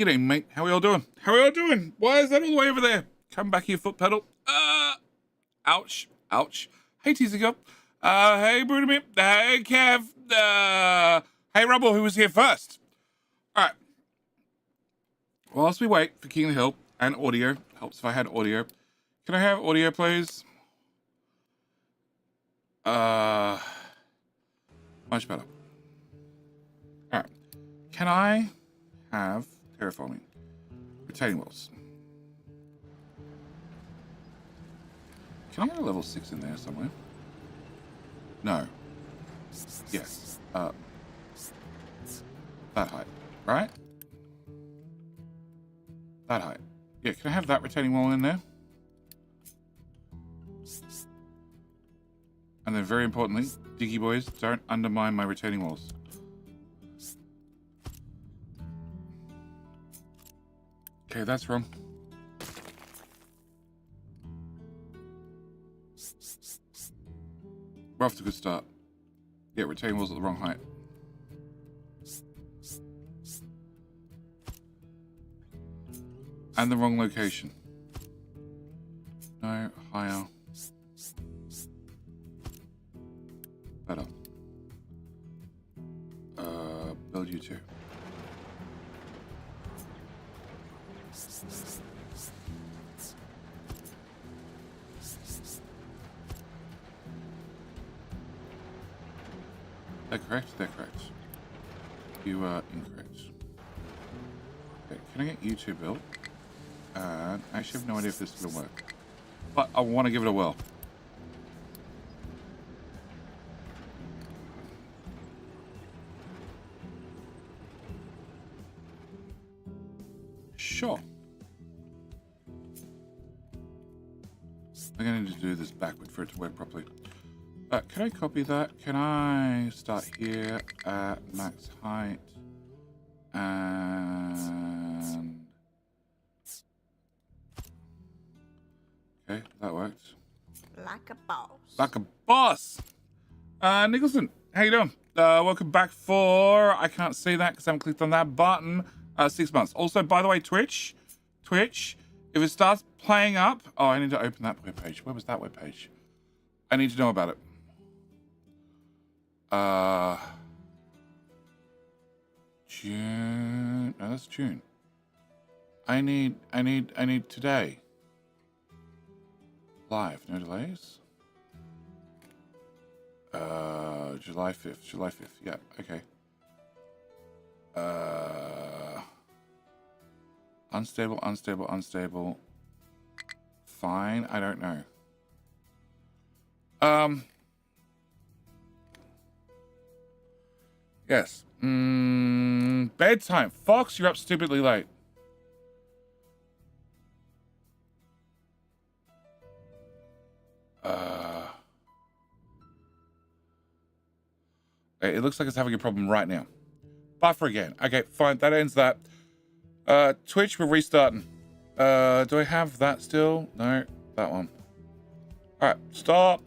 G'day, mate. How are y'all doing? How are y'all doing? Why is that all the way over there? Come back here, foot pedal. Ouch. Ouch. Hey, Teasy Girl. Hey, Brudamir. Hey, Kev. Hey, Rubble, who was here first? All right. Whilst we wait for King of the Hill and audio, helps if I had audio. Can I have audio, please? Much better. All right. Can I have terraforming? Retaining walls. Can I get a level 6 in there somewhere? No. Yes. That height, right? That height. Yeah, can I have that retaining wall in there? And then very importantly, Diggy boys, don't undermine my retaining walls. Okay, that's wrong. We're off to a good start. Yeah, retaining walls at the wrong height. And the wrong location. No, higher. Better. Build you two. They're correct? They're correct. You are incorrect. Okay, can I get you two built? I actually have no idea if this is going to work. But I want to give it a whirl. Sure. I'm going to need to do this backward for it to work properly. Can I copy that? Can I start here at max height? And... okay, that worked. Like a boss. Like a boss! Nicholson, how you doing? Welcome back for... I can't see that because I haven't clicked on that button. 6 months. Also, by the way, Twitch, if it starts playing up... oh, I need to open that webpage. Where was that webpage? I need to know about it. June. No, that's June. I need today. Live, no delays. July 5th. Yeah, okay. Unstable. Fine, I don't know. Yes. Bedtime. Fox, you're up stupidly late. It looks like it's having a problem right now. Buffer again. Okay, fine. That ends that. Twitch, we're restarting. Do I have that still? No, that one. All right, stop.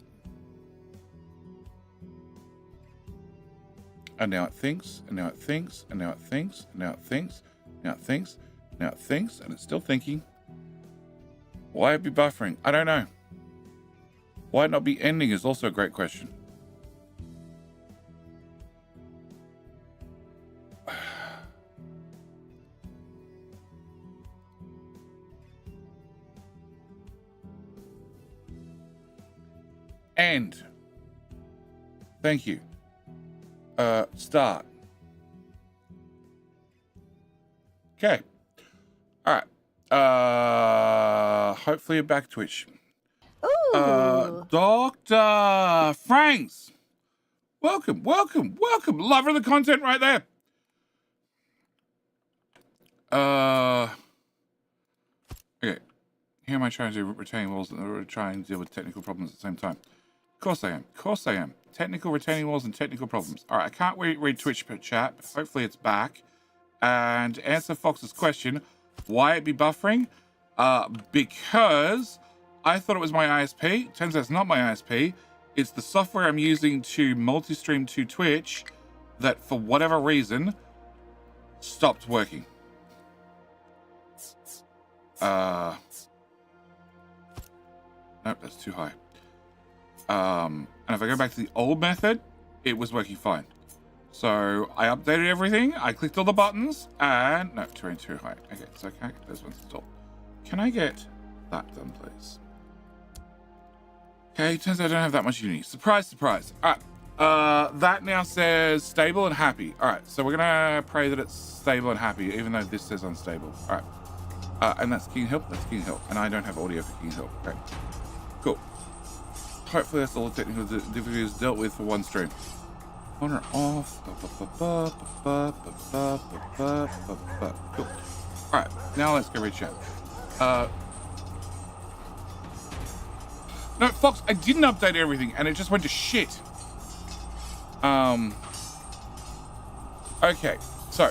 And now it thinks, and now it thinks, and now it thinks, and now it thinks, now it thinks, now it thinks, and it's still thinking. Why it be buffering? I don't know. Why it not be ending is also a great question. End. Thank you. Start. Okay. All right. Hopefully you're back, Twitch. Ooh. Dr. Franks. Welcome. Lover of the content right there. Okay. Here am I trying to retain walls and trying to deal with technical problems at the same time. Of course I am. Technical retaining walls and technical problems. All right, I can't read Twitch chat, but hopefully it's back. And answer Fox's question, why it be buffering? Because I thought it was my ISP. Turns out it's not my ISP. It's the software I'm using to multi-stream to Twitch that, for whatever reason, stopped working. Nope, that's too high. And if I go back to the old method, it was working fine. So I updated everything. I clicked all the buttons and no, terrain too high. Okay, so I can't get those ones installed. Can I get that done, please? Okay, turns out I don't have that much Unity. Surprise, surprise. All right, that now says stable and happy. All right, so we're gonna pray that it's stable and happy, even though this says unstable. All right, and that's King Hill. That's King Hill, and I don't have audio for King Hill. Okay, cool. Hopefully that's all the technical difficulties dealt with for one stream. On or off. Cool. All right, now let's go read chat. No, Fox, I didn't update everything, and it just went to shit. Okay, so,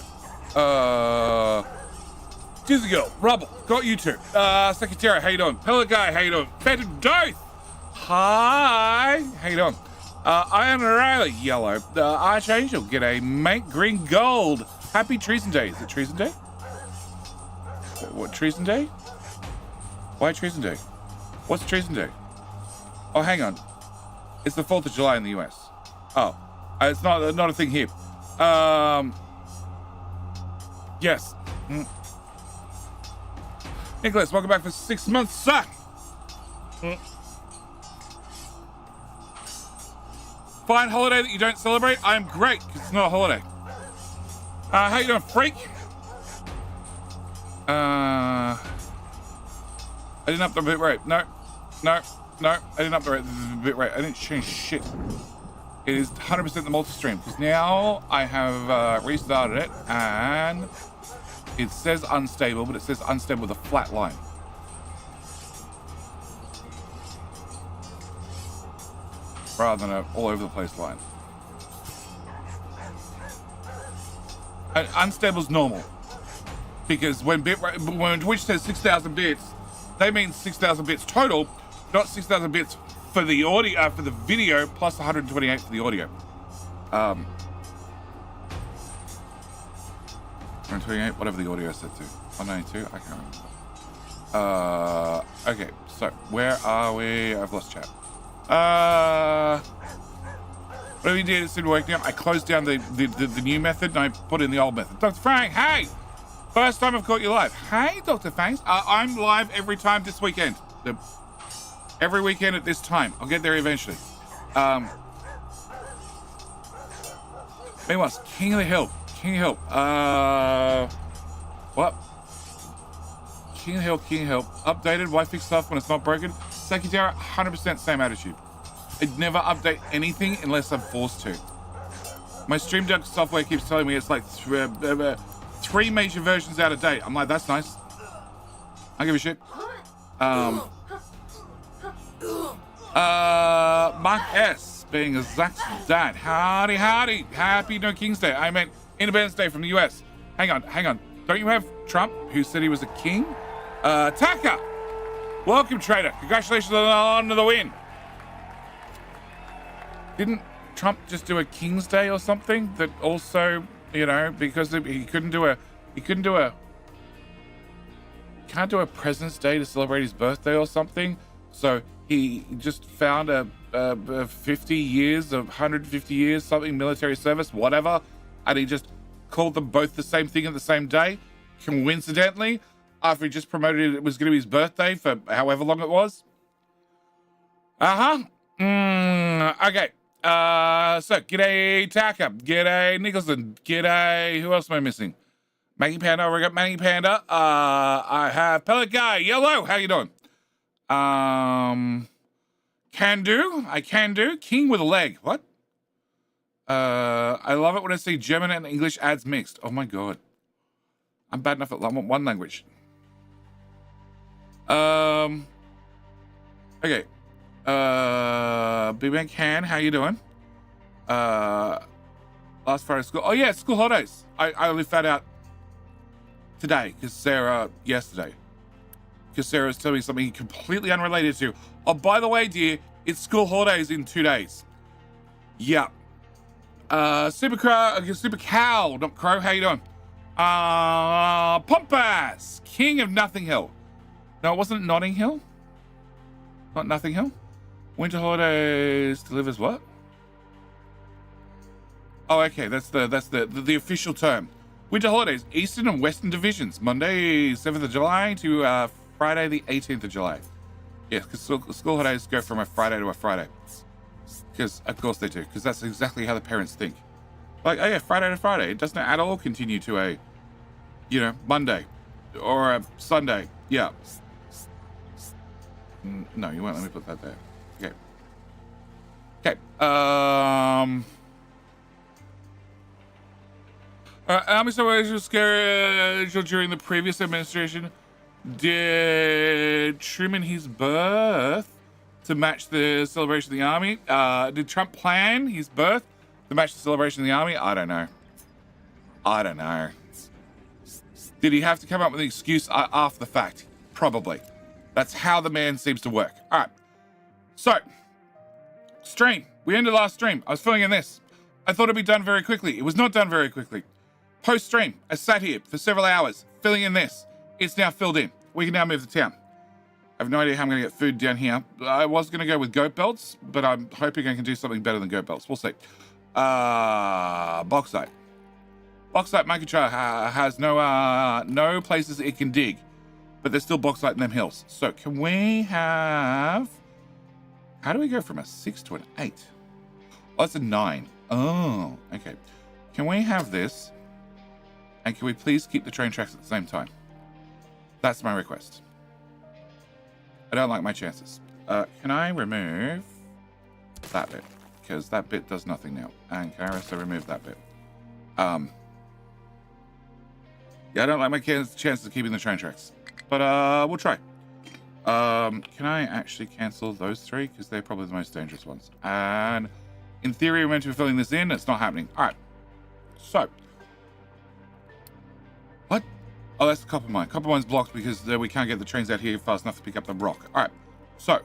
Logistical, Rubble, got you two. Secretary, how you doing? Pellet Guy, how you doing? Phantom Doth, hi, how you doing? Iron O'Reilly, yellow. Archangel, g'day, mate, green gold. Happy Treason Day. Is it Treason Day? What, Treason Day? Why Treason Day? What's Treason Day? Oh, hang on. It's the 4th of July in the US. Oh, it's not a thing here. Yes. Nicholas, welcome back for 6 months, sir. Fine holiday that you don't celebrate? I am great, because it's not a holiday. How you doing, freak? I didn't up the bit rate. No, I didn't up the bit rate. I didn't change shit. It is 100% the multi-stream, because now I have restarted it, and it says unstable, but it says unstable with a flat line. Rather than an all over the place line. And unstable's normal, because when Twitch says 6,000 bits, they mean 6,000 bits total, not 6,000 bits for the audio, for the video, plus 128 for the audio. 128, whatever the audio said to. 192, I can't remember. Okay, so where are we? I've lost chat. Whatever you did, it seemed to work now. I closed down the new method and I put in the old method. Dr. Frank, hey! First time I've caught you live. Hey, Dr. Fangs. I'm live every time this weekend. Every weekend at this time. I'll get there eventually. Meanwhile, King of the Hill. King of the Hill. What? King of the Hill. Updated. Why fix stuff when it's not broken? Secretary, 100% same attitude. I'd never update anything unless I'm forced to. My Stream Deck software keeps telling me it's like 3 major versions out of date. I'm like, that's nice. I don't give a shit. Mark S. being Zach's dad. Howdy. Happy No King's Day. I meant Independence Day from the US. Hang on. Don't you have Trump, who said he was a king? Taka! Welcome, trader. Congratulations on the win. Didn't Trump just do a King's Day or something that also, you know, because he can't do a President's Day to celebrate his birthday or something. So he just found a 50 years of 150 years, something, military service, whatever. And he just called them both the same thing at the same day. Coincidentally, after he just promoted it was going to be his birthday for however long it was. Okay. So, g'day Taka, g'day Nicholson, g'day, who else am I missing? Maggie Panda, we got Maggie Panda. I have Pellet Guy, yellow, how you doing? Can do, King with a leg, what? I love it when I see German and English ads mixed. Oh my God. I'm bad enough at one language. Okay. Big Man Can, how you doing? Last Friday school. Oh yeah, school holidays. I only found out today because Sarah yesterday. Because Sarah was telling me something completely unrelated to. Oh, by the way, dear, it's school holidays in 2 days. Yeah. Super Cow, not Crow, how you doing? Pompass, King of Nothing Hill. No, it wasn't Notting Hill. Not Nothing Hill. Winter holidays delivers what? Oh, okay. That's the official term. Winter holidays, Eastern and Western divisions. Monday, 7th of July to Friday, the 18th of July. Yes, because school holidays go from a Friday to a Friday. Because, of course they do. Because that's exactly how the parents think. Like, oh yeah, Friday to Friday. It doesn't at all continue to a, you know, Monday. Or a Sunday. Yeah. No, you won't let me put that there. Okay. Okay. Army celebration was scheduled during the previous administration. Did Truman his birth to match the celebration of the Army? Did Trump plan his birth to match the celebration of the Army? I don't know. I don't know. Did he have to come up with an excuse after the fact? Probably. That's how the man seems to work. All right. So, stream. We ended last stream. I was filling in this. I thought it'd be done very quickly. It was not done very quickly. Post-stream, I sat here for several hours filling in this. It's now filled in. We can now move to town. I have no idea how I'm going to get food down here. I was going to go with goat belts, but I'm hoping I can do something better than goat belts. We'll see. Bauxite. Bauxite Makucha has no places it can dig, but there's still bauxite in them hills. So can we have... How do we go from a 6 to an 8? Oh, that's a 9. Oh, okay. Can we have this? And can we please keep the train tracks at the same time? That's my request. I don't like my chances. Can I remove that bit? Because that bit does nothing now. And can I also remove that bit? Yeah, I don't like my chances of keeping the train tracks. But we'll try. Can I actually cancel those 3? Because they're probably the most dangerous ones. And in theory, we're meant to be filling this in. It's not happening. All right. So. What? Oh, that's the copper mine. Copper mine's blocked because we can't get the trains out here fast enough to pick up the rock. All right. So,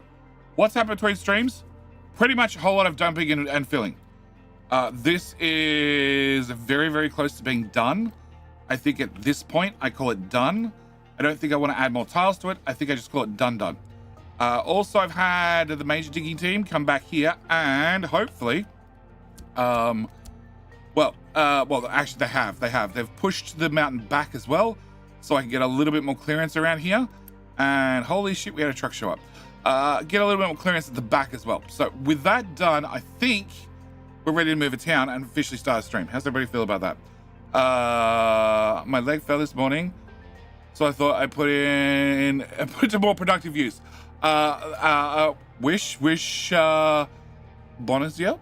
what's happened between streams? Pretty much a whole lot of dumping and filling. This is very, very close to being done. I think at this point, I call it done. I don't think I want to add more tiles to it. I think I just call it done. Also, I've had the major digging team come back here and hopefully, well, actually they have. They've pushed the mountain back as well, so I can get a little bit more clearance around here. And holy shit, we had a truck show up. Get a little bit more clearance at the back as well. So with that done, I think we're ready to move to town and officially start a stream. How's everybody feel about that? My leg fell this morning, so I thought I'd put it to more productive use. Wish, Bonzio,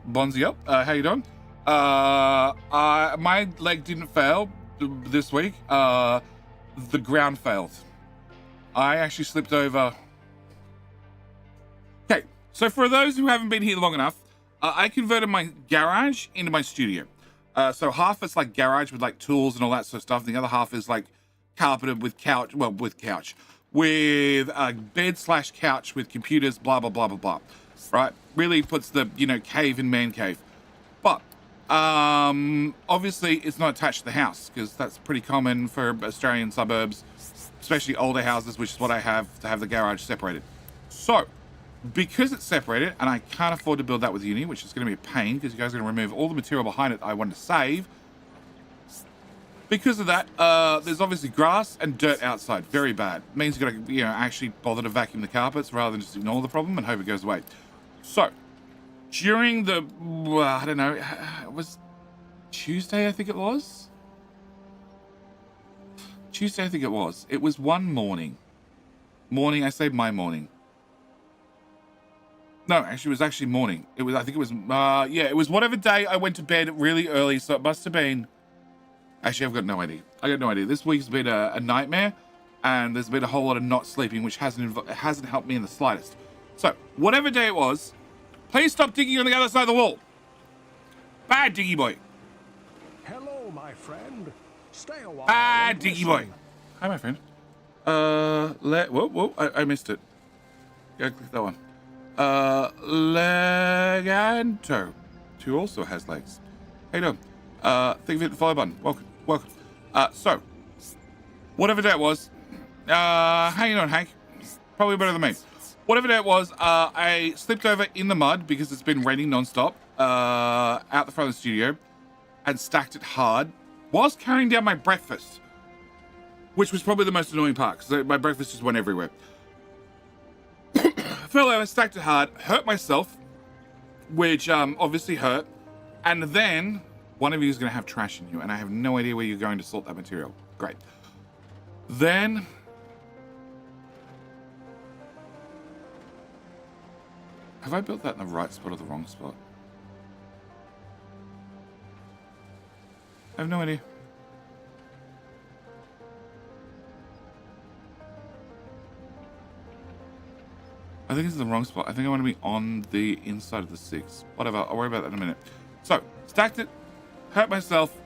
how you doing? My leg didn't fail this week. The ground failed. I actually slipped over. Okay, so for those who haven't been here long enough, I converted my garage into my studio. So half it's like garage with like tools and all that sort of stuff. And the other half is like carpeted with couch, with a bed/couch with computers, blah, blah, blah, blah, blah. Right? Really puts the, cave in man cave. But obviously it's not attached to the house because that's pretty common for Australian suburbs, especially older houses, which is what I have to have the garage separated. So because it's separated and I can't afford to build that with uni, which is going to be a pain because you guys are going to remove all the material behind it I wanted to save. Because of that, there's obviously grass and dirt outside. Very bad. Means you've got to, actually bother to vacuum the carpets rather than just ignore the problem and hope it goes away. So, during the, I don't know, it was Tuesday, I think it was? Tuesday, I think it was. It was one morning. I say my morning. No, actually, it was actually morning. It was, I think it was, it was whatever day I went to bed really early, so it must have been, actually, I've got no idea. I got no idea. This week's been a nightmare, and there's been a whole lot of not sleeping, which hasn't helped me in the slightest. So, whatever day it was, please stop digging on the other side of the wall. Bad diggy boy. Hello, my friend. Stay a while. Bad diggy boy. Hi, my friend. Whoa, I missed it. Go click that one. Leganto, who also has legs. How you doing? Thank you for the follow button. Welcome. So, whatever day it was, how you doing, Hank? Probably better than me. Whatever that was, I slipped over in the mud because it's been raining nonstop out the front of the studio and stacked it hard whilst carrying down my breakfast, which was probably the most annoying part because my breakfast just went everywhere. Fell over, stacked it hard, hurt myself, which obviously hurt, and then one of you is going to have trash in you, and I have no idea where you're going to sort that material. Great. Then have I built that in the right spot or the wrong spot? I have no idea. I think it's in the wrong spot. I think I want to be on the inside of the 6. Whatever, I'll worry about that in a minute. So, stacked it, hurt myself,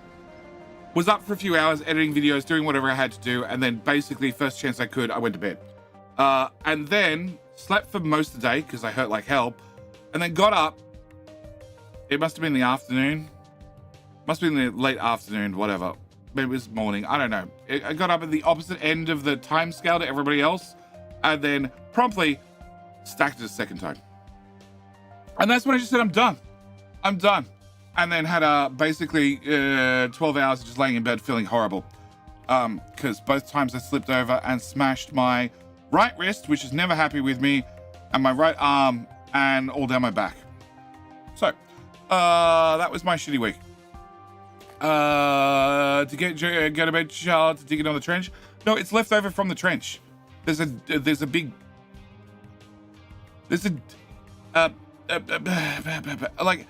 was up for a few hours editing videos, doing whatever I had to do, and then basically, first chance I could, I went to bed. And then slept for most of the day because I hurt like hell, and then got up. It must have been the afternoon. Must have been the late afternoon, whatever. Maybe it was morning, I don't know. I got up at the opposite end of the time scale to everybody else, and then promptly stacked it a second time. And that's when I just said, I'm done. I'm done. And then had basically 12 hours just laying in bed feeling horrible. Because both times I slipped over and smashed my right wrist, which is never happy with me, and my right arm, and all down my back. So, that was my shitty week. To go to bed, child, to dig it on the trench. No, it's left over from the trench. There's a big... There's a... like...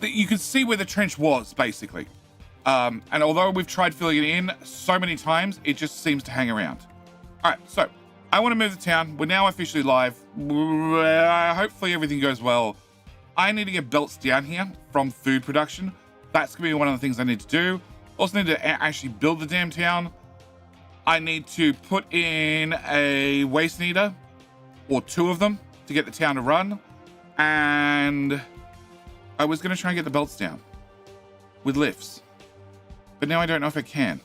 you can see where the trench was, basically. And although we've tried filling it in so many times, it just seems to hang around. All right, so I want to move the town. We're now officially live. Hopefully everything goes well. I need to get belts down here from food production. That's going to be one of the things I need to do. Also need to actually build the damn town. I need to put in a waste needer, or 2 of them, to get the town to run. And I was going to try and get the belts down with lifts, but now I don't know if I can.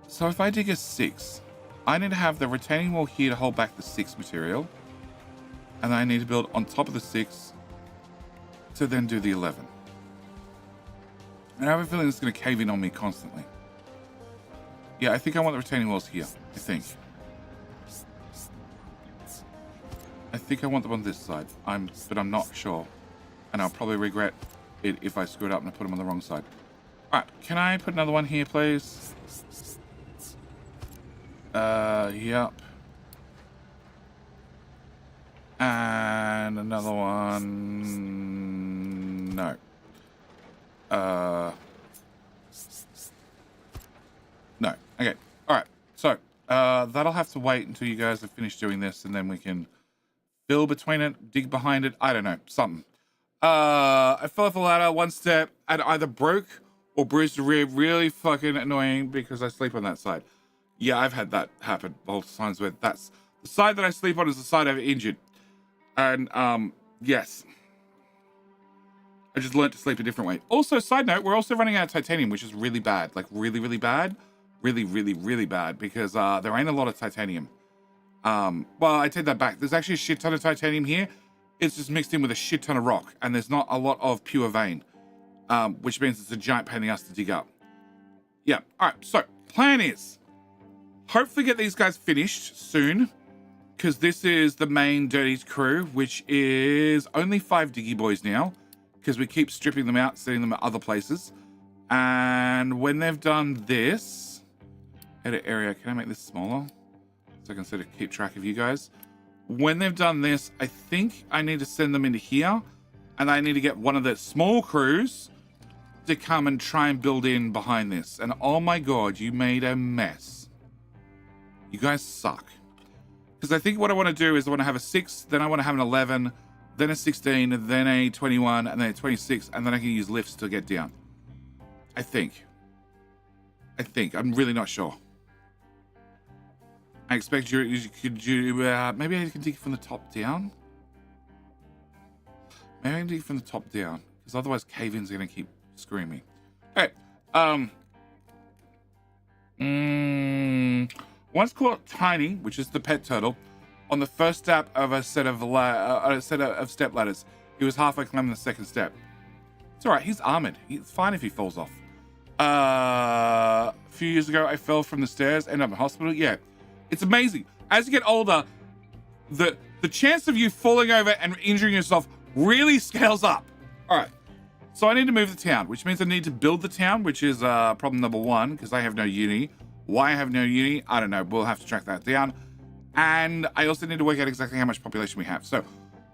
So if I dig a 6, I need to have the retaining wall here to hold back the 6 material, and then I need to build on top of the 6 to then do the 11. And I have a feeling it's going to cave in on me constantly. Yeah, I think I want the retaining walls here. I think I want them on this side. But I'm not sure. And I'll probably regret it if I screw it up and I put them on the wrong side. Alright, can I put another one here, please? Yep. And another one... No. No. Okay. Alright. So, that'll have to wait until you guys have finished doing this, and then we can fill between it, dig behind it. I don't know. Something. I fell off a ladder one step and either broke or bruised a rib. Really fucking annoying because I sleep on that side. Yeah, I've had that happen multiple times where that's the side that I sleep on is the side I've injured. And, yes. I just learned to sleep a different way. Also, side note, we're also running out of titanium, which is really bad. Like, really, really bad. Really, really, really bad because there ain't a lot of titanium. Well, I take that back. There's actually a shit ton of titanium here. It's just mixed in with a shit ton of rock, and there's not a lot of pure vein, which means it's a giant pain in the ass to dig up. Yeah. All right. So, plan is hopefully get these guys finished soon, because this is the main dirty crew, which is only 5 diggy boys now, because we keep stripping them out, setting them at other places. And when they've done this, edit area, can I make this smaller? So I can sort of keep track of you guys. When they've done this, I think I need to send them into here, and I need to get one of the small crews to come and try and build in behind this. And oh my god, you made a mess. You guys suck. Because I think what I want to do is I want to have a 6, then I want to have an 11, then a 16, then a 21, and then a 26, and then I can use lifts to get down. I think. I'm really not sure. I expect you could do, maybe I can dig from the top down? Maybe I can dig from the top down, because otherwise cave-in's are going to keep screwing me. Okay, Once caught Tiny, which is the pet turtle, on the first step of a set of step ladders. He was halfway climbing the second step. It's all right. He's armored. It's fine if he falls off. A few years ago, I fell from the stairs, ended up in hospital. Yeah, it's amazing. As you get older, the chance of you falling over and injuring yourself really scales up. All right. So I need to move the town, which means I need to build the town, which is problem number one, because I have no uni. Why I have no uni, I don't know. We'll have to track that down. And I also need to work out exactly how much population we have. So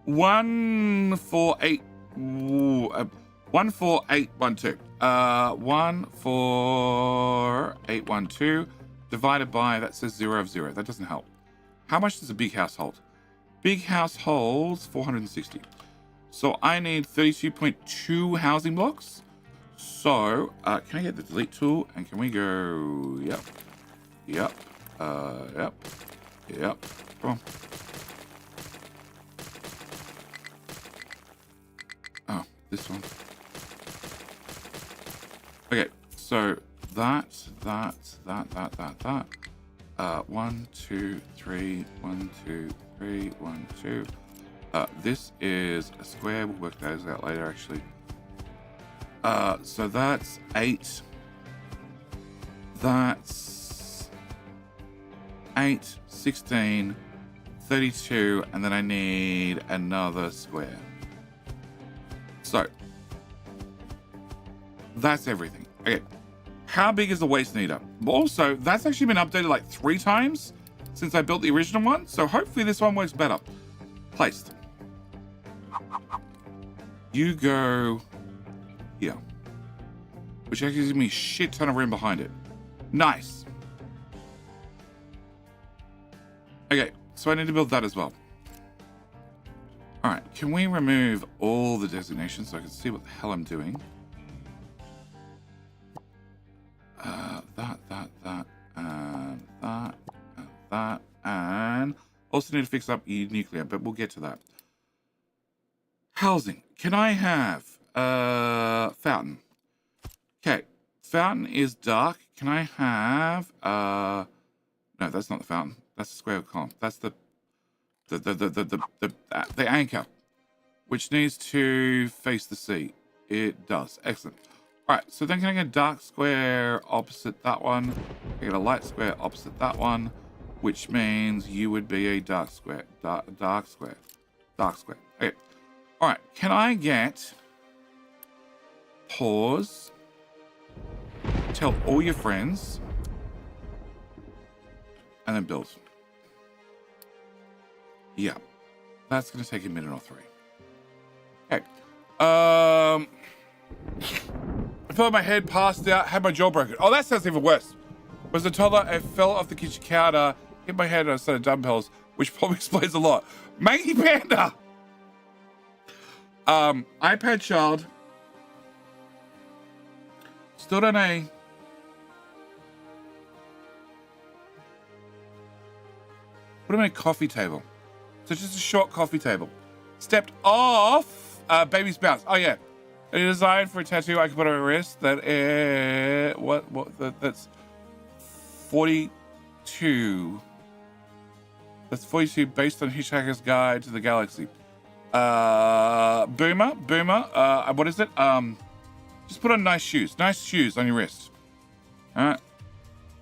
14812. 14812 divided by, that says 0 of 0. That doesn't help. How much does a big house hold? Big house holds 460. So I need 32.2 housing blocks. So can I get the delete tool? And can we go, yep. Come on. Oh, this one. Okay, so that. 1, 2, 3, 1, 2, 3, 1, 2. This is a square. We'll work those out later, actually. So that's 8. That's 8, 16, 32, and then I need another square. So that's everything. Okay. How big is the waste needle? Also, that's actually been updated like 3 times since I built the original one. So hopefully this one works better. Placed. You go here, which actually gives me a shit ton of room behind it. Nice. Okay, so I need to build that as well. All right, can we remove all the designations so I can see what the hell I'm doing? That, and also need to fix up nuclear, but we'll get to that. Housing. Can I have fountain? Okay, fountain is dark. Can I have no, that's not the fountain. That's the square column. That's the anchor, which needs to face the sea. It does. Excellent. All right, so then can I get a dark square opposite that one? I get a light square opposite that one, which means you would be a dark square. Dark square. Okay. All right, can I get pause, tell all your friends, and then build? Yeah, that's going to take a minute or 3. Okay. I felt my head passed out, had my jaw broken. Oh, that sounds even worse. Was a toddler, I fell off the kitchen counter, hit my head on a set of dumbbells, which probably explains a lot. Mangy Panda! iPad child. Stood on a... Put him in a coffee table. So just a short coffee table. Stepped off baby's bounce. Oh, yeah. A design for a tattoo I can put on my wrist. That is that's 42. That's 42 based on Hitchhiker's Guide to the Galaxy. Boomer. What is it? Just put on nice shoes. Nice shoes on your wrist. All right.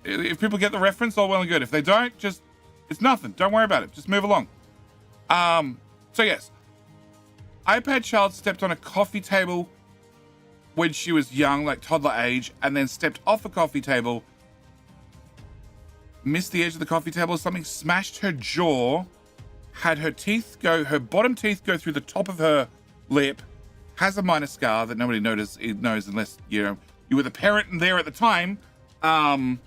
If people get the reference, all well and good. If they don't, just it's nothing. Don't worry about it. Just move along. So yes, iPad child stepped on a coffee table when she was young, like toddler age, and then stepped off a coffee table, missed the edge of the coffee table or something, smashed her jaw, had her bottom teeth go through the top of her lip, has a minor scar that nobody knows unless, you were the parent and there at the time, and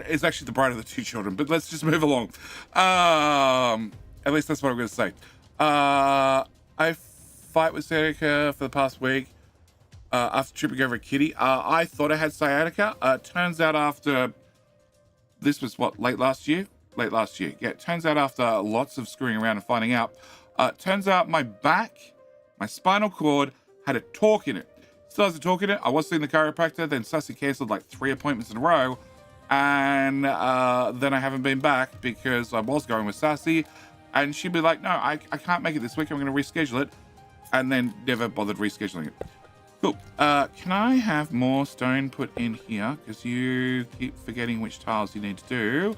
is actually the brighter of the 2 children, but let's just move along. At least that's what I'm going to say. I fight with sciatica for the past week after tripping over a kitty. I thought I had sciatica. Turns out after, this was late last year? Late last year. Yeah, turns out after lots of screwing around and finding out, turns out my back, my spinal cord had a torque in it. Started talking it. I was seeing the chiropractor, then Sassy cancelled like 3 appointments in a row. And then I haven't been back because I was going with Sassy. And she'd be like, no, I can't make it this week. I'm going to reschedule it. And then never bothered rescheduling it. Cool. Can I have more stone put in here? Because you keep forgetting which tiles you need to do.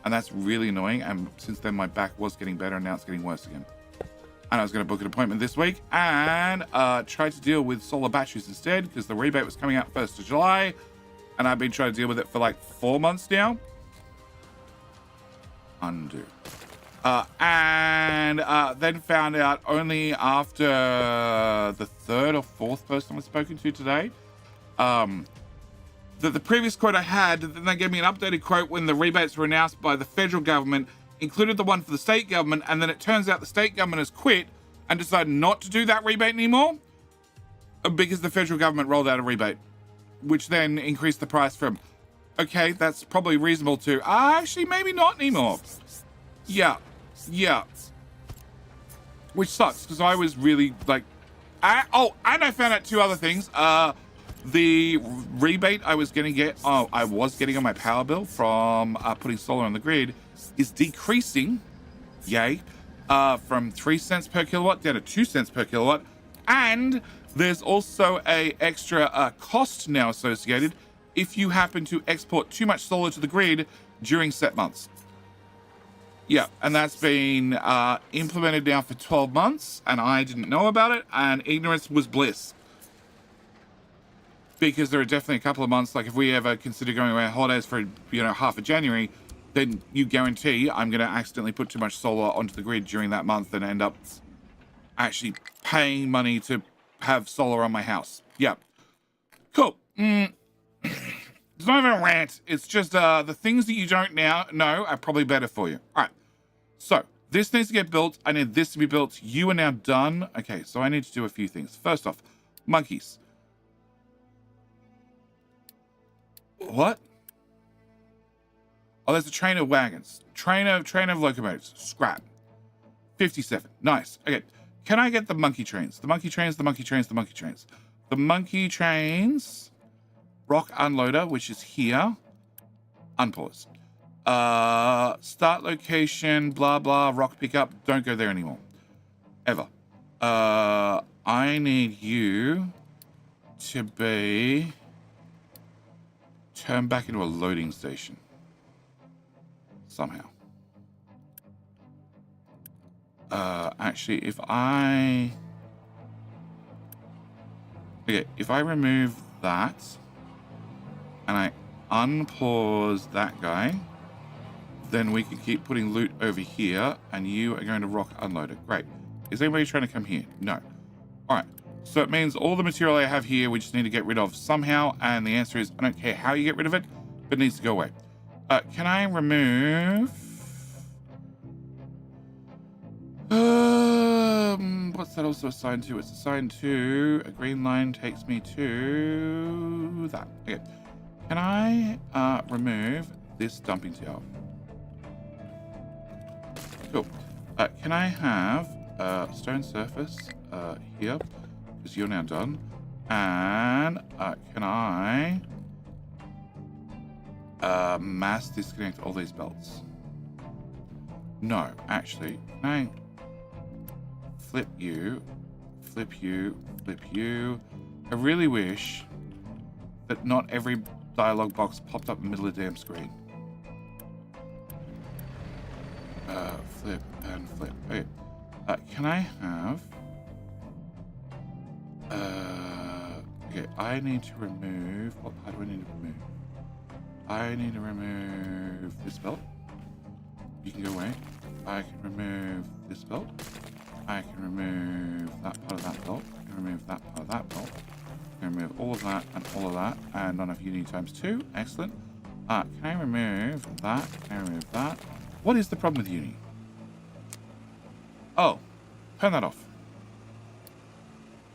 And that's really annoying. And since then, my back was getting better and now it's getting worse again. And I was going to book an appointment this week and try to deal with solar batteries instead because the rebate was coming out 1st of July. And I've been trying to deal with it for like 4 months now. Undo. And then found out only after the 3rd or 4th person I've spoken to today that the previous quote I had, then they gave me an updated quote when the rebates were announced by the federal government, included the one for the state government, and then it turns out the state government has quit and decided not to do that rebate anymore because the federal government rolled out a rebate, which then increased the price from, okay, that's probably reasonable to, actually, maybe not anymore. Yeah. Which sucks, because I was really, like... and I found out 2 other things. The rebate I was getting on my power bill from putting solar on the grid is decreasing, yay, from 3 cents per kilowatt down to 2 cents per kilowatt. And there's also a extra cost now associated if you happen to export too much solar to the grid during set months. Yeah, and that's been implemented now for 12 months, and I didn't know about it, and ignorance was bliss. Because there are definitely a couple of months, like if we ever consider going away on holidays for, half of January, then you guarantee I'm going to accidentally put too much solar onto the grid during that month and end up actually paying money to have solar on my house. Yeah. Cool. It's not even a rant. It's just the things that you don't now know are probably better for you. All right. So this needs to get built. I need this to be built. You are now done. Okay, so I need to do a few things. First off, monkeys. What? Oh, there's a train of wagons. Train of locomotives. Scrap. 57. Nice. Okay. Can I get the monkey trains? The monkey trains. The monkey trains. Rock unloader, which is here. Unpause. Start location, blah, blah, rock pickup. Don't go there anymore. Ever. I need you to be turned back into a loading station. Somehow. Actually, if I remove that and I unpause that guy, then we can keep putting loot over here, and you are going to rock unload it. Great. Is anybody trying to come here? No. All right. So it means all the material I have here, we just need to get rid of somehow, and the answer is I don't care how you get rid of it, but it needs to go away. Can I remove... what's that also assigned to? It's assigned to... A green line takes me to... that. Okay. Can I remove this dumping tower? Cool. Can I have stone surface here? Because you're now done. And can I mass disconnect all these belts? No, actually. Can I flip you, flip you, flip you? I really wish that not every dialog box popped up in the middle of the damn screen. Flip and flip. Okay. Can I have... okay, I need to remove... What part do I need to remove? I need to remove this belt. You can go away. I can remove this belt. I can remove that part of that belt. I can remove that part of that belt. I can remove all of that and all of that. And none of you need times 2. Excellent. Can I remove that? Can I remove that? What is the problem with uni? Oh, turn that off.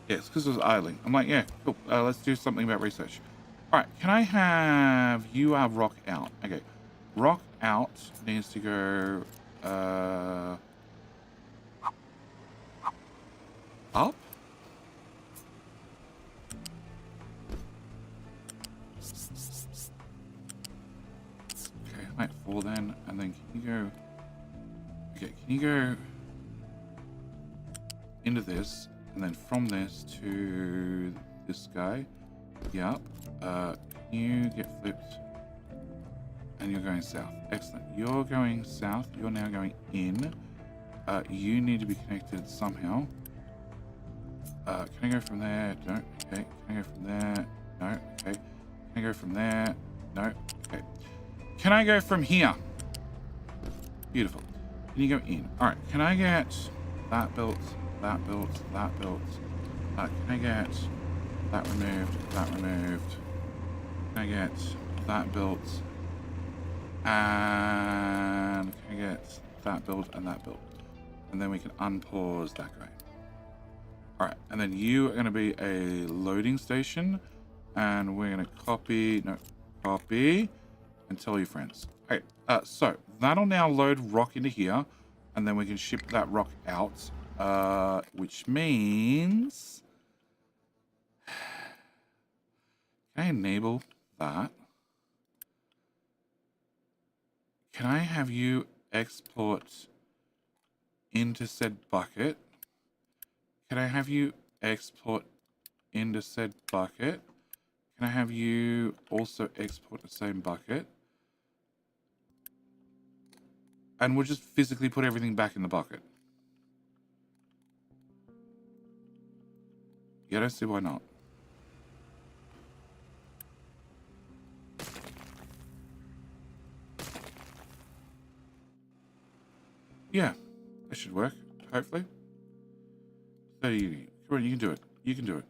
Yes, because it was idling. I'm like, yeah, cool. Let's do something about research. All right, can I have you rock out? Okay, rock out needs to go up. Wait, 4 then, and then can you go... Okay, can you go into this, and then from this to this guy? Yep. You get flipped, and you're going south. Excellent. You're going south. You're now going in. You need to be connected somehow. Can I go from there? No. Okay. Can I go from there? No. Okay. Can I go from there? No. Okay. Can I go from here? Beautiful. Can you go in? All right. Can I get that built? That built? That built? Can I get that removed? That removed? Can I get that built? And can I get that built and that built? And then we can unpause that guy. All right, and then you are going to be a loading station, and we're going to copy, and tell your friends. Okay, so that'll now load rock into here, and then we can ship that rock out, which means, can I enable that? Can I have you export into said bucket? Can I have you export into said bucket? Can I have you also export the same bucket? And we'll just physically put everything back in the bucket. Yeah, I don't see why not. Yeah, that should work, hopefully. 30, come on, you can do it. You can do it.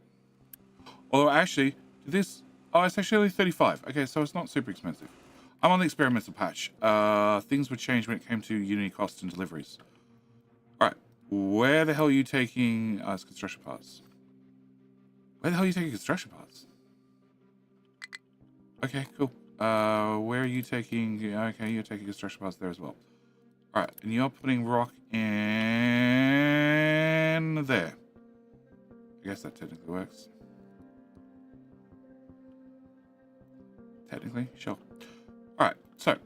Or actually, this, oh, it's actually only 35. Okay, so it's not super expensive. I'm on the experimental patch. Things would change when it came to Unity costs and deliveries. All right, where the hell are you taking it's construction parts? Where the hell are you taking construction parts? Okay, cool. Where are you taking, okay, you're taking construction parts there as well. All right, and you're putting rock in there. I guess that technically works. Technically, sure. All right, so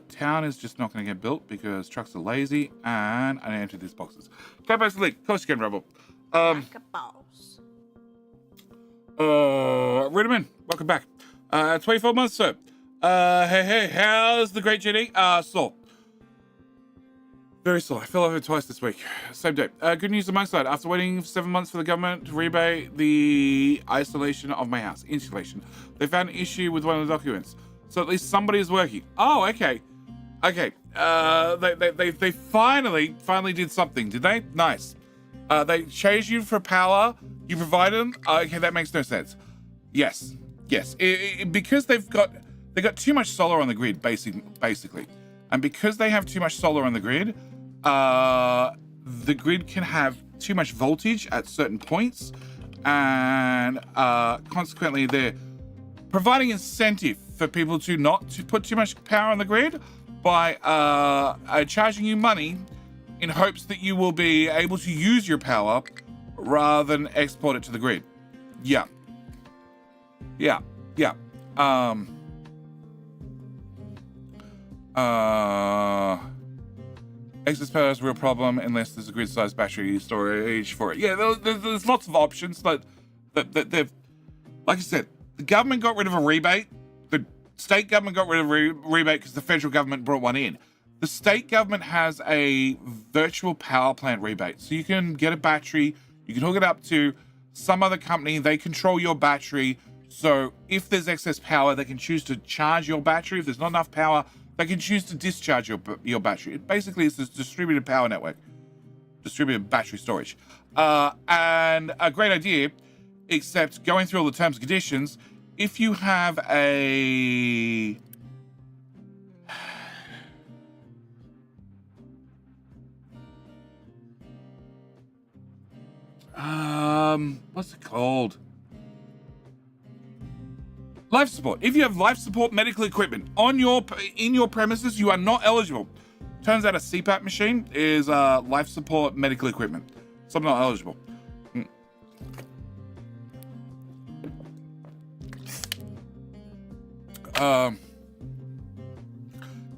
town is just not going to get built because trucks are lazy, and I empty these boxes. Go back to the league. Of course you can, Rebel. Like a boss. Rudiman, welcome back. 24 months, sir. Hey, how's the great JD? Slow. Very slow. I fell over twice this week. Same day. Good news on my side. After waiting 7 months for the government to rebate the isolation of my house, insulation, they found an issue with one of the documents. So at least somebody is working. Oh, okay. Okay. They finally did something, did they? Nice. They changed you for power. You provided them. Okay, that makes no sense. Yes. Because they got too much solar on the grid, basically. And because they have too much solar on the grid, the grid can have too much voltage at certain points, and consequently they're providing incentive for people to not to put too much power on the grid by charging you money in hopes that you will be able to use your power rather than export it to the grid. Yeah. Excess power is a real problem unless there's a grid-sized battery storage for it. Yeah, there's lots of options, but they've, like I said, the government got rid of a rebate. The state government got rid of a rebate because the federal government brought one in. The state government has a virtual power plant rebate. So you can get a battery, you can hook it up to some other company, they control your battery. So if there's excess power, they can choose to charge your battery. If there's not enough power, they can choose to discharge your battery. Basically, it's this distributed power network, distributed battery storage. And a great idea, except going through all the terms and conditions, if you have a... what's it called? Life support. If you have life support medical equipment in your premises, you are not eligible. Turns out a CPAP machine is life support medical equipment, so I'm not eligible.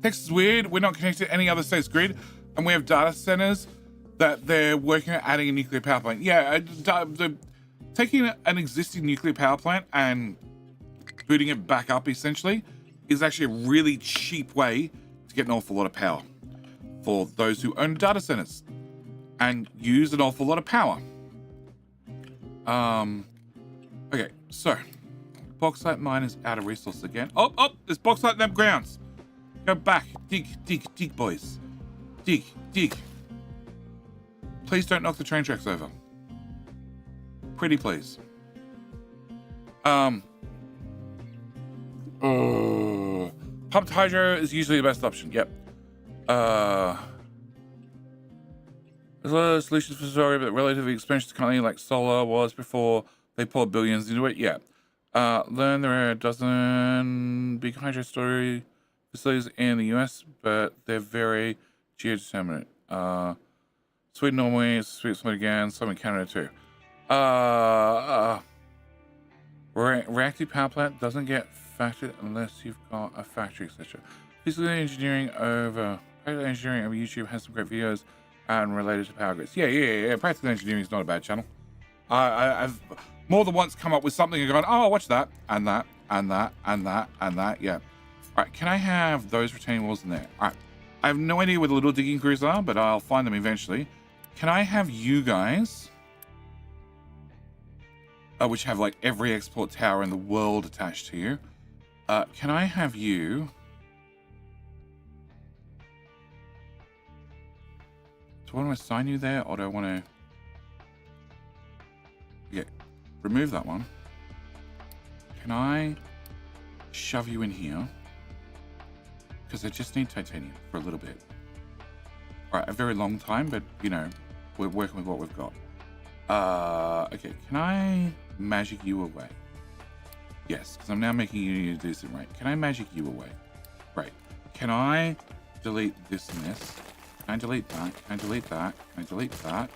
Texas is weird. We're not connected to any other state's grid, and we have data centers that they're working on adding a nuclear power plant. Yeah, taking an existing nuclear power plant and booting it back up essentially is actually a really cheap way to get an awful lot of power for those who own data centers and use an awful lot of power. Okay, so bauxite mine is out of resources again. Oh, there's bauxite in them grounds. Go back, dig, boys. Dig. Please don't knock the train tracks over. Pretty please. Pumped hydro is usually the best option. Yep. There's a lot of solutions for story, but relatively expensive currently, like solar was before they poured billions into it. Yeah. Learn there are a dozen big hydro storage facilities in the US, but they're very geodeterminate. Sweden, Norway, sweet spot again, some in Canada too. Reactive power plant doesn't get factored unless you've got a factory, etc. Physical engineering over YouTube has some great videos and related to power grids. Yeah. Practical engineering is not a bad channel. I've more than once come up with something and gone, oh, watch that and that. Yeah. All right, can I have those retaining walls in there? All right. I have no idea where the little digging crews are, but I'll find them eventually. Can I have you guys, which have like every export tower in the world attached to you? Can I have you? Do I want to assign you there, or do I want to? Yeah, remove that one. Can I shove you in here? Because I just need titanium for a little bit. All right, a very long time, but you know, we're working with what we've got. Okay, can I magic you away? Yes, because I'm now making you do something right. Can I magic you away? Right. Can I delete this and this? Can I delete that? Can I delete that? Can I delete that?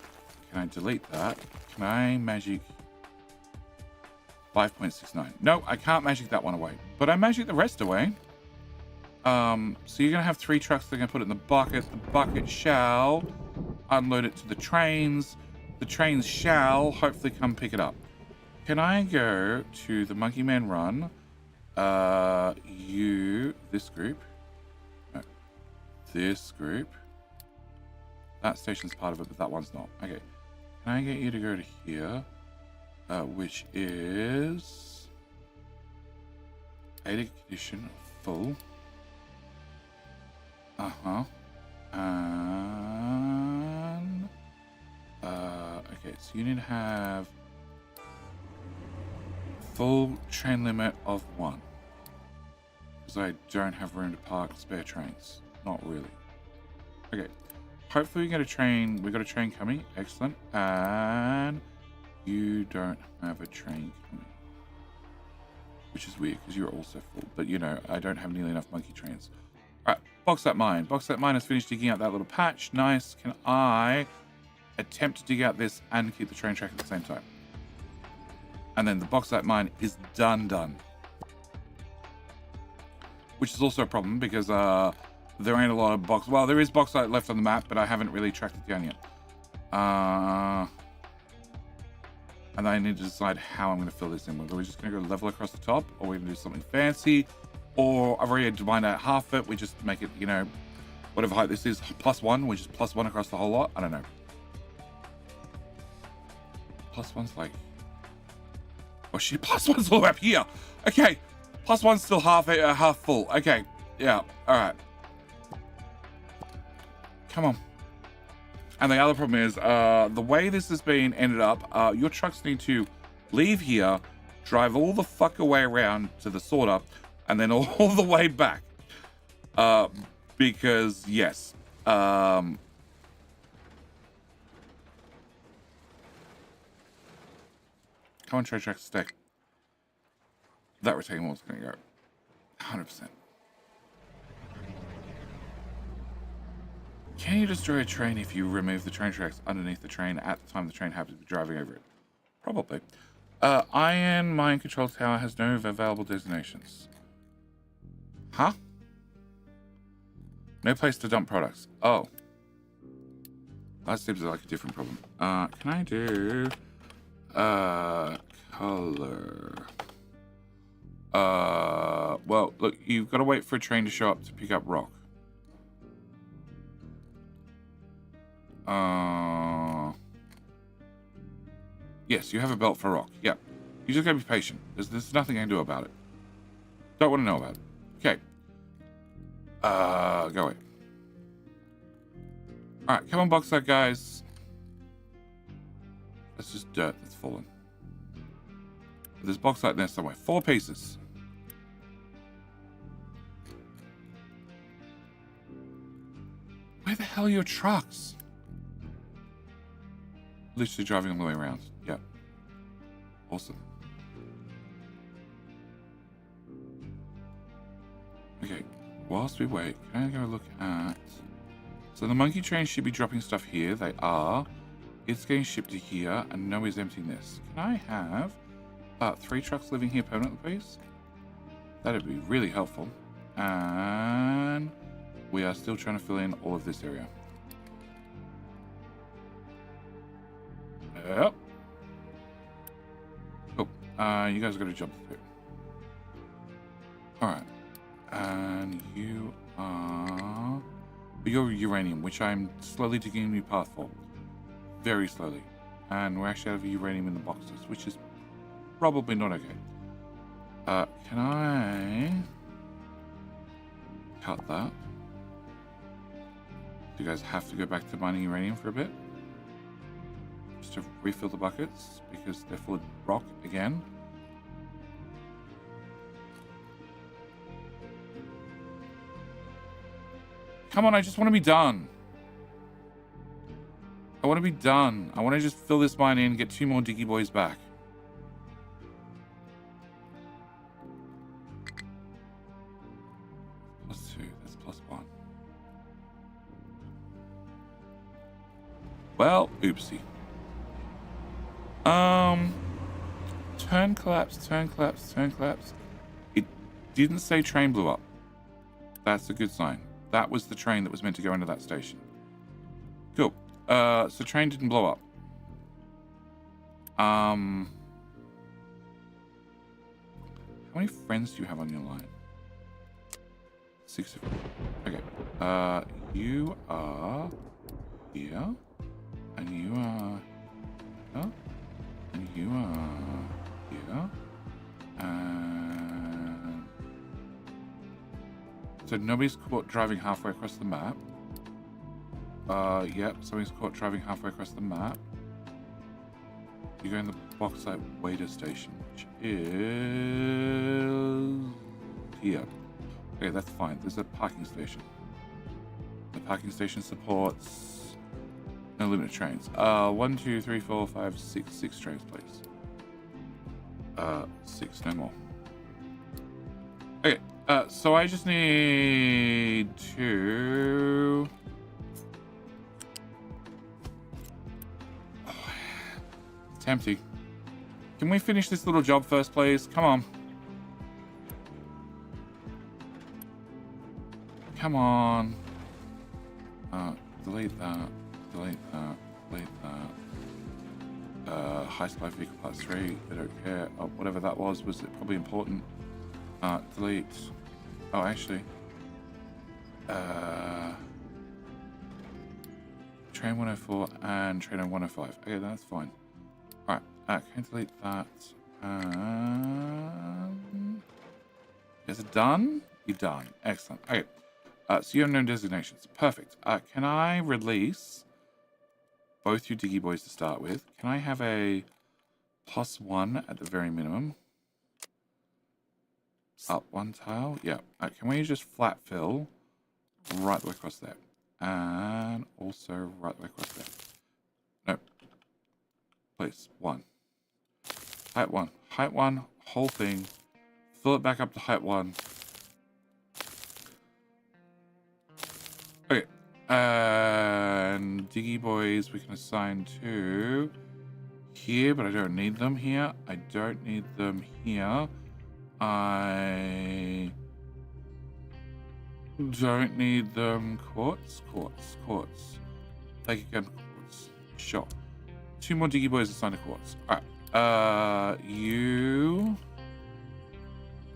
Can I delete that? Can I magic 5.69? No, I can't magic that one away. But I magic the rest away. So you're gonna have 3 trucks. They're gonna put it in the bucket. The bucket shall unload it to the trains. The trains shall hopefully come pick it up. Can I go to the Monkey Man Run? This group. No, this group. That station's part of it, but that one's not. Okay. Can I get you to go to here? Which is 8 condition full. And okay, so you need to have full train limit of 1, because I don't have room to park spare trains. Not really. Okay, hopefully we got a train. We got a train coming. Excellent. And you don't have a train coming, which is weird because you're also full. But you know, I don't have nearly enough monkey trains. All right, bauxite mine. Bauxite mine has finished digging out that little patch. Nice. Can I attempt to dig out this and keep the train track at the same time? And then the bauxite mine is done. Which is also a problem because there ain't a lot of bauxite. Well, there is bauxite left on the map, but I haven't really tracked it down yet. And I need to decide how I'm going to fill this in. Whether we're just going to go level across the top, or we're going to do something fancy, or I've already defined out half it. We just make it, you know, whatever height this is, +1, which is +1 across the whole lot. I don't know. +1's like... Oh shit, +1's all up here. Okay, +1's still half full. Okay, yeah, all right. Come on. And the other problem is, the way this has been ended up, your trucks need to leave here, drive all the fuck away around to the sorter, and then all the way back. Because, yes. Come on, train tracks, stay. That retaining wall's going to go 100%. Can you destroy a train if you remove the train tracks underneath the train at the time the train happens to be driving over it? Probably. Iron mine control tower has no available designations. Huh? No place to dump products. Oh. That seems like a different problem. Can I do... color... well, look, you've got to wait for a train to show up to pick up rock. Yes, you have a belt for rock. Yep. You just gotta be patient. There's nothing I can do about it. Don't want to know about it. Okay. Go away. Alright, come on, bauxite, guys. That's just dirt that's fallen. There's bauxite in there somewhere. 4 pieces. Where the hell are your trucks? Literally driving all the way around. Yep. Awesome. Okay. Whilst we wait, can I go look at... So the monkey train should be dropping stuff here. They are. It's getting shipped to here, and nobody's emptying this. Can I have 3 trucks living here permanently, please? That'd be really helpful. And we are still trying to fill in all of this area. Yep. Cool. You guys got a job to do. Alright. And you are... You're uranium, which I'm slowly digging a new path for. Very slowly. And we're actually out of uranium in the boxes, which is probably not okay. Can I... cut that? Do you guys have to go back to mining uranium for a bit? Just to refill the buckets, because they're full of rock again. Come on, I just want to be done. I want to be done. I want to just fill this mine in, get 2 more diggy boys back. +2, that's +1. Well, oopsie. Turn collapse, turn collapse, turn collapse. It didn't say train blew up. That's a good sign. That was the train that was meant to go into that station. Cool. So train didn't blow up. How many friends do you have on your line? 6 of them. Okay. You are here. And you are here. And you are here. And... So nobody's caught driving halfway across the map. Yep, somebody's caught driving halfway across the map. You go in the bauxite waiter station, which is here. Okay, that's fine. There's a parking station. The parking station supports no limited trains. 1, 2, 3, 4, 5, 6 trains, please. 6, no more. Okay, so I just need to... It's empty. Can we finish this little job first, please? Come on. Come on. Delete that. Delete that. Delete that. High supply vehicle part 3. I don't care. Oh, whatever that was it probably important? Delete. Oh, actually. Train 104 and train 105. Okay, that's fine. Alright, can I delete that? Is it done? You're done. Excellent. Okay. So you have no designations. Perfect. Can I release both your diggy boys to start with? Can I have a +1 at the very minimum? Up 1 tile? Yeah. Can we just flat fill right the way across there? And also right the way across there. Nope. Please. 1. Height 1. Height 1. Whole thing. Fill it back up to height 1. Okay. And diggy boys we can assign to here, but I don't need them here. I don't need them here. Don't need them. Quartz. Take again. Quartz. Sure. 2 more diggy boys assigned to quartz. Alright. You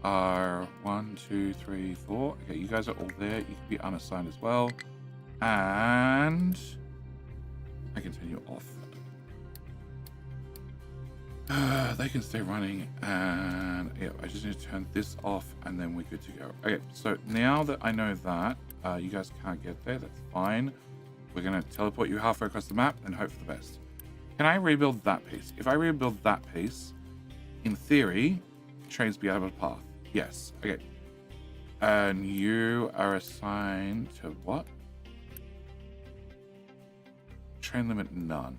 are 1, 2, 3, 4. Okay, you guys are all there. You can be unassigned as well. And I can turn you off. They can stay running, and yeah, I just need to turn this off, and then we're good to go. Okay, so now that I know that you guys can't get there, that's fine. We're gonna teleport you halfway across the map and hope for the best. Can I rebuild that piece? If I rebuild that piece, in theory, trains be able to path. Yes. Okay. And you are assigned to what? Train limit none.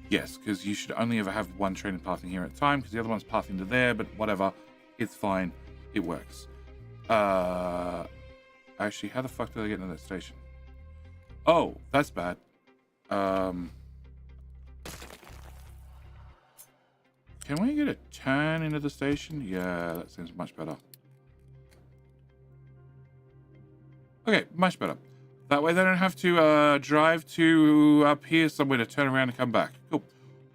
Yes, because you should only ever have one train pathing here at a time, because the other one's pathing to there, but whatever. It's fine. It works. Actually, how the fuck do they get into that station? Oh, that's bad. Can we get a turn into the station? Yeah, that seems much better. Okay, much better. That way they don't have to drive to up here somewhere to turn around and come back. Cool.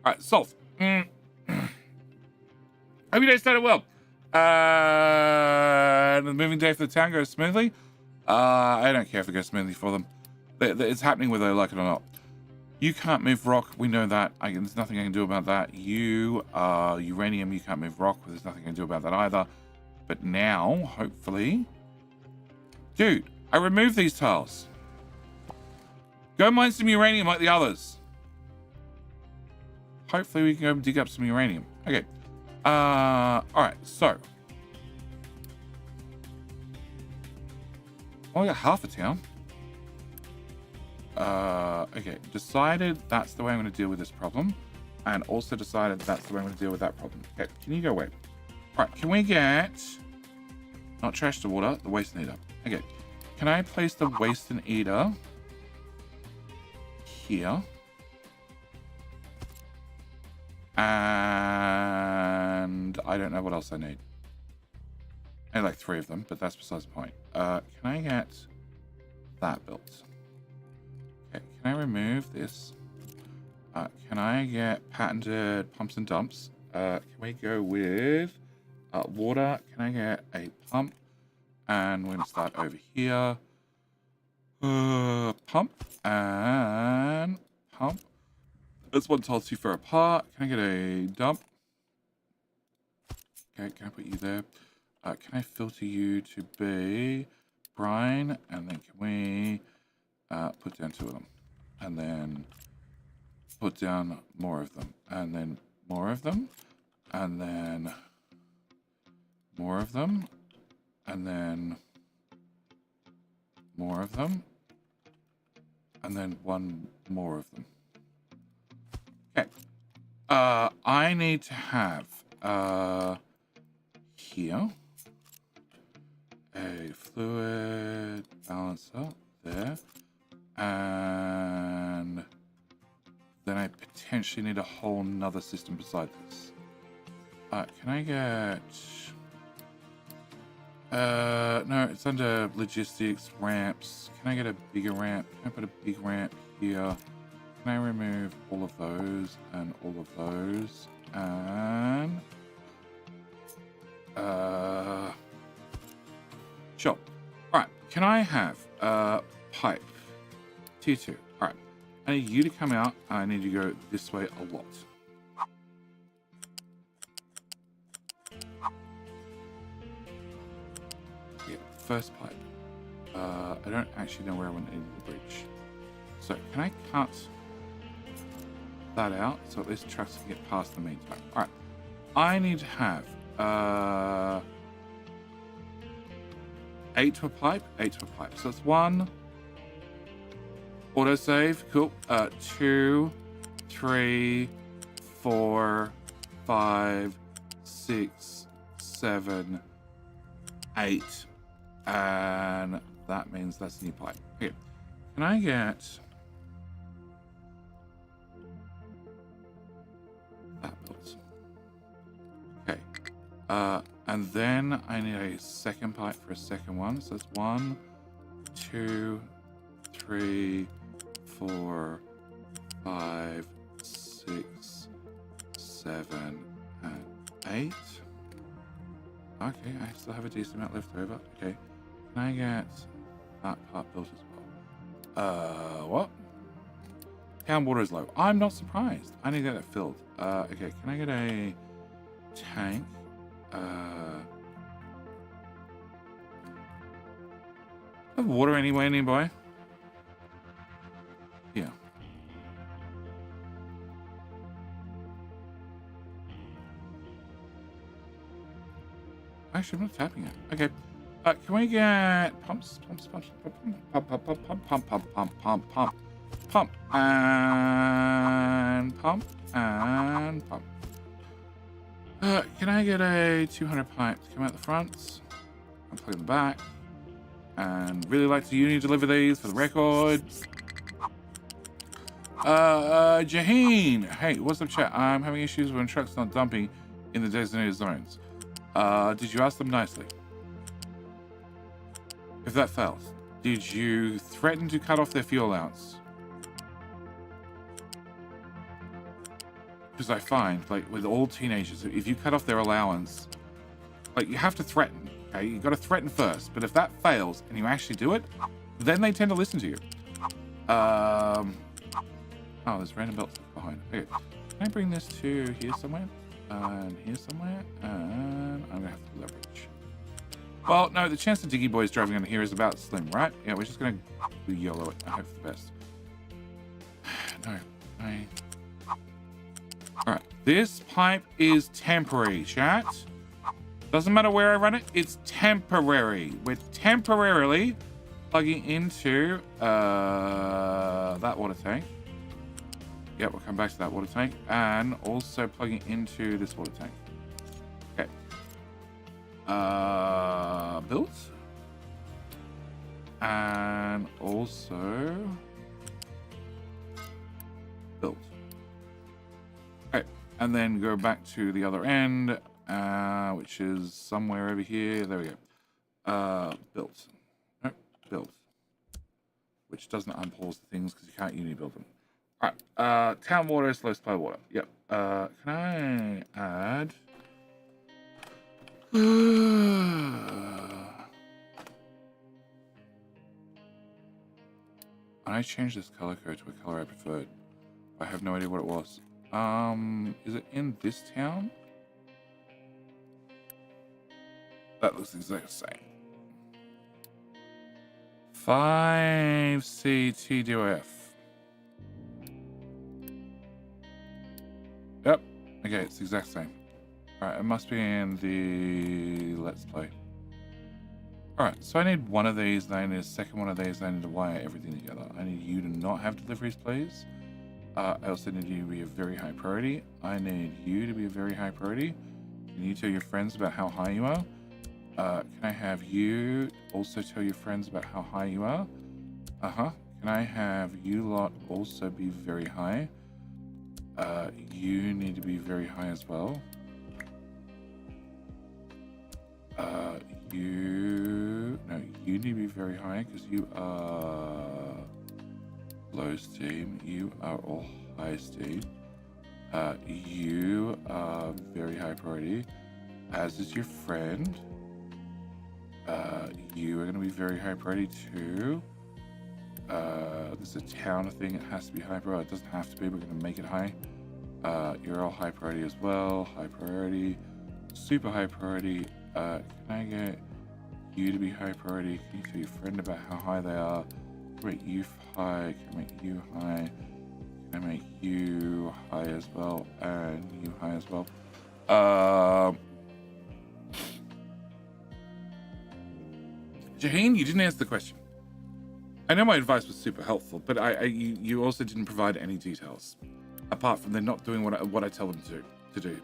All right, solved. Hope your day started well. And the moving day for the town goes smoothly. I don't care if it goes smoothly for them. It's happening whether they like it or not. You can't move rock. We know that. There's nothing I can do about that. You are uranium. You can't move rock. There's nothing I can do about that either. But now, hopefully... Dude, I removed these tiles. Go mine some uranium like the others. Hopefully we can go dig up some uranium. Okay. Alright, so. Only got half a town. Okay. Decided that's the way I'm going to deal with this problem. And also decided that's the way I'm going to deal with that problem. Okay, can you go away? Alright, can we get... Not trash to water, the waste and eater. Okay. Can I place the waste and eater... here, and I don't know what else I need. I need like 3 of them, but that's besides the point. Can I get that built? Okay, can I remove this? Can I get patented pumps and dumps? Can we go with water? Can I get a pump? And we're gonna start over here. Pump and pump. This one tile too far apart. Can I get a dump? Okay, can I put you there? Can I filter you to be brine? And then can we put down 2 of them? And then put down more of them. And then more of them. And then more of them. And then more of them. And then 1 more of them. Okay. I need to have here a fluid balancer there. And then I potentially need a whole nother system beside this. Can I get... no, it's under logistics, ramps. Can I get a bigger ramp? Can I put a big ramp here? Can I remove all of those and all of those? And... sure. Alright, can I have pipe? T2. Alright. I need you to come out. I need you to go this way a lot. First pipe. I don't actually know where I want to end the bridge. So can I cut that out so at least trucks can get past in the meantime? Alright. I need to have 8 to a pipe, 8 to a pipe. So it's 1 autosave, cool. 2, 3, 4, 5, 6, 7, 8. And that means that's a new pipe. Okay. Can I get that built? Okay. And then I need a second pipe for a second one. So that's 1, 2, 3, 4, 5, 6, 7, and 8. Okay, I still have a decent amount left over. Okay, can I get that part built as well? What? Town water is low. I'm not surprised. I need to get it filled. Okay, can I get a tank? Have water anywhere nearby? Yeah. Actually, I'm not tapping it. Okay. Can we get pumps, pump, and pump, and pump. Can I get a 200 pipe to come out the front and plug in the back? And really like to uni deliver these for the record. Jaheen. Hey, what's up, chat? I'm having issues when trucks not dumping in the designated zones. Did you ask them nicely? If that fails, did you threaten to cut off their fuel allowance? Because I find, like, with all teenagers, if you cut off their allowance, like, you have to threaten, okay? You got to threaten first, but if that fails and you actually do it, then they tend to listen to you. Oh, there's random belts behind. Okay, can I bring this to here somewhere? And here somewhere? And I'm gonna have to leverage. Well, no, the chance of Diggy Boys driving on here is about slim, right? Yeah, we're just gonna do YOLO it. I hope for the best. No, Alright, this pipe is temporary, chat. Doesn't matter where I run it, it's temporary. We're temporarily plugging into that water tank. Yep, we'll come back to that water tank. And also plugging into this water tank. Okay. Built. And also built. Okay, and then go back to the other end, which is somewhere over here. There we go. Built. Nope, built. Which doesn't unpause the things because you can't uni build them. Alright, town water is low supply water. Yep. Can I add? I changed this color code to a color I preferred. I have no idea what it was. Is it in this town? That looks exactly the same. 5CTDOF. Yep. Okay, it's the exact same. Alright, it must be in the Let's Play. Alright, so I need one of these, and I need a second one of these, and I need to wire everything together. I need you to not have deliveries, please. I also need you to be a very high priority. I need you to be a very high priority. Can you tell your friends about how high you are? Can I have you also tell your friends about how high you are? Can I have you lot also be very high? You need to be very high as well. You need to be very high because you are low steam. You are all high steam. You are very high priority, as is your friend. You are going to be very high priority too. This is a town thing. It has to be high priority. It doesn't have to be. We're going to make it high. You're all high priority as well. High priority. Super high priority. Can I get you to be high priority? Can you tell your friend about how high they are? Make you high. Can I make you high? Can I make you high as well? And you high as well? Jaheen, you didn't answer the question. I know my advice was super helpful, but you also didn't provide any details, apart from they're not doing what I tell them to do,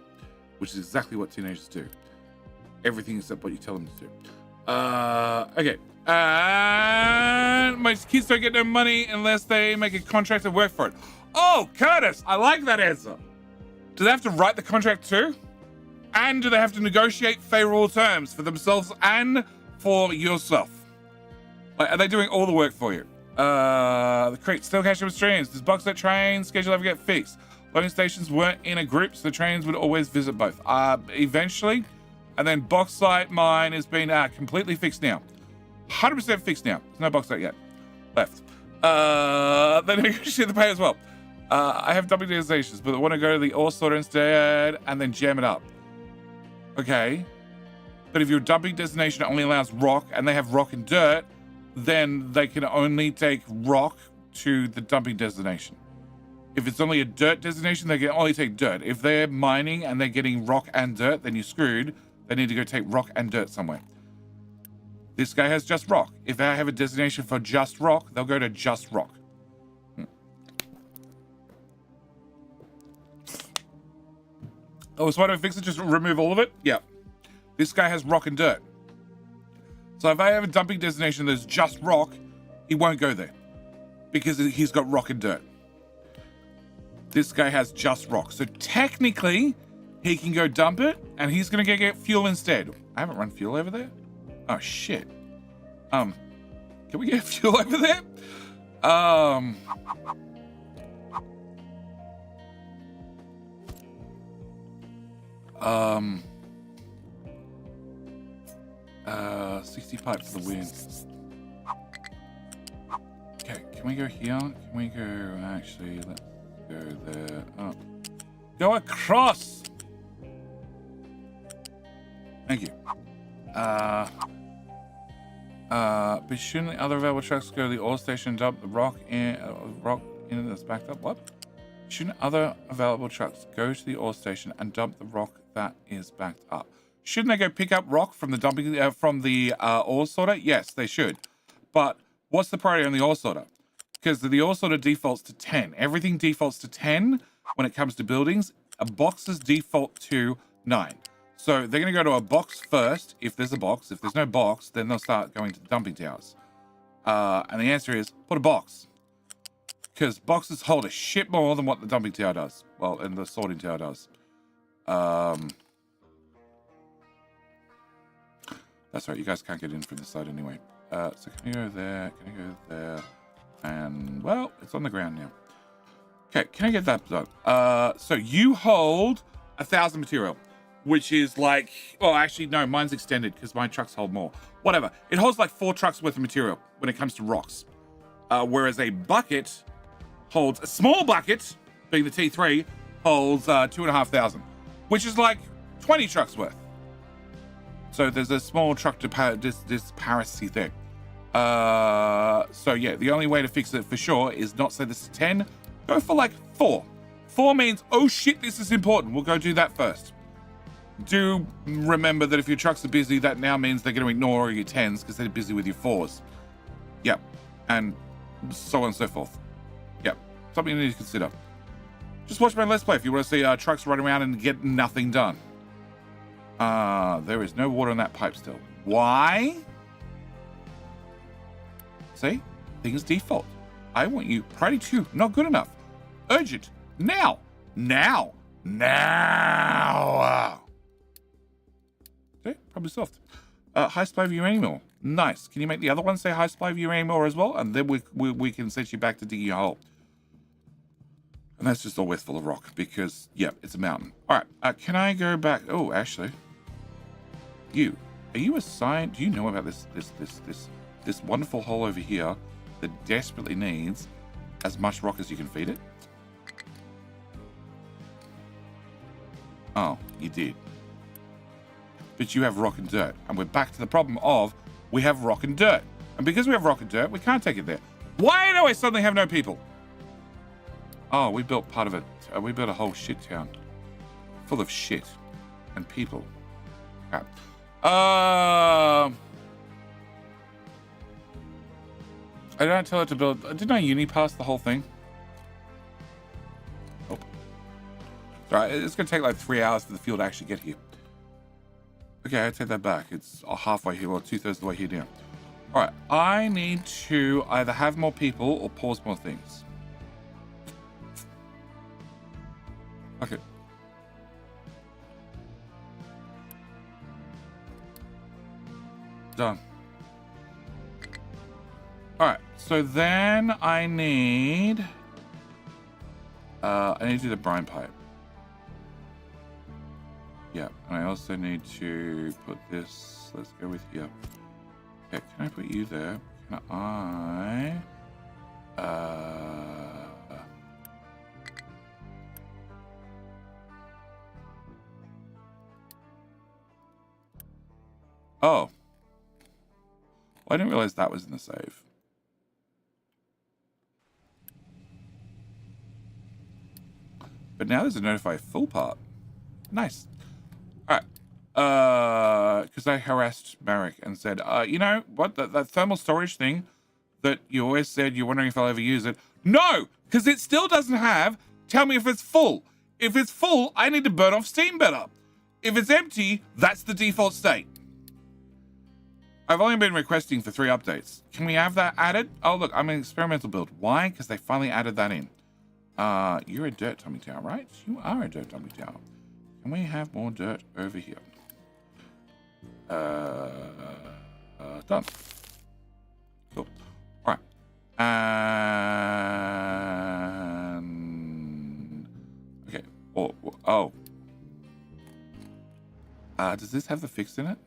which is exactly what teenagers do. Everything except what you tell them to do. Okay. And my kids don't get no money unless they make a contract and work for it. Oh, Curtis, I like that answer. Do they have to write the contract too? And do they have to negotiate favorable terms for themselves and for yourself? Like, are they doing all the work for you? The crate still catch up with streams. Does Boxlight train schedule ever get fixed? Loading stations weren't in a group, so the trains would always visit both. Eventually, and then Boxlight mine has been completely fixed now. 100% fixed now. There's no Boxlight yet left. They negotiate the pay as well. I have dumping destinations, but I want to go to the ore sorter instead and then jam it up. Okay. But if your dumping destination only allows rock and they have rock and dirt, then they can only take rock to the dumping destination. If it's only a dirt destination, they can only take dirt. If they're mining and they're getting rock and dirt, then you're screwed. They need to go take rock and dirt somewhere. This guy has just rock. If they have a destination for just rock, they'll go to just rock. Oh, so why don't I fix it? Just remove all of it? Yeah. This guy has rock and dirt. So if I have a dumping destination that's just rock, he won't go there. Because he's got rock and dirt. This guy has just rock. So technically, he can go dump it, and he's going to get fuel instead. I haven't run fuel over there. Oh, shit. Can we get fuel over there? Uh, 60 pipes for the wind. Okay, can we go here? Can we go, actually, let's go there. Oh. Go across! Thank you. But shouldn't the other available trucks go to the ore station and dump the rock in that's backed up? What? Shouldn't other available trucks go to the ore station and dump the rock that is backed up? Shouldn't they go pick up rock from the dumping ore sorter? Yes, they should. But what's the priority on the ore sorter? Because the ore sorter defaults to 10. Everything defaults to 10 when it comes to buildings. Boxes default to 9. So they're going to go to a box first, if there's a box. If there's no box, then they'll start going to the dumping towers. And the answer is, put a box. Because boxes hold a shit more than what the dumping tower does. Well, and the sorting tower does. That's right, you guys can't get in from this side anyway. So can you go there? Can you go there? And, well, it's on the ground now. Okay, can I get that done? So you hold 1,000 material, which is like, well, actually, no, mine's extended because my trucks hold more. Whatever. It holds like 4 trucks worth of material when it comes to rocks. Whereas a bucket holds, a small bucket, being the T3, holds 2,500, which is like 20 trucks worth. So there's a small truck disparity there. So yeah, the only way to fix it for sure is not say this is 10, go for like 4. 4 means, oh shit, this is important. We'll go do that first. Do remember that if your trucks are busy, that now means they're going to ignore your 10s because they're busy with your 4s. Yep. And so on and so forth. Yep. Something you need to consider. Just watch my Let's Play if you want to see trucks running around and get nothing done. There is no water in that pipe still. Why? See? Things default. I want you. Priority 2. Not good enough. Urgent. Now. Now. Now. Okay, probably soft. High supply of uranium ore. Nice. Can you make the other one say high supply of uranium ore as well? And then we can send you back to digging a hole. And that's just always full of rock because, yeah, it's a mountain. All right. Can I go back? Oh, actually. Are you assigned? Do you know about this wonderful hole over here that desperately needs as much rock as you can feed it? Oh, you did. But you have rock and dirt. And we're back to the problem of we have rock and dirt. And because we have rock and dirt, we can't take it there. Why do I suddenly have no people? Oh, we built part of it. We built a whole shit town. Full of shit. And people. Crap. I didn't tell it to build. Didn't I uni pass the whole thing? Oh. Alright, it's going to take like 3 hours for the field to actually get here. Okay, I take that back. It's halfway here, or 2/3 of the way here down. Alright, I need to either have more people or pause more things. Okay. Done. All right, so then I need to do the brine pipe. Yeah, and I also need to put this, let's go with here. Okay, can I put you there? Can I, oh. Well, I didn't realize that was in the save. But now there's a notify full part. Nice. All right. Because I harassed Marek and said, you know what, that thermal storage thing that you always said you're wondering if I'll ever use it. No, because it still doesn't have, tell me if it's full. If it's full, I need to burn off steam better. If it's empty, that's the default state. I've only been requesting for 3 updates. Can we have that added? Oh, look, I'm an experimental build. Why? Because they finally added that in. You're a dirt tummy tower, right? You are a dirt tummy tower. Can we have more dirt over here? Done. Cool. All right. And okay. Oh. Does this have the fix in it?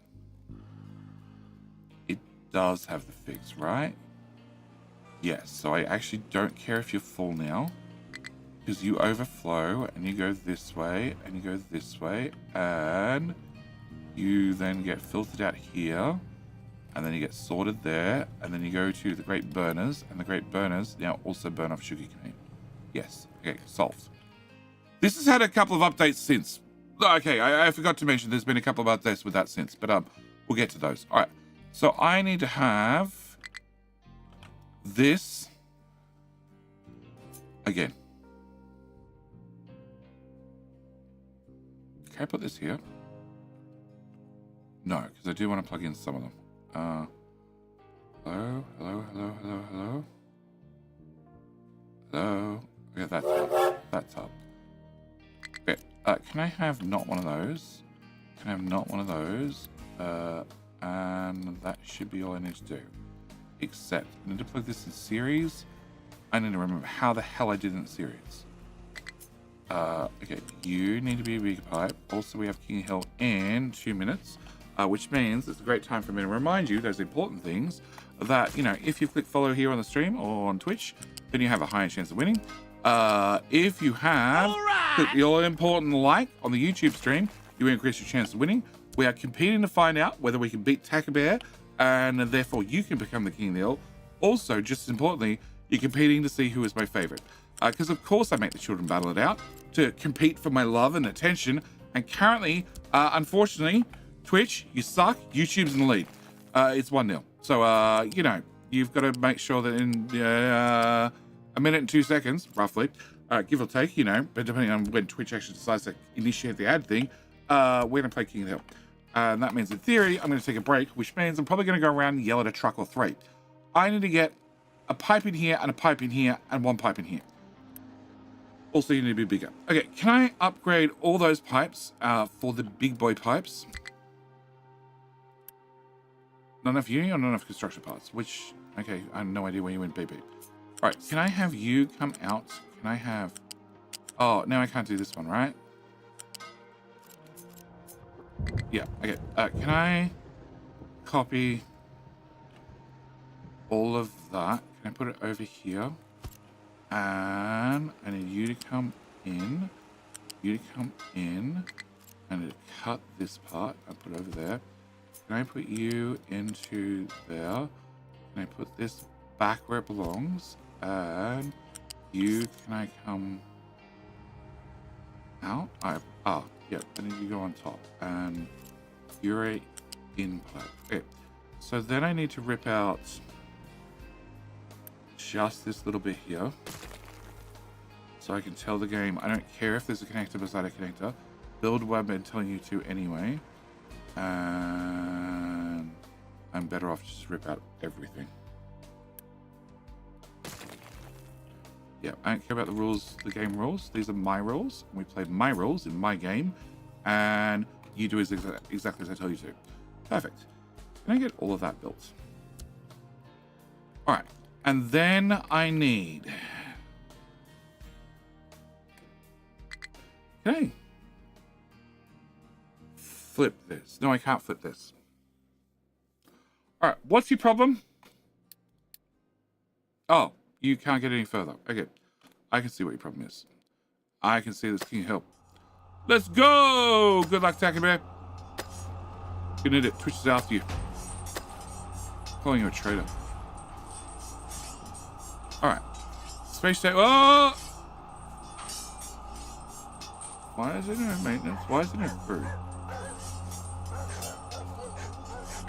It does have the fix, right? Yes. So I actually don't care if you're full now, because you overflow and you go this way and you go this way, and you then get filtered out here, and then you get sorted there, and then you go to the great burners, and the great burners now also burn off sugarcane. Yes. Okay, solved. This has had a couple of updates since. Okay, I forgot to mention there's been a couple of updates with that since, but we'll get to those. All right. So I need to have this again. Can I put this here? No, because I do want to plug in some of them. Hello. Okay, that's up. That's up. Okay, can I have not one of those? Can I have not one of those? And that should be all I need to do. Except, I need to plug this in series. I need to remember how the hell I did it in series. Okay, you need to be a bigger pipe. Also, we have King Hill in 2 minutes, which means it's a great time for me to remind you those important things that, you know, if you click follow here on the stream or on Twitch, then you have a higher chance of winning. If you have clicked the all-important like on the YouTube stream, you increase your chance of winning. We are competing to find out whether we can beat Taka Bear, and therefore you can become the King of the Hill. Also, just as importantly, you're competing to see who is my favorite. Because of course I make the children battle it out to compete for my love and attention. And currently, unfortunately, Twitch, you suck. YouTube's in the lead. It's 1-0. So, you know, you've got to make sure that in a minute and 2 seconds, roughly, give or take, you know, but depending on when Twitch actually decides to initiate the ad thing, we're going to play King of the Hill. And that means, in theory, I'm going to take a break, which means I'm probably going to go around and yell at a truck or 3. I need to get a pipe in here and a pipe in here and 1 pipe in here. Also, you need to be bigger. Okay, can I upgrade all those pipes for the big boy pipes? Not enough uni or not enough construction parts? Which, okay, I have no idea where you went, BB. All right, can I have you come out? Can I have... Oh, now I can't do this one, right? Yeah, okay. Can I copy all of that? Can I put it over here? And I need you to come in. You to come in. I need to cut this part. I put it over there. Can I put you into there? Can I put this back where it belongs? And you, can I come out? Yeah, I need you to go on top. And you're a in pipe. Okay. So then I need to rip out just this little bit here. So I can tell the game, I don't care if there's a connector beside a connector. Build what I've been telling you to anyway. And I'm better off just rip out everything. Yeah, I don't care about the rules, the game rules. These are my rules. We play my rules in my game. And you do exactly as I tell you to. Perfect. Can I get all of that built? All right. And then I need... Okay. Flip this. No, I can't flip this. All right. What's your problem? Oh, you can't get any further. Okay. I can see what your problem is. I can see this can help. Let's go! Good luck, Tacky Bear. You need it. Twitch is after you. Calling you a traitor. Alright. Space station. Oh! Why is it no maintenance? Why is it no crew?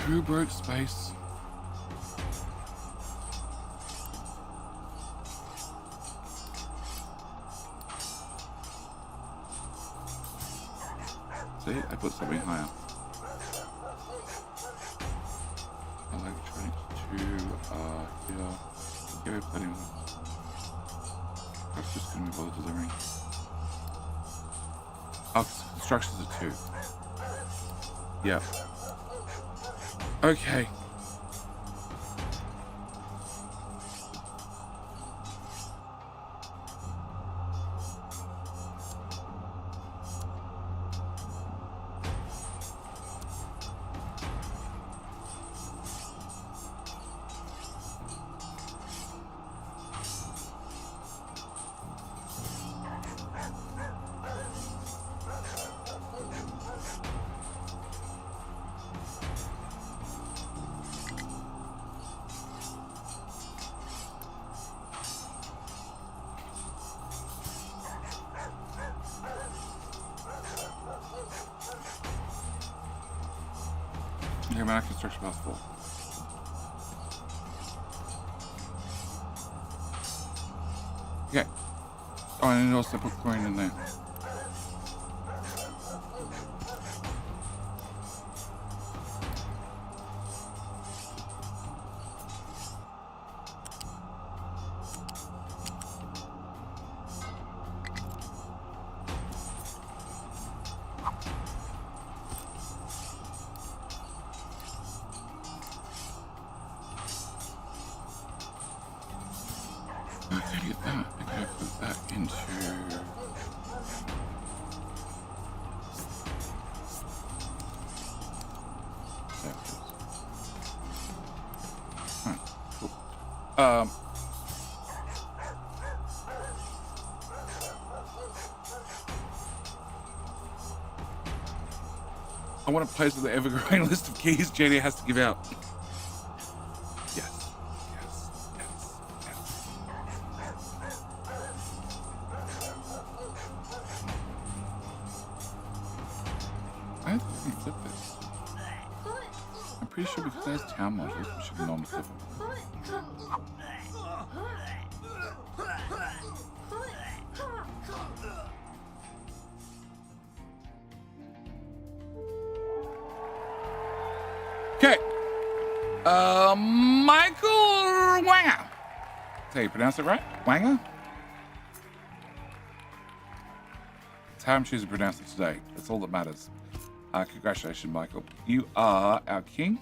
Who broke space? See, I put something higher. Electronics 2 here. Yeah, we're plenty of them. That's just going to be all delivering. Oh, constructions are 2. Yeah. Okay. Okay, man, construction path 4. Okay. Oh, I need to also put coin in there. Okay, get that. Okay, put that into... There it is. Alright, cool. I want to place the ever-growing list of keys Jenny has to give out. Yes, yes, yes, yes. I don't think we can flip this. I'm pretty sure because there's town modules, we should non-flip them. Okay. Michael Wanger. That's how you pronounce it, right? Wanger? That's how I'm choosing to pronounce it today. That's all that matters. Congratulations, Michael. You are our king.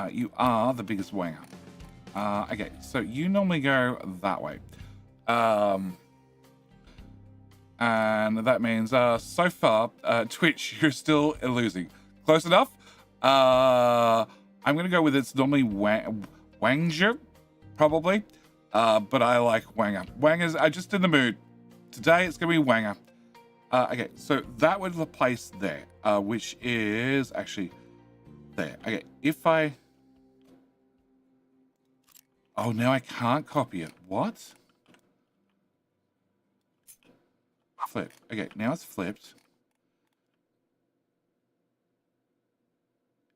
You are the biggest Wanger. Okay, so you normally go that way. And that means, so far, Twitch, you're still losing. Close enough? I'm going to go with it's normally Wanger, probably. But I like Wanger. Wanger's just in the mood. Today, it's going to be Wanger. Okay, so that would the place there, which is actually there. Okay, if I... Oh, now I can't copy it. What? Flip. Okay, now it's flipped.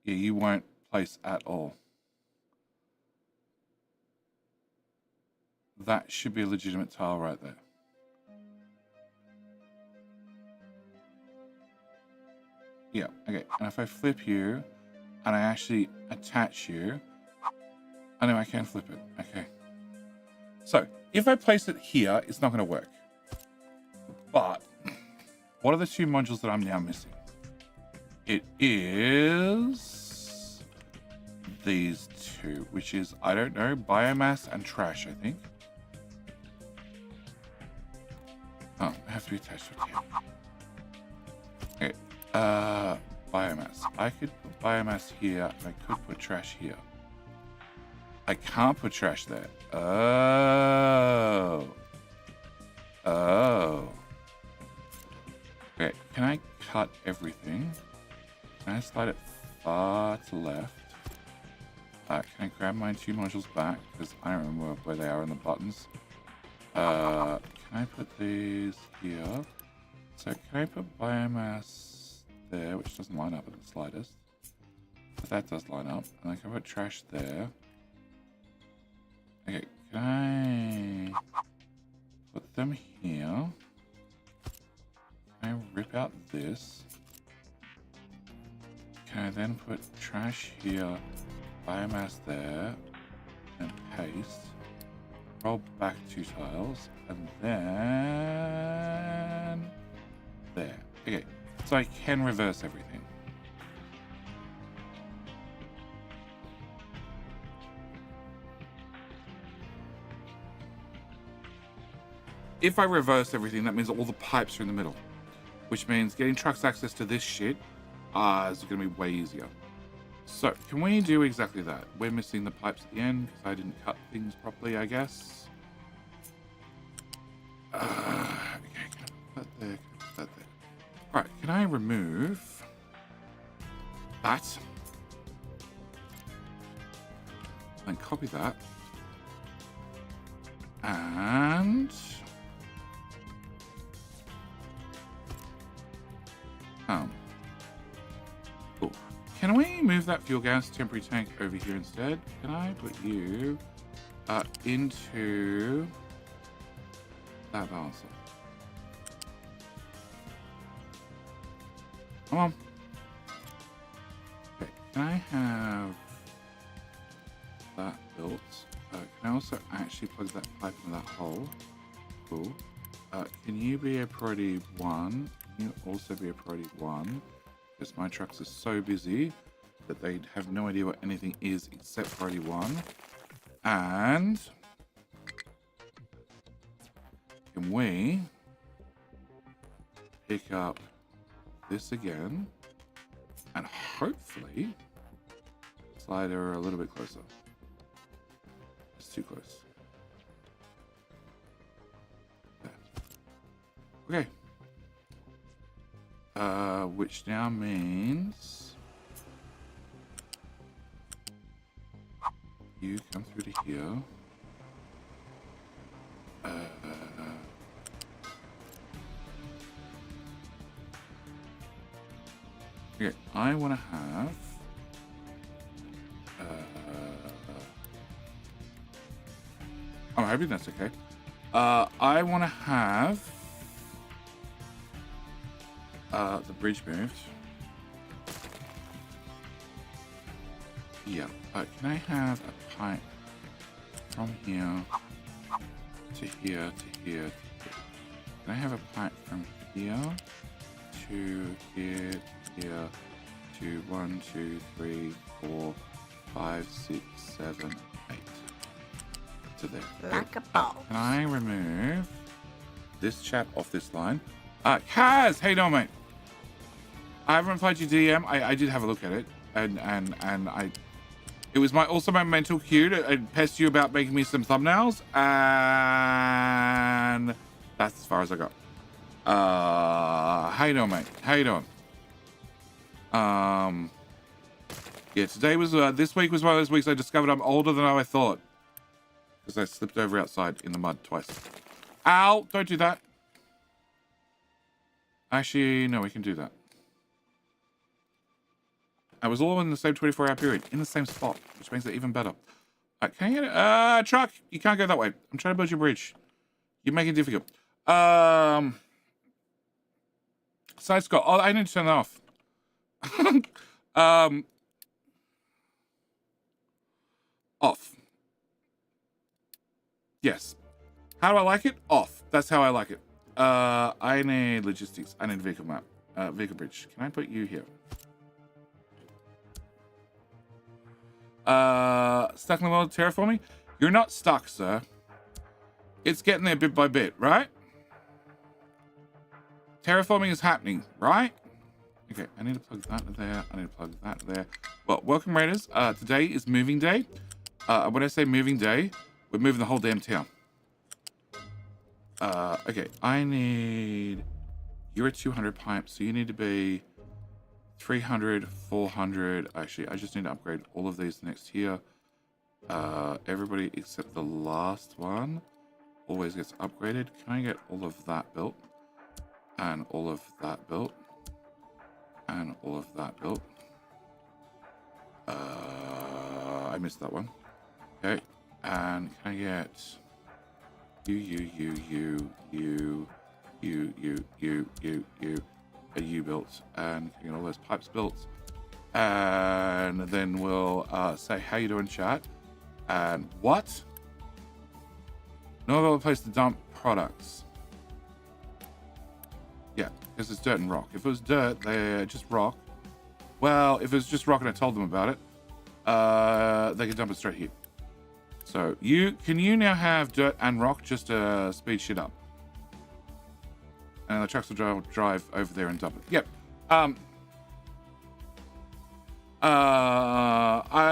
Yeah, you won't place at all. That should be a legitimate tile right there. Yeah, okay. And if I flip you, and I actually attach you, I know I can flip it. Okay. So, if I place it here, it's not going to work. But, what are the 2 modules that I'm now missing? It is these two, which is, I don't know, biomass and trash, I think. Oh, I have to be attached to it. Okay. Biomass. I could put biomass here, and I could put trash here. I can't put trash there. Oh. Oh. Okay, can I cut everything? Can I slide it far to left? Can I grab my two modules back? Because I don't remember where they are in the buttons. Can I put these here? So can I put biomass there, which doesn't line up with the slightest? But that does line up. And I can put trash there. Okay, can I put them here? Can I rip out this? Can I then put trash here, biomass there, and paste? Roll back 2 tiles, and then there. Okay, so I can reverse everything. If I reverse everything, that means all the pipes are in the middle, which means getting trucks access to this shit is going to be way easier. So, can we do exactly that? We're missing the pipes at the end because I didn't cut things properly, I guess. Okay, can I put that there? Can I put that there? Alright, can I remove that? And copy that. And... cool. Can we move that fuel gas temporary tank over here instead? Can I put you into that balancer? Come on. Okay, can I have that built? Can I also actually plug that pipe in that hole? Cool. Can you be a priority 1? Can you also be a priority 1? Because my trucks are so busy that they have no idea what anything is except priority 1. And can we pick up this again and hopefully slide her a little bit closer? It's too close. There. Okay. Which now means you come through to here. Okay, I want to have I'm hoping that's okay. I want to have the bridge moved. Yeah, but can I have a pipe from here to here to here to here? Can I have a pipe from here to here to here to 1, 2, 3, 4, 5, 6, 7, 8 to there? Like a boss. Can I remove this chap off this line? Kaz, how you doing, mate? I haven't replied to your DM. I did have a look at it, and it was also my mental cue to pest you about making me some thumbnails, and that's as far as I got. How you doing, mate? How you doing? Yeah, today was this week was one of those weeks I discovered I'm older than I thought because I slipped over outside in the mud twice. Ow! Don't do that. Actually, no, we can do that. I was all in the same 24-hour period, in the same spot, which makes it even better. Can you get it? Truck, you can't go that way. I'm trying to build your bridge. You're making it difficult. Side Scott. Oh, I need to turn that off. Off. Yes. How do I like it? Off. That's how I like it. I need logistics. I need vehicle map. Vehicle bridge. Can I put you here? Stuck in the world of terraforming? You're not stuck, sir. It's getting there bit by bit, right? Terraforming is happening, right? Okay, I need to plug that there. I need to plug that there. Well, welcome, Raiders. Today is moving day. When I say moving day, we're moving the whole damn town. Okay, I need... You're at 200 pipes, so you need to be 300, 400. Actually, I just need to upgrade all of these next here. Everybody except the last one always gets upgraded. Can I get all of that built? And all of that built? And all of that built? I missed that one. Okay, and can I get you built, and can I get all those pipes built? And then we'll say, how you doing, chat? And what? No other place to dump products. Yeah, because it's dirt and rock. If it was dirt, they're just rock. Well, if it was just rock and I told them about it, they could dump it straight here. So can you now have dirt and rock just to speed shit up? And the trucks will drive over there and dump it. Yep. I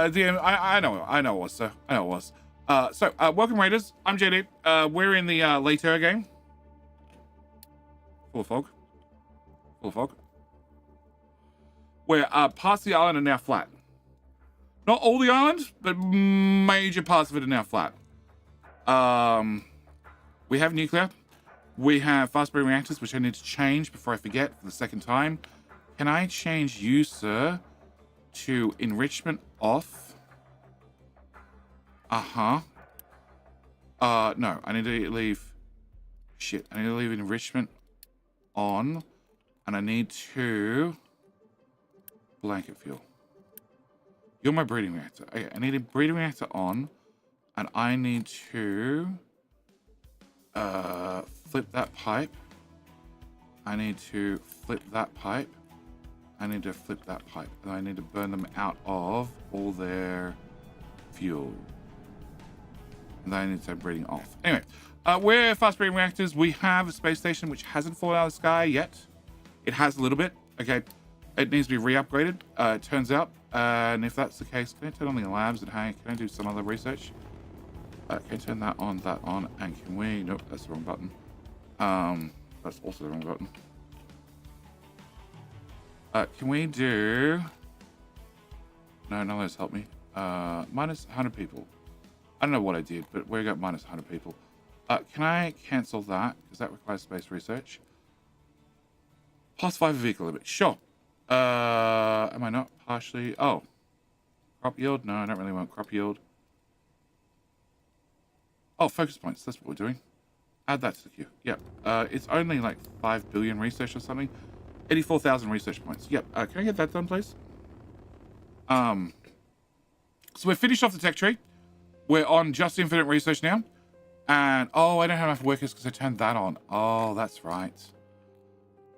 know it was, sir. I know it was. Welcome, Raiders. I'm JD. We're in the later game. Full of fog. Full of fog. Where parts of the island are now flat. Not all the island, but major parts of it are now flat. We have nuclear. We have fast-burning reactors, which I need to change before I forget for the second time. Can I change you, sir, to enrichment off? No, I need to leave... Shit, I need to leave enrichment on. And I need to... Blanket fuel. You're my breeding reactor. Okay, I need a breeding reactor on. And I need to... flip that pipe. I need to flip that pipe. I need to flip that pipe. And I need to burn them out of all their fuel. And then I need to start breeding off. Anyway, we're fast breeding reactors. We have a space station which hasn't fallen out of the sky yet. It has a little bit. Okay, it needs to be re-upgraded, it turns out. And if that's the case, can I turn on the labs and hey, can I do some other research? Can I turn that on, and can we... Nope, that's the wrong button. That's also the wrong button. Can we do... No, none of those help me. Minus 100 people. I don't know what I did, but we got minus 100 people. Can I cancel that? Because that requires space research. Plus 5 vehicle limit. Sure. Am I not partially... Oh. Crop yield? No, I don't really want crop yield. Oh, focus points. That's what we're doing. Add that to the queue. Yep. It's only like 5 billion research or something. 84,000 research points. Yep. Can I get that done, please? So we're finished off the tech tree. We're on just infinite research now. And, oh, I don't have enough workers because I turned that on. Oh, that's right.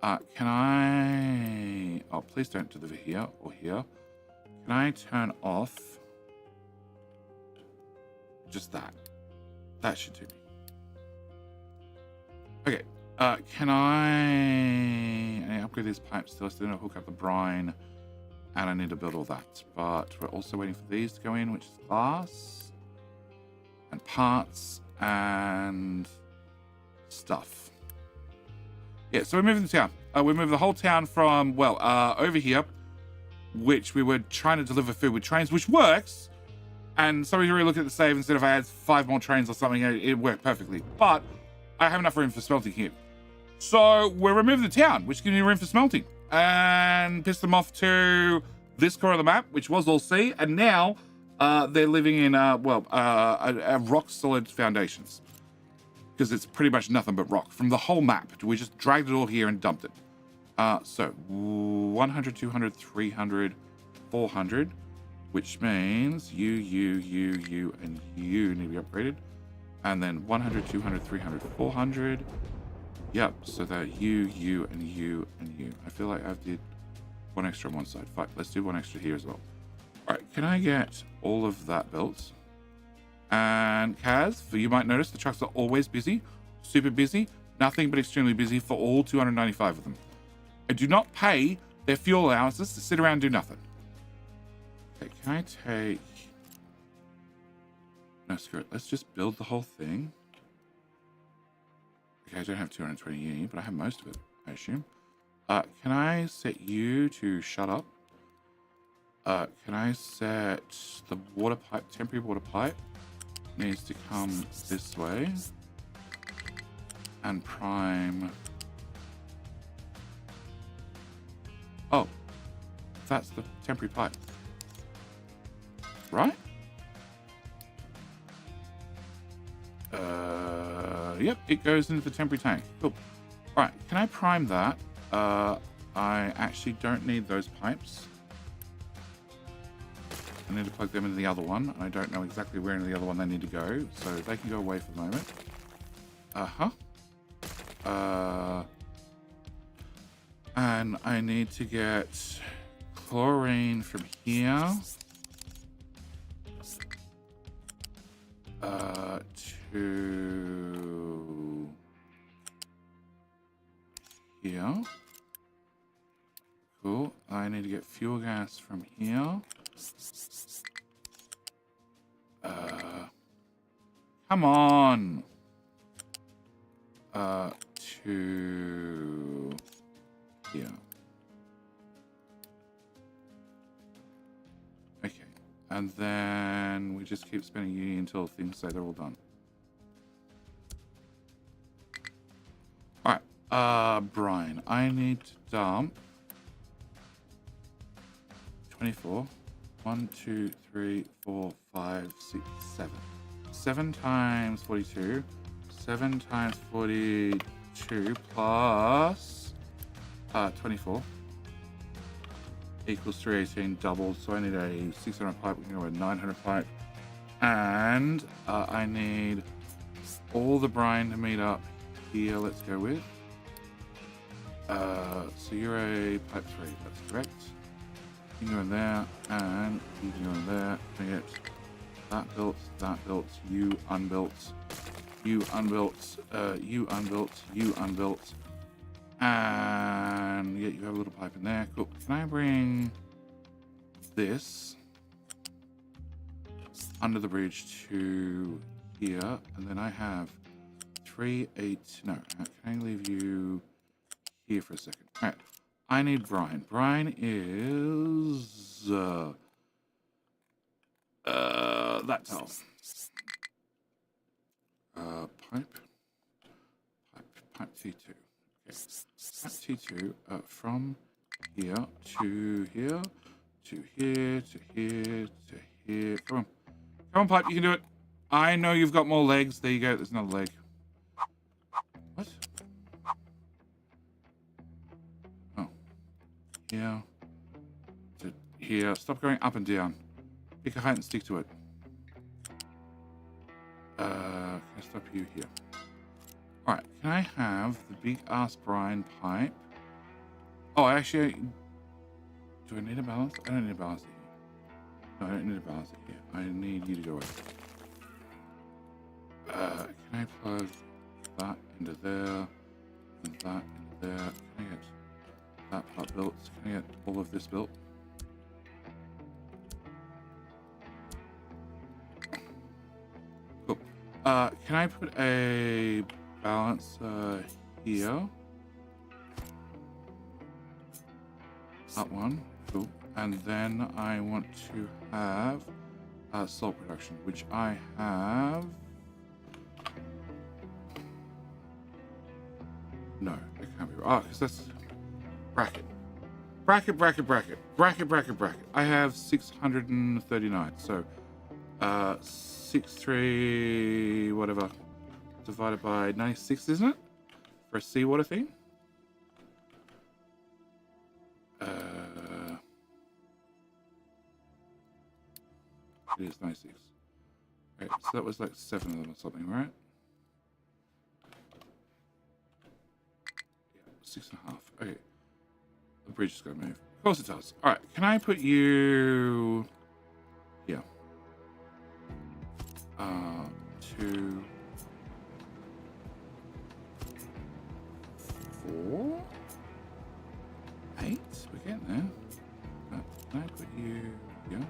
Can I... Oh, please don't deliver here or here. Can I turn off just that? That should do me. Okay. Can I upgrade these pipes still? I still need to hook up the brine. And I need to build all that. But we're also waiting for these to go in, which is glass. And parts. And stuff. Yeah, so we're moving the town. We're moving the whole town from, well, over here, which we were trying to deliver food with trains, which works. And somebody's already looked at the save. Instead of I had 5 more trains or something, it worked perfectly. But I have enough room for smelting here. So we're removing the town, which gives me room for smelting. And piss them off to this corner of the map, which was all sea. And now they're living in, rock solid foundations. Because it's pretty much nothing but rock. From the whole map, we just dragged it all here and dumped it. So 100, 200, 300, 400. Which means you, and you need to be upgraded. And then 100, 200, 300, 400. Yep, so that you, and you. I feel like I did one extra on one side. Fine, let's do one extra here as well. All right, can I get all of that built? And Kaz, for you might notice the trucks are always busy, super busy, nothing but extremely busy for all 295 of them. I do not pay their fuel allowances to sit around and do nothing. Okay, can I take... No, screw it. Let's just build the whole thing. Okay, I don't have 220 uni, but I have most of it, I assume. Can I set you to shut up? Can I set the water pipe, temporary water pipe, needs to come this way. And prime... Oh, that's the temporary pipe. Right? Yep, it goes into the temporary tank. Cool. Alright, can I prime that? I actually don't need those pipes. I need to plug them into the other one. I don't know exactly where into the other one they need to go, so they can go away for the moment. And I need to get chlorine from here. To here. Cool. I need to get fuel gas from here. Come on. To here. Okay. And then we just keep spending uni until things say they're all done. Alright. Brian, I need to dump 24. 1, 2, 3, 4, 5, 6, 7. 7 times 42. 7 times 42 plus 24 equals 318 doubled. So I need a 600 pipe. We can go with 900 pipe. And I need all the brine to meet up here. Let's go with. So you're a pipe 3. That's correct. You can go in there, and you can go in there. Can I get that built, you unbuilt, you unbuilt, you unbuilt, you unbuilt, and yeah, you have a little pipe in there. Cool. Can I bring this under the bridge to here, and then I have 3, 8. No, can I leave you here for a second? All right. I need brine. Brine is that tile. Pipe T2. Okay. Pipe T2 from here to here to here to here to here. Come on. Come on, pipe, you can do it. I know you've got more legs. There you go. There's another leg. What? Here to here. Stop going up and down. Pick a height and stick to it. Can I stop you here? Alright, can I have the big ass brine pipe? Oh, actually, do I need a balance? I don't need a balance here. No, I don't need a balance here. I need you to go away. Can I plug that into there and that into there? Can I get that part built? Can I get all of this built? Cool. Can I put a balancer here? That one. Cool. And then I want to have salt production, which I have. No, it can't be. Oh, because that's bracket. Bracket. I have 639. So 63 whatever divided by 96, isn't it? For a seawater thing. It is 96. Right, so that was like 7 of them or something, right? Yeah, 6.5. Okay. The bridge is going to move. Of course it does. Alright, can I put you 2, 4, 8. We're getting there. Can I put you here?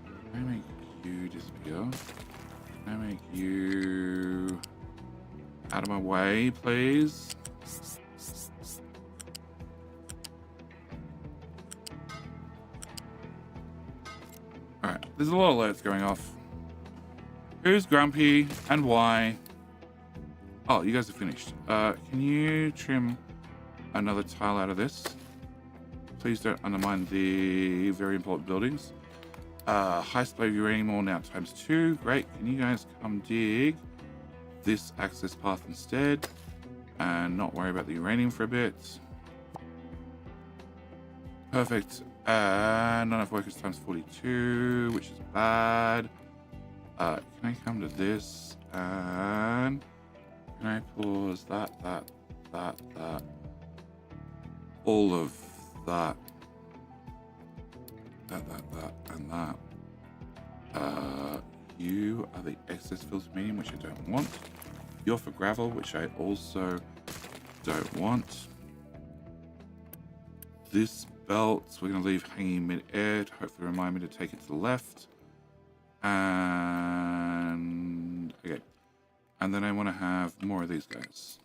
Can I make you disappear? Can I make you out of my way, please? Alright, there's a lot of alerts going off. Who's grumpy and why? Oh, you guys are finished. Can you trim another tile out of this? Please don't undermine the very important buildings. High supply of uranium ore now times 2. Great. Can you guys come dig this access path instead and not worry about the uranium for a bit? Perfect. Not enough workers times 42, which is bad. Can I come to this and can I pause that, all of that, and that. You are the excess filter medium, which I don't want. You're for gravel, which I also don't want. This belt, we're going to leave hanging mid-air to hopefully remind me to take it to the left. And okay. And then I want to have more of these guys.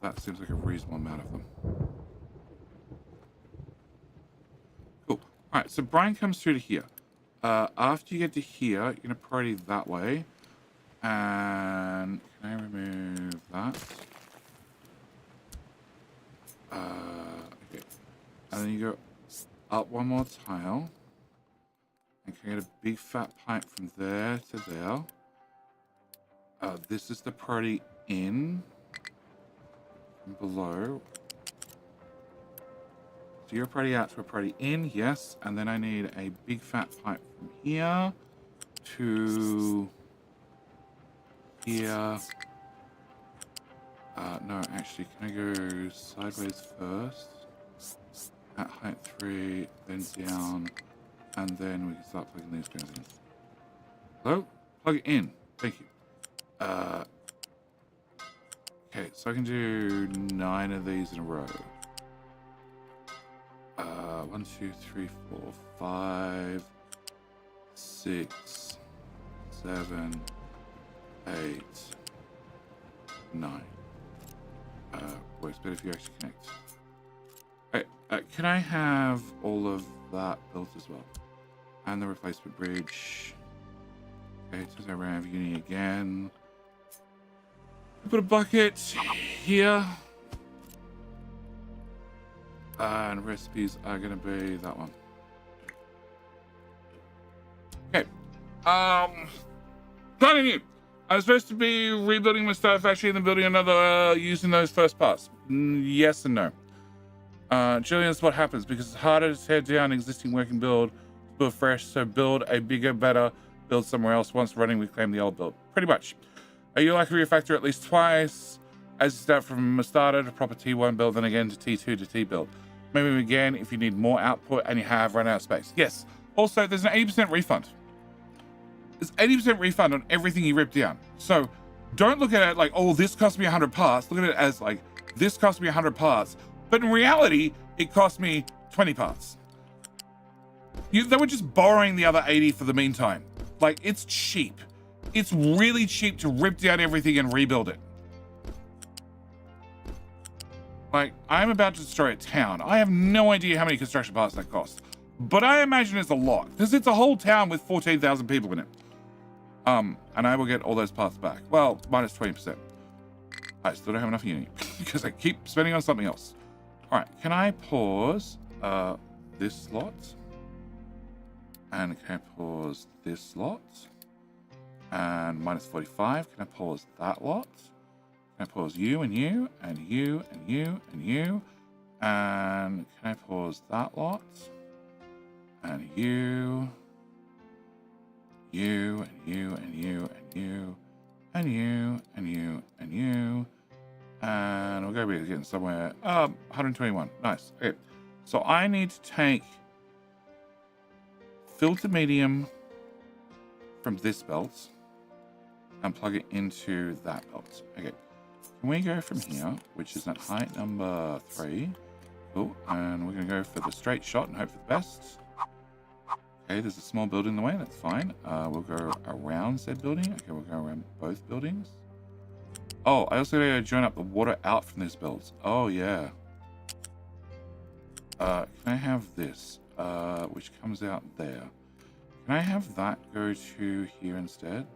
That seems like a reasonable amount of them. Cool. All right, so Brian comes through to here. After you get to here, you're going to priority that way. And can I remove that? Okay. And then you go up one more tile. And can I get a big fat pipe from there to there? This is the priority in. And below. So you're priority out to a priority in, yes. And then I need a big fat pipe from here to here. No, actually, can I go sideways first? At height 3, then down, and then we can start plugging these guys in. Hello? Plug it in. Thank you. Okay, so I can do 9 of these in a row. 1, 2, 3, 4, 5, 6, 7, 8, 9. Works better if you actually connect. Alright, can I have all of that built as well? And the replacement bridge. Okay, turns out I ran out of uni again. Put a bucket here. And recipes are going to be that one. Okay. Planning new. I was supposed to be rebuilding my starter factory and then building another using those first parts. Yes and no. Julian, that's what happens because it's harder to tear down existing working build, build fresh, so build a bigger, better build somewhere else. Once running, we claim the old build. Pretty much. You like to refactor at least twice as you start from a starter to proper T1 build, then again to T2 to T build. Maybe again if you need more output and you have run out of space. Yes. Also, there's an 80% refund. There's 80% refund on everything you rip down. So don't look at it like, oh, this cost me 100 parts. Look at it as like, this cost me 100 parts. But in reality, it cost me 20 parts. They were just borrowing the other 80 for the meantime. Like, it's cheap. It's really cheap to rip down everything and rebuild it. Like, I'm about to destroy a town. I have no idea how many construction parts that costs. But I imagine it's a lot. Because it's a whole town with 14,000 people in it. And I will get all those parts back. Well, minus 20%. I still don't have enough uni. Because I keep spending on something else. Alright, can I pause this slot? And can I pause this slot? And minus 45. Can I pause that lot? Can I pause you and you and you and you and you? And can I pause that lot? And you and you and you and you and you and you and you. And we're going to be getting somewhere. 121. Nice. Okay. So I need to take filter medium from this belt and plug it into that belt. Okay. Can we go from here, which is at height number 3? Cool. And we're going to go for the straight shot and hope for the best. Okay, there's a small building in the way. That's fine. We'll go around said building. Okay, we'll go around both buildings. Oh, I also got to join up the water out from this build. Oh, yeah. Can I have this, which comes out there? Can I have that go to here instead?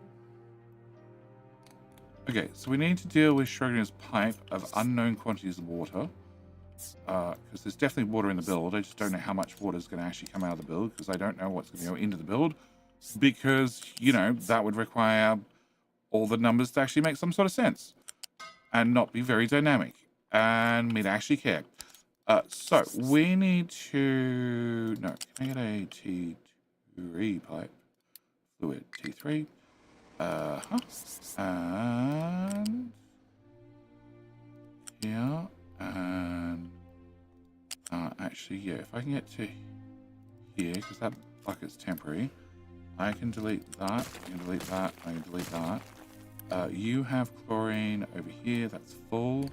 Okay, so we need to deal with Schrodinger's pipe of unknown quantities of water. Because there's definitely water in the build. I just don't know how much water is going to actually come out of the build, because I don't know what's going to go into the build. Because, you know, that would require all the numbers to actually make some sort of sense. And not be very dynamic. And me to actually care. So, we need to... No, can I get a T3 pipe? Fluid T3. And... Yeah. And... actually, yeah, if I can get to here, because that bucket's temporary, I can delete that, I can delete that, I can delete that. You have chlorine over here, that's full,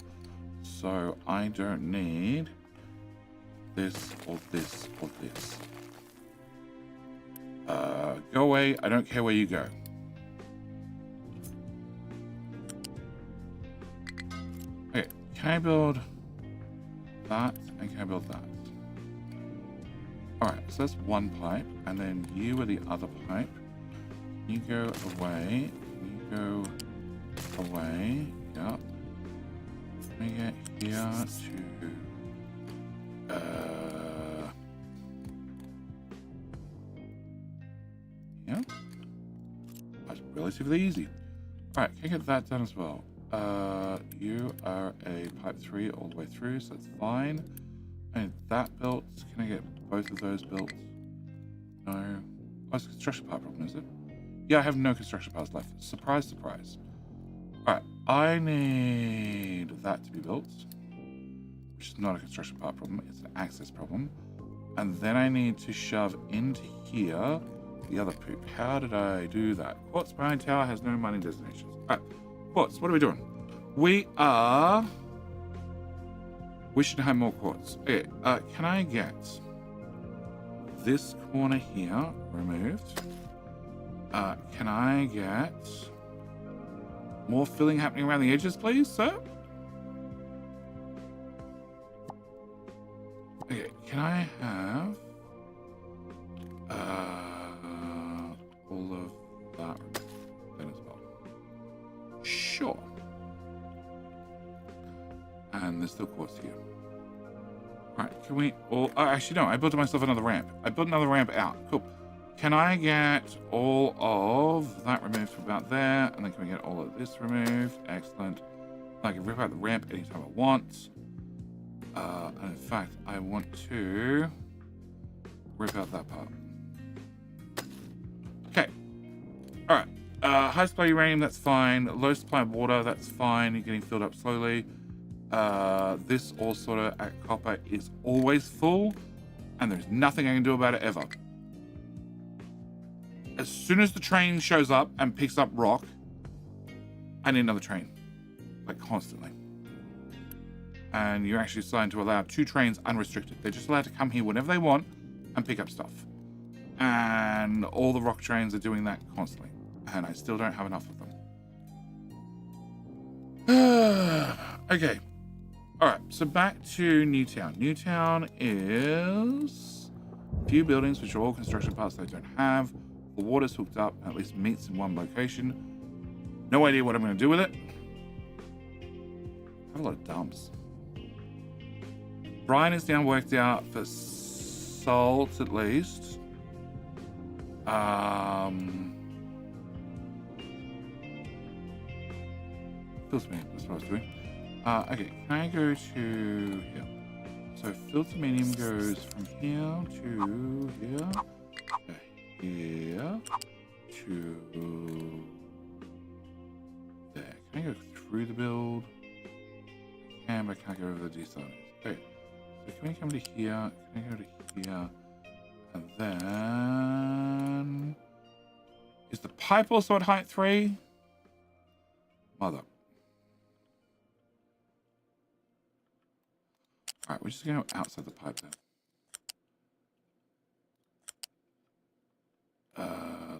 so I don't need this or this or this. Go away, I don't care where you go. Okay, can I build that, and can I build that? Alright, so that's one pipe, and then you are the other pipe. You go away, you go away, yep. Let me get here to, yeah. That's relatively easy. Alright, can I get that done as well? You are a pipe 3 all the way through, so that's fine. And that built, can I get both of those built? No. Oh, it's a construction part problem, is it? Yeah, I have no construction parts left. Surprise, surprise. Alright, I need that to be built, which is not a construction part problem, it's an access problem. And then I need to shove into here the other poop. How did I do that? Quartz Mine Tower has no mining destinations. Alright, quartz, what are we doing? We should have more quartz. Okay, can I get this corner here removed? Can I get more filling happening around the edges, please, sir? Okay, can I have all of that then as well? Sure. And there's still quartz here. Alright, can we all... Oh, actually, no, I built myself another ramp. I built another ramp out. Cool. Can I get all of that removed from about there? And then can we get all of this removed? Excellent. I can rip out the ramp anytime I want. And in fact, I want to rip out that part. Okay. Alright. High supply uranium, that's fine. Low supply of water, that's fine. You're getting filled up slowly. This ore sorter at copper is always full, and there's nothing I can do about it ever. As soon as the train shows up and picks up rock, I need another train. Like, constantly. And you're actually starting to allow 2 trains unrestricted. They're just allowed to come here whenever they want and pick up stuff. And all the rock trains are doing that constantly. And I still don't have enough of them. Okay. Alright, so back to Newtown. Newtown is a few buildings which are all construction parts they don't have. The water's hooked up, at least meets in one location. No idea what I'm going to do with it. I have a lot of dumps. Brian is down worked out for salt at least. Filter medium, that's what I was doing. Okay, can I go to here? So filter medium goes from here to here. Here to there. Can I go through the build? I can, but I can't go over the design. Okay, so can we come to here? Can I go to here? And then Is the pipe also at height 3? Mother. Alright, we're just going to go outside the pipe then.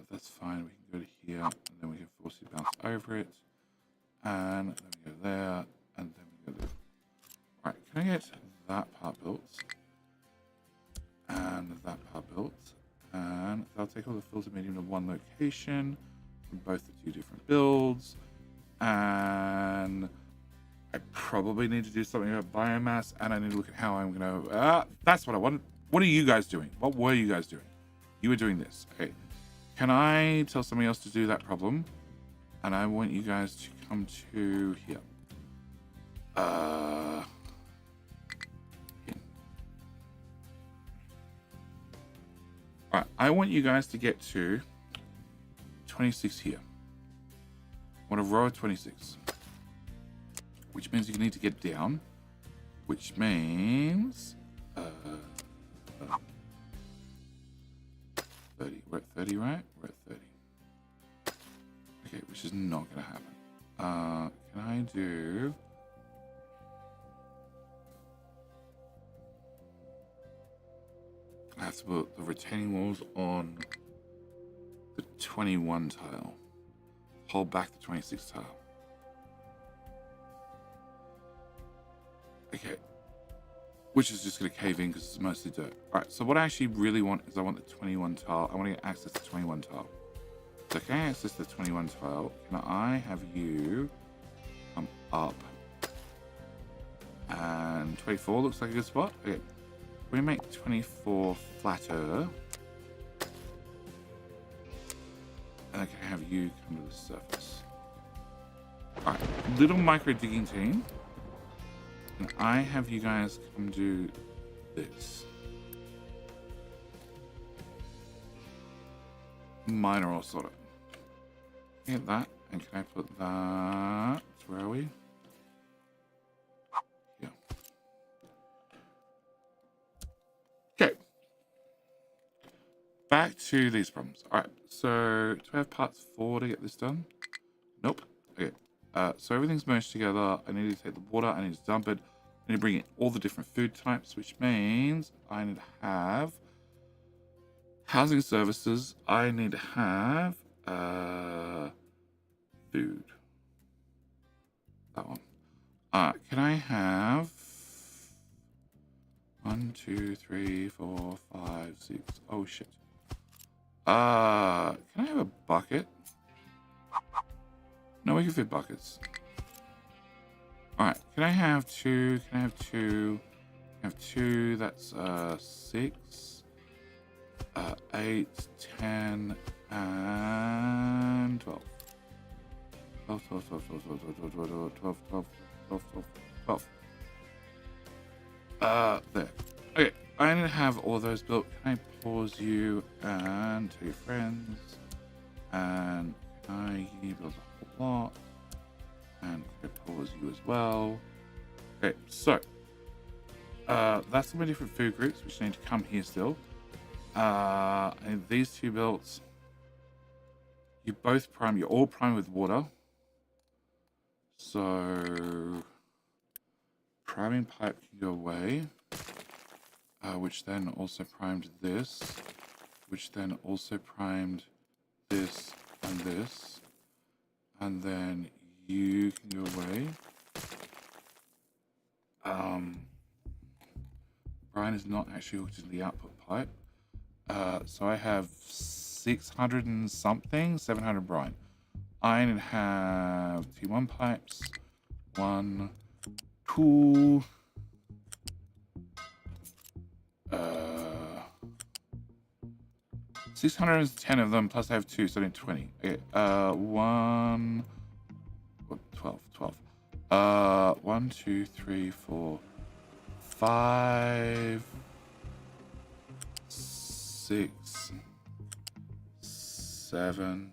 That's fine. We can go to here, and then we can force you bounce over it. And then we go there, and then we go there. Alright, can I get that part built? And that part built. And I'll take all the filter medium to one location from both the two different builds. And I probably need to do something about biomass, and I need to look at how I'm going to... that's what I wanted. What are you guys doing? What were you guys doing? You were doing this. Okay. Can I tell somebody else to do that problem? And I want you guys to come to here. Here. Alright, I want you guys to get to 26 here. I want a row of 26. Which means you need to get down. Which means... 30. We're at 30, right? We're at 30. Okay, which is not going to happen. Can I do... I have to put the retaining walls on the 21 tile. Hold back the 26 tile. Okay. Which is just going to cave in because it's mostly dirt. Alright, so what I actually really want is I want the 21 tile. I want to get access to 21 tile. So can I access the 21 tile? Can I have you come up? And 24 looks like a good spot. Okay. We make 24 flatter. And I can have you come to the surface. Alright, little micro digging team. And I have you guys come do this. Minor ore sorter. Get that, and can I put that? Where are we? Yeah. Okay. Back to these problems. Alright, so do I have parts 4 to get this done? Nope. Okay. So everything's merged together. I need to take the water, I need to dump it, I need to bring in all the different food types, which means I need to have housing services. I need to have food. That one. Can I have 1, 2, 3, 4, 5, 6? Oh shit. Can I have a bucket? No, we can fit buckets. Alright, can I have 2? Can I have 2? I have 2, that's 6, 8, 10, and 12. 12, 12, 12, 12, 12, 12, 12, 12, 12, 12, 12, 12. There. Okay, I need to have all those built. Can I pause you and tell your friends? And can I build a whole lot? And can I pause you as well? Okay, so that's some different food groups which need to come here still. And these two built. You both prime. You're all primed with water. So priming pipe can go away. Which then also primed this. Which then also primed this and this. And then you can go away. Brian is not actually hooked into the output pipe. So I have 600 and something, 700 brine. I need to have T1 pipes. 1, 2. 610 of them, plus I have 2, so I need 20. Okay, 1, 12. 1, 2, 3, 4, 5, 6, 7.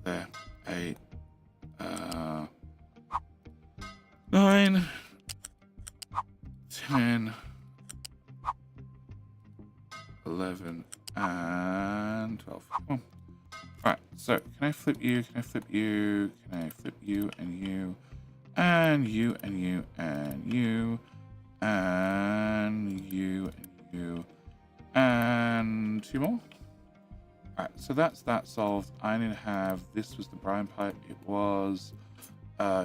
There. 8. 9. 10, 11, and 12. Come on. Alright, so can I flip you? Can I flip you? Can I flip you and you? And you and you and you. And you and you. And 2 more. Alright, so that's that solved. I need to have, this was the brine pipe. It was,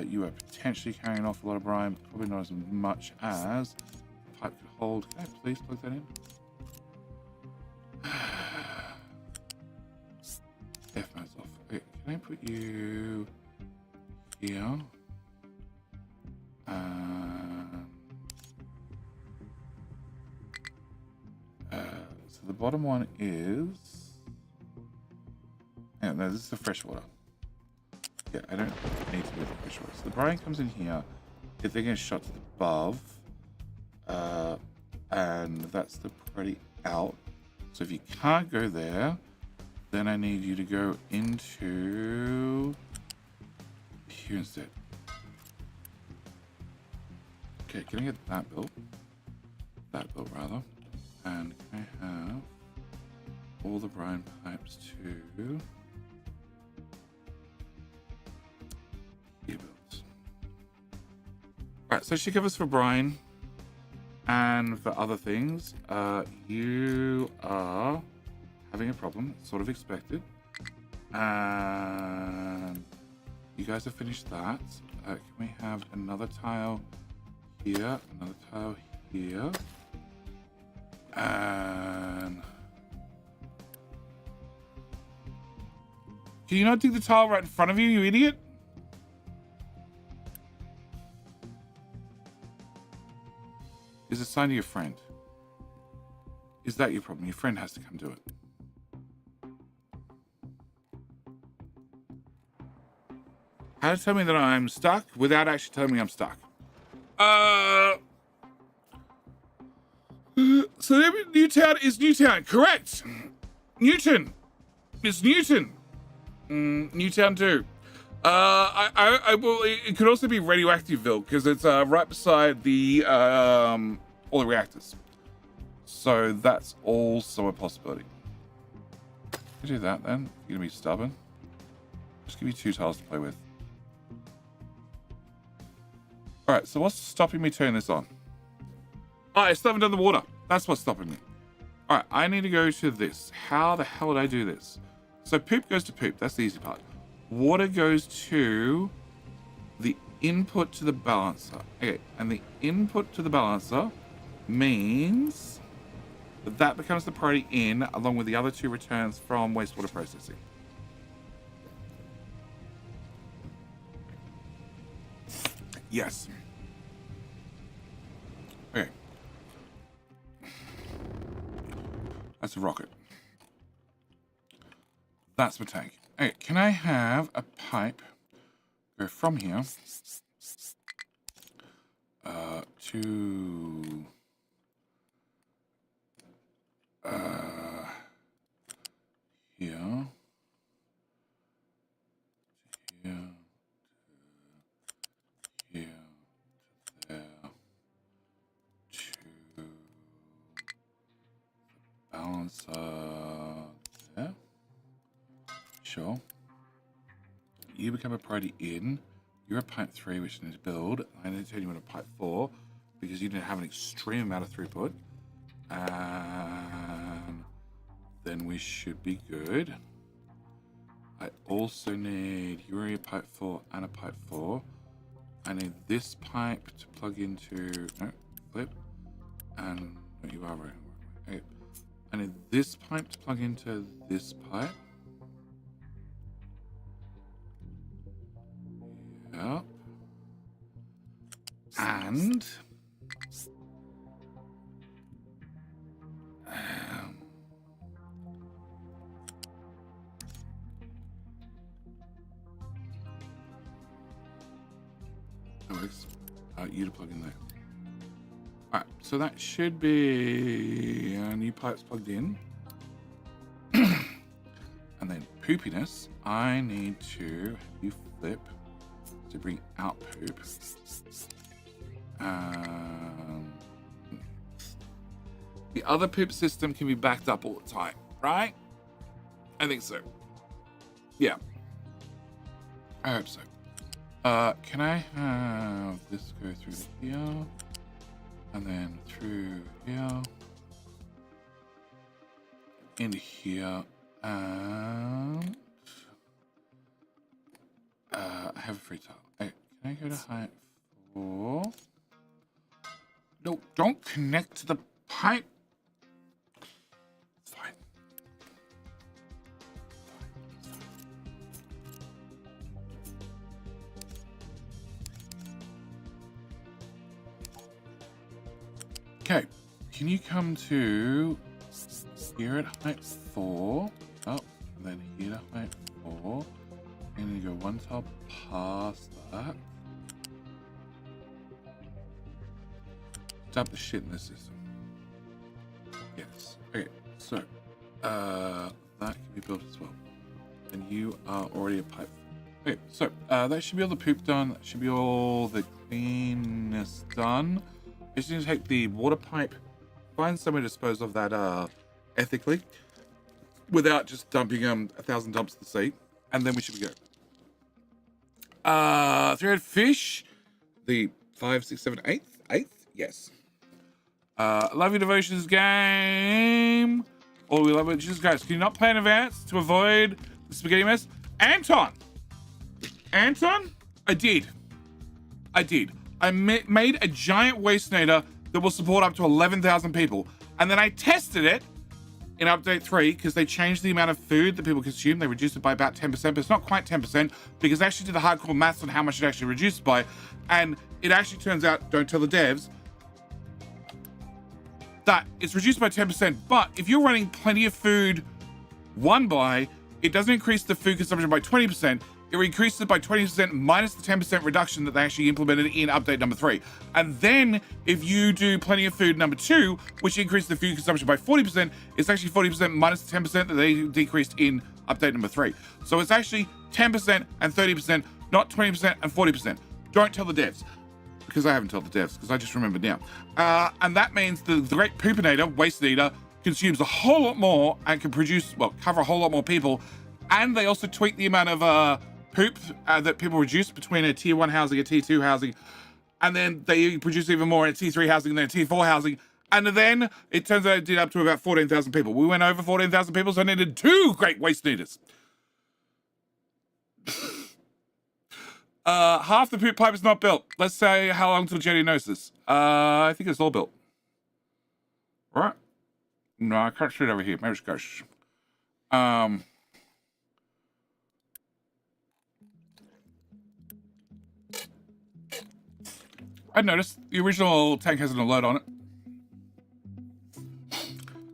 you were potentially carrying off a lot of brine, but probably not as much as the pipe could hold. Can I please plug that in? F mode's off. Okay, can I put you here? So the bottom one is... Yeah, no, this is the fresh water. Yeah, I don't need to move the fresh water. So the brine comes in here. If they're getting shot to the above, and that's the pretty out. So if you can't go there, then I need you to go into here instead. Okay, can I get that built? That built rather. And can I have all the brine pipes to here built? Alright, so she covers for brine and for other things. You are having a problem, sort of expected. And you guys have finished that. Can we have another tile here, another tile here, and can you not do the tile right in front of you, you idiot? Is it signed to your friend? Is that your problem? Your friend has to come do it. How to tell me that I'm stuck without actually telling me I'm stuck? So Newtown is Newtown, correct? Newton is Newton. Newtown too. I will. It could also be Radioactiveville because it's right beside the all the reactors. So that's also a possibility. You do that then. You're gonna be stubborn. Just give me 2 tiles to play with. All right. So what's stopping me turning this on? Oh, I still haven't done the water. That's what's stopping me. All right, I need to go to this. How the hell did I do this? So poop goes to poop. That's the easy part. Water goes to the input to the balancer. Okay, and the input to the balancer means that that becomes the priority in, along with the other 2 returns from wastewater processing. Yes. Okay. That's a rocket. That's my tank. Okay, can I have a pipe go from here to here, here, here, to there, to balancer there. Sure. You become a priority in. You're a pipe 3, which you need to build. I need to turn you into pipe 4 because you didn't have an extreme amount of throughput. And then we should be good. I also need you're a pipe 4 and a pipe 4. I need this pipe to plug into no flip. And no, you are right. Okay. I need this pipe to plug into this pipe. Yep. And that works. You to plug in there. Alright, so that should be new pipes plugged in. And then poopiness, I need to have you flip to bring out poop. the other poop system can be backed up all the time, right? I think so. Yeah. I hope so. Can I have this go through here? And then through here. In here. And... I have a free tile. Hey, can I go to height 4? No, don't connect to the pipe. It's fine. Okay, can you come to here at height 4? Oh, and then here to height 4. And you go one tile past that. Dump the shit in this system. Yes. Okay, so that can be built as well. And you are already a pipe. Okay, so that should be all the poop done. That should be all the cleanness done. I just need to take the water pipe, find somewhere to dispose of that ethically, without just dumping 1,000 dumps to the sea, and then we should be good. 3-headed fish, the 5, 6, 7, 8th, yes. Love your devotions game. All we love it. Jesus guys, can you not play in advance to avoid the spaghetti mess? Anton, I did. I made a giant waste nader that will support up to 11,000 people. And then I tested it in update 3 because they changed the amount of food that people consume. They reduced it by about 10%, but it's not quite 10% because they actually did the hardcore maths on how much it actually reduced by. And it actually turns out, don't tell the devs, that it's reduced by 10%. But if you're running plenty of food one by, it doesn't increase the food consumption by 20%. It increases it by 20% minus the 10% reduction that they actually implemented in update number 3. And then if you do plenty of food number 2, which increases the food consumption by 40%, it's actually 40% minus the 10% that they decreased in update number 3. So it's actually 10% and 30%, not 20% and 40%. Don't tell the devs, because I haven't told the devs, because I just remembered now. And that means the great poopinator, waste eater, consumes a whole lot more and can produce, well, cover a whole lot more people. And they also tweak the amount of poop that people reduce between a tier 1 housing, a tier 2 housing, and then they produce even more in a tier 3 housing than a tier 4 housing. And then it turns out it did up to about 14,000 people. We went over 14,000 people, so I needed 2 great waste eaters. Half the poop pipe is not built. Let's say how long till Jenny knows this. I think it's all built. Right? No, I can't see it over here. Maybe it's gosh. I noticed the original tank has an alert on it.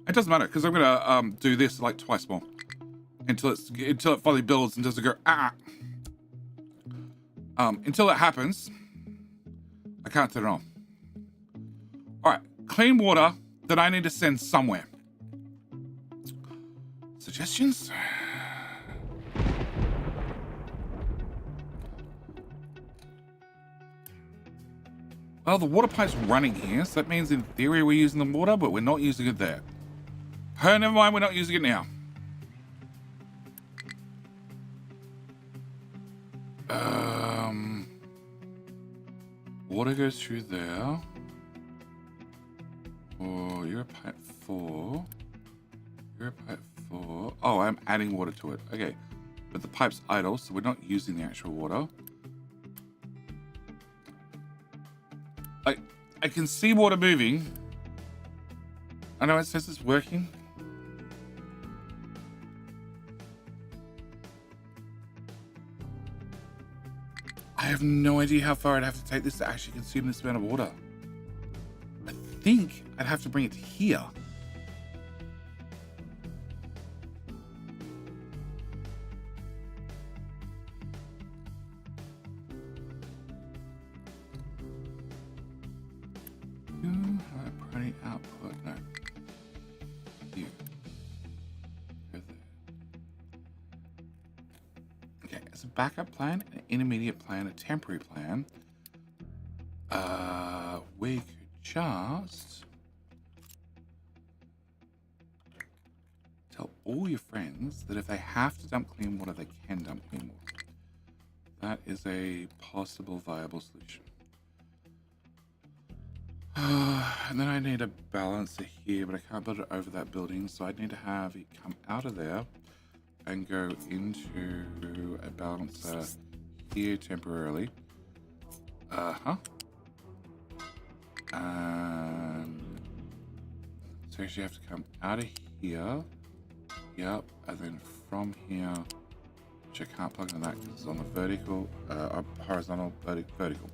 It doesn't matter because I'm gonna do this like twice more until it finally builds and doesn't go until it happens. I can't turn it on. All right, clean water that I need to send somewhere. Suggestions? Well, the water pipe's running here, so that means in theory we're using the water, but we're not using it there. Oh, never mind, we're not using it now. Water goes through there. Oh, you're a pipe 4. You're a pipe 4. Oh, I'm adding water to it. Okay, but the pipe's idle, so we're not using the actual water. I can see water moving. I know it says it's working. I have no idea how far I'd have to take this to actually consume this amount of water. I think I'd have to bring it to here. Output, no. You. Go there. Okay, as a backup plan, an intermediate plan, a temporary plan, we could just all your friends that if they have to dump clean water, they can dump clean water. That is a possible viable solution. And then I need a balancer here, but I can't build it over that building, so I need to have it come out of there and go into a balancer here temporarily. And so you have to come out of here. Yep, and then from here, which I can't plug into that because it's on the vertical, horizontal, vertical.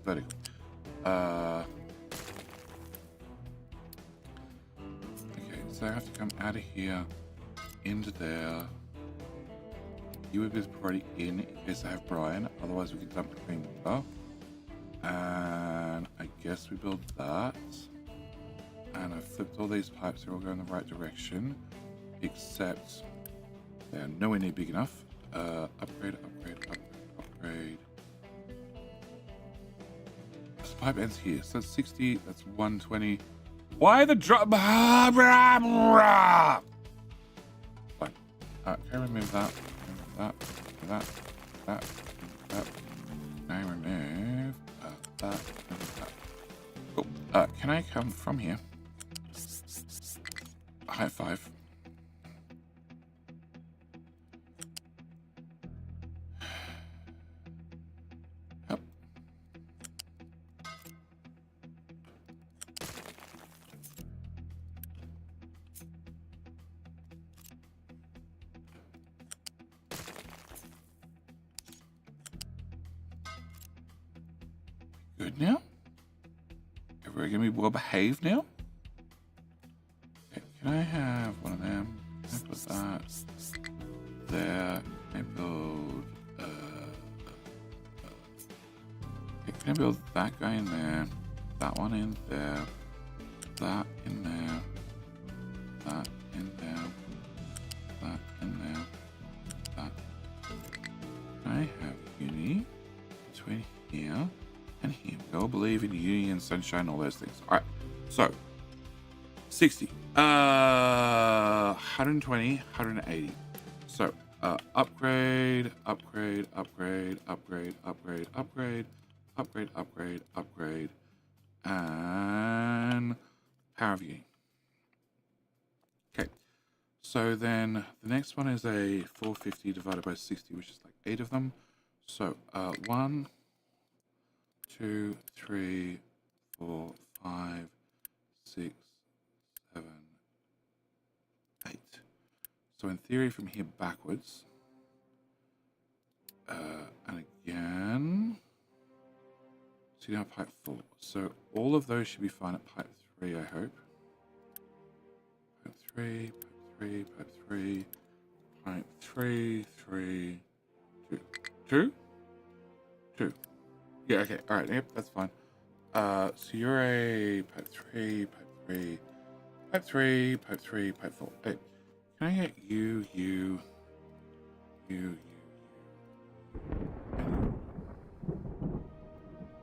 Okay, so I have to come out of here, into there. You would be already in case I have Brian, otherwise we can dump the clean water. And I guess we build that. And I've flipped all these pipes, they're all going the right direction, except they are nowhere near big enough. Upgrade. This pipe ends here, so that's 60, that's 120. Why the drop? Fine. Can I remove that? That. Can I remove that? Cool. Can I come from here? High five. Yep. Good now? Everybody gonna be well behaved now? Okay, can I have one of them? Can I put that there? Can I build okay, can I build that guy in there? That one in there. That in there. That in there. That in there. That. Can I have uni between here and here? We all believe in uni and sunshine, all those things. Alright, so 60. 120, 180. So upgrade, and power of uni. Okay, so then the next one is a 450 divided by 60, which is like 8 of them. So 1, 2, 3, 4, 5, 6, 7, 8. So in theory, from here backwards, and again, so now pipe 4. So all of those should be fine at pipe 3, I hope. Pipe 3, pipe 3, pipe 3, 3, 2. Yeah, okay, all right, yep, that's fine. So you're a pipe 3, pipe 4. Hey, can I get you?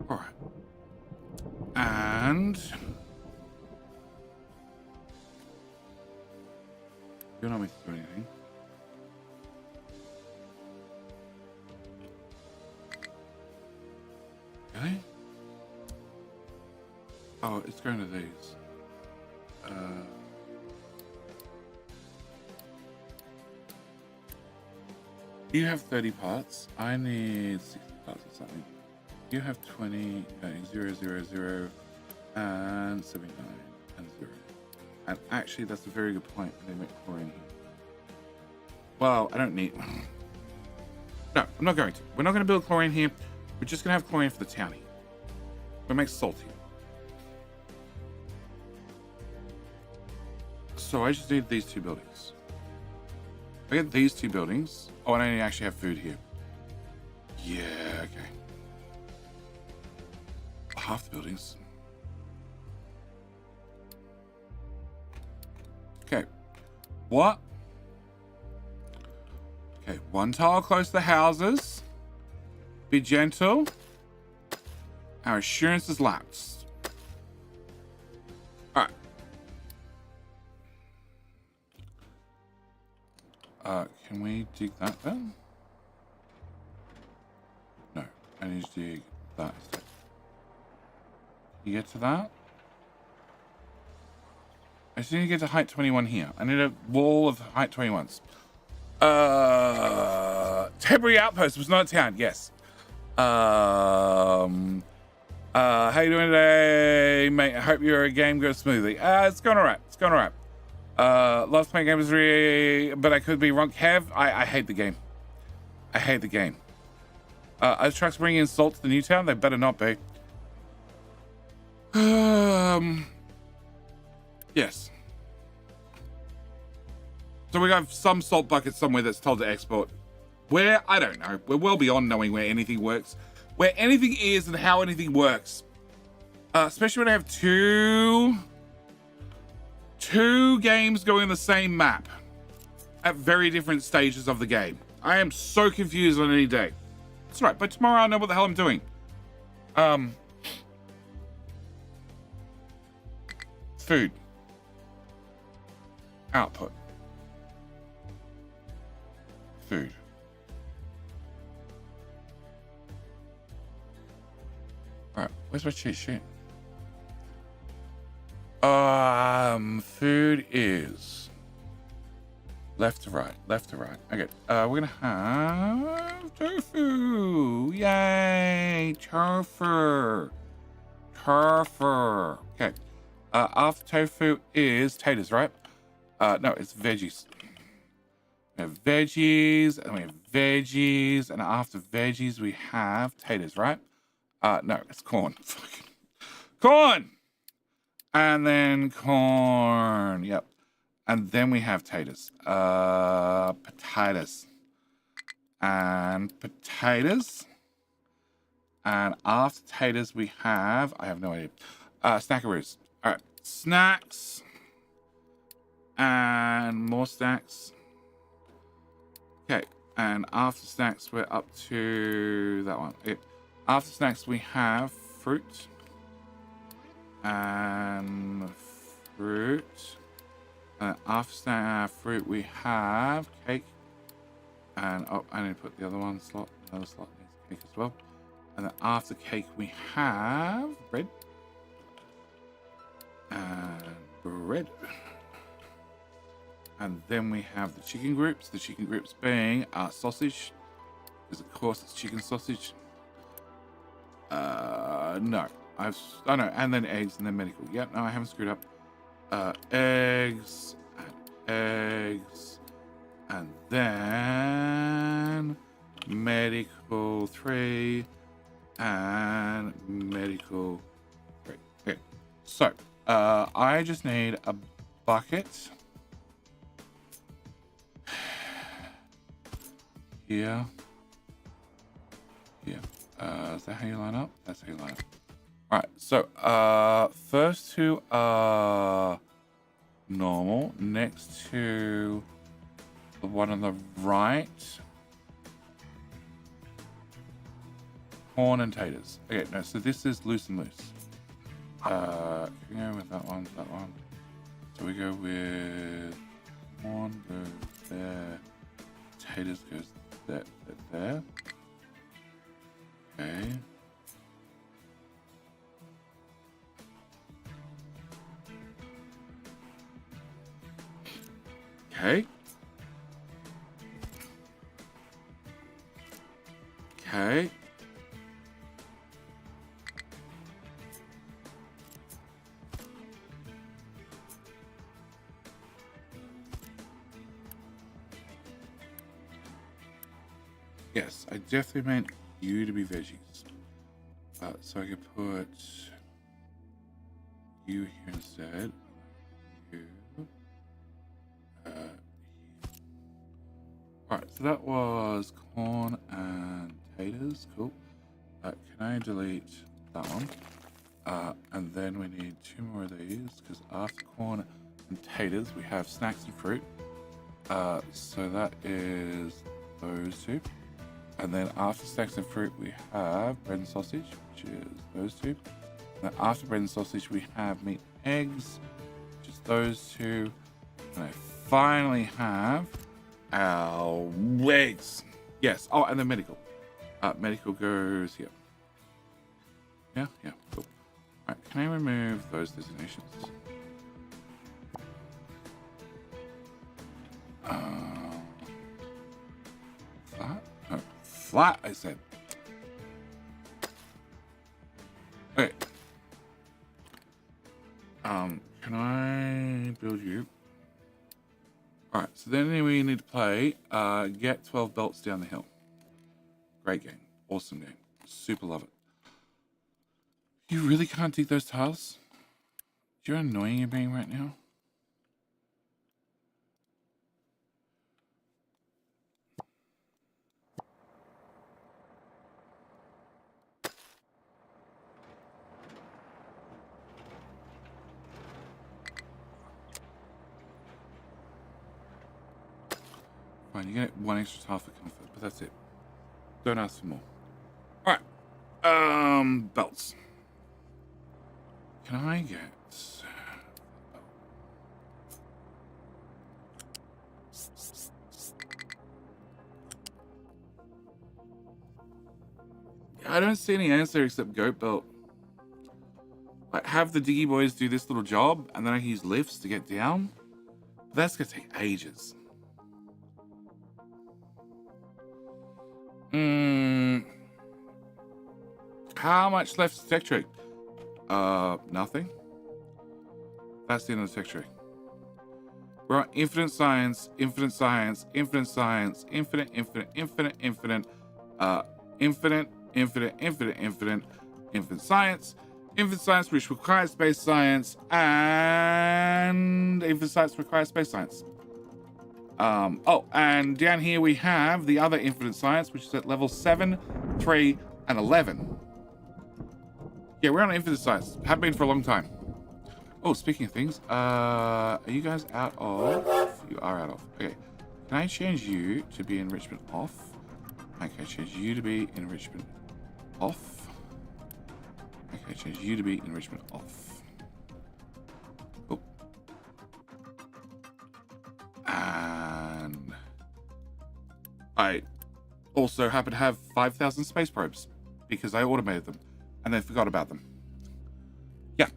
All right. And you're not meant to do anything. Really? Oh, it's going to these. You have 30 parts. I need 60 parts or something. You have 20, 0, 0, 0, and 79, and 0. And actually, that's a very good point. They make chlorine here. Well, I don't need... No, I'm not going to. We're not going to build chlorine here. We're just going to have chlorine for the town here. We'll make salt here. So I just need these 2 buildings. I get these 2 buildings. Oh, and I actually have food here. Yeah, okay. Half the buildings. Okay. What? Okay, 1 tile close to the houses. Be gentle. Our assurance is lapsed. Alright. Can we dig that then? No, I need to dig that instead. You get to that? I just need to get to height 21 here. I need a wall of height 21s. Temporary outpost was not a town, yes. How you doing today, mate? I hope your game goes smoothly. It's going alright. It's going alright. Last playing game was really, but I could be wrong. Kev, I hate the game. I hate the game. Are trucks bringing in salt to the new town? They better not be. Yes. So we have some salt buckets somewhere that's told to export. Where? I don't know. We're well beyond knowing where anything works. Where anything is and how anything works. Especially when I have two games going on the same map at very different stages of the game. I am so confused on any day. That's right, but tomorrow I'll know what the hell I'm doing. Food. Output. Food. Alright, where's my cheat sheet? Food is left to right, left to right. Okay, we're gonna have tofu. Yay, tofu. Tofu. Okay. After tofu is taters, right? No, it's veggies. We have veggies, and we have veggies, and after veggies we have taters, right? No, it's corn. Corn! And then corn. Yep. And then we have taters. Potatoes. And potatoes. And after taters we have, I have no idea. Snackaroos. All right. Snacks. And more snacks. Okay. And after snacks we're up to that one. Okay. After snacks we have fruit. And fruit. And after fruit we have cake. And oh, I need to put the other one slot. Another slot needs cake as well. And then after cake we have bread. And bread. And then we have the chicken groups. The chicken groups being sausage. Because of course it's chicken sausage. No. Oh no, and then eggs and then medical. Yep, no, I haven't screwed up. Eggs and eggs. And then medical 3 and medical 3. Okay. So, I just need a bucket. Here. Here. Is that how you line up? That's how you line up. Alright, so first two are normal. Next to the one on the right. Corn and taters. Okay, no, so this is loose and loose. Can we go with that one, that one? So we go with corn goes there. Taters goes there, there. Okay. Okay. Okay. Yes, I definitely meant you to be veggies. So I could put you here instead. You. Alright, so that was corn and taters. Cool. Can I delete that one? And then we need 2 more of these, because after corn and taters, we have snacks and fruit. So that is those 2. And then after snacks and fruit, we have bread and sausage, which is those 2. And then after bread and sausage, we have meat and eggs, which is those 2. And I finally have our legs. Yes. Oh, and then medical. Medical goes here. Yeah, yeah, cool. All right, can I remove those designations? Flat? No, flat, I said. Okay. Can I build you? All right, so then we need to play Get 12 Belts Down the Hill. Great game. Awesome game. Super love it. You really can't dig those tiles? Do you know how annoying you're being right now? Fine, you get one extra tile for comfort, but that's it. Don't ask for more. All right. Belts. Can I get... I don't see any answer except goat belt. Like, have the diggy boys do this little job, and then I can use lifts to get down. But that's gonna take ages. How much left is tech tree? Nothing. That's the end of the tech tree. We're on infinite science, infinite science, infinite science, infinite, infinite, infinite, infinite, infinite, infinite, infinite, infinite, infinite science, which requires space science, and infinite science requires space science. Oh, and down here we have the other infinite science, which is at level 7, 3, and 11. Yeah, we're on infinite science. Have been for a long time. Oh, speaking of things, are you guys out of? You are out of. Okay. Can I change you to be enrichment off? Okay, change you to be enrichment off. Okay, change you to be enrichment off. Oh. And I also happen to have 5,000 space probes because I automated them and then forgot about them. Yeah.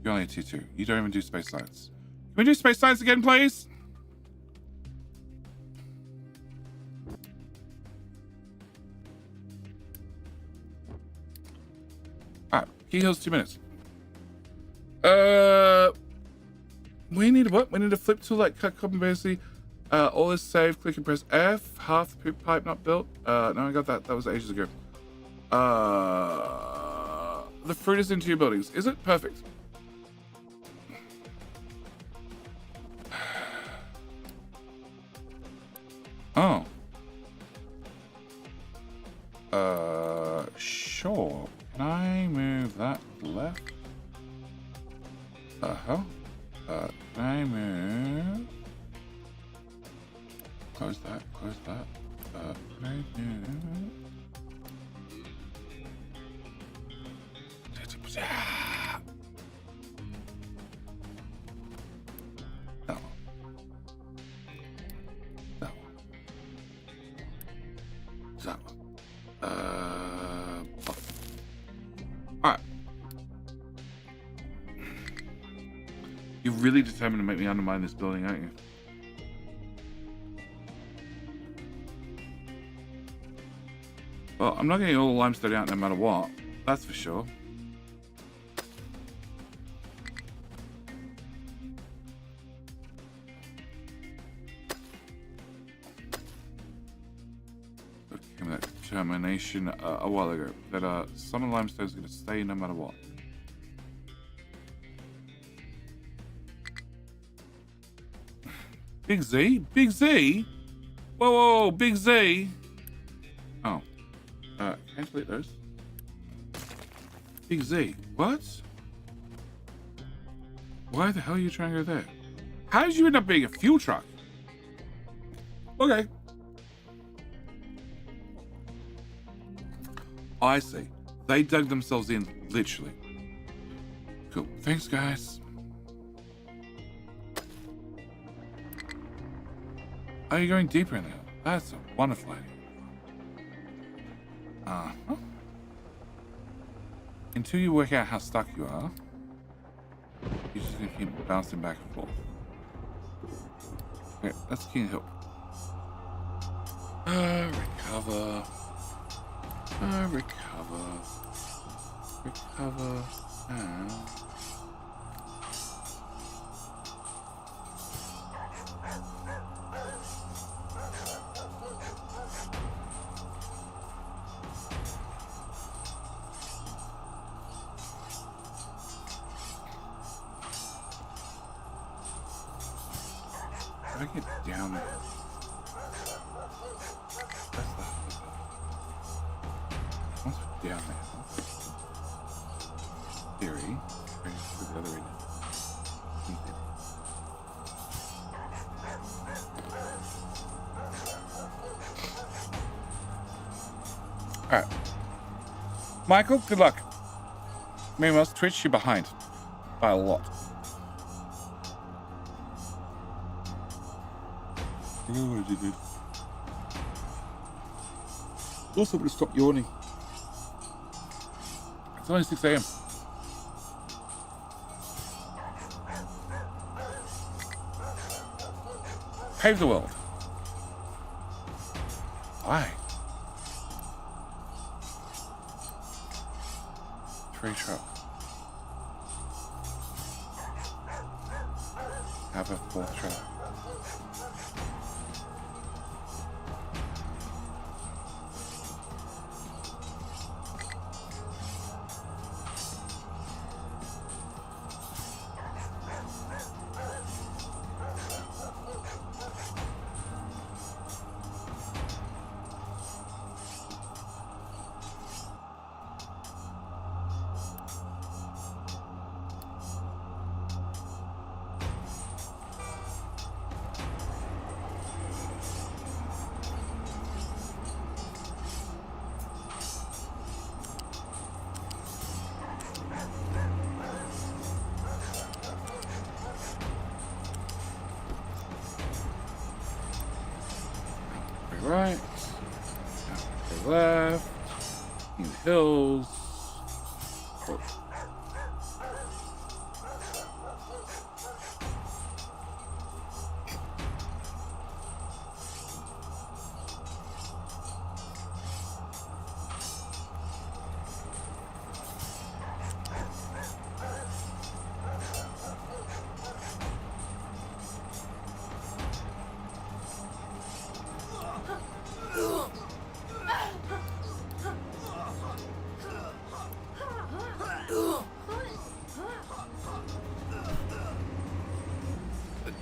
You're only a tier 2. You don't even do space science. Can we do space science again, please? Alright, key heals 2 minutes. We need what? We need to flip tool like cut copy basically. All is saved, click and press F. Half the poop pipe not built. No, I got that. That was ages ago. The fruit is in 2 buildings. Is it? Perfect. Oh. Sure. Can I move that left? Can I move? Close that, close that. Can I move? That one. That one. That one. Alright. You're really determined to make me undermine this building, aren't you? Well, I'm not getting all the limestone out no matter what. That's for sure. Came that determination a while ago that some of the limestone is going to stay no matter what. Big Z? Big Z? Whoa, whoa, whoa, Big Z? Oh. Can I delete those? Big Z. What? Why the hell are you trying to go there? How did you end up being a fuel truck? Okay. I see. They dug themselves in, literally. Cool. Thanks, guys. Are you going deeper in there? That's a wonderful idea. Uh-huh. Until you work out how stuck you are, you're just gonna keep bouncing back and forth. Okay, that's King Hill. Recover. Recover. Recover. And... How do I get down there? That's the... Once we're down there, theory, right to the other end. Alright. Michael, good luck. Meanwhile, Twitch, you're behind. By a lot. I don't want to do this. Also, I'm going to stop yawning. It's only 6 a.m. Pave the world. Why? Tree truck. Have a 4th truck. Right, to left, in the hills. Oh.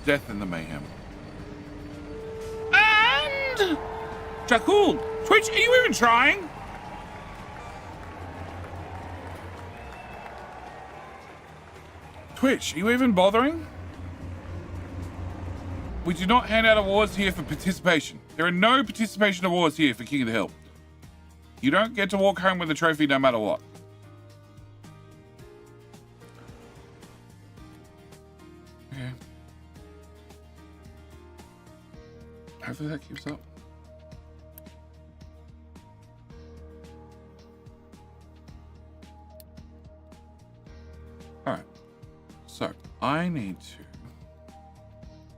Death in the mayhem. And Jakul, Twitch, are you even trying? Twitch, are you even bothering? We do not hand out awards here for participation. There are no participation awards here for King of the Hill. You don't get to walk home with a trophy no matter what. Okay. Hopefully that keeps up. All right. So I need to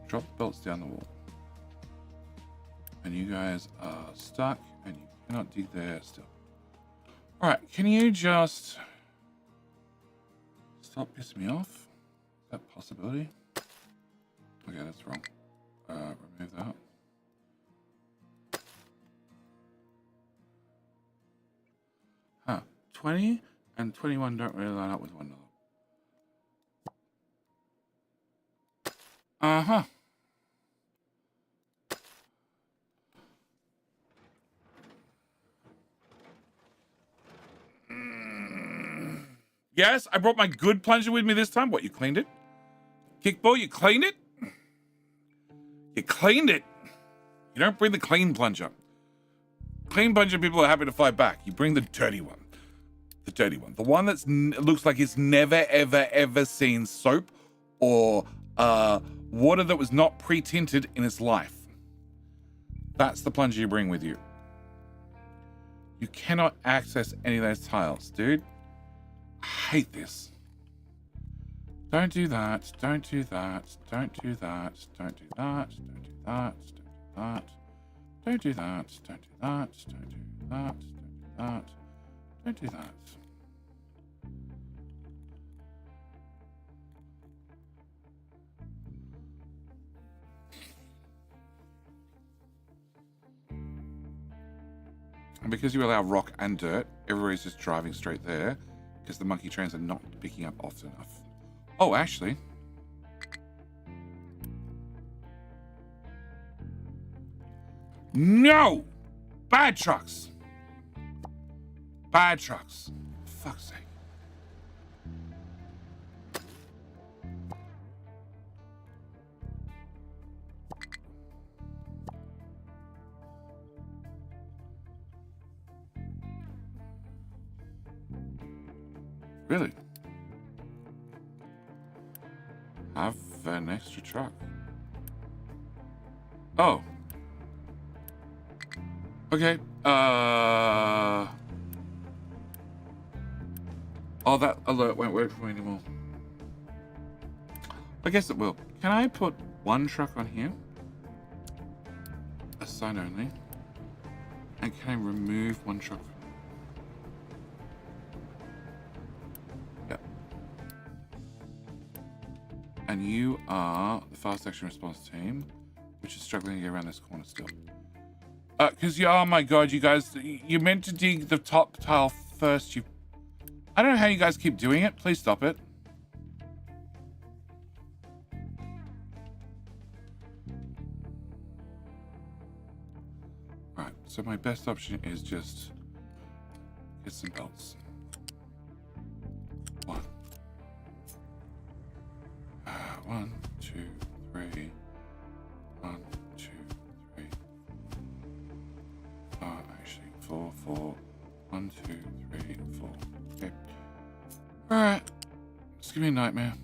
drop the belts down the wall. And you guys are stuck and you cannot dig there still. All right. Can you just stop pissing me off? Is that a possibility? Okay, that's wrong. Remove that. Huh. 20 and 21 don't really line up with one another. Uh-huh. Yes, I brought my good plunger with me this time. What, you cleaned it? Kickball, you cleaned it? You cleaned it. You don't bring the clean plunger. Clean plunger people are happy to fight back. You bring the dirty one. The dirty one. The one that looks like it's never, ever, ever seen soap or water that was not pre-tinted in its life. That's the plunger you bring with you. You cannot access any of those tiles, dude. I hate this. Don't do that. Don't do that. Don't do that. Don't do that. Don't do that. Don't do that. Don't do that. Don't do that. Don't do that. Don't do that. Don't do that. And because you allow rock and dirt, everybody's just driving straight there because the monkey trains are not picking up often enough. Oh, actually. No! Bad trucks. Bad trucks. For fuck's sake. Really? Have an extra truck. Oh. Okay. Oh, that alert won't work for me anymore. I guess it will. Can I put one truck on here? Assign only. And can I remove one truck? Yep. And you are the fast action response team, which is struggling to get around this corner still. Because oh my god, you guys, you meant to dig the top tile first. I don't know how you guys keep doing it. Please stop it. Right, so my best option is just get some belts. One, two, three. 1, 2, 3. Actually, 4, 4. 1, 2, 3, 4. Okay. Alright. It's gonna be a nightmare.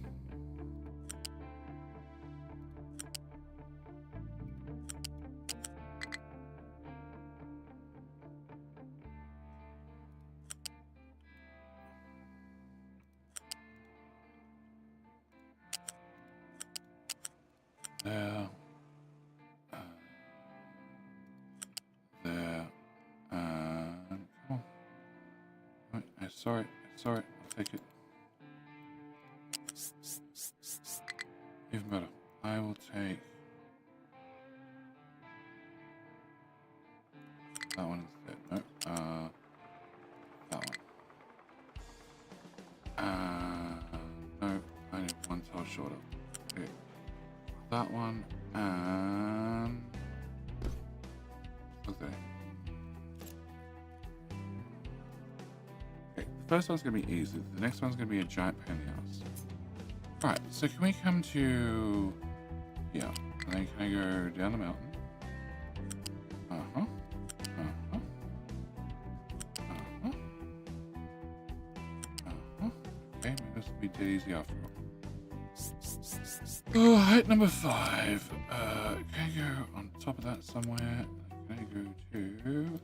There. There. Come on. Right, sorry. I'll take it. Even better. I will take that one instead. No. That one. No. I need one tile shorter. Okay. That one and okay. Okay, the first one's gonna be easy. The next one's gonna be a giant pain in the ass. Alright, so can we come to here? And then can I go down the mountain? Okay, maybe this will be dead easy after all. Oh, height number 5. Can I go on top of that somewhere? Can I go to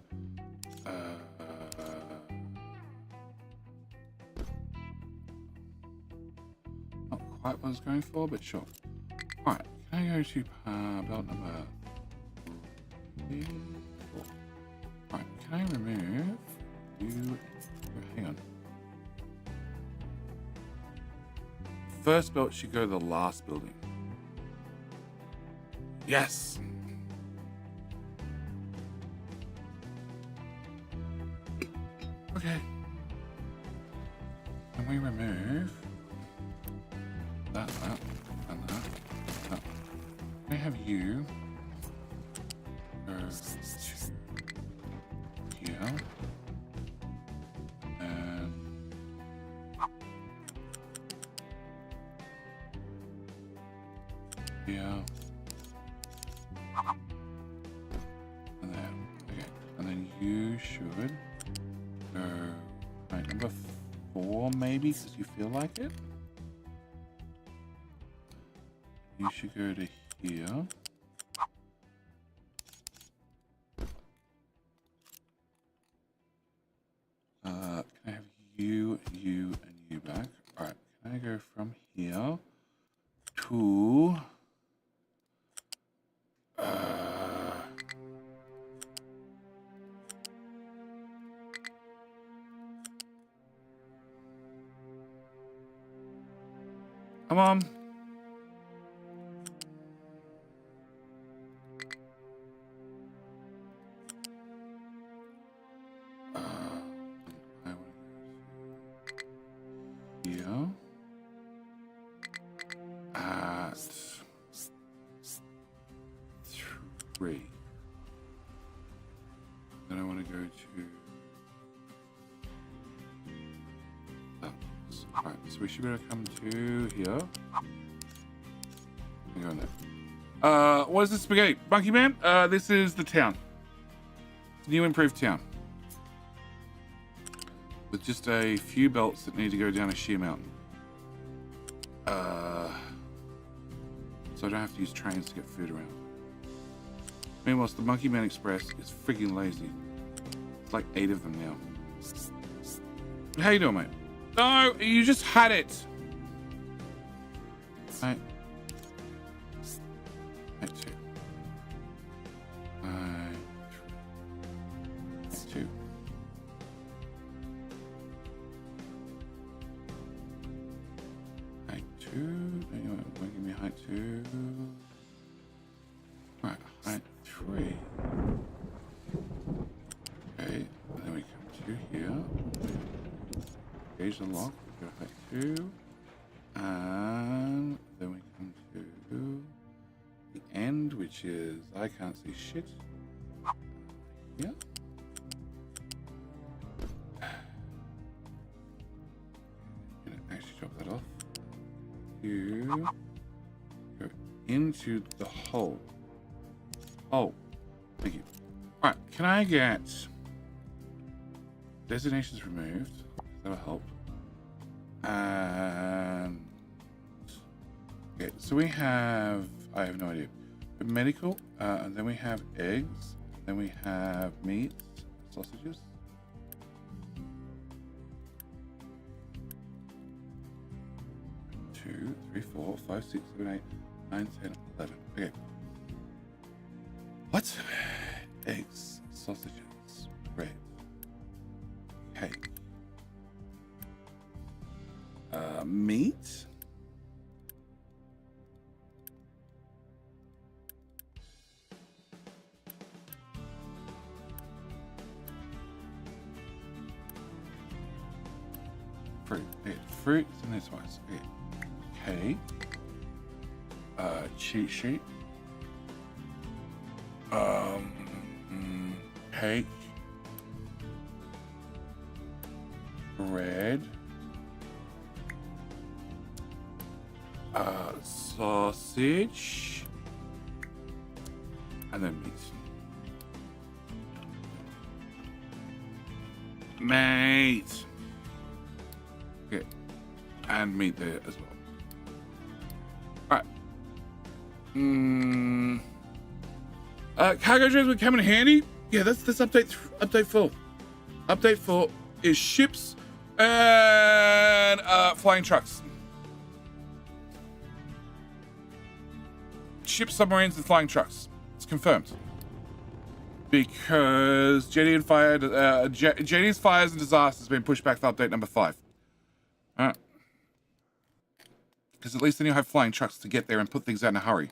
not quite what I was going for, but sure. Alright, can I go to belt number 4? Alright, can I remove you? Hang on. First belt should go to the last building. Yes! Okay. Can we remove that, and that? Can I have you go to here? And here. And there. Okay. And then you should go right number 4 maybe because you feel like it. You should go to here. go from here to come on. I want to go here at 3. Then I want to go to Alright, so we should be able to come to here. Go on there. What is this spaghetti? Monkey Man? This is the town. It's a new improved town. With just a few belts that need to go down a sheer mountain. So I don't have to use trains to get food around. Meanwhile, the Monkey Man Express is freaking lazy. It's like 8 of them now. How you doing, mate? No, you just had it. Right. 2. 2. Height 2. Anyway, give me height 2. Right, height 3. Okay, and then we come to here. Gauge the lock. We go height 2. And then we come to the end, which is I can't see shit. Yeah. Actually drop that off. You go into the hole. Oh, thank you. All right, can I get designations removed? That'll help. And okay, so we have, I have no idea, but medical, and then we have eggs, then we have meat, sausages. Two, 3, 4, 5, 6, 7, 8, 9, 10, 11. Okay. What? Eggs, sausages, bread, cake, meat. Fruit. Okay, fruits and this one's okay. Cheat sheet. Cake. Bread. Sausage. And then meat. Mate. Okay. And meat there as well. Alright. Cargo trains would come in handy. Yeah, that's update 4. Update 4 is ships and flying trucks. Ships, submarines, and flying trucks. It's confirmed. Because JD's fires and disasters has been pushed back for update number 5. Alright. Because at least then you'll have flying trucks to get there and put things out in a hurry.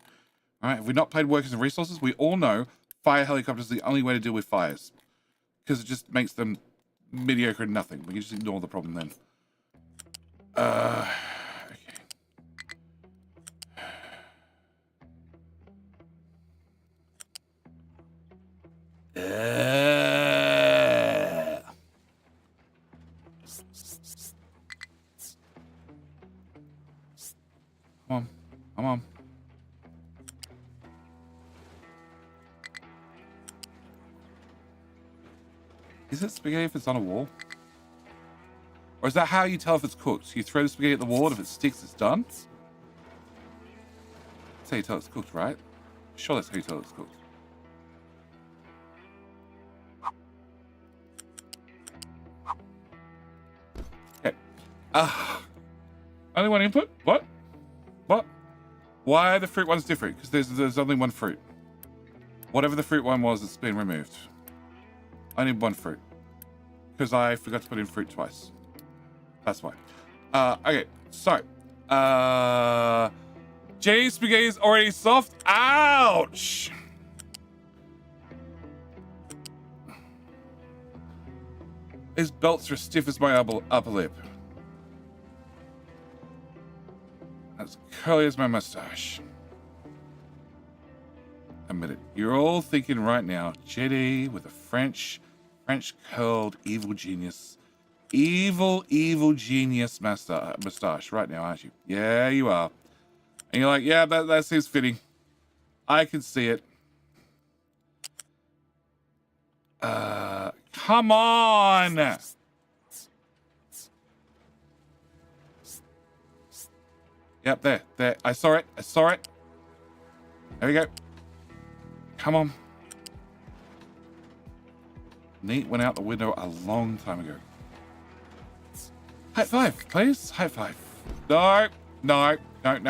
Alright, if we've not played workers and resources, we all know fire helicopters is the only way to deal with fires. Because it just makes them mediocre and nothing. We can just ignore the problem then. Okay. Come on. Is it spaghetti if it's on a wall? Or is that how you tell if it's cooked? You throw the spaghetti at the wall, and if it sticks, it's done? That's how you tell it's cooked, right? Sure, that's how you tell it's cooked. Okay. Only one input? What? What? Why are the fruit ones different? Because there's only one fruit. Whatever the fruit one was, it's been removed. I need one fruit. Because I forgot to put in fruit twice. That's why. Okay, so. Jenny's spaghetti is already soft. Ouch! His belts are stiff as my upper lip. As curly as my mustache. Admit it. You're all thinking right now, Jenny with a French curled evil genius. Evil genius mustache right now, aren't you? Yeah, you are. And you're like, yeah, that seems fitting. I can see it. Come on! Yep, there. I saw it. There we go. Come on. Neat went out the window a long time ago. High five, please. High five. No. I don't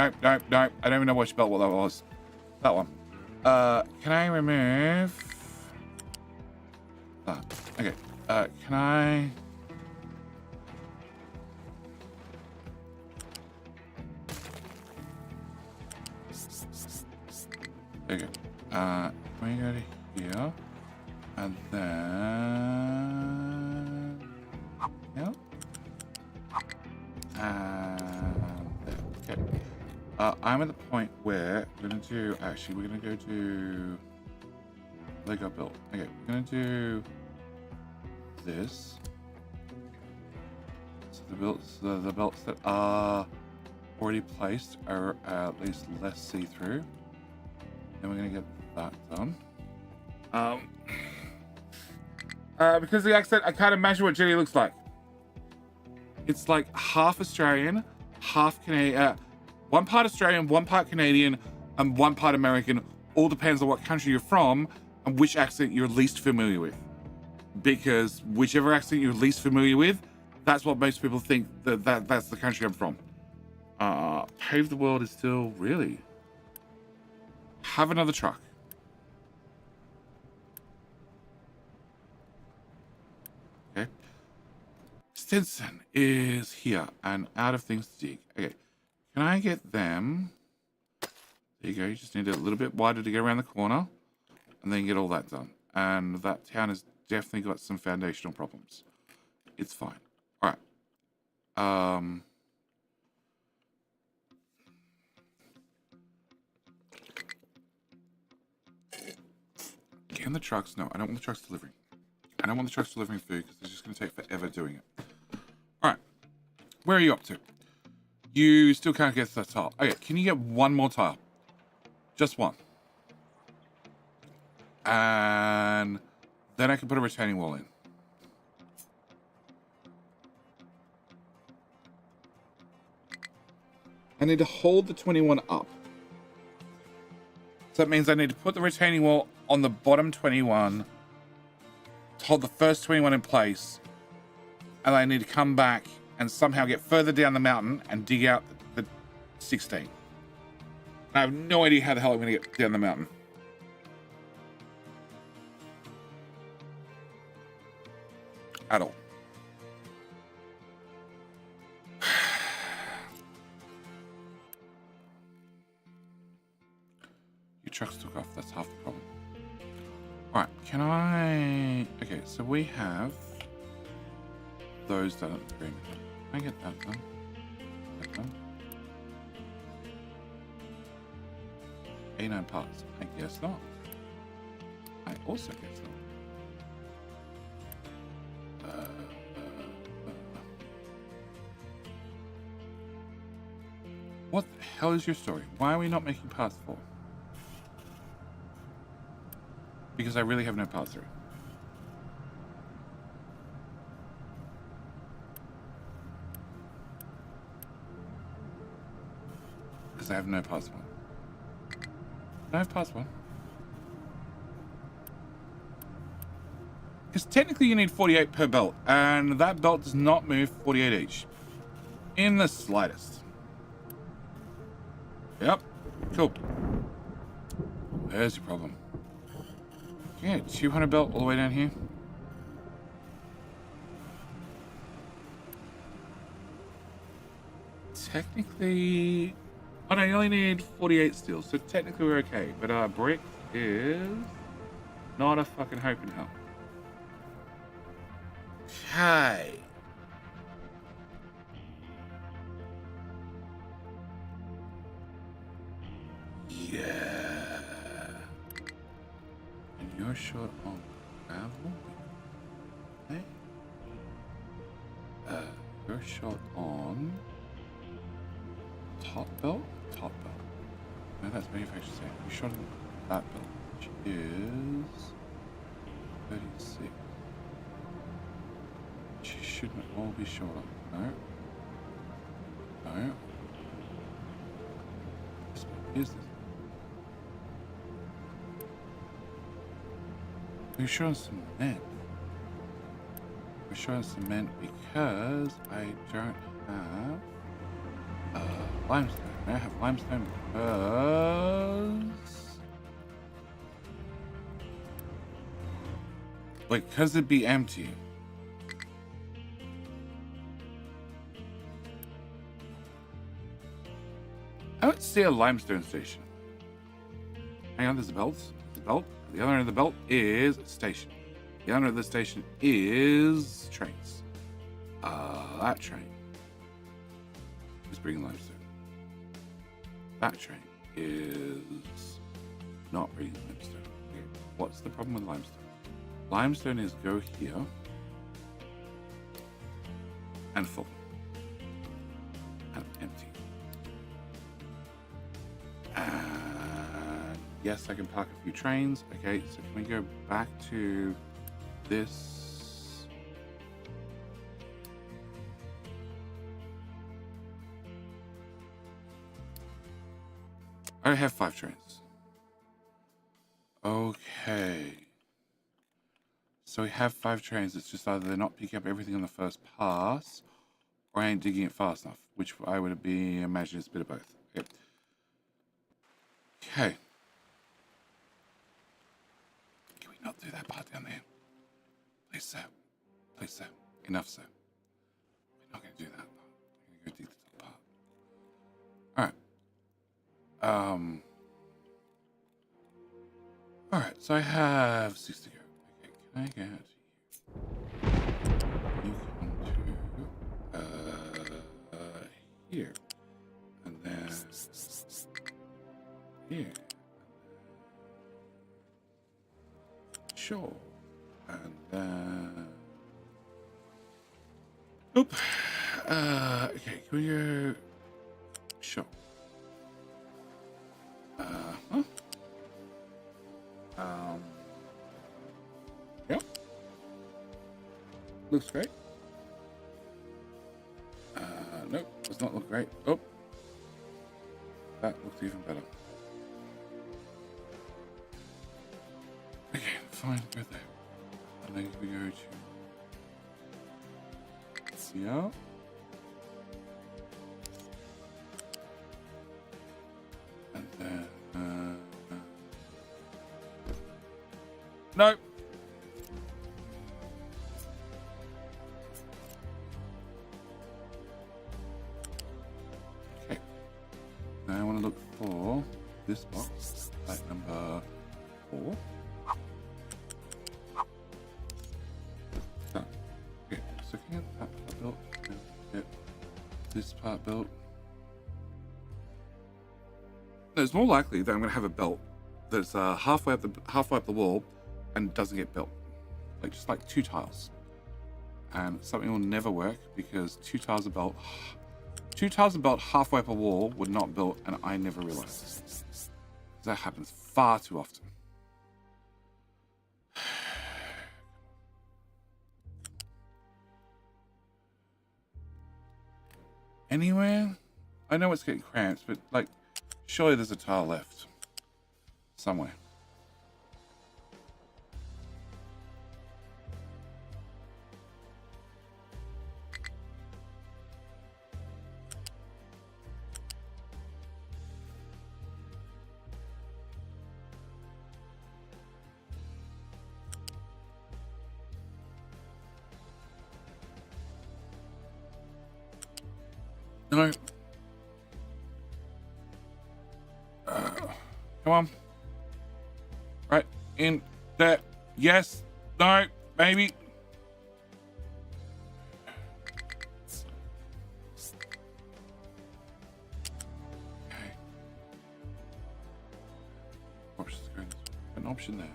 even know which belt that was. That one. Can I remove? Okay. Can I? There you go. Can we go to here? And then... Yeah. And there. Okay. I'm at the point where we're going to do... Actually, we're going to go to... Lego build. Okay, we're going to do... this. So the belts that are already placed are at least less see-through. Then we're going to get that done. Because of the accent, I can't imagine what Jenny looks like. It's like half Australian, half Canadian, one part Australian, one part Canadian, and one part American. All depends on what country you're from and which accent you're least familiar with. Because whichever accent you're least familiar with, that's what most people think that's the country I'm from. Pave the world is still really. Have another truck. Okay. Stinson is here and out of things to dig. Okay. Can I get them? There you go. You just need it a little bit wider to get around the corner and then get all that done. And that town has definitely got some foundational problems. It's fine. All right. Can the trucks? No, I don't want the trucks delivering. I don't want the trucks delivering food because it's just going to take forever doing it. All right. Where are you up to? You still can't get to that tile. Okay, can you get one more tile? Just one. And then I can put a retaining wall in. I need to hold the 21 up. So that means I need to put the retaining wall on the bottom 21, to hold the first 21 in place, and I need to come back and somehow get further down the mountain and dig out the 16. I have no idea how the hell I'm going to get down the mountain. At all. Your trucks took off. That's half the problem. Alright, can I... Okay, so we have those done at the agreement. Can I get that done? That done? 89 parts. I guess not. I also guess not. What the hell is your story? Why are we not making parts 4? Because I really have no parts 3. Because I have no parts 1. I have parts 1. Because technically you need 48 per belt, and that belt does not move 48 each. In the slightest. Yep. Cool. There's your problem. Yeah, 200 belt all the way down here. Technically... Oh no, you only need 48 steel, so technically we're okay. But brick is not a fucking hope in hell. Okay. Yeah. And you're short on gravel? Okay. You're short on top belt? Top belt. No, that's manufactured same. You're short on that belt, which is 36. Which you shouldn't all be short on. No. No. What is this? We're short on cement. We're short on cement because I don't have limestone. I don't have limestone because... Wait, because it'd be empty. I don't see a limestone station. Hang on, there's a belt. There's a belt. The other end of the belt is a station. The other end of the station is trains. That train is bringing limestone. That train is not bringing limestone. Okay. What's the problem with limestone? Limestone is go here and full and empty. And yes, I can park a few trains. Okay, so can we go back to this? I have 5 trains. Okay. So we have 5 trains. It's just either they're not picking up everything on the first pass, or I ain't digging it fast enough, which I would be imagining is a bit of both. Yep. Okay. Can we not do that part down there? Please, sir. Please, sir. Enough, sir. We're not going to do that part. We're going to go dig the top part. Alright. Alright, so I have 6 to go. Okay, can I get you come to here, and then here, sure, and then oop. Okay, can we go? Sure. Huh? Yep. Looks great. Nope, does not look great. Oh, that looks even better. Okay, fine, go there. And then we go to CR. And then, nope. Okay. Now I want to look for this box, like number 4. So, okay, so can I get that part built? Get this part built. No, it's more likely that I'm going to have a belt that's halfway up the wall and doesn't get built, like just like 2 tiles, and something will never work because 2 tiles of belt halfway up a wall would not build, and I never realized that happens far too often. Anywhere? I know it's getting cramped, but like, surely there's a tile left somewhere. No. Come on. Right in there. Yes. No. Maybe. Okay. Options going this way. An option there.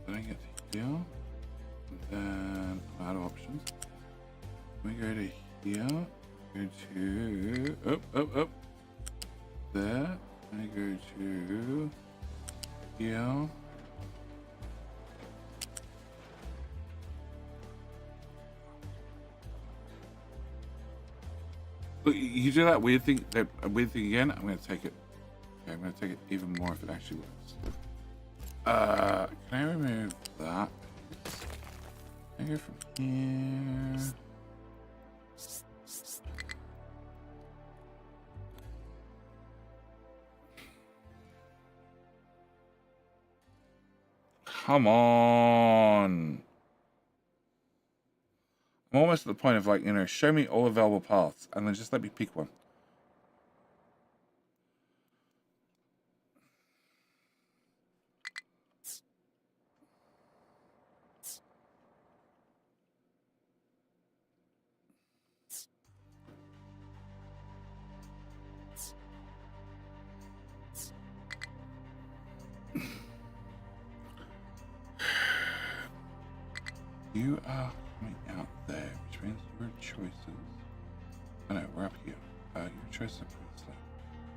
Then I get to here. And then I'm out of options. We go to here. Go to up. There. I go to here. Look, you do that weird thing again. I'm going to take it. Okay, I'm going to take it even more if it actually works. Can I remove that? Can I go from here? Come on. I'm almost at the point of like, you know, show me all available paths and then just let me pick one. You are coming out there, which means your choices. Oh no, we're up here. Your choices are pretty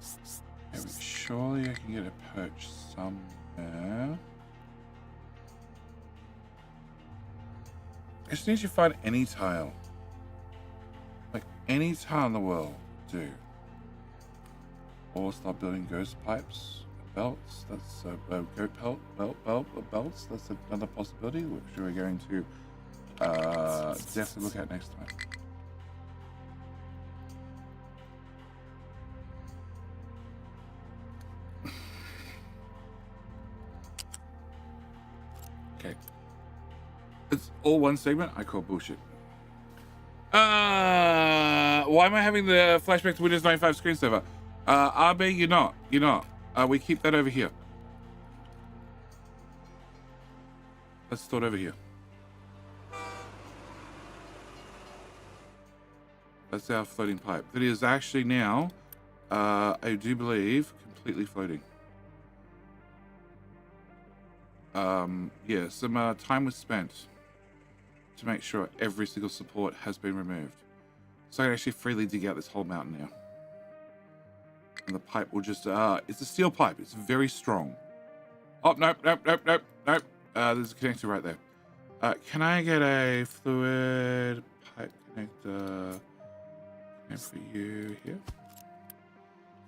slow. Okay, surely I can get a perch somewhere. I just need to find any tile. Like any tile in the world, do. Or start building ghost pipes. Belts, that's a goat belts, that's another possibility, which we're going to definitely look at next time. Okay. It's all one segment, I call bullshit. Why am I having the flashback to Windows 95 screensaver? RB, you're not. We keep that over here. Let's store it over here. That's our floating pipe. That is actually now, I do believe, completely floating. Yeah, some time was spent to make sure every single support has been removed. So I can actually freely dig out this whole mountain now. And the pipe will just, it's a steel pipe. It's very strong. Oh, nope. There's a connector right there. Can I get a fluid pipe connector for you here?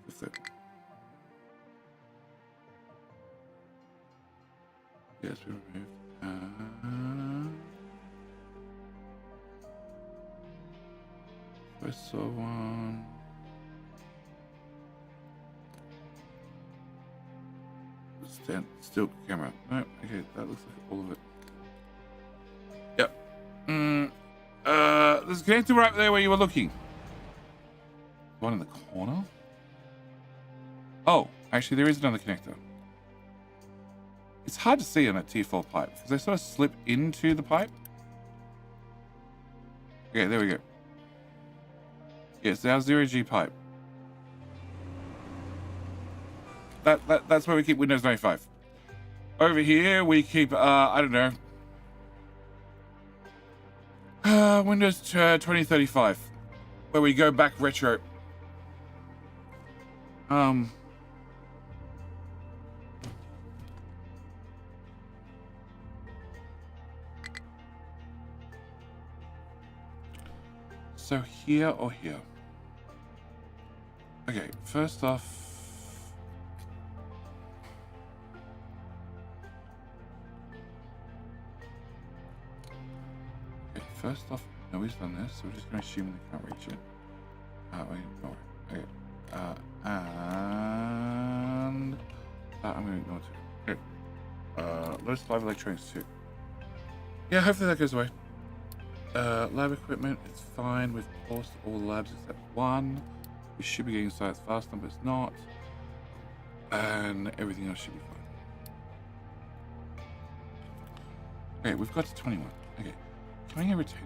What's that? Yes, we removed. I saw one. Stand still camera. No, okay, that looks like all of it. Yep. There's a connector right there where you were looking. One in the corner? Oh, actually there is another connector. It's hard to see on a T4 pipe because they sort of slip into the pipe. Okay, there we go. Yes, our 0G pipe. That's where we keep Windows 95. Over here we keep I don't know, Windows 2035, where we go back retro. So here or here? Okay, first off. First off, nobody's done this, so we're just going to assume they can't reach it. Wait, no. Okay. And I'm going to ignore it. Okay. Low supply of electronics too. Yeah, hopefully that goes away. Lab equipment, it's fine. We've paused all the labs except one. We should be getting sites faster, but it's not. And everything else should be fine. Okay, we've got to 21. Okay, can I get retain?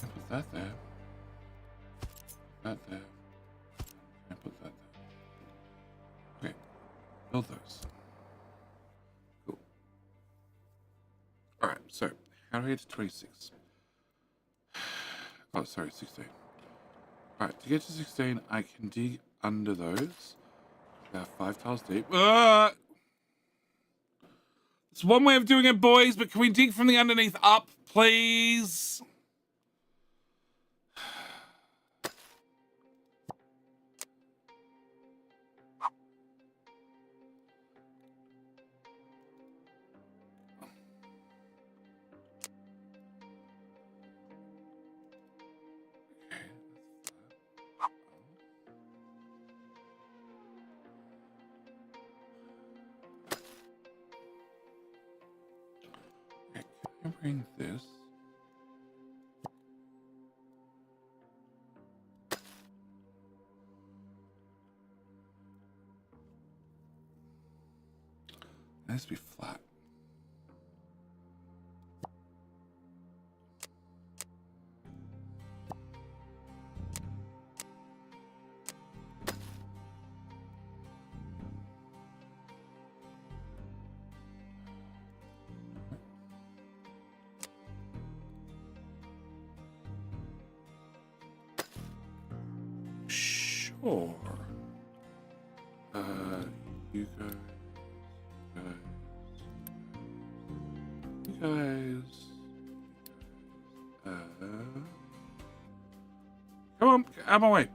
I put that there. That there. I put that there. Okay, build those. Cool. All right, so how do I get to 26? Oh, sorry, 16. All right, to get to 16, I can dig under those. They're 5 tiles deep. It's one way of doing it, boys, but can we dig from the underneath up, please? Okay, can I bring this? It has to be flat. Sure. You guys. Come on, out of my way.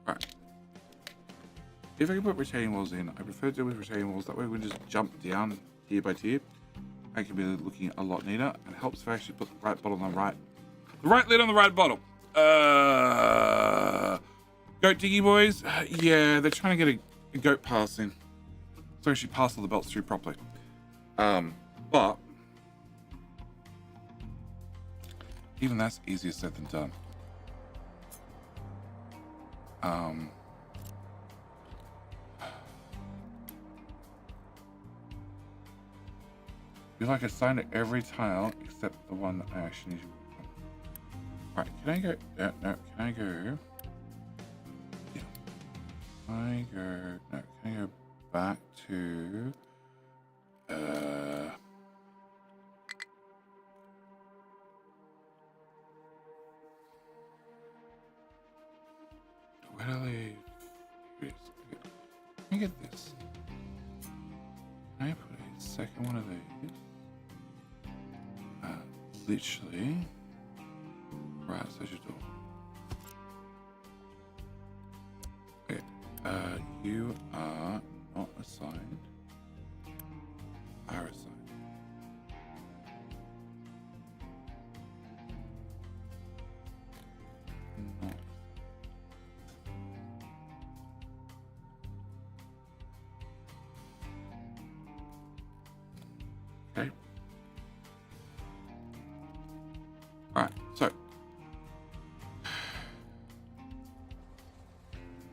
Alright. If I can put retaining walls in, I prefer to do with retaining walls. That way we can just jump down tier by tier. I can be looking a lot neater, and it helps if I actually put the right bottle on the right lid on the right bottle. Goat diggy boys. Yeah, they're trying to get a goat pass in, so actually pass all the belts through properly. But even that's easier said than done. I feel like I signed every tile except the one that I actually need to work on. Alright, can I go? No, can I go? Yeah. Can I go? No, can I go back to? Where do they? Here it is. Okay. Can I get this? Can I put a second one of these? Literally right outside your door. Okay, you are not assigned. Are assigned. Not. Okay. Alright, so.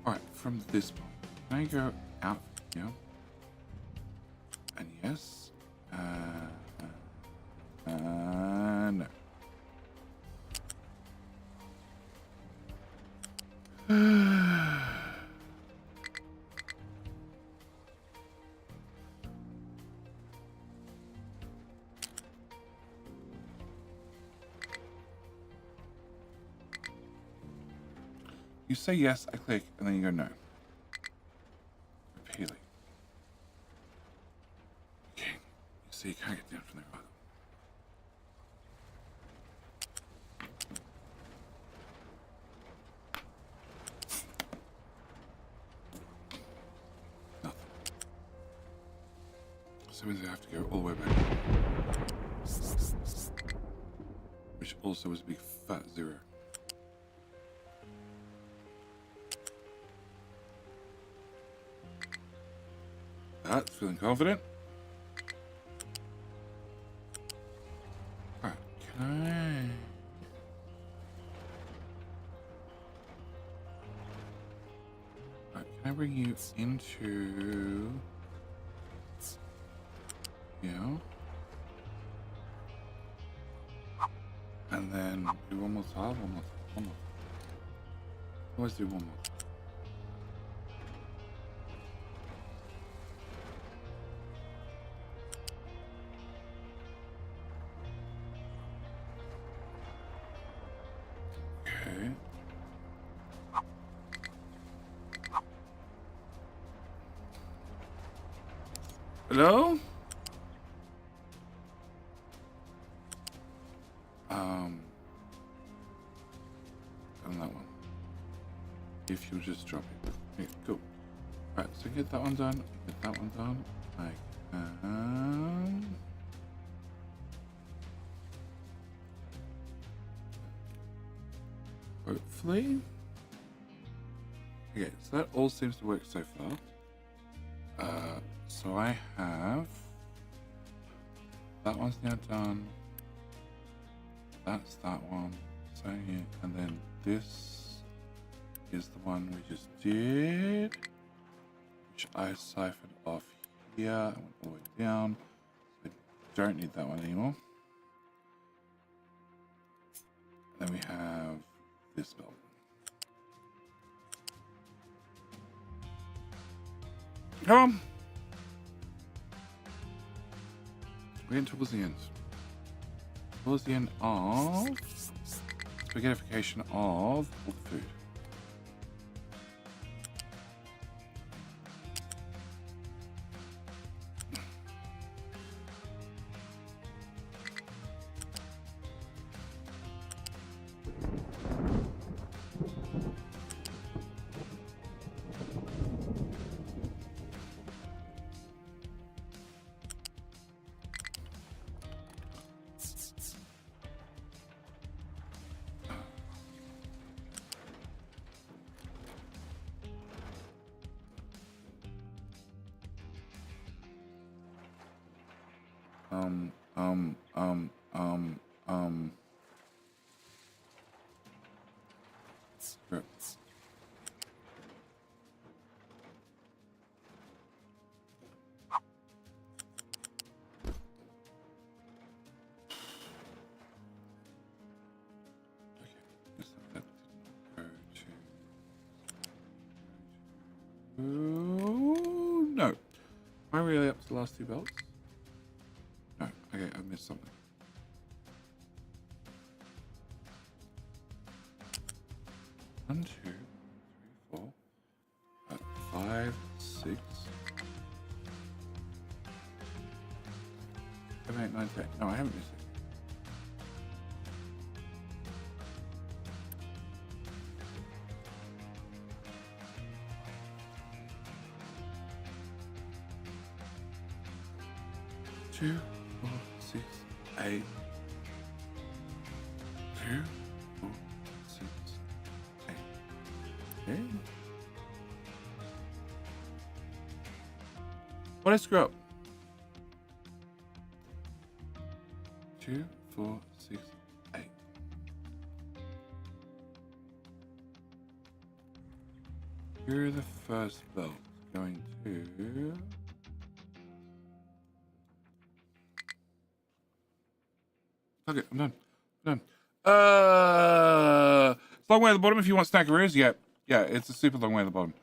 Alright, from this point, can I go out here? And yes. No. You say yes, I click, and then you go no. Repeatedly. Okay. You see, you can't get down from there either. Nothing. So means I have to go all the way back. Which also was a big fat 0. That's feeling confident. Alright, can I bring you into here? And then do one more tile, one more. Always do one more. Okay. Hello? On that one. If you just drop it. Okay, cool. Right, so get that one done, get that one done. I can... Hopefully. Okay, so that all seems to work so far. So I have... That one's now done. That's that one. So yeah, and then this is the one we just did, which I siphoned off here. I went all the way down. I don't need that one anymore. Then we have this belt. Come on. We're getting towards the end. Towards the end of spaghettification of all the food. Scripts. Okay, just that go to... No. Am I really up to the last two belts? No. Okay, I missed something. One, two, three, four, 5, 6, 7, 8, 9, 10. No, I haven't missed it. Two, 4, 6, 8. 2, 4, 6, 8. Okay. What did I screw up? 2, 4, 6, 8. Here are the first belts going to... Okay, I'm done. It's a long way at the bottom if you want snackaroos. Yeah, it's a super long way at the bottom.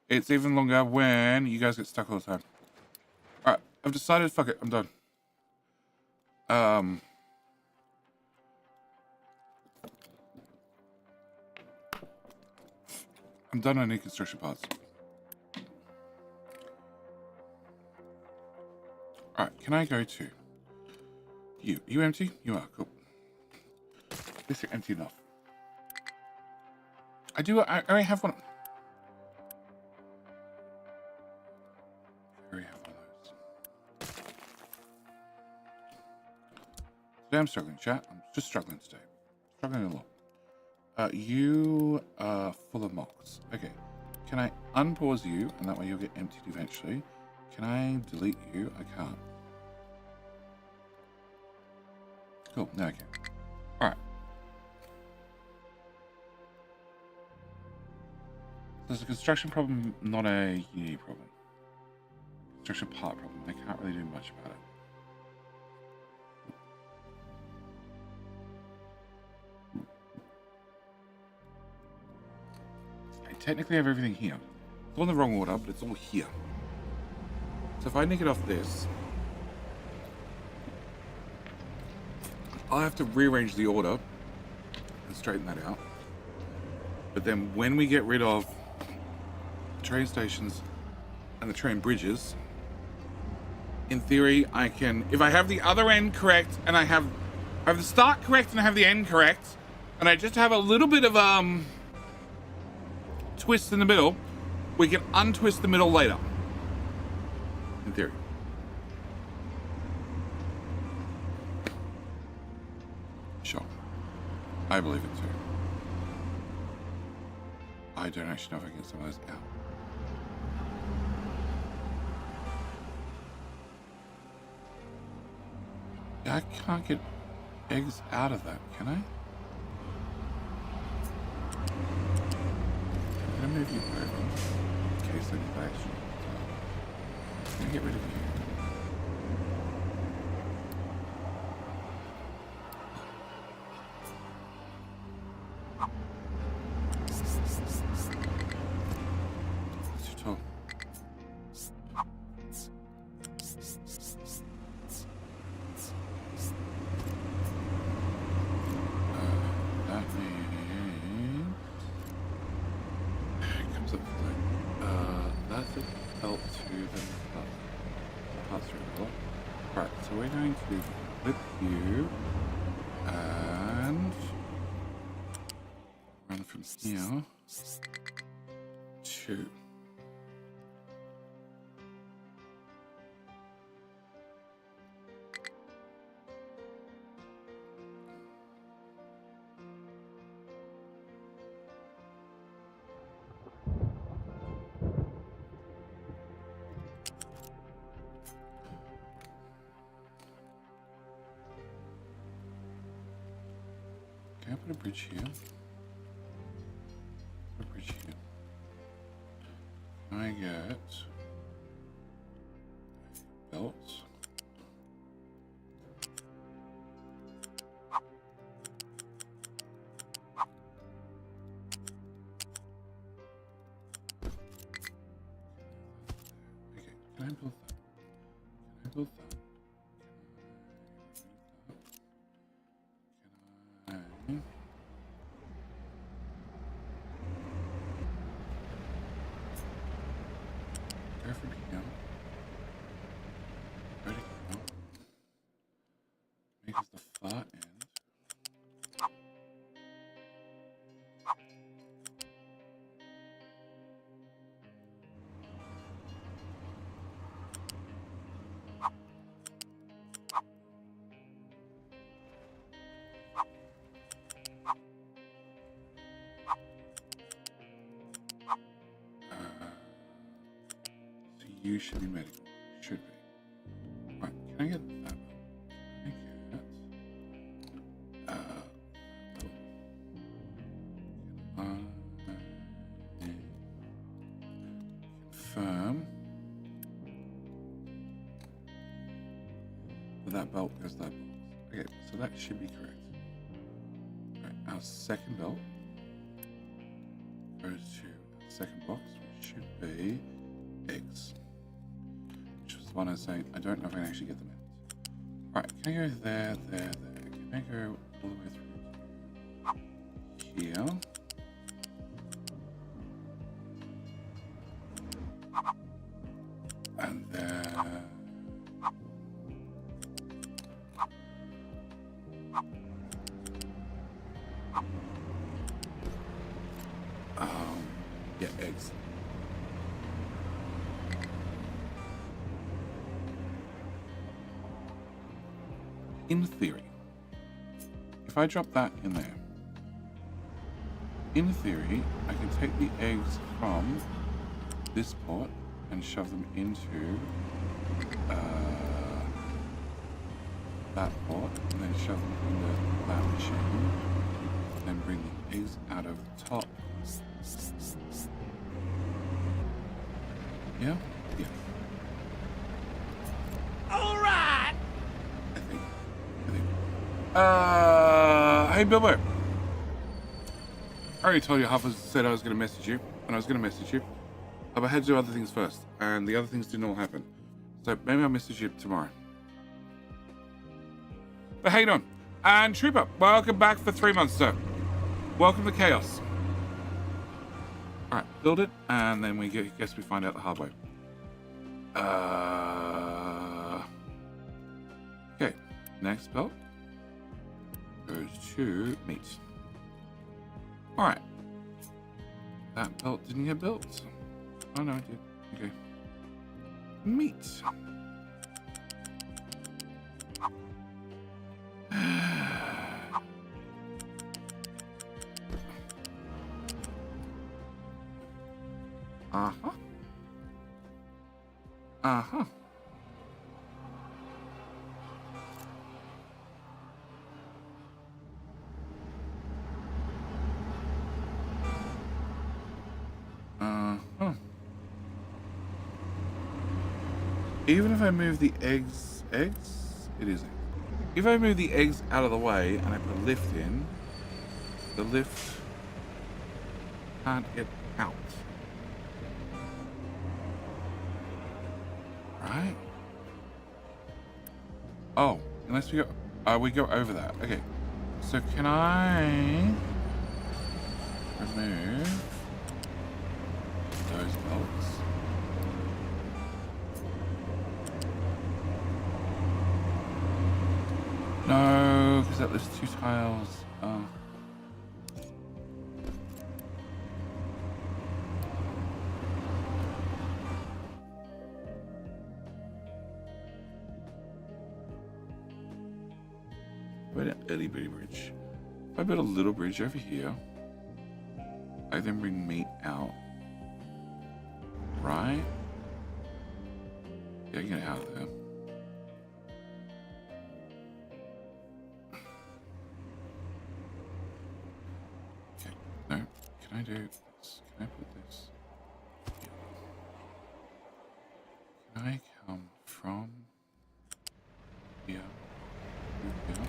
It's even longer when you guys get stuck all the time. Alright, I've decided, fuck it, I'm done. I'm done on new construction parts. Alright, can I go to you? Are you empty? You are, cool. This is empty enough. I already have one. I already have one of those. Today I'm struggling, chat. I'm just struggling today. Struggling a lot. You are full of mocks. Okay. Can I unpause you, and that way you'll get emptied eventually. Can I delete you? I can't. Cool, now I can. Alright. There's a construction problem, not a Unity problem. Construction part problem. I can't really do much about it. I technically have everything here. It's all in the wrong order, but it's all here. So if I nick it off this, I'll have to rearrange the order and straighten that out. But then when we get rid of the train stations and the train bridges, in theory, I can, if I have the other end correct and I have the start correct and I have the end correct, and I just have a little bit of twist in the middle, we can untwist the middle later. In theory. Sure. I believe it too. I don't actually know if I can get some of those out. Yeah, I can't get eggs out of that, can I? Can I move you over in case I need that extra? Can I get rid of you? It's too tall. That means it comes up like that's a belt to the pass through the block. Right, so we're going to flip you and run from here to can I put a bridge here? Put a bridge here. Can I get belts? Okay, can I build that? Can I build that? Make the far end. So you should be medical. Should be. Right, can I get that? Confirm that belt goes that box. Okay, so that should be correct. Right, our second belt goes to our second box, which should be eggs. Which was the one I was saying, I don't know if I can actually get them out. Right, can I go there, there, there? Can I go all the way through here? And then yeah, eggs. In theory, if I drop that in there, in theory, I can take the eggs from this port and shove them into that pot, and then shove them into that machine. Then bring the eggs out of the top. Yeah? Yeah. Alright! I think. Hey Bilbo. I already told you Hubba said I was going to message you, and I was going to message you. But I had to do other things first, and the other things didn't all happen. So maybe I'll message you tomorrow. But how you doing? And Trooper, welcome back for 3 months, sir. Welcome to Chaos. Alright, build it, and then we guess we find out the hard way. Okay, next belt goes to meat. Alright. That belt didn't get built. Oh no, it did. Okay. Meat. Uh-huh. Uh-huh. Uh-huh. Even if I move the eggs, it is eggs. If I move the eggs out of the way and I put a lift in, the lift can't get out. Right? Oh, unless we go over that. Okay. So can I remove those bolts? No, because that was 2 tiles. Oh. Wait, an itty bitty bridge. If I build a little bridge over here, I then bring meat out. Right? Yeah, get it out of there. Okay, no. Can I do this? Can I put this here? Can I come from here to here?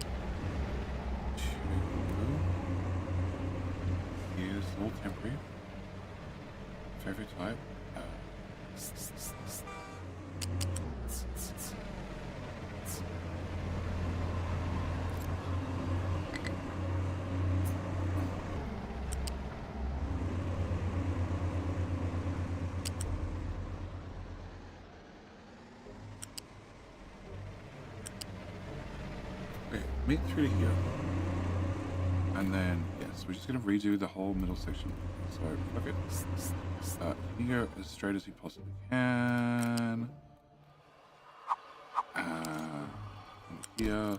Is all temporary. Favorite type. Okay, meet through to here. And then, yes, we're just going to redo the whole middle section. So, okay. You go as straight as you possibly can. Here. And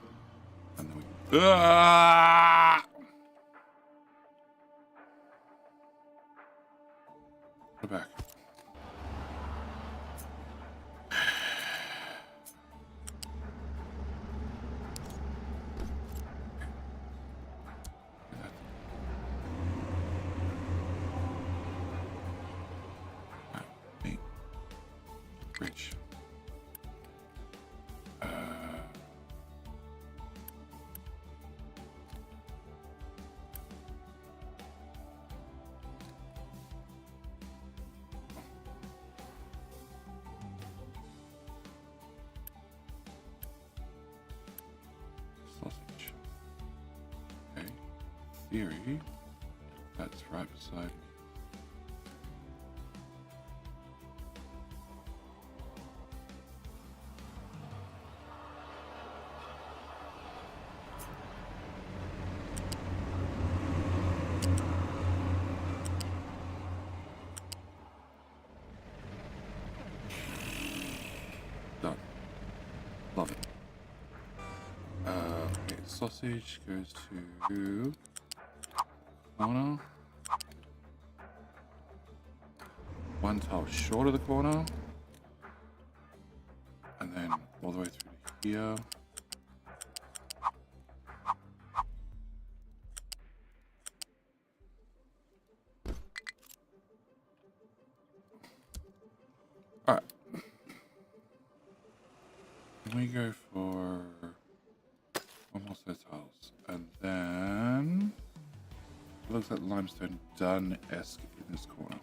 then we... Ah! Put it back. Bridge. Sausage. Okay. Theory. That's right beside me. Done. Love it. Okay, sausage goes to corner. 1 tile short of the corner. all the way through to here. All right. Can we go for one more set of tiles? And then it looks like limestone done-esque in this corner.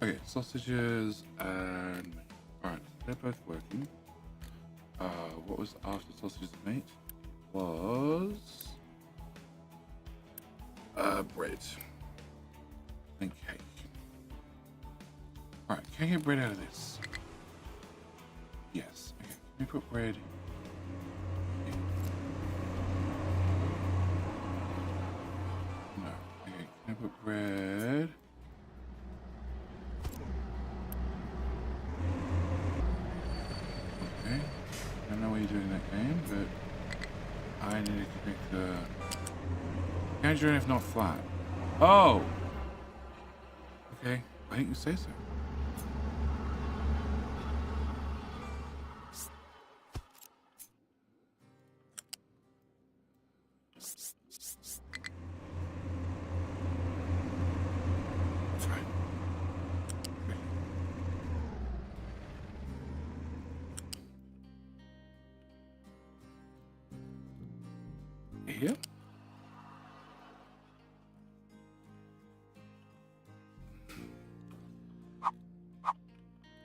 Okay, sausages and alright, they're both working. What was after sausages and meat? Was bread and cake. Alright, can I get bread out of this? Yes. Okay, can we put bread in? No. Okay, can I put bread? Okay. I don't know what you're doing in that game, but I need to connect the... Can I join if not flat? Oh! Okay, why didn't you say so? Fine. Okay. Here?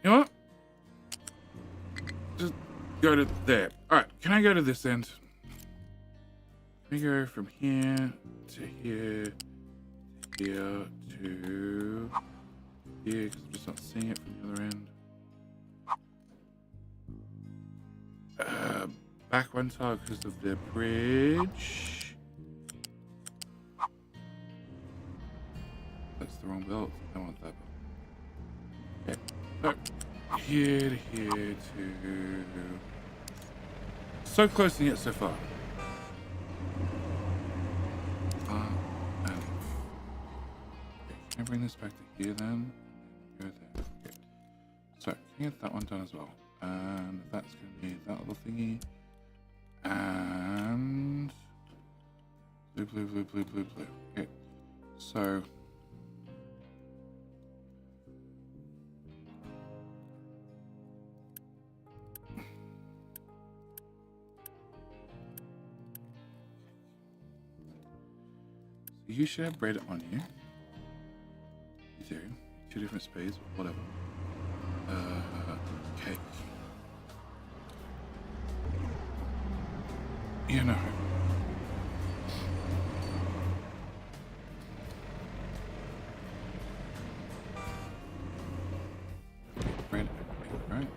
You know what? Just go to there. Alright, can I go to this end? Can we go from here to here, here to here, because I'm just not seeing it from the other end. Back one tile because of the bridge. That's the wrong belt. I want that belt. Okay. So, here to here to... So close and yet so far. And okay, can I bring this back to here then? Go there. Okay. So, can I get that one done as well? And that's going to be that little thingy. And... Blue, blue, blue, blue, blue, blue. Okay. So... You should have bread on you. You do. 2 different speeds, whatever. Cake. You know. Bread, right?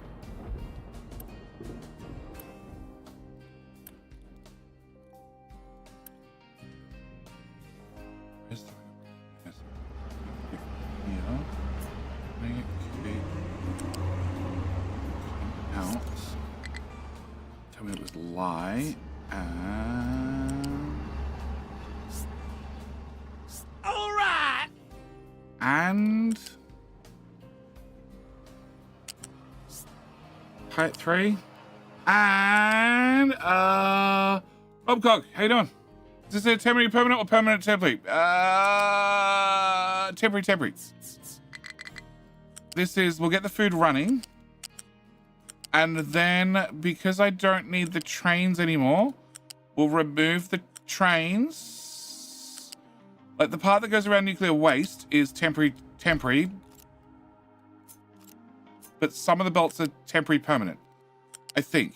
Where's the... Yes. Yeah. Make it out. Tell me it was lie. All right. And height 3 and Bobcog, how you doing? Is this a temporary permanent or permanent temporary? Temporary. This is, we'll get the food running. And then, because I don't need the trains anymore, we'll remove the trains. Like, the part that goes around nuclear waste is temporary. But some of the belts are temporary permanent. I think.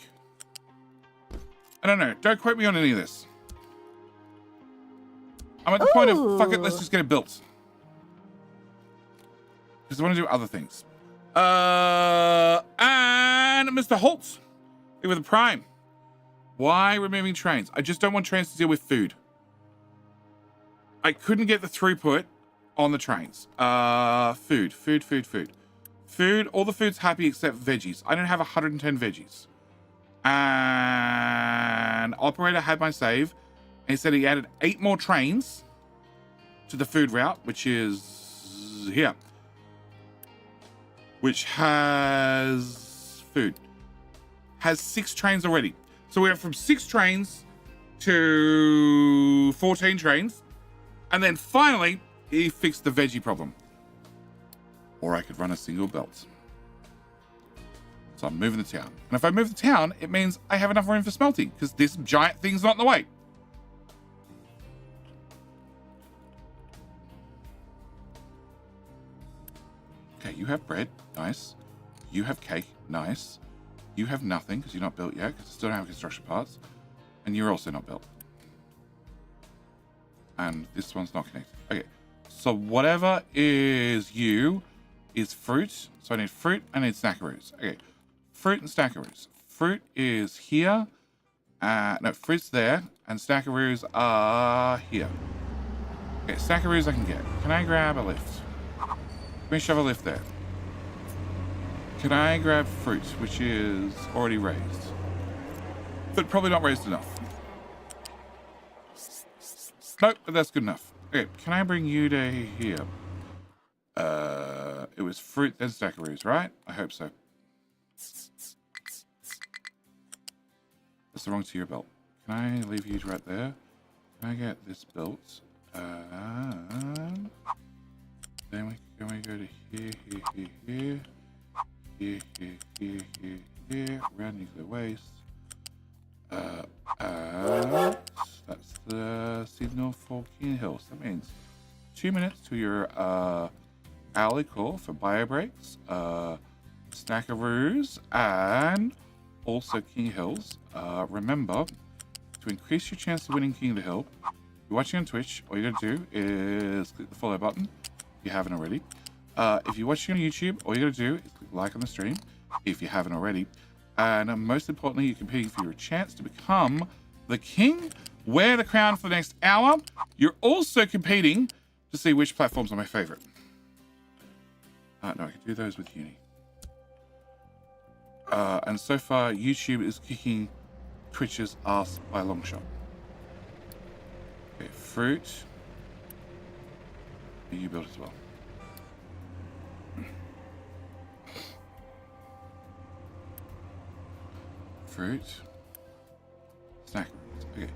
I don't know. Don't quote me on any of this. I'm at the point of, fuck it, let's just get it built. Because I want to do other things. And Mr. Holtz, with a prime. Why removing trains? I just don't want trains to deal with food. I couldn't get the throughput on the trains. Food. Food. All the food's happy except veggies. I don't have 110 veggies. And operator had my save. And he said he added 8 more trains to the food route, which is here. Which has food. Has 6 trains already. So we went from 6 trains to 14 trains. And then finally, he fixed the veggie problem. Or I could run a single belt. So I'm moving the town. And if I move the town, it means I have enough room for smelting, because this giant thing's not in the way. Okay, you have bread. Nice. You have cake. Nice. You have nothing, because you're not built yet, because I still don't have construction parts. And you're also not built. And this one's not connected. Okay. So whatever is you is fruit. So I need fruit. I need snackaroos. Okay. Fruit and snackaroos. Fruit is here. No, fruit's there. And snackaroos are here. Okay, snackaroos I can get. Can I grab a lift? Let me shove a lift there. Can I grab fruit, which is already raised? But probably not raised enough. Nope, but that's good enough. Okay, can I bring you to here? It was fruit then snackaroos, right? I hope so. That's the wrong tier belt. Can I leave you right there? Can I get this built? Then we go to here, here, here, here, here, here, here, around nuclear waste. That's the signal for King Hills. That means 2 minutes to your alley call for bio breaks, snackaroos, and also King Hills. Remember, to increase your chance of winning King of the Hill, if you're watching on Twitch, all you gotta do is click the follow button if you haven't already. If you're watching on YouTube, all you gotta do is click like on the stream if you haven't already. And most importantly, you're competing for your chance to become the king, wear the crown for the next hour. You're also competing to see which platforms are my favorite. No, I can do those with Uni. And so far, YouTube is kicking Twitch's ass by a long shot. Okay, fruit. You build as well. Fruit. Snack. Okay,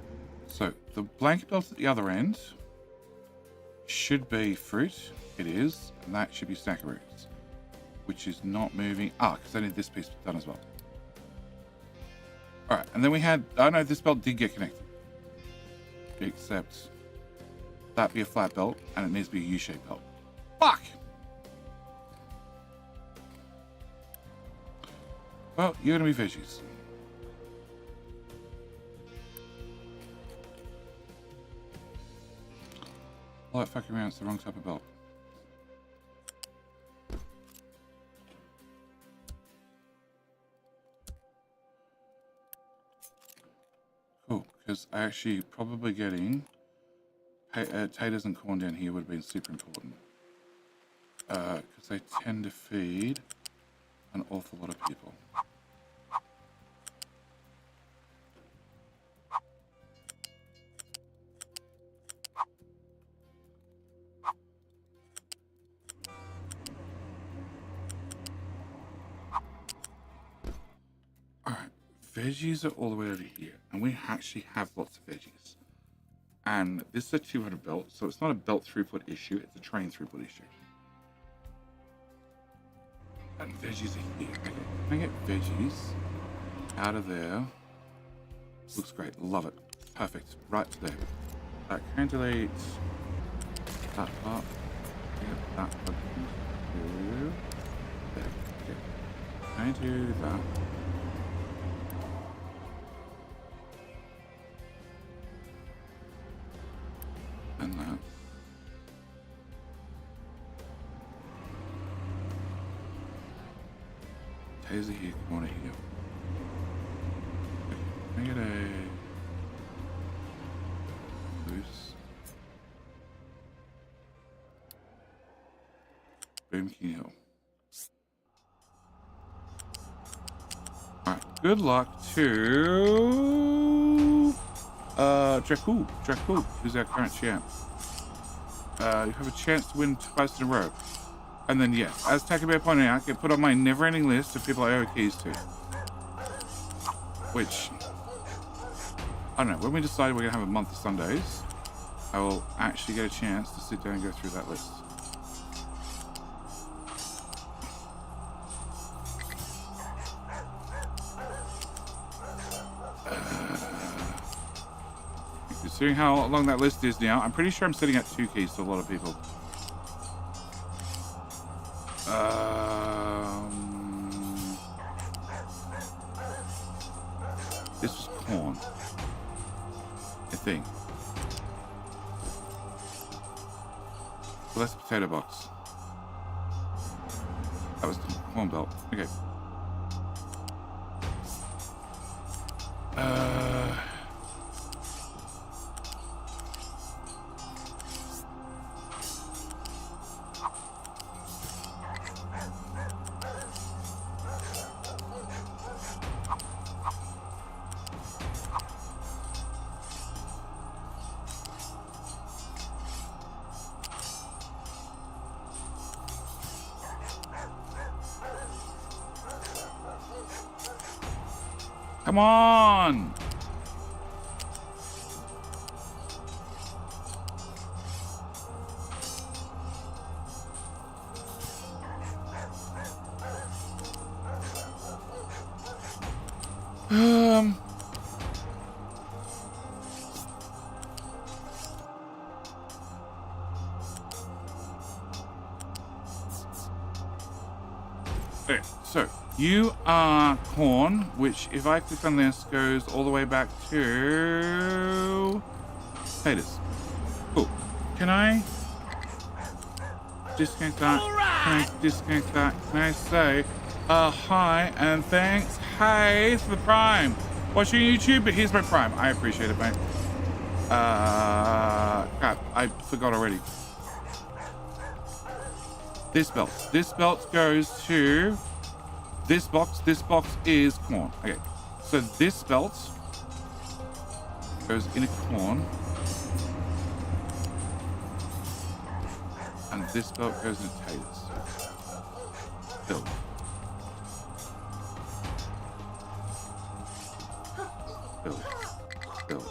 so the blanket belt at the other end should be fruit. It is, and that should be snackaroos, which is not moving. Because I need this piece done as well. All right, and then we had. Oh no, this belt did get connected, except that be a flat belt, and it needs to be a U-shaped belt. Fuck. Well, you're gonna be veggies. All that fucking around, it's the wrong type of belt. Cool, because I actually probably getting taters and corn down here would have been super important. Because they tend to feed an awful lot of people. Veggies are all the way over here, and we actually have lots of veggies. And this is a 200 belt, so it's not a belt throughput issue, it's a train throughput issue. And veggies are here. Okay, can I get veggies out of there? Looks great, love it. Perfect, right there. That calculates that part. Get that up to there. Okay. Can I do that? And that. Taser here, corner here. Can I get a loose? Boom King Hill. Alright, Good luck to Dracul, who's our current champ. You have a chance to win twice in a row. And then yes, as Takabear pointed out, get put on my never-ending list of people I owe keys to. Which, I don't know, when we decide we're gonna have a month of Sundays, I will actually get a chance to sit down and go through that list. Considering how long that list is now, I'm pretty sure I'm sitting at 2 keys to a lot of people. This was corn, I think. Well, that's the potato box. That was the corn belt. Okay. Come on! Okay, so you are corn, which if I click on this goes all the way back to potatoes. Cool. Can I disconnect that? Can I disconnect that? Can I say hi and thanks? Hey for the Prime. Watching YouTube, but here's my Prime. I appreciate it, mate. Crap, I forgot already. This belt goes to this box. This box is corn. Okay, so this belt goes in a corn, and this belt goes in potatoes. Build. Build. Build.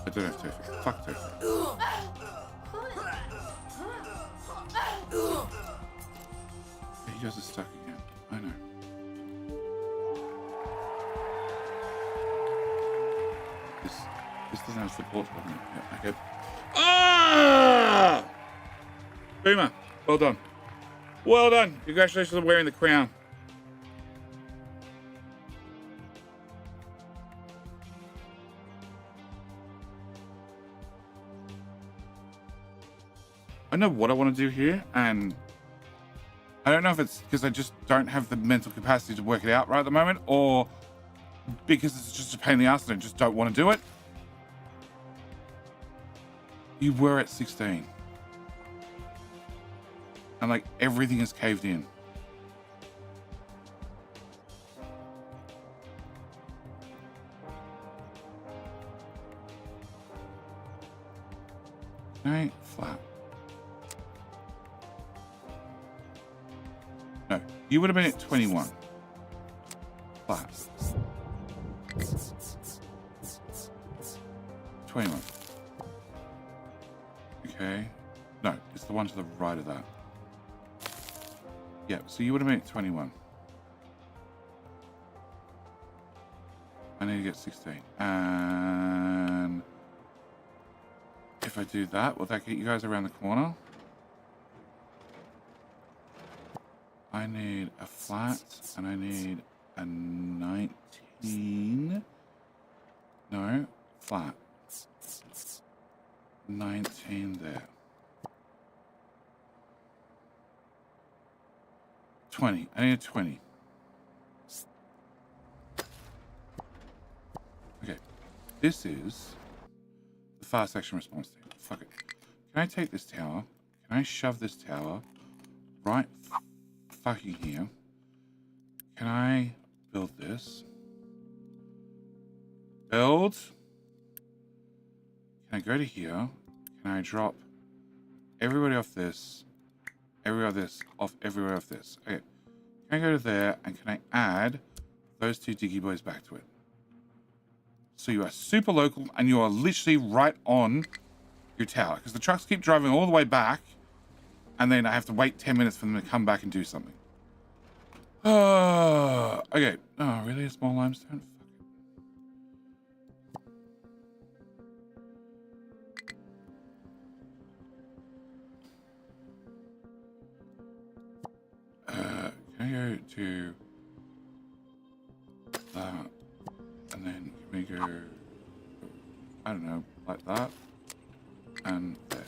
I don't have tofu. Fuck tofu. You guys are stuck again. I know. This doesn't have support button. Yeah, okay. Ah! Boomer, well done. Well done. Congratulations on wearing the crown. I know what I want to do here, and I don't know if it's because I just don't have the mental capacity to work it out right at the moment, or because it's just a pain in the ass and I just don't want to do it. You were at 16. And like everything is caved in. Okay, flat. No, you would have been at 21. Flat. 21. Okay. No, it's the one to the right of that. Yeah, so you would have been at 21. I need to get 16. And if I do that, will that get you guys around the corner? I need a flat, and I need a 19. No, flat. 19 there. 20. I need a 20. Okay. This is the fast action response thing. Fuck it. Can I take this tower? Can I shove this tower right fucking here? Can I build this. Build. Can I go to here? Can I drop everybody off this? Everywhere this off everywhere off this. Okay. Can I go to there and can I add those two diggy boys back to it? So you are super local and you are literally right on your tower because the trucks keep driving all the way back and then I have to wait 10 minutes for them to come back and do something. Okay. Oh, really? A small limestone? Can I go to that? And then can we go, I don't know, like that? And there.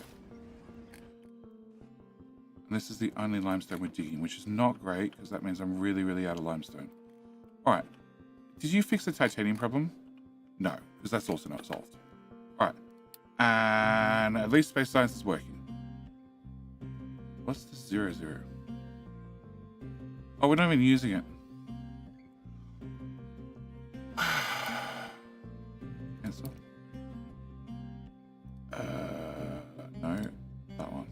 And this is the only limestone we're digging, which is not great because that means I'm really, really out of limestone. All right. Did you fix the titanium problem? No, because that's also not solved. All right. And at least space science is working. What's the 0, 0? Oh, we're not even using it. Cancel. No, that one.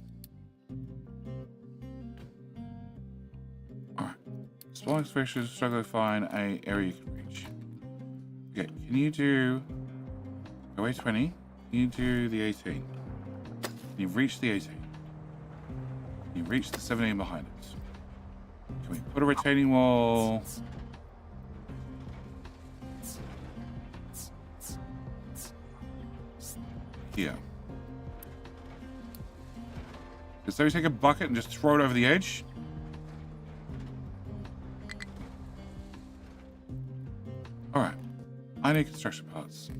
Alright. Small explorations struggle to find an area you can reach. Okay, can you do away 20? Can you do the 18? Can you reach the 18? Can you reach the 17 behind it? Can we put a retaining wall? Here. So we take a bucket and just throw it over the edge. All right. I need construction parts.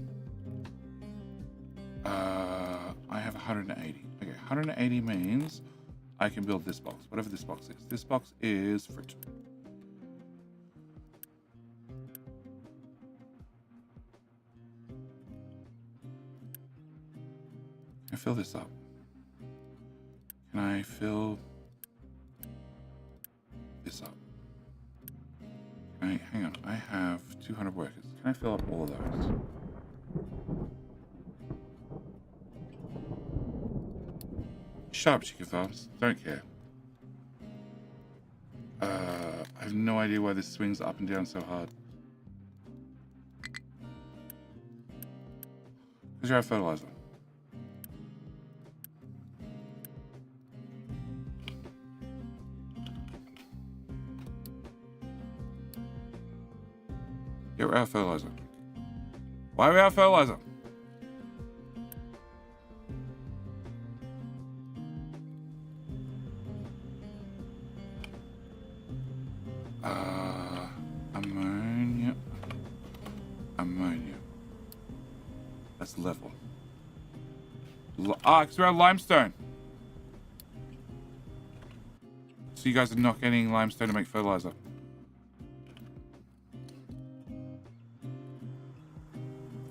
I have 180. Okay, 180 means I can build this box, whatever this box is. This box is fruit. Can I fill this up? Can I fill this up? Hang on, I have 200 workers. Can I fill up all of those? Shut up, chicken farms. Don't care. I have no idea why this swings up and down so hard. Because you're out of fertilizer. Yeah, we're out of fertilizer. Why are we out of fertilizer? Ammonia. Ammonia. That's level. Because we're out of limestone. So you guys are not getting limestone to make fertilizer.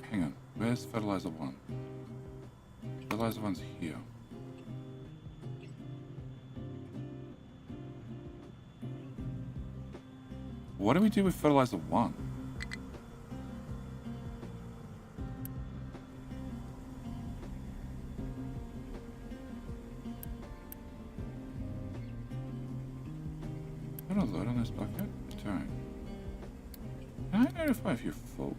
Hang on. Where's fertilizer 1? Fertilizer 1's here. What do we do with fertilizer 1? Got a load on this bucket? Don't. Can I notify if you're full?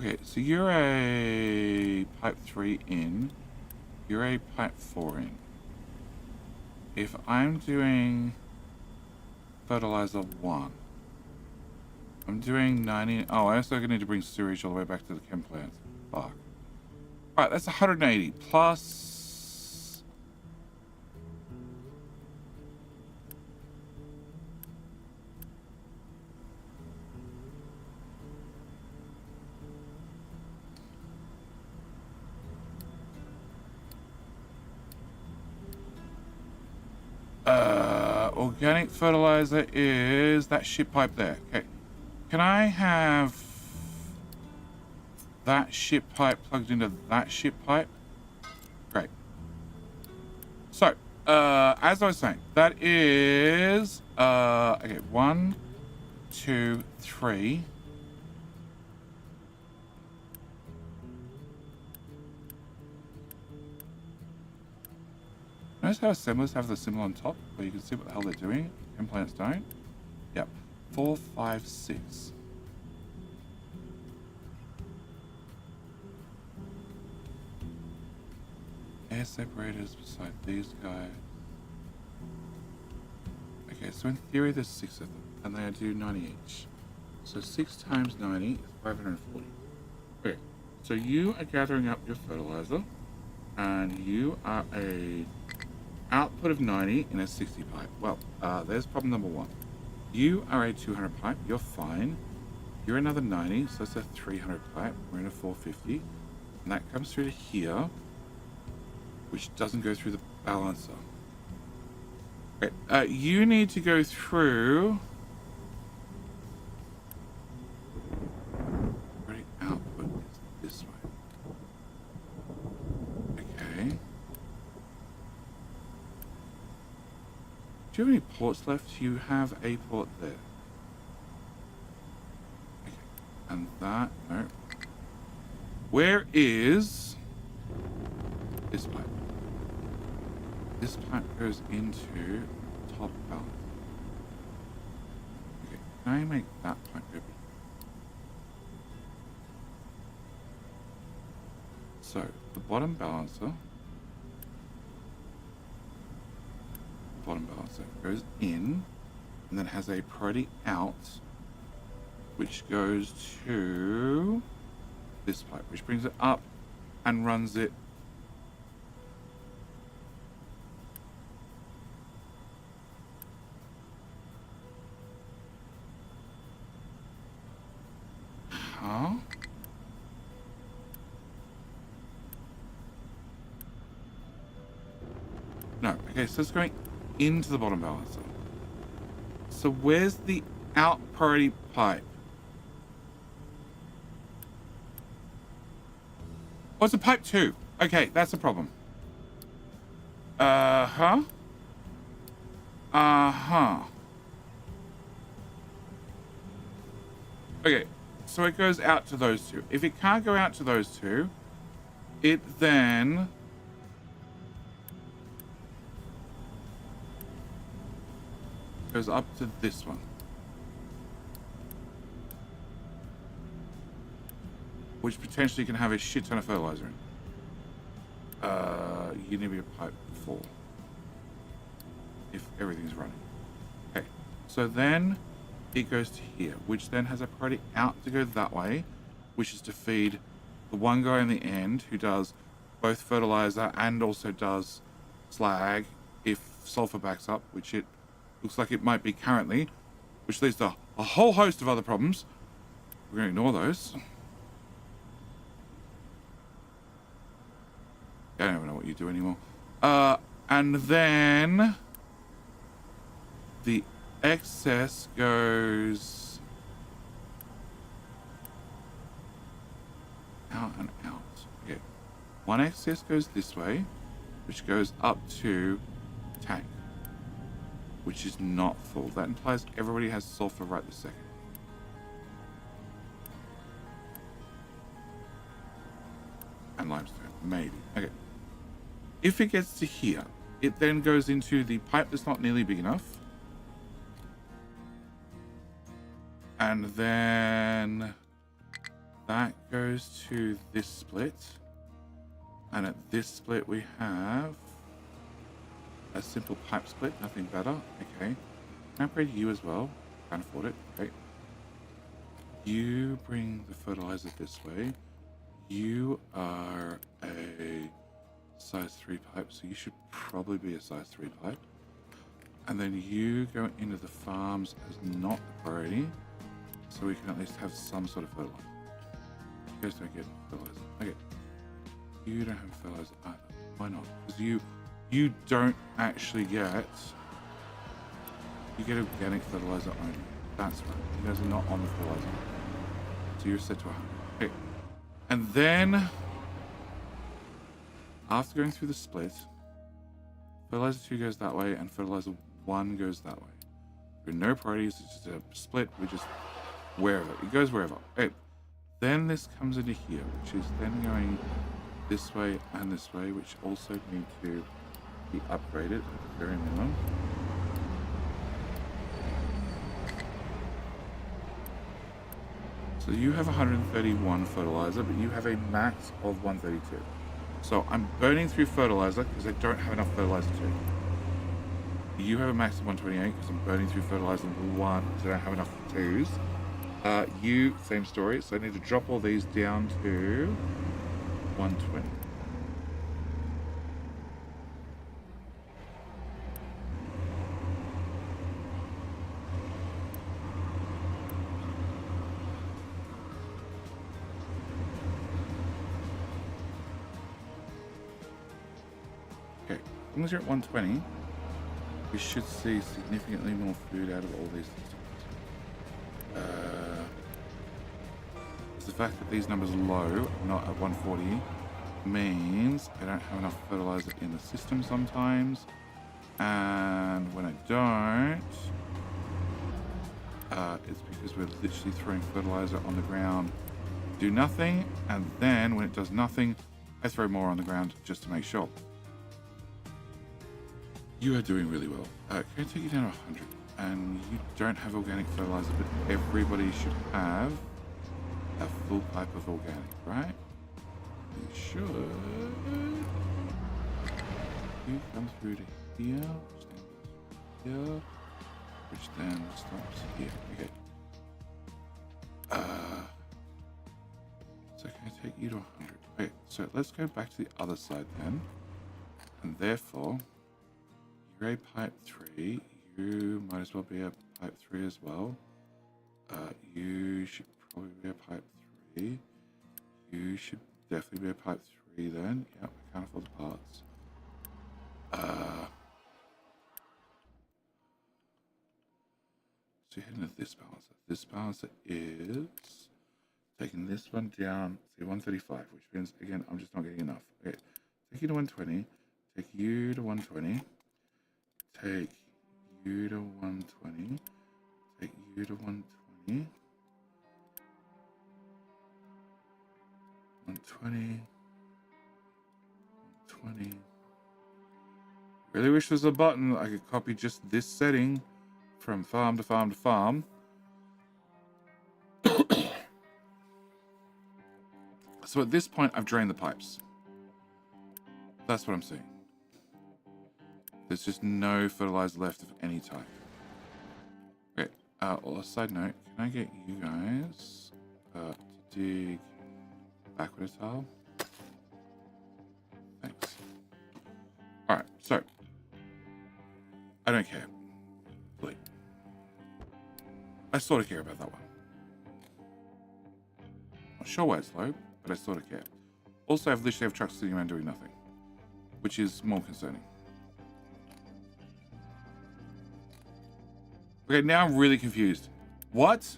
Okay, so you're a pipe 3 in. You're a pipe 4 in. If I'm doing fertilizer 1, I'm doing 90. Oh, I also need to bring sewage all the way back to the chem plant. Fuck. Alright, that's 180 plus. Organic fertilizer is that shit pipe there. Okay. Can I have that shit pipe plugged into that shit pipe? Great. So, As I was saying, that is okay, 1, 2, 3. Notice how assemblers have the symbol on top where you can see what the hell they're doing? And planets don't? Yep. 4, 5, 6. Air separators beside these guys. Okay, so in theory there's 6 of them, and they do 90 each. So 6 times 90 is 540. Okay, so you are gathering up your fertilizer, and you are a output of 90 in a 60 pipe. Well, there's problem number 1. You are a 200 pipe, you're fine. You're another 90, so that's a 300 pipe. We're in a 450, and that comes through to here, which doesn't go through the balancer. Okay, you need to go through. Already output is this way. Okay. Do you have any ports left? You have a port there. Okay, and that no. Where is this pipe? This pipe goes into top balance. Okay, can I make that pipe go? So the bottom balancer goes in and then has a priority out, which goes to this pipe, which brings it up and runs it. Huh? No, okay, so it's going into the bottom balancer. So where's the out priority pipe? Oh, it's a pipe 2. Okay, that's a problem. Uh-huh. Okay, so it goes out to those 2. If it can't go out to those 2, it then goes up to this one, which potentially can have a shit ton of fertilizer in. You need to be a pipe 4 if everything's running. Okay, so then it goes to here, which then has a priority out to go that way, which is to feed the one guy in the end who does both fertilizer and also does slag if sulfur backs up, which it looks like it might be currently, which leads to a whole host of other problems. We're going to ignore those. I don't even know what you do anymore. And then the excess goes out and out. Okay. One excess goes this way, which goes up to tank, which is not full. That implies everybody has sulfur right this second. And limestone, maybe. Okay. If it gets to here, it then goes into the pipe that's not nearly big enough. And then that goes to this split. And at this split we have a simple pipe split, nothing better. Okay. Can I upgrade you as well? Can't afford it. Okay. You bring the fertilizer this way. You are a size 3 pipe, so you should probably be a size 3 pipe. And then you go into the farms as not a priority, so we can at least have some sort of fertilizer. You guys don't get fertilizer. Okay. You don't have fertilizer either. Why not? Because you don't actually get... You get organic fertilizer only. That's right. You guys are not on the fertilizer. So you're set to 100. Okay. And then... After going through the split, fertilizer 2 goes that way, and fertilizer 1 goes that way. There are no priorities, it's just a split, we just wherever. It goes wherever. Okay. Then this comes into here, which is then going this way and this way, which also need to be upgraded at the very minimum. So you have 131 fertilizer, but you have a max of 132. So I'm burning through fertilizer because I don't have enough fertilizer too. You have a max of 128 because I'm burning through fertilizer 1 because I don't have enough 2s. You, same story. So I need to drop all these down to 120. Okay, as long as you're at 120, we should see significantly more food out of all these systems. The fact that these numbers are low, not at 140, means I don't have enough fertilizer in the system sometimes. And when I don't, it's because we're literally throwing fertilizer on the ground, do nothing, and then when it does nothing, I throw more on the ground just to make sure. You are doing really well. Can I take you down to 100? And you don't have organic fertilizer, but everybody should have a full pipe of organic, right? You should. You come through to here, which then stops here. Okay. So can I take you to 100? Okay, so let's go back to the other side then. And therefore, you're a pipe 3. You might as well be a pipe 3 as well. You should probably be a pipe 3. You should definitely be a pipe 3 then. Yep, I can't afford the parts. So you're heading to this balancer. This balancer is taking this one down, say 135, which means, again, I'm just not getting enough. Okay, take you to 120. Take you to 120. Take you to 120. Take you to 120. 120. 120. Really wish there was a button I could copy just this setting from farm to farm to farm. So at this point, I've drained the pipes. That's what I'm seeing. There's just no fertilizer left of any type. Okay, well, a side note, can I get you guys to dig backward a tile? Thanks. Alright, so I don't care. Really. I sort of care about that one. Not sure why it's low, but I sort of care. Also, I've literally have trucks sitting around doing nothing, which is more concerning. Okay, now I'm really confused. What?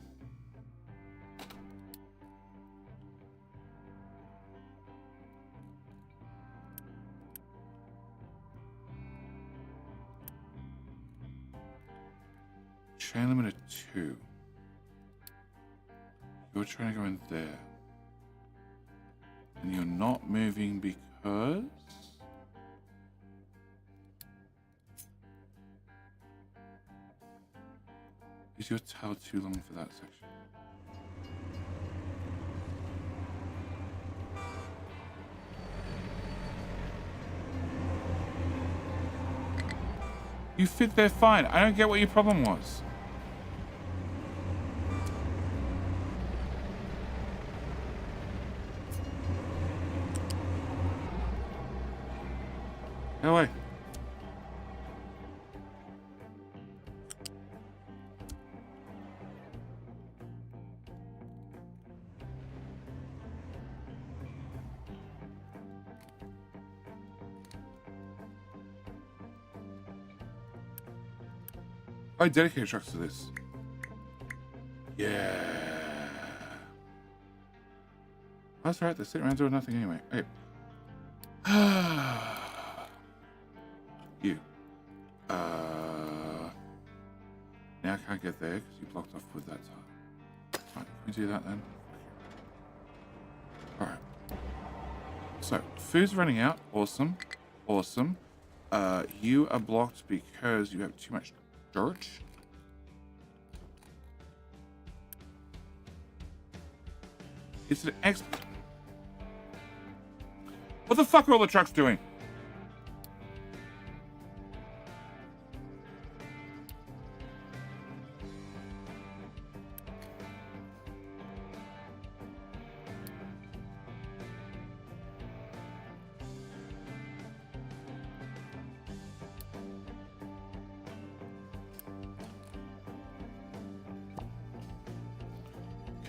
Chain limit of 2. You're trying to go in there. And you're not moving because... Is your tail too long for that section? You fit there fine. I don't get what your problem was. Go away. I dedicate trucks to this. Yeah. That's right. They're sitting around doing nothing anyway. Okay. You. Now I can't get there because you blocked off with that tile. Right, can we do that then? Alright. So, food's running out. Awesome. Awesome. You are blocked because you have too much dirt. It's an X. What the fuck are all the trucks doing?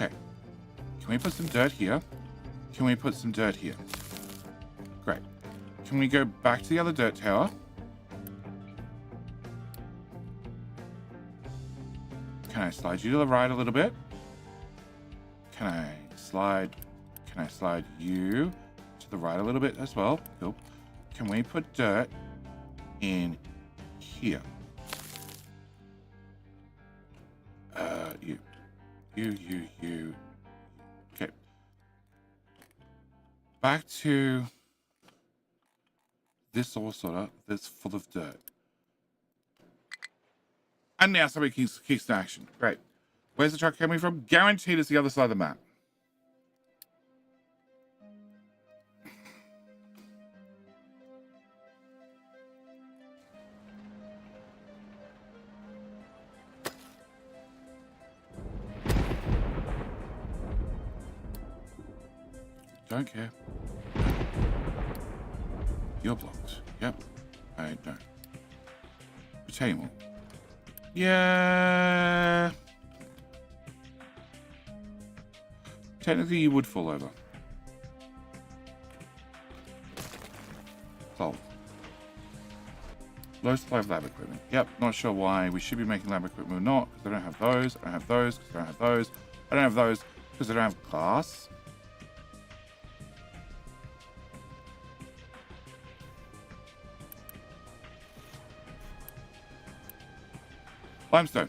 Okay. Can we put some dirt here? Can we put some dirt here? Great. Can we go back to the other dirt tower? Can I slide you to the right a little bit? Can I slide you to the right a little bit as well? Cool. Can we put dirt in here? You. Okay. Back to this all sorta. That's full of dirt. And now somebody kicks to action. Great. Where's the truck coming from? Guaranteed it's the other side of the map. Don't care. You're blocked. Yep. I don't. Retaining wall. Yeah. Technically, you would fall over. Solved. Low supply of lab equipment. Yep, not sure why we should be making lab equipment or not, because I don't have those. I don't have those, because I don't have those. I don't have those, because I don't have glass. Limestone.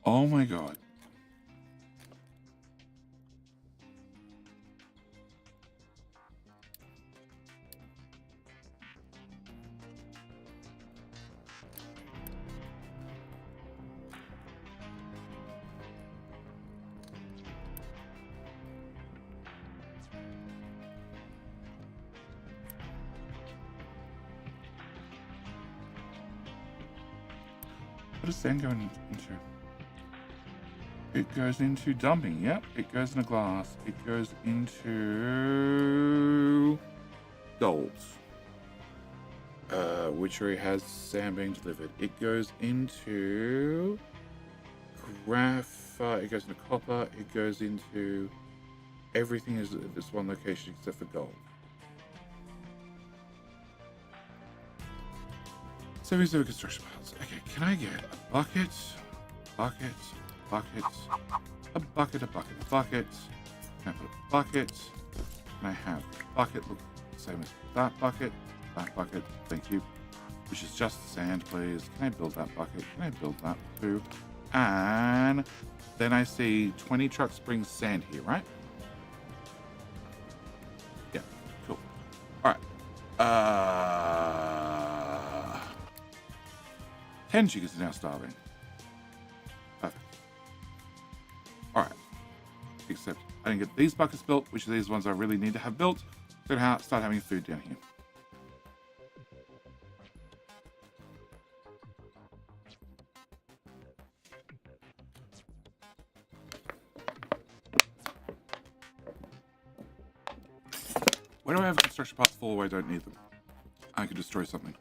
Oh my god. What is sand going into? It goes into dumping. Yep, it goes into glass. It goes into gold. Which already has sand being delivered. It goes into graphite. It goes into copper. It goes into everything is at this one location except for gold. 77 construction piles. Okay, can I get a bucket? Bucket. A bucket. Can I put a bucket? Can I have a bucket look the same as that bucket? That bucket, thank you. Which is just sand, please. Can I build that bucket? Can I build that too? And then I see 20 trucks bring sand here, right? Yeah, cool. Alright. 10 chickens are now starving. Perfect. Alright. Except I didn't get these buckets built, which are these ones I really need to have built. So I'm start having food down here. Why do I have construction parts full where I don't need them? I could destroy something.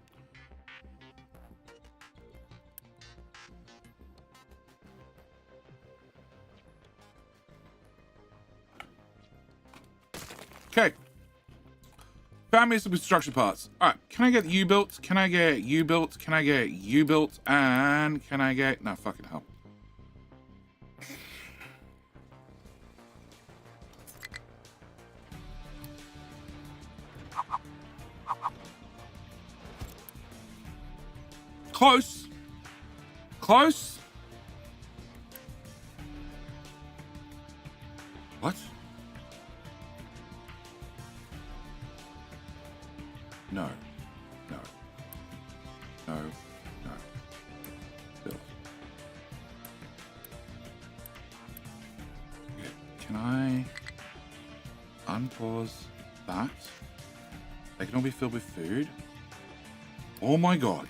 Okay. Found me some construction parts. All right, can I get you built? Can I get you built? Can I get you built? And can I get... No, fucking hell. Close. Close. What? No. No. No. No. Build. Okay. Can I unpause that? They can all be filled with food. Oh my god.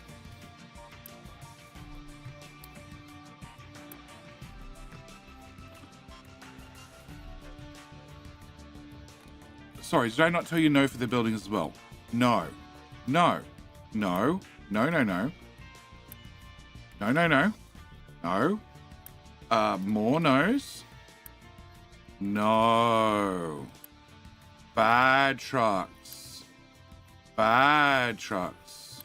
Sorry, did I not tell you no for the building as well? No. No. No. No, no, no. No, no, no. No. More no's. No. Bad trucks. Bad trucks.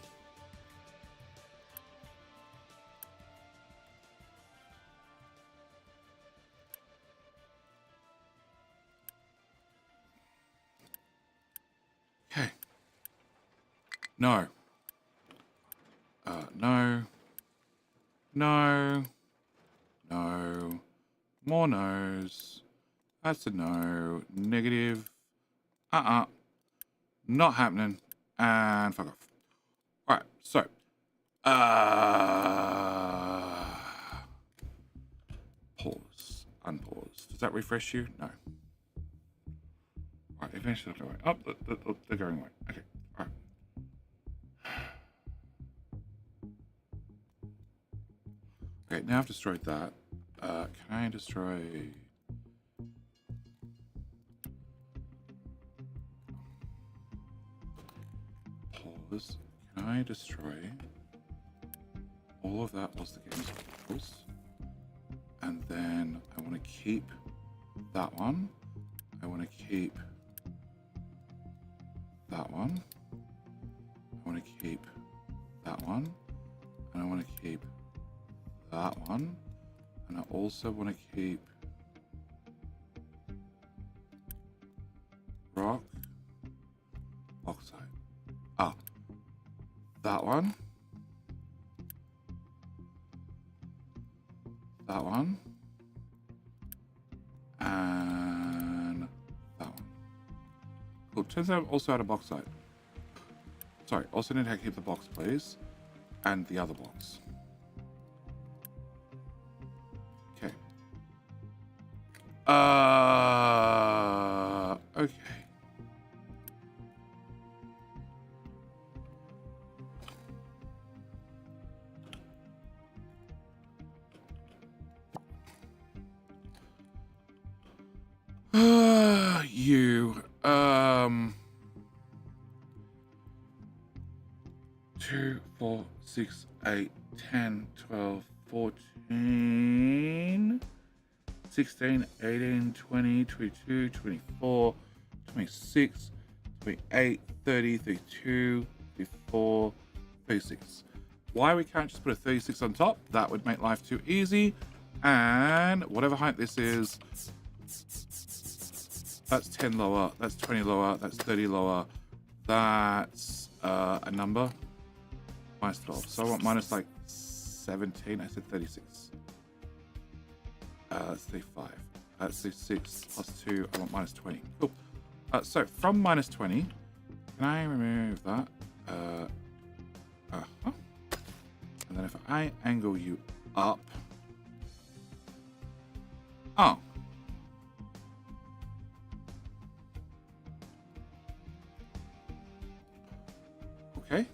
Okay. No. No. No. No. More no's. That's a no. Negative. Not happening. And fuck off. Alright, so. Pause. Unpause. Does that refresh you? No. Alright, eventually they'll go away. Oh, they're going away. Okay. Alright. Okay, now I've destroyed that. Can I destroy... Pause. Can I destroy all of that whilst the game's paused? And then I want to keep that one. I want to keep that one. I want to keep that one. And I want to keep that one. And I also want to keep rock, oxide. Ah, that one. That one. And that one. Cool. Turns out I'm also out of bauxite. Sorry, also need to keep the box, please. And the other box. Okay. Okay. You, 2, 4, 6, 8, 10, 12, 14, 16, 18, 20, 22, 24, 26, 28, 30, 32, 34, 36. Why we can't just put a 36 on top? That would make life too easy. And whatever height this is, that's 10 lower, that's 20 lower, that's 30 lower, that's a number, minus 12. So I want minus like 17, I said 36. Let's say 5. Let's say 6 plus 2, I want minus 20. Cool. So from minus 20, can I remove that? And then if I angle you up, oh. Okay.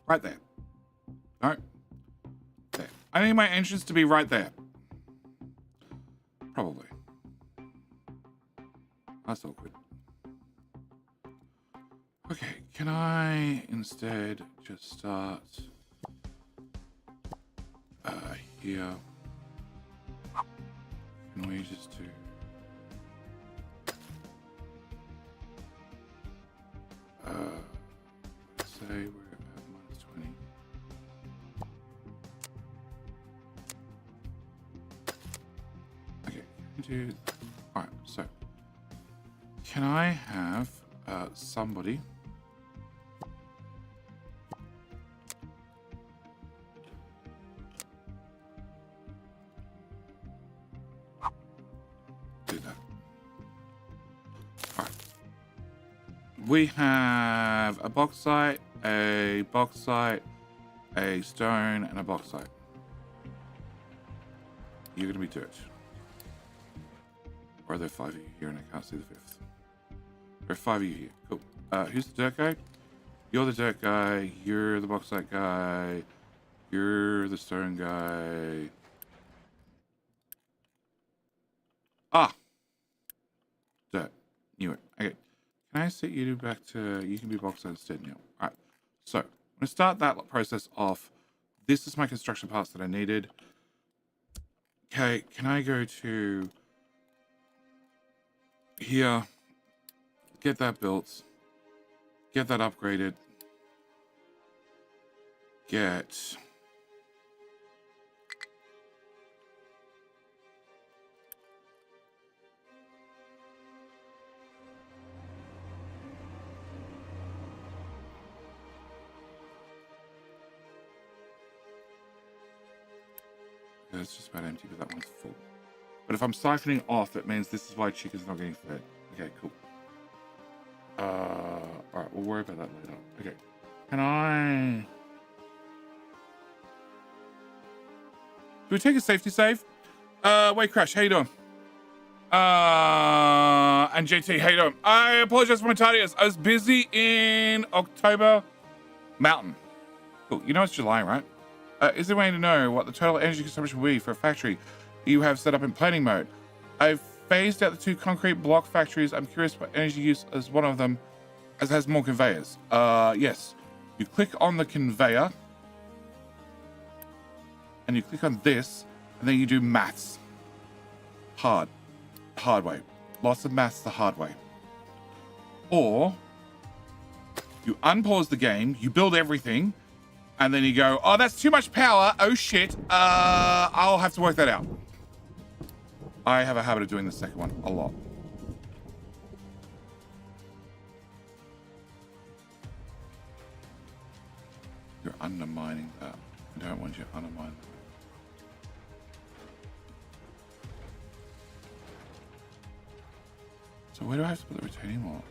Right there. All right. There. I need my entrance to be right there. Probably. That's awkward. Okay, Can I instead just start here? Can we just do let's say we're at -20. Okay, can we do alright, so can I have somebody do that? Alright. We have a bauxite, a stone, and a bauxite. You're gonna be dirt. Or are there 5 of you here and I can't see the 5th? There are 5 of you here. Cool. Who's the dirt guy? You're the dirt guy. You're the bauxite guy. You're the stone guy. Ah! Dirt. Knew it. Okay. Can I set you back to... You can be bauxite instead now. Alright. So, I'm going to start that process off. This is my construction parts that I needed. Okay. Can I go to... here... Get that built. Get that upgraded. Get... It's just about empty, but that one's full. But if I'm siphoning off, it means this is why chicken's not getting fed. Okay, cool. Alright, we'll worry about that later. Okay. Can I... Do we take a safety save? Wait, Crash, how you doing? And JT, how you doing? I apologize for my tardiness. I was busy in October Mountain. Cool, you know it's July, right? Is there a way to know what the total energy consumption will be for a factory you have set up in planning mode? I've phased out the 2 concrete block factories. I'm curious what energy use as one of them, as it has more conveyors. Yes. You click on the conveyor, and you click on this, and then you do maths. Hard way. Lots of maths the hard way. Or you unpause the game, you build everything, and then you go, oh, that's too much power. Oh, shit. I'll have to work that out. I have a habit of doing the second one a lot. You're undermining that. I don't want you to undermine that. So where do I have to put the retaining walls?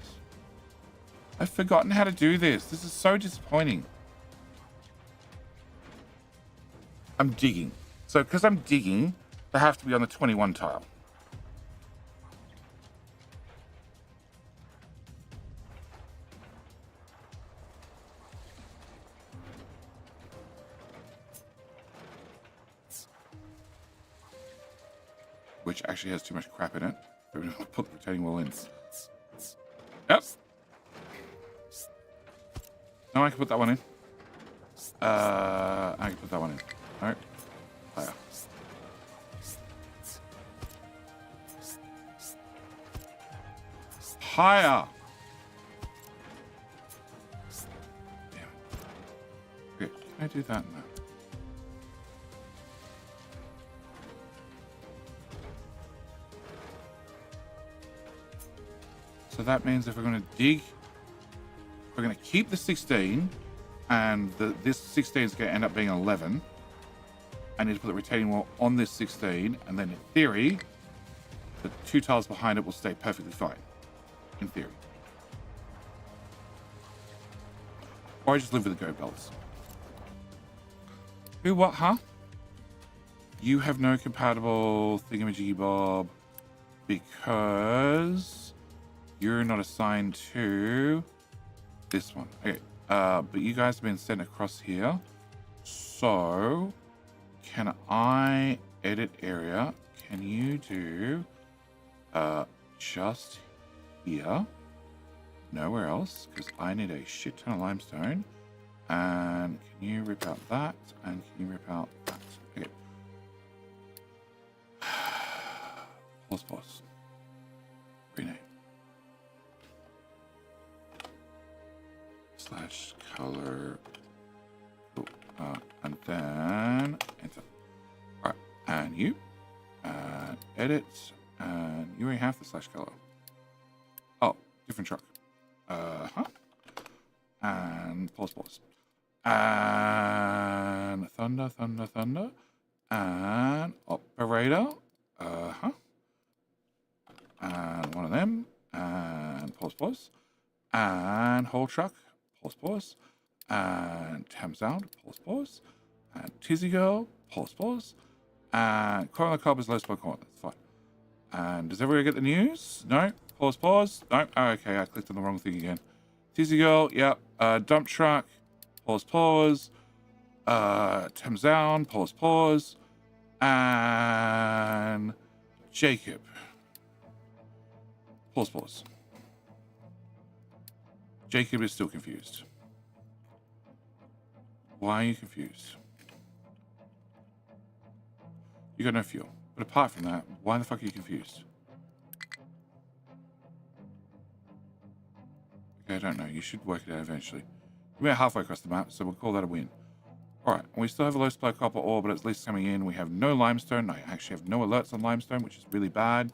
I've forgotten how to do this. This is so disappointing. I'm digging. So because I'm digging, they have to be on the 21 tile. Which actually has too much crap in it. We're going to put the retaining wall in. Yep. No, I can put that one in. I can put that one in. Alright. Higher. Higher! Damn it. Okay, can I do that now? So that means if we're going to dig, we're going to keep the 16, and this 16 is going to end up being 11. I need to put the retaining wall on this 16, and then in theory, the 2 tiles behind it will stay perfectly fine. In theory. Or I just live with the go belts. Who, what, huh? You have no compatible thingamajiggy bob because you're not assigned to this one. Okay, but you guys have been sent across here. So, can I edit area? Can you do just here? nowhere else because I need a shit ton of limestone. And can you rip out that? And can you rip out that? Okay. Pause. Rename. / color. Cool. And then enter. All right. And you. And edit. And you already have the / color. Oh, different truck. And pause. And thunder. And operator. And one of them. And pause. And whole truck. Pause. And Thames Sound. Pause. And Tizzy Girl. Pause. And corner cob is low spot corner. That's fine. And does everyone get the news? No. Pause. No. Oh, okay, I clicked on the wrong thing again. Tizzy Girl. Yep. Dump truck. Pause. Thames Sound. Pause. And Jacob. Pause. Jacob is still confused. Why are you confused? You got no fuel. But apart from that, why the fuck are you confused? Okay, I don't know. You should work it out eventually. We're halfway across the map, so we'll call that a win. Alright, we still have a low supply of copper ore, but it's at least coming in. We have no limestone. I actually have no alerts on limestone, which is really bad.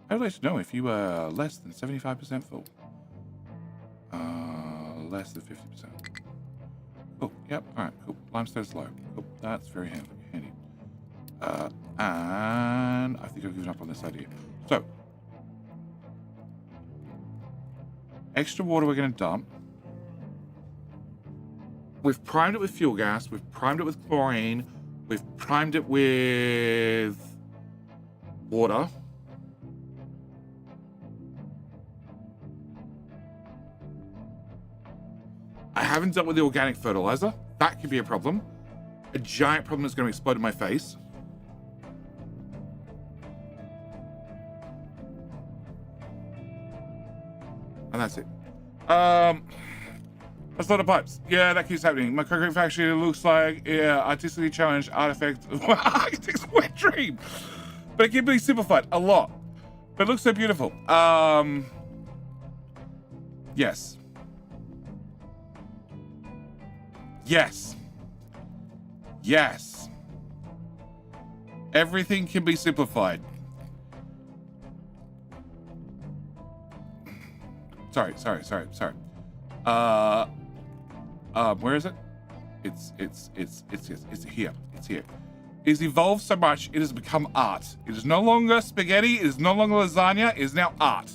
I'd like to know if you were less than 75% full. Less than 50%. Cool. Yep. Alright, cool. Limestone's low. Cool. That's very handy. And I think I've given up on this idea. So, extra water we're going to dump. We've primed it with fuel gas. We've primed it with chlorine. We've primed it with water. I haven't dealt with the organic fertilizer. That could be a problem. A giant problem that's going to explode in my face. And that's it. That's a lot of pipes. Yeah, that keeps happening. My concrete factory looks like, artistically challenged artifact. Architect's wet dream. But it can be simplified a lot. But it looks so beautiful. Yes. Everything can be simplified. Sorry. Where is it? It's here. It's evolved so much, it has become art. It is no longer spaghetti, it is no longer lasagna, it is now art.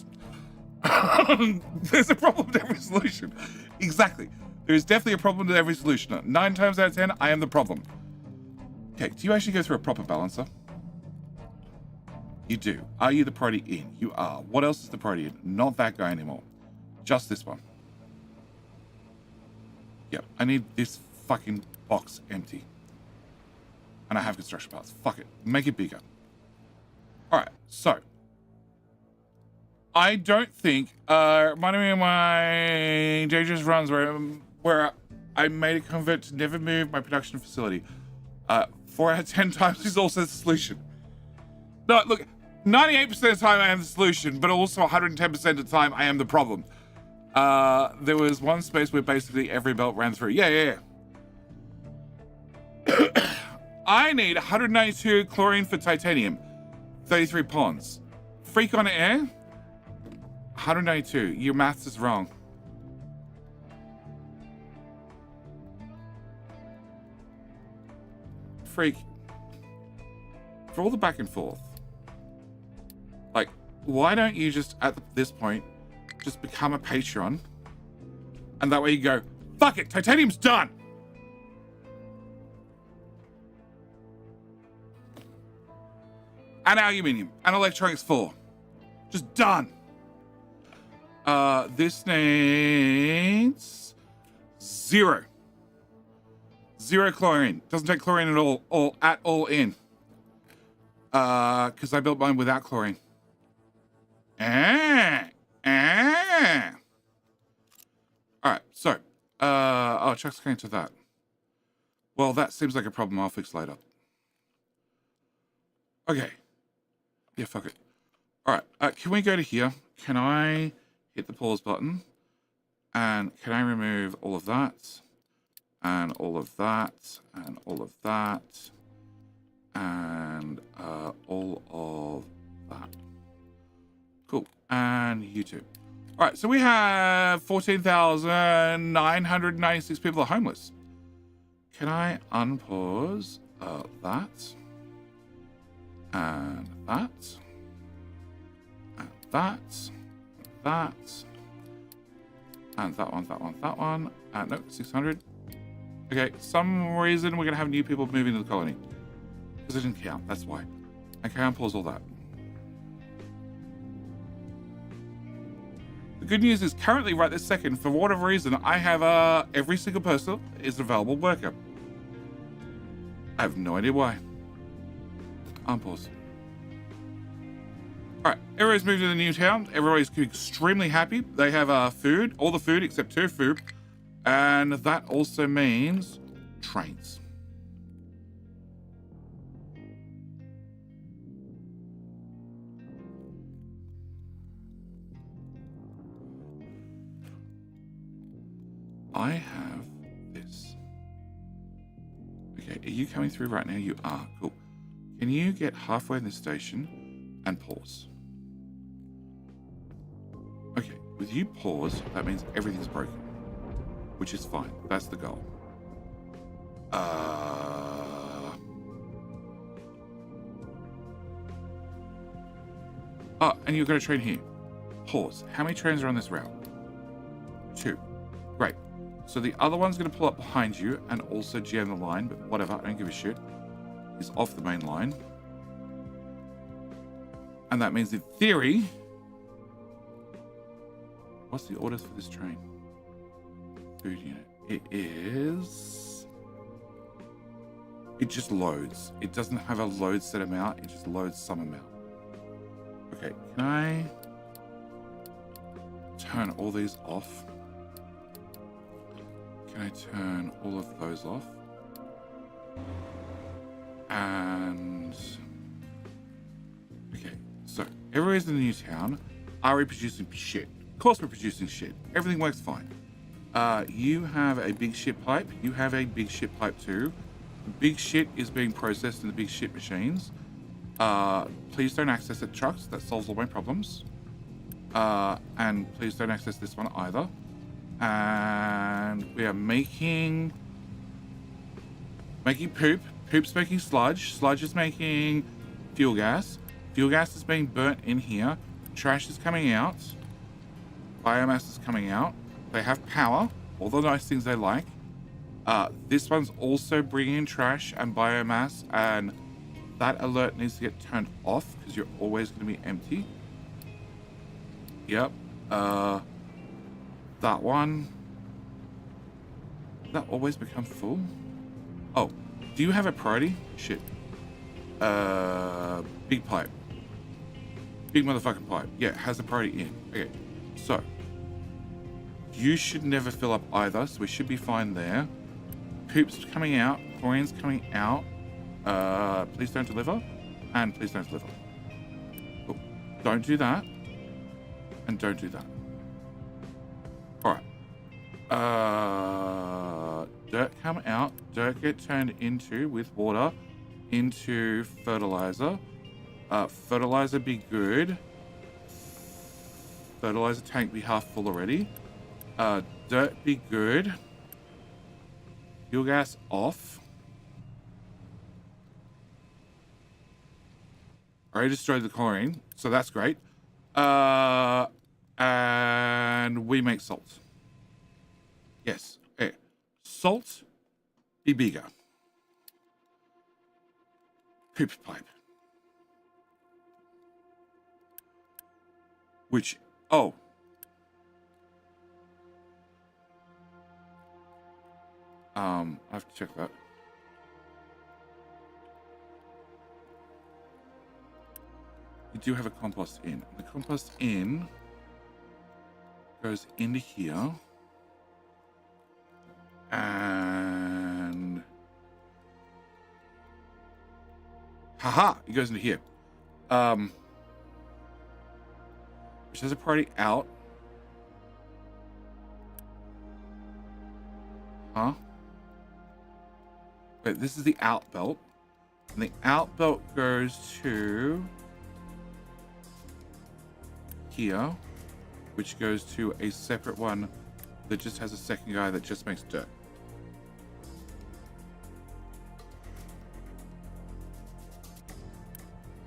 There's a problem with every solution. Exactly. There is definitely a problem with every solution. 9 times out of 10, I am the problem. Okay, do you actually go through a proper balancer? You do. Are you the priority in? You are. What else is the priority in? Not that guy anymore. Just this one. Yep, I need this fucking box empty. And I have construction parts. Fuck it. Make it bigger. Alright, so. I don't think, reminding me of my dangerous runs where I made a convert to never move my production facility. 4 out of 10 times is also the solution. No, look, 98% of the time I am the solution, but also 110% of the time I am the problem. There was one space where basically every belt ran through. Yeah. I need 192 chlorine for titanium, 33 ponds. Freak on air, 192. Your maths is wrong. Freak. For all the back and forth, like, why don't you just, at this point, just become a patron? And that way you go, fuck it, titanium's done. And aluminium, and electronics 4. Just done. This needs 0. 0 chlorine. Doesn't take chlorine at all in. Because I built mine without chlorine. All right, so, oh, Chuck's going to that. Well, that seems like a problem I'll fix later. Okay. Yeah, fuck it. All right, can we go to here? Can I hit the pause button? And can I remove all of that? And all of that? And all of that? And all of that. Cool. And you too. All right, so we have 14,996 people are homeless. Can I unpause that? And that? And that? That? And that one, that one, that one. No, 600. Okay, some reason we're going to have new people moving to the colony. Because it didn't count, that's why. Okay, unpause all that. The good news is currently, right this second, for whatever reason, I have every single person is an available worker. I have no idea why. Unpause. All right, everybody's moved to the new town. Everybody's extremely happy. They have food, all the food except 2 food. And that also means trains. I have this. Okay, are you coming through right now? You are. Cool. Can you get halfway in this station and pause? Okay, with you pause, that means everything's broken, which is fine. That's the goal. Oh, and you've got a train here. Pause. How many trains are on this route? 2. Great. So the other one's going to pull up behind you and also jam the line, but whatever, I don't give a shit. He's off the main line. And that means in theory... What's the orders for this train? Food unit. It is... It just loads. It doesn't have a load set amount. It just loads some amount. Okay, can I turn all these off? Can I turn all of those off? And... Okay, so everywhere's in the new town. Are we producing shit? Of course we're producing shit. Everything works fine. You have a big shit pipe. You have a big shit pipe too. The big shit is being processed in the big shit machines. Please don't access the trucks. That solves all my problems. And please don't access this one either. And we are making poop. Poop's making sludge. Sludge is making fuel gas. Fuel gas is being burnt in here. Trash is coming out. Biomass is coming out. They have power. All the nice things they like. This one's also bringing in trash and biomass, and that alert needs to get turned off because you're always going to be empty. Yep. That one. Does that always become full? Oh, do you have a priority? Shit. Big pipe. Big motherfucking pipe. Yeah, it has a priority in. Okay, so you should never fill up either, so we should be fine there. Poop's coming out. Chlorine's coming out. Please don't deliver. And please don't deliver. Cool. Don't do that. And don't do that. Alright. Dirt come out. Dirt get turned into, with water, into fertilizer. Fertilizer be good. Fertilizer tank be half full already. Dirt be good. Fuel gas off. I already destroyed the chlorine, so that's great. And we make salt. Yes. Okay. Salt be bigger. Poop pipe. Which, oh. I have to check that. You do have a compost in. The compost in goes into here. Haha, it goes into here. Which has a priority out. Huh? Wait, this is the out belt. And the out belt goes to here, which goes to a separate one that just has a second guy that just makes dirt.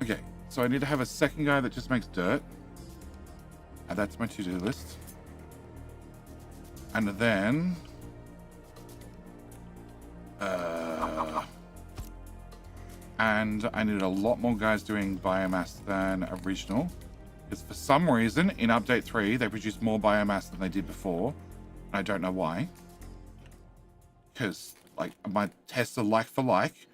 Okay, so I need to have a second guy that just makes dirt. And that's my to-do list. And then and I needed a lot more guys doing biomass than original, because for some reason in update 3 they produced more biomass than they did before, and I don't know why, because like my tests are like for like,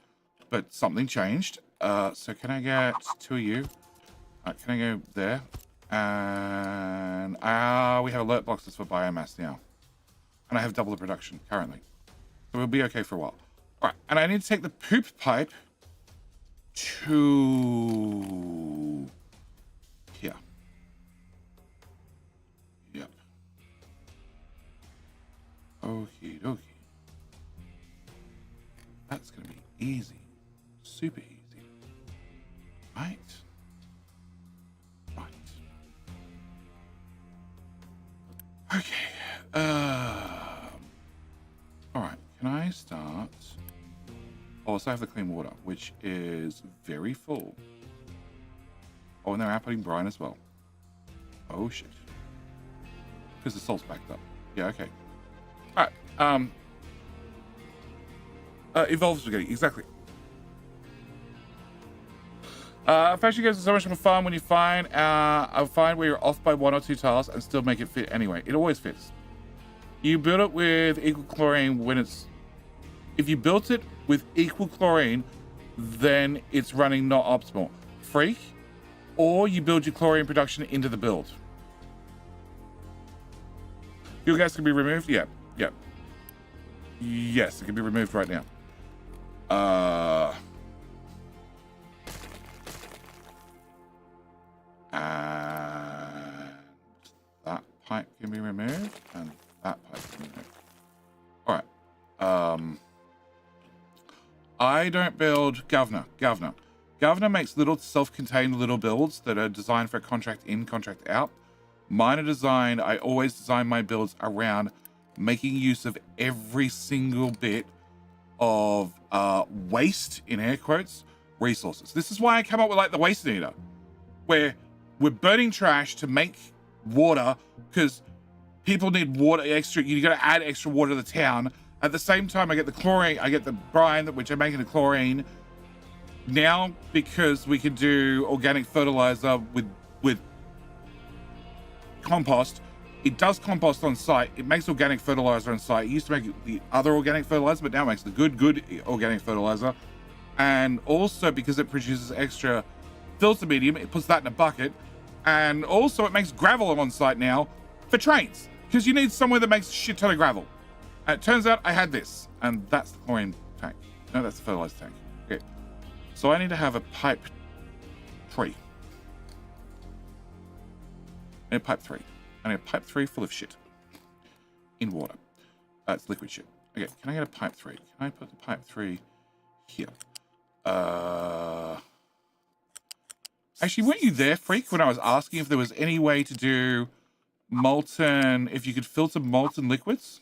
but something changed. So can I get 2 of you? Can I go there? And we have alert boxes for biomass now, and I have double the production currently, so we'll be okay for a while. All right, and I need to take the poop pipe to here. Yep. Okie dokie. That's gonna be easy, super easy. Right. Right. Okay. All right. Can I start? Also, I have the clean water, which is very full. Oh, and they're outputting brine as well. Oh shit! Because the salt's backed up. Yeah. Okay. All right. Evolve spaghetti. Exactly. Fashion games are so much more fun when you find where you're off by 1 or 2 tiles and still make it fit anyway. It always fits. You build it with equal chlorine when it's... If you built it with equal chlorine, then it's running not optimal. Freak, or you build your chlorine production into the build. Fuel gas can be removed? Yeah. Yeah. Yes, it can be removed right now. And that pipe can be removed, and that pipe can be removed. All right. I don't build Governor. Governor makes little self-contained little builds that are designed for contract in, contract out. Mine are designed, I always design my builds around making use of every single bit of waste, in air quotes, resources. This is why I come up with like the waste meter, where we're burning trash to make water, because people need water extra. You got to add extra water to the town. At the same time, I get the chlorine, I get the brine, which I make into chlorine. Now, because we can do organic fertilizer with compost, it does compost on site. It makes organic fertilizer on site. It used to make the other organic fertilizer, but now it makes the good organic fertilizer. And also because it produces extra filter medium, it puts that in a bucket. And also it makes gravel on site now for trains, because you need somewhere that makes a shit ton of gravel. It turns out I had this, and that's the chlorine tank. No, that's the fertilizer tank. Okay. So I need to have a pipe 3. I need a pipe 3. I need a pipe 3 full of shit. In water. It's liquid shit. Okay, can I get a pipe 3? Can I put the pipe 3 here? Actually, weren't you there, Freak, when I was asking if there was any way to do molten, if you could filter molten liquids?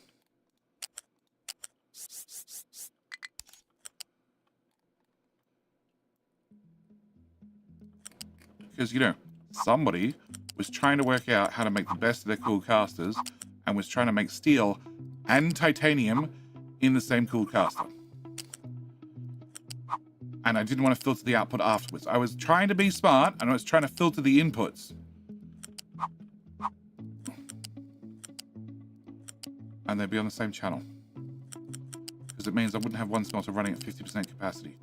Because, you know, somebody was trying to work out how to make the best of their cool casters and was trying to make steel and titanium in the same cool caster. And I didn't want to filter the output afterwards. I was trying to be smart, and I was trying to filter the inputs. And they'd be on the same channel. Because it means I wouldn't have one smelter running at 50% capacity.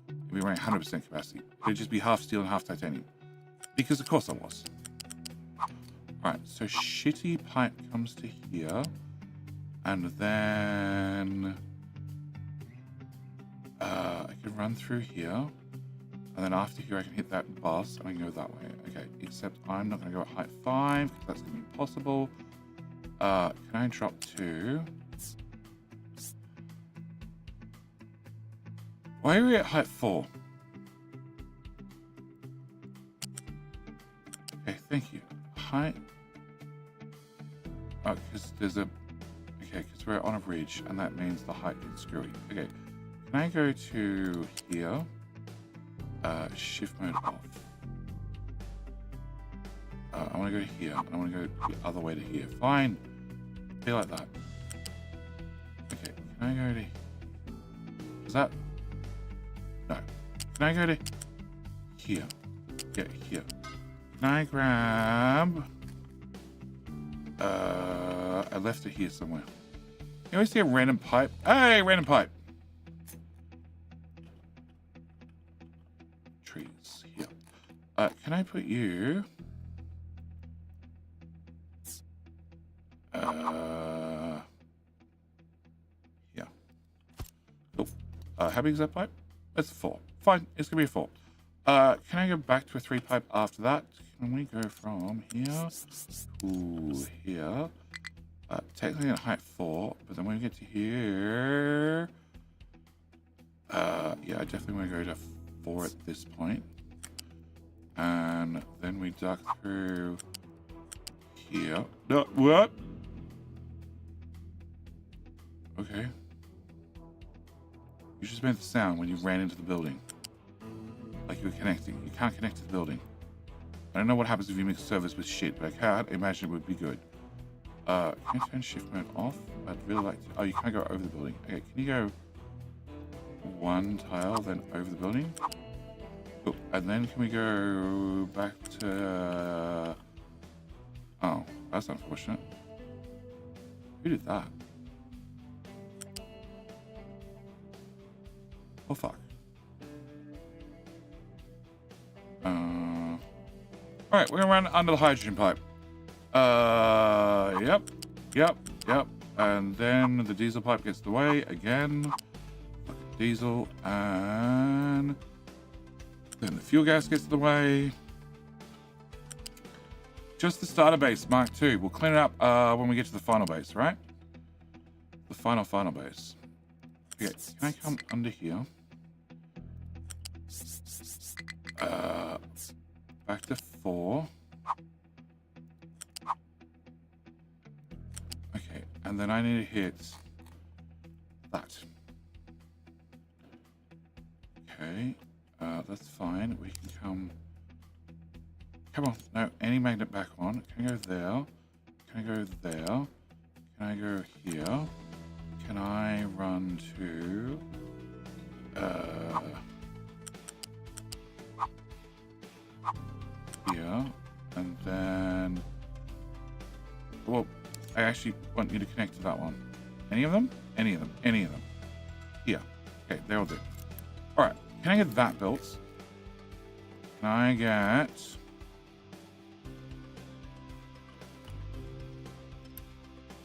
It'd be running 100% capacity. It'd just be half steel and half titanium. Because of course I was. Alright, so shitty pipe comes to here. And then... I can run through here. And then after here, I can hit that bus and I can go that way. Okay, except I'm not going to go at height 5 because that's going to be impossible. Can I drop to... Why are we at height 4? Okay, thank you. Height... Oh, because there's a... Okay, because we're on a ridge and that means the height is screwy. Okay, can I go to here? Shift mode off. I want to go to here and I want to go the other way to here. Fine. Be like that. Okay, can I go to... Is that... No. Can I go to here? Yeah, here. Can I grab... I left it here somewhere. You always see a random pipe. Hey, random pipe. Trees here. Can I put you... Yeah. Cool. How big is that pipe? That's a 4. Fine, it's gonna be a 4. Can I go back to a 3 pipe after that? Can we go from here to here? Technically at height 4, but then when we get to here, yeah, I definitely want to go to 4 at this point. And then we duck through here. No, what? Okay. You just made the sound when you ran into the building. Like you were connecting. You can't connect to the building. I don't know what happens if you mix service with shit, but I can't imagine it would be good. Can you turn shift mode off? I'd really like to... Oh, you can't go over the building. Okay, can you go 1 tile, then over the building? Cool. And then can we go back to... Oh, that's unfortunate. Who did that? Oh, fuck. Alright, we're gonna run under the hydrogen pipe. Yep. And then the diesel pipe gets the way again. Fucking diesel. And then the fuel gas gets the way. Just the starter base, Mark II. We'll clean it up when we get to the final base, right? The final base. Okay, can I come under here? Back to 4. Okay, and then I need to hit that. Okay, that's fine. We can come... Come on. No, any magnet back on. Can I go there? Can I go there? Can I go here? Can I run to... here, and then... Well, I actually want you to connect to that one. Any of them? Any of them. Any of them. Here. Okay, they're all good. Alright, can I get that built? Can I get...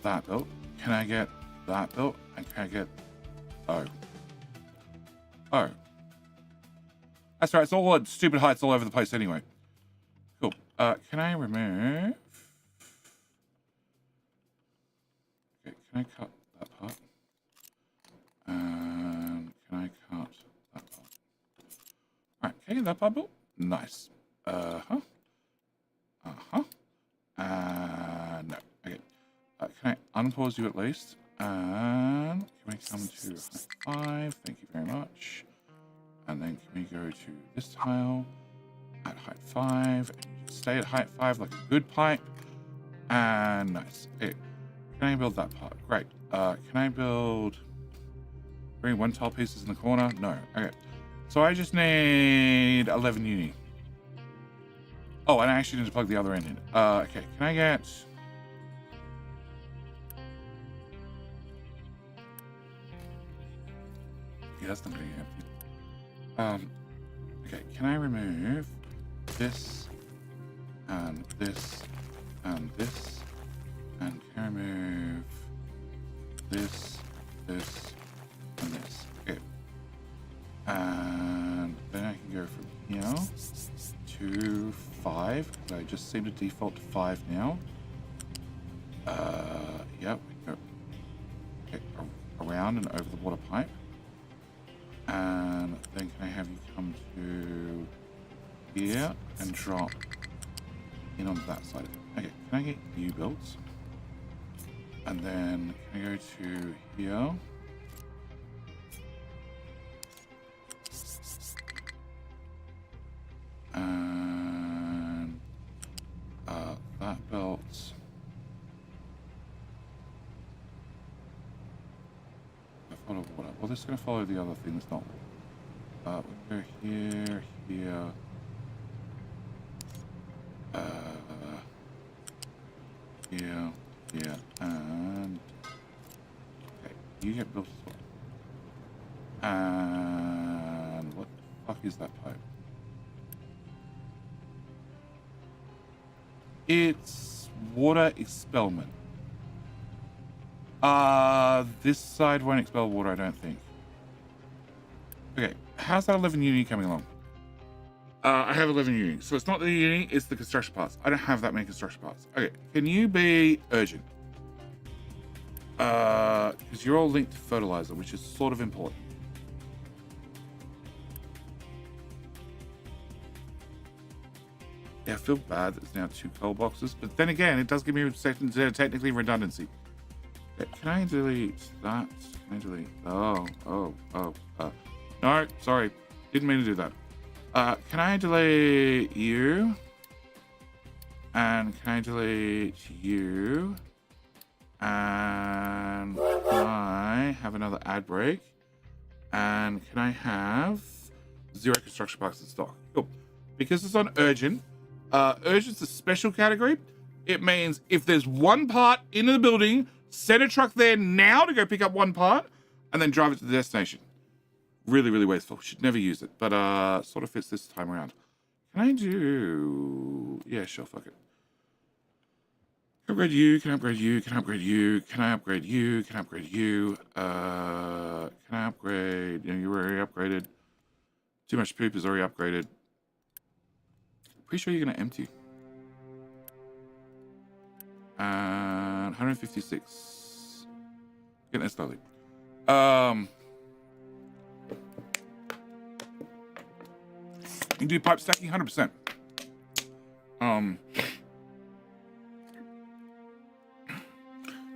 that built? Can I get that built? And can I get... Oh. Oh. That's right, it's all at stupid heights all over the place anyway. Cool. Can I remove... Okay, can I cut that part? And can I cut that part? Alright, can I get that part built? Nice. Uh-huh. Uh-huh. No. Okay. Can I unpause you at least? And can we come to height 5? Thank you very much. And then can we go to this tile at height 5? And you just stay at height 5 like a good pipe. And nice. Okay. Can I build that part? Great. Can I build... Bring 1 tile pieces in the corner? No. Okay. So I just need 11 uni. Oh, and I actually need to plug the other end in. Okay. Can I get... Yeah, that's not going to happen. Okay, can I remove this, and this, and this, and can I remove this, this, and this? Okay. And then I can go from 5. I just seem to default to 5 now. Yep. We go around and over the water pipe. And then can I have you come to here and drop in on that side of it? Okay, can I get you built? And then can I go to here? And that belt. Follow water. Well, this is going to follow the other thing that's not water. We go here, here. Here, here, and okay, you get built as well. And what the fuck is that pipe? It's water expelment. This side won't expel water, I don't think. Okay, how's that 11 uni coming along? I have 11 uni, so it's not the uni, it's the construction parts. I don't have that many construction parts. Okay, can you be urgent? Because you're all linked to fertilizer, which is sort of important. Yeah, I feel bad that it's now 2 coal boxes, but then again, it does give me technically redundancy. Okay, can I delete that? Can I delete? No, sorry, didn't mean to do that. Can I delete you? And can I delete you? And can I have another ad break? And can I have 0 construction parks in stock? Cool. Because it's on urgent. Urgent's a special category. It means if there's one part in the building, send a truck there now to go pick up one part and then drive it to the destination. Really, really wasteful. Should never use it, but sort of fits this time around. Can I do... Yeah, sure, fuck it. Can I upgrade you? Can I upgrade you? Can I upgrade you? Can I upgrade you? Can I upgrade you? Can I upgrade... You know, you're already upgraded. Too much poop is already upgraded. Pretty sure you're going to empty. And 156. Getting there slowly. You can do pipe stacking 100%.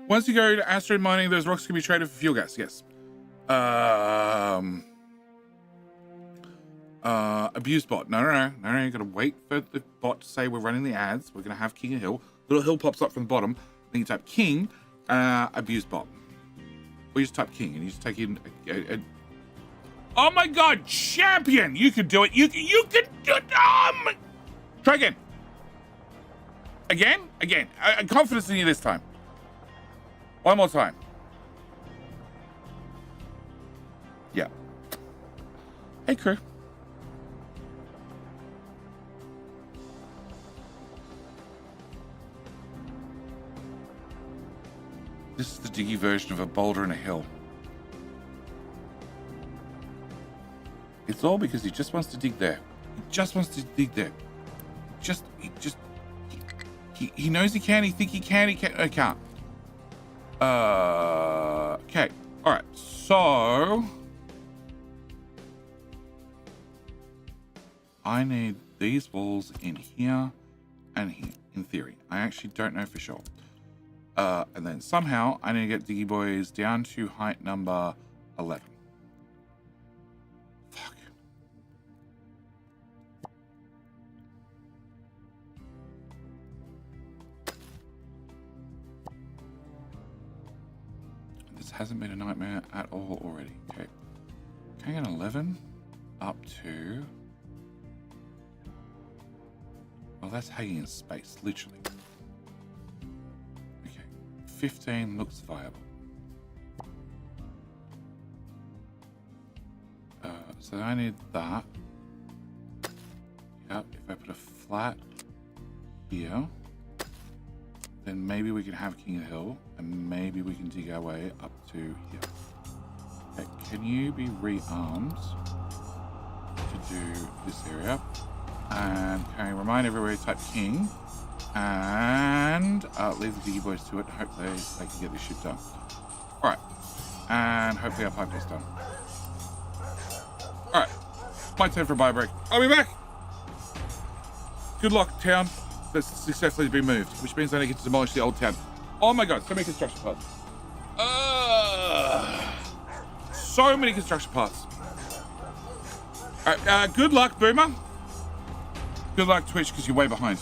Once you go to asteroid mining, those rocks can be traded for fuel gas. Yes. Abused bot. No. You gotta wait for the bot to say we're running the ads. We're gonna have King of Hill. Little hill pops up from the bottom. Then you type King, abused bot. Or you just type King and you just take in oh my god, champion! You can do it. You can do it. Try again. Again. Confidence in you this time. One more time. Yeah. Hey, crew. This is the diggy version of a boulder and a hill. It's all because he just wants to dig there. He just wants to dig there. He knows he can. He thinks he can. He can't. I can't. Okay. All right. So I need these walls in here and here. In theory, I actually don't know for sure. And then somehow I need to get Diggy Boys down to height number 11. Fuck. This hasn't been a nightmare at all already. Okay. Can I get 11 up to... Well, that's hanging in space, literally. 15 looks viable. So I need that. Yep, if I put a flat here, then maybe we can have King of the Hill, and maybe we can dig our way up to here. Okay, can you be rearmed to do this area? And can I remind everybody to type king? And leave the diggy boys to it. Hopefully they can get this shit done. Alright. And hopefully our pipe is done. Alright. My turn for a bio break. I'll be back! Good luck, town. That's successfully been moved, which means I need to demolish the old town. Oh my god, so many construction parts. So many construction parts. Alright, good luck, Boomer. Good luck, Twitch, because you're way behind.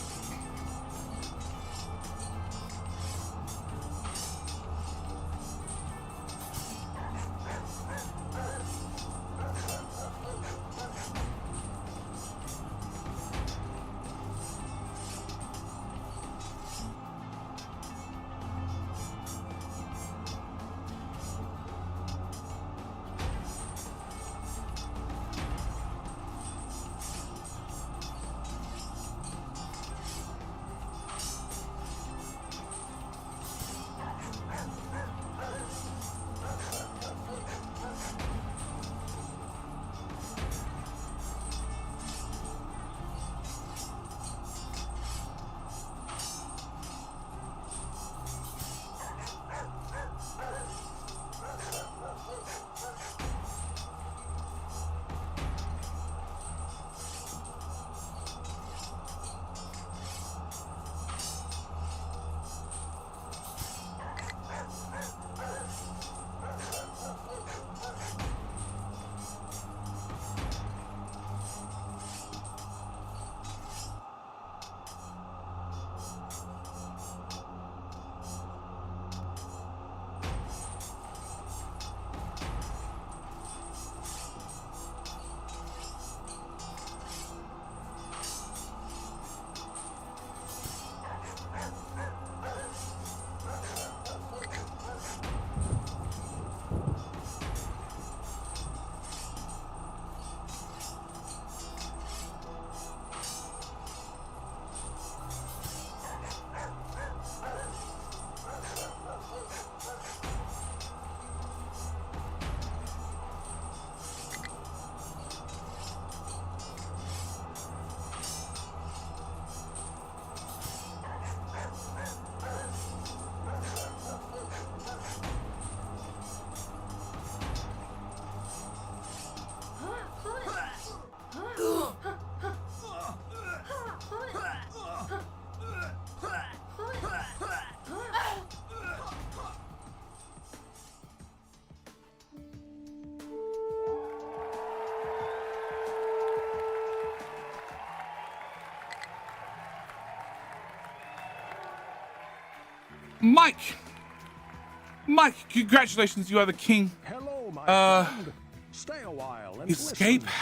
Mike, congratulations, you are the king. Hello, my friend. Stay a while and Escape. listen.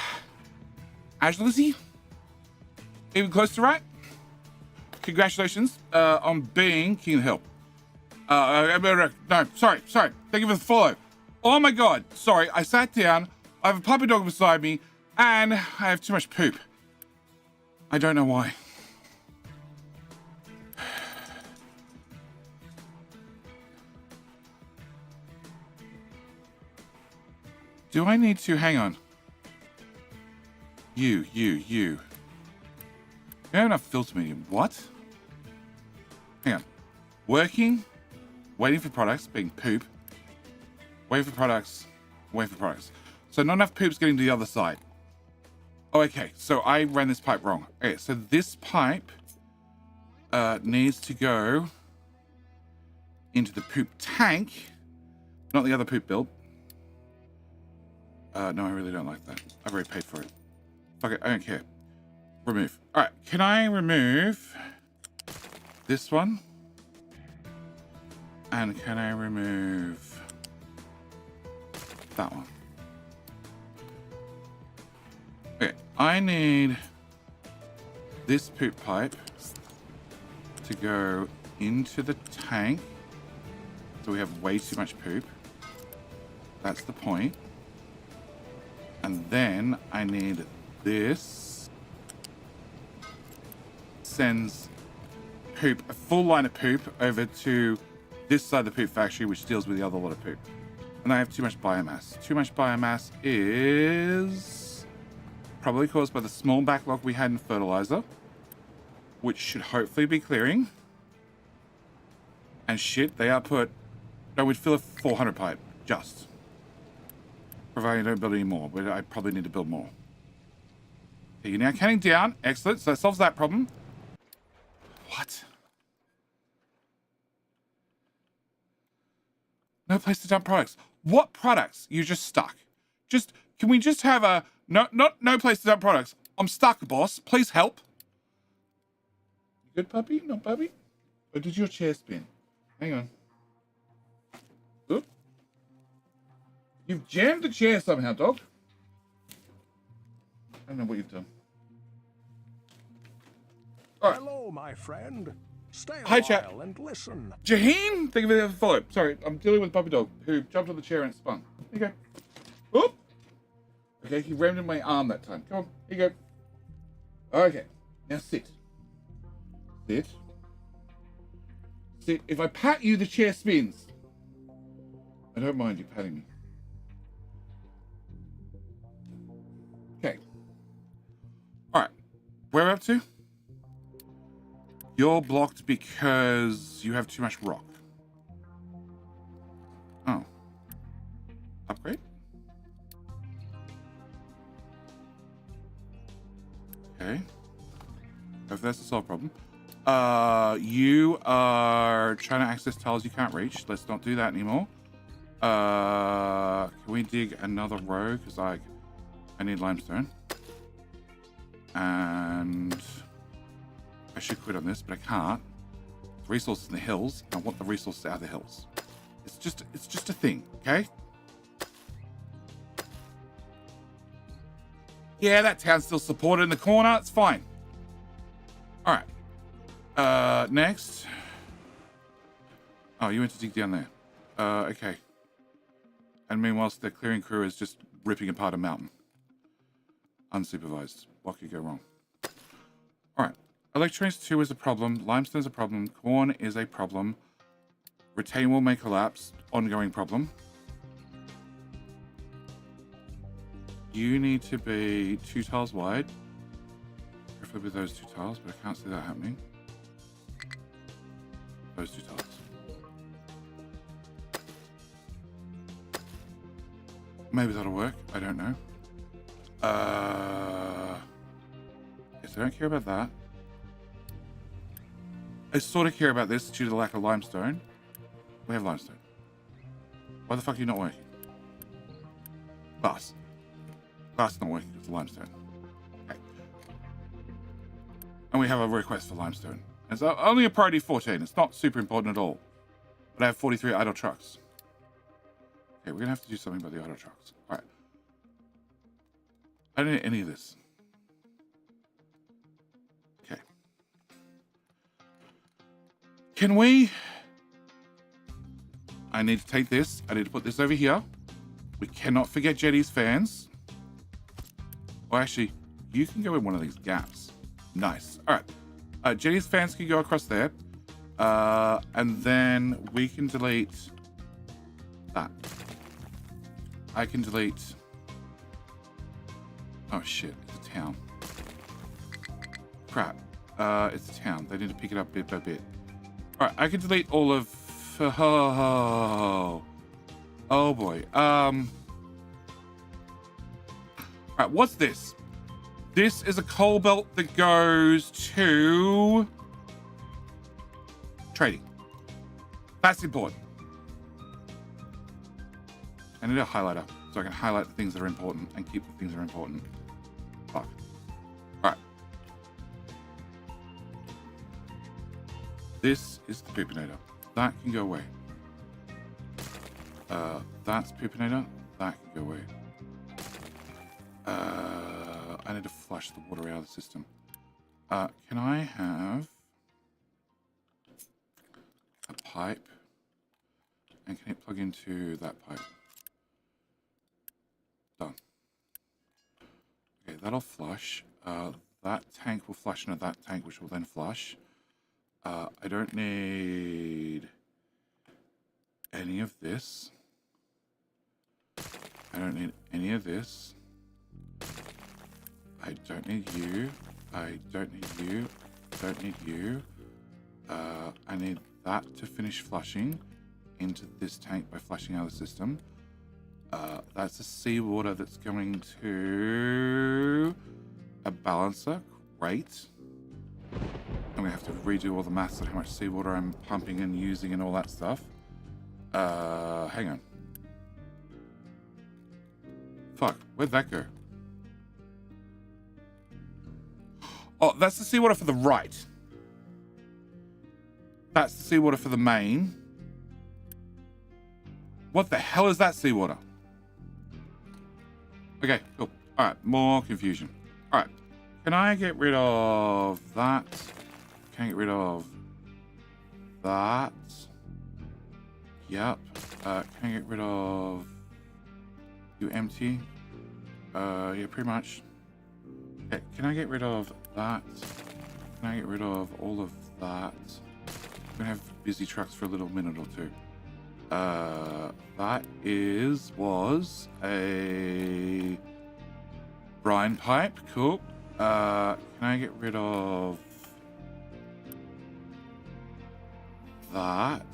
Agility? Even close to right? Congratulations on being king of the hill. No, sorry. Thank you for the follow. Oh my god, sorry, I sat down, I have a puppy dog beside me, and I have too much poop. I don't know why. Do I need to, hang on. You. You have enough filter medium, what? Hang on. Working, waiting for products, being poop. Wait for products. So not enough poop's getting to the other side. Oh, okay, so I ran this pipe wrong. Okay, so this pipe needs to go into the poop tank, not the other poop build. No, I really don't like that. I've already paid for it. Fuck it, I don't care. Remove. All right, can I remove this one? And can I remove that one? Okay, I need this poop pipe to go into the tank. So we have way too much poop. That's the point. And then I need this. Sends poop, a full line of poop over to this side of the poop factory, which deals with the other lot of poop. And I have too much biomass. Too much biomass is probably caused by the small backlog we had in fertilizer, which should hopefully be clearing. And shit, they output. No, we'd fill a 400 pipe, just. Providing I don't build any more, but I probably need to build more. Okay, you're now counting down. Excellent. So that solves that problem. What? No place to dump products. What products? You're just stuck. Just, can we just have a, no place to dump products. I'm stuck, boss. Please help. You good, puppy? Not puppy? Or did your chair spin? Hang on. Oop. You've jammed the chair somehow, dog. I don't know what you've done. All right. Hello, my friend. Stay a Hi, chat. while and listen. Jaheen, thank you for the follow. Sorry, I'm dealing with puppy dog who jumped on the chair and spun. Here you go. Oop. Okay, he rammed in my arm that time. Come on, here you go. Okay, now sit. Sit. Sit. If I pat you, the chair spins. I don't mind you patting me. Okay. All right. Where are we up to? You're blocked because you have too much rock. Oh. Upgrade? Okay. If that's a solved problem. You are trying to access tiles you can't reach. Let's not do that anymore. Can we dig another row? Because I need limestone. And I should quit on this, but I can't. The resources in the hills. I want the resources out of the hills. It's just a thing, okay? Yeah, that town's still supported in the corner. It's fine. All right. Next. Oh, you went to dig down there. Okay. And meanwhile, the clearing crew is just ripping apart a mountain. Unsupervised. What could go wrong? All right. Electronics 2 is a problem. Limestone's a problem. Corn is a problem. Retain wall may collapse. Ongoing problem. You need to be 2 tiles wide. Preferably with those 2 tiles, but I can't see that happening. Those 2 tiles. Maybe that'll work. I don't know. Yes, I don't care about that. I sort of care about this due to the lack of limestone. We have limestone. Why the fuck are you not working? Glass. Glass is not working because of limestone. Okay. And we have a request for limestone. It's only a priority 14. It's not super important at all. But I have 43 idle trucks. Okay, we're going to have to do something about the idle trucks. All right. I don't need any of this. Okay. Can we... I need to take this. I need to put this over here. We cannot forget Jetty's fans. Well, actually, you can go in one of these gaps. Nice. All right. Jetty's fans can go across there. And then we can delete that. I can delete... Oh, shit. It's a town. Crap. It's a town. They need to pick it up bit by bit. All right. I can delete all of... Oh boy. All right. What's this? This is a coal belt that goes to... trading. That's important. I need a highlighter so I can highlight the things that are important and keep the things that are important. Fuck. All right. This is the poopinator. That can go away. That's poopinator. That can go away. I need to flush the water out of the system. Can I have a pipe? And can it plug into that pipe? Done. Okay, that'll flush. That tank will flush into that tank, which will then flush. I don't need any of this. I don't need any of this. I don't need you. I don't need you. Don't need you. I need that to finish flushing into this tank by flushing out of the system. That's the seawater that's going to a balancer. Great. And we have to redo all the maths on how much seawater I'm pumping and using and all that stuff. Hang on. Fuck, where'd that go? Oh, that's the seawater for the right. That's the seawater for the main. What the hell is that seawater? Okay, cool. All right, more confusion. All right, can I get rid of that? Can I get rid of that? Yep. Can I get rid of you empty? Yeah, pretty much. Okay, can I get rid of that? Can I get rid of all of that? I'm gonna have busy trucks for a little minute or two. That was a brine pipe. Cool. Can I get rid of that?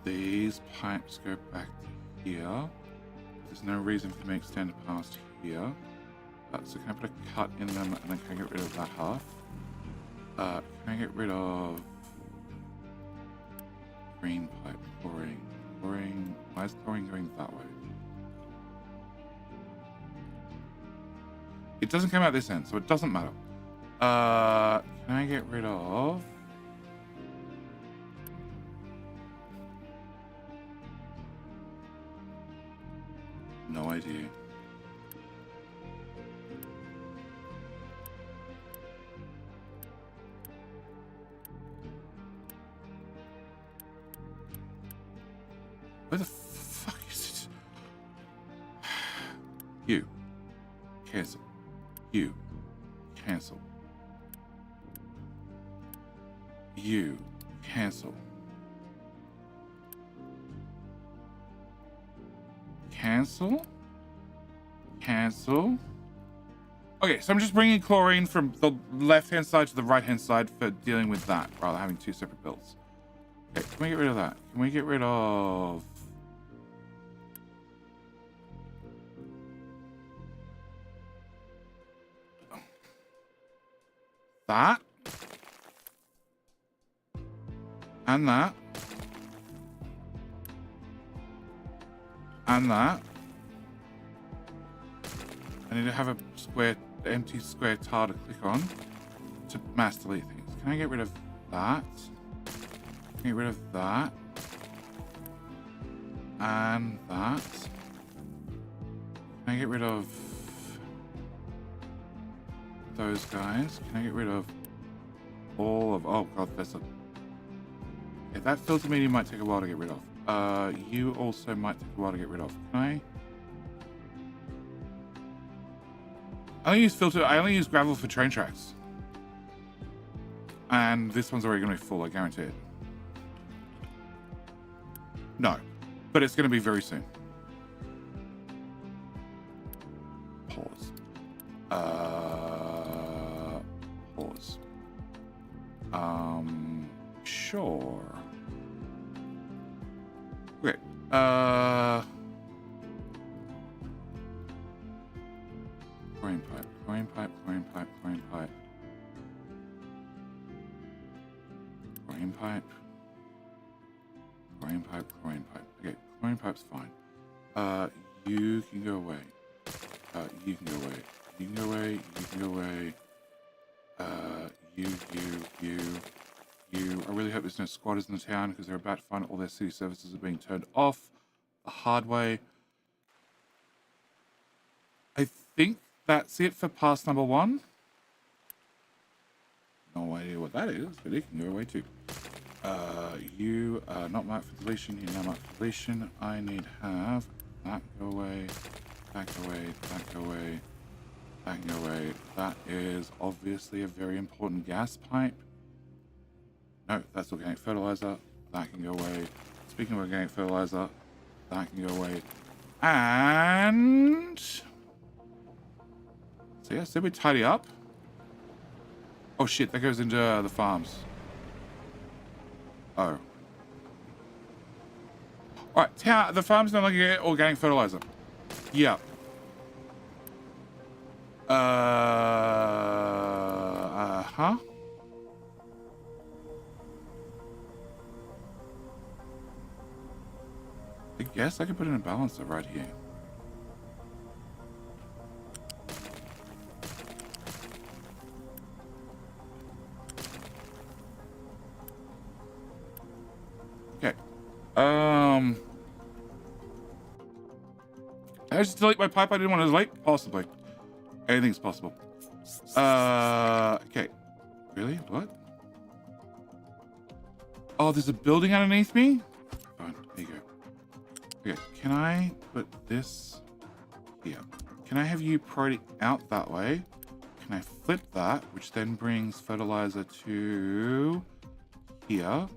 These pipes go back to here. There's no reason for them to extend past here. So can I put a cut in them and then can I get rid of that half? Can I get rid of green pipe? Chlorine. Chlorine. Why is chlorine going that way? It doesn't come out this end, so it doesn't matter. Can I get rid of... No idea. Where the fuck is it? You. Cancel. You. Cancel. You. Cancel. Cancel. Cancel. Okay, so I'm just bringing chlorine from the left-hand side to the right-hand side for dealing with that, rather than having two separate bills. Okay, can we get rid of that? Can we get rid of... that? And that? And that? I need to have a square, empty square tile to click on to mass delete things. Can I get rid of that? Can I get rid of that? And that? Can I get rid of those guys? Can I get rid of all of... Oh god, there's a... Yeah, that filter medium might take a while to get rid of. You also might take a while to get rid of. Can I only use gravel for train tracks. And this one's already going to be full, I guarantee it. No, but it's going to be very soon. Pause. Pause. Sure. Okay. Chlorine pipe, chlorine pipe, chlorine pipe, chlorine pipe. Chlorine pipe. Chlorine pipe, chlorine pipe. Okay, chlorine pipe's fine. You can go away. You can go away. You can go away. You can go away. You. I really hope there's no squatters in the town because they're about to find all their city services are being turned off the hard way. I think that's it for pass number 1. No idea what that is, but it can go away too. You are not marked for deletion. You're not marked for deletion. I need to have that go away, that go away, that go away, that can go away. That is obviously a very important gas pipe. No, that's organic fertilizer. That can go away. Speaking of organic fertilizer, that can go away. And So yeah, so we tidy up. Oh shit, that goes into the farms. Oh. Alright, the farms no longer get organic fertilizer. Yeah. Huh? I guess I could put in a balancer right here. Okay. I just delete my pipe I didn't want to delete? Possibly. Anything's possible. Okay. Really? What? Oh, there's a building underneath me? Fine, there you go. Okay, can I put this here? Can I have you priority out that way? Can I flip that, which then brings fertilizer to here?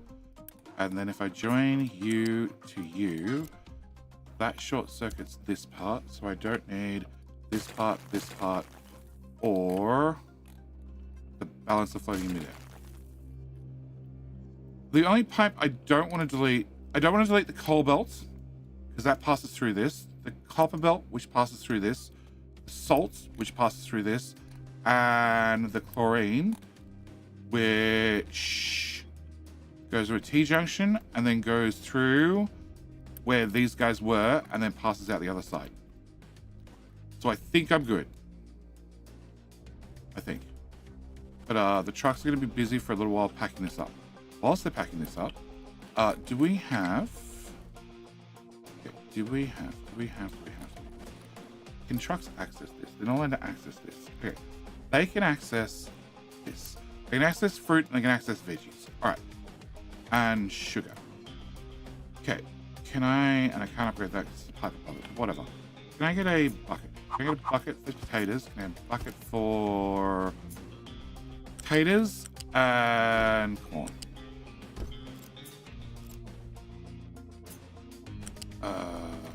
And then if I join you to you, that short circuits this part, so I don't need this part, or the balancer floating in midair. The only pipe I don't want to delete, the coal belt, because that passes through this, the copper belt, which passes through this, the salt, which passes through this, and the chlorine, which goes to a T-junction, and then goes through where these guys were, and then passes out the other side. So I think I'm good. I think. But the trucks are going to be busy for a little while packing this up. Whilst they're packing this up, do we have... Okay, do we have... Can trucks access this? They're not allowed to access this. Okay. They can access this. They can access fruit, and they can access veggies. All right. And sugar. Okay. Can I... And I can't upgrade that because it's a pipe above it. Whatever. Can I get a bucket? Can I get a bucket for potatoes? Can I have a bucket for potatoes and corn?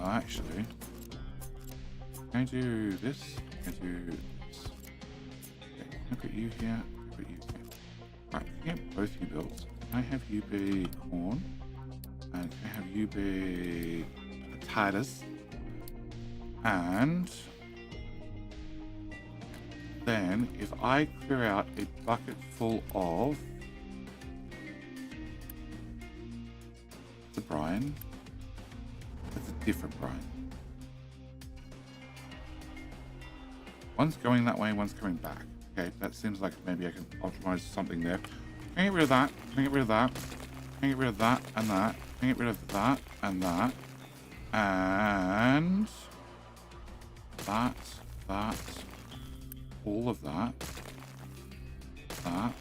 Actually, can I do this? Can I do this? Okay, can I put you here? Can I put you here? Alright, can I get both you built? Can I have you be corn? And can I have you be potatoes? And then if I clear out a bucket full of the brine, it's a different brine. One's going that way, one's coming back. Okay, that seems like maybe I can optimize something there. Can I get rid of that? Can I get rid of that? Can I get rid of that and that? Can I get rid of that and that? And that, all of that, that.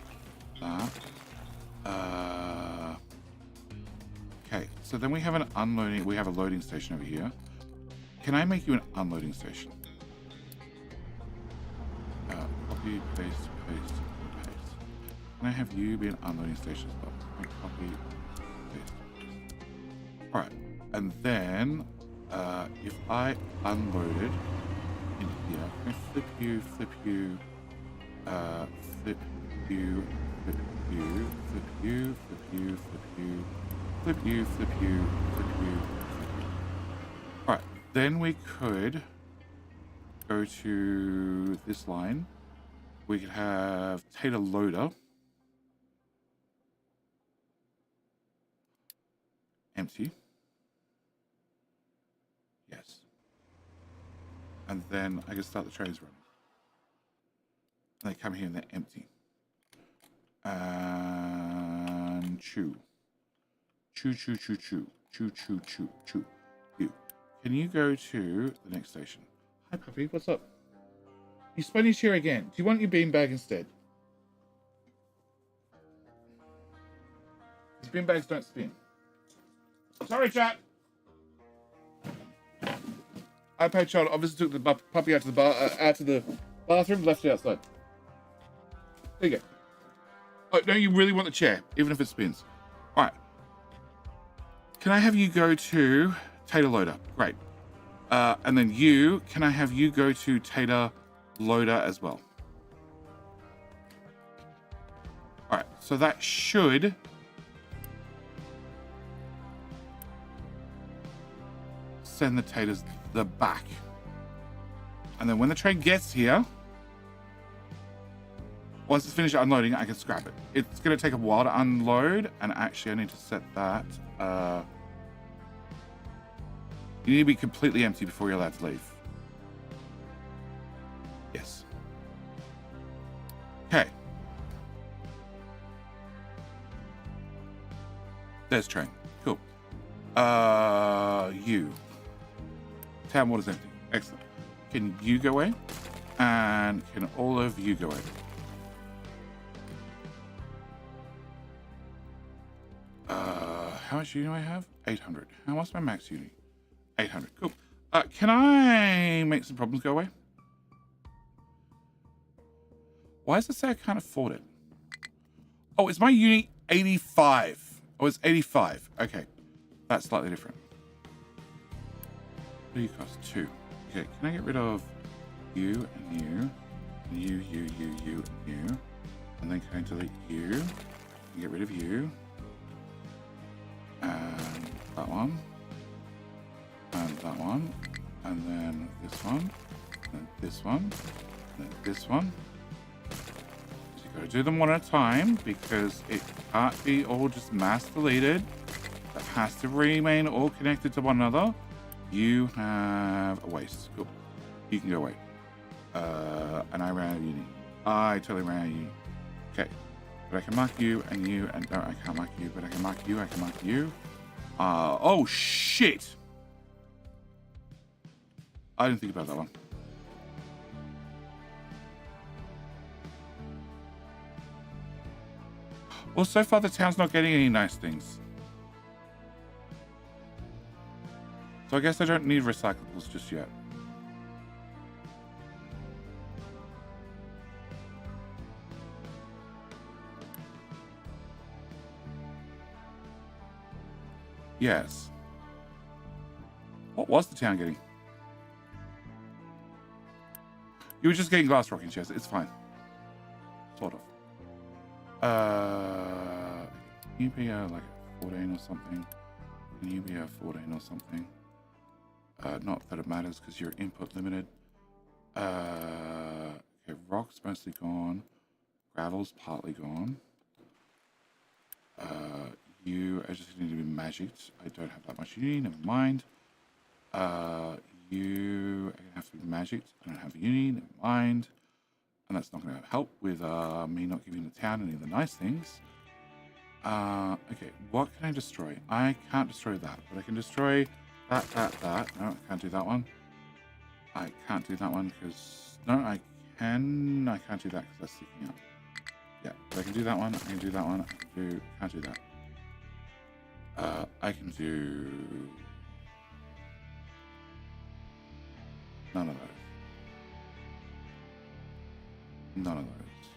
Okay, so then we have an unloading, we have a loading station over here. Can I make you an unloading station? Copy, paste. Can I have you be an unloading station as well? Copy, paste. Alright, and then if I unloaded in here, can I flip you, flip you, flip you, flip you, flip you, flip you, flip you, flip you, flip you, flip you, flip you. Alright, then we could go to this line. We could have Tater Loader. Empty. Yes. And then I can start the trains running. And they come here and they're empty. And chew. Chew. You. Can you go to the next station? Hi, puppy. What's up? You spun your chair again. Do you want your beanbag instead? These beanbags don't spin. Sorry, chat. iPad child obviously took the puppy out to the bathroom, left it outside. There you go. Oh, no, you really want the chair, even if it spins. All right. Can I have you go to Tater Loader? Great. And then can I have you go to Tater loader as well. All right, so that should send the taters the back. And then when the train gets here, once it's finished unloading, I can scrap it. It's going to take a while to unload, and actually I need to set that. You need to be completely empty before you're allowed to leave. Yes. Okay. There's train. Cool. You. Town water's empty. Excellent. Can you go away? And can all of you go away? How much uni do I have? 800. How much my max uni? 800. Cool. Can I make some problems go away? Why does it say I can't afford it? Oh, is my uni 85? Oh, it's 85. Okay. That's slightly different. What do you cost? 2. Okay, can I get rid of you and you? And you, and you. And then can I delete you? And get rid of you. And that one. And that one. And then this one. And this one. And then this one. So you gotta do them one at a time because it can't be all just mass deleted. It has to remain all connected to one another. You have a waste. Cool. You can go away. And I ran out of uni. I totally ran out of uni. Okay. But I can mark you and you and no, I can't mark you, but I can mark you, I can mark you. Oh shit! I didn't think about that one. Well, so far the town's not getting any nice things. So I guess I don't need recyclables just yet. Yes. What was the town getting? You were just getting glass rocking chairs. It's fine. Sort of. Can you be like 14 or something? Can you be a 14 or something? Not that it matters because you're input limited. Okay, rock's mostly gone. Gravel's partly gone. You, I just need to be magicked. I don't have that much uni, never mind. You have to be magicked. I don't have uni, never mind. And that's not going to help with me not giving the town any of the nice things. Okay, what can I destroy? I can't destroy that, but I can destroy that. No, I can't do that one. I can't do that one because... No, I can. I can't do that because that's sticking up. Yeah, but I can do that one. I can do that one. I can do... Can't do that. I can do... None of those. None of those.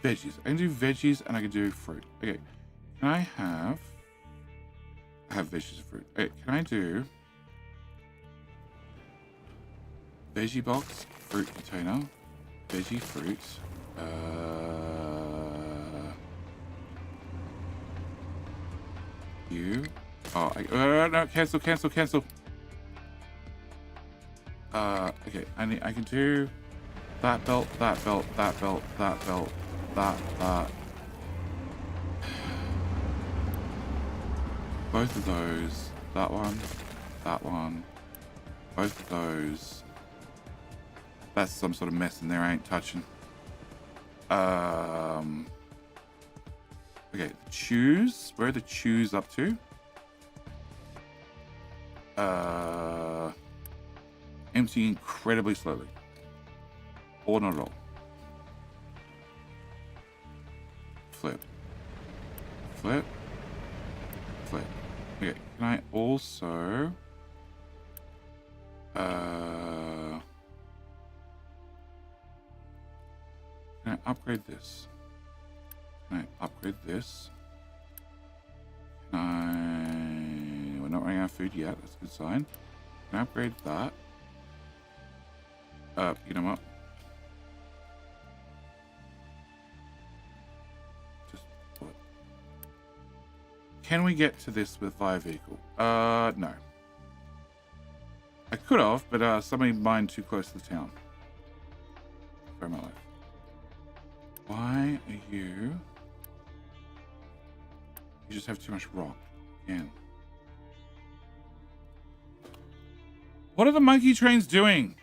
Veggies. I can do veggies and I can do fruit. Okay. Can I have... I have veggies and fruit. Okay, can I do... Veggie box, fruit container, veggie fruit, you... Oh, no, cancel. Okay, I can do that belt, that belt, that belt, that belt, that. Both of those, that one, both of those. That's some sort of mess in there I ain't touching. Okay, the chews. Where are the chews up to? Empty incredibly slowly. Or not at all. Flip. Flip. Flip. Okay, can I also... Can I upgrade this? Can I upgrade this? Can I... We're not running out of food yet. That's a good sign. Can I upgrade that? You know what? Can we get to this with via vehicle? No. I could have, but somebody mined too close to the town. For my life. Why are you... You just have too much rock. Again. What are the monkey trains doing?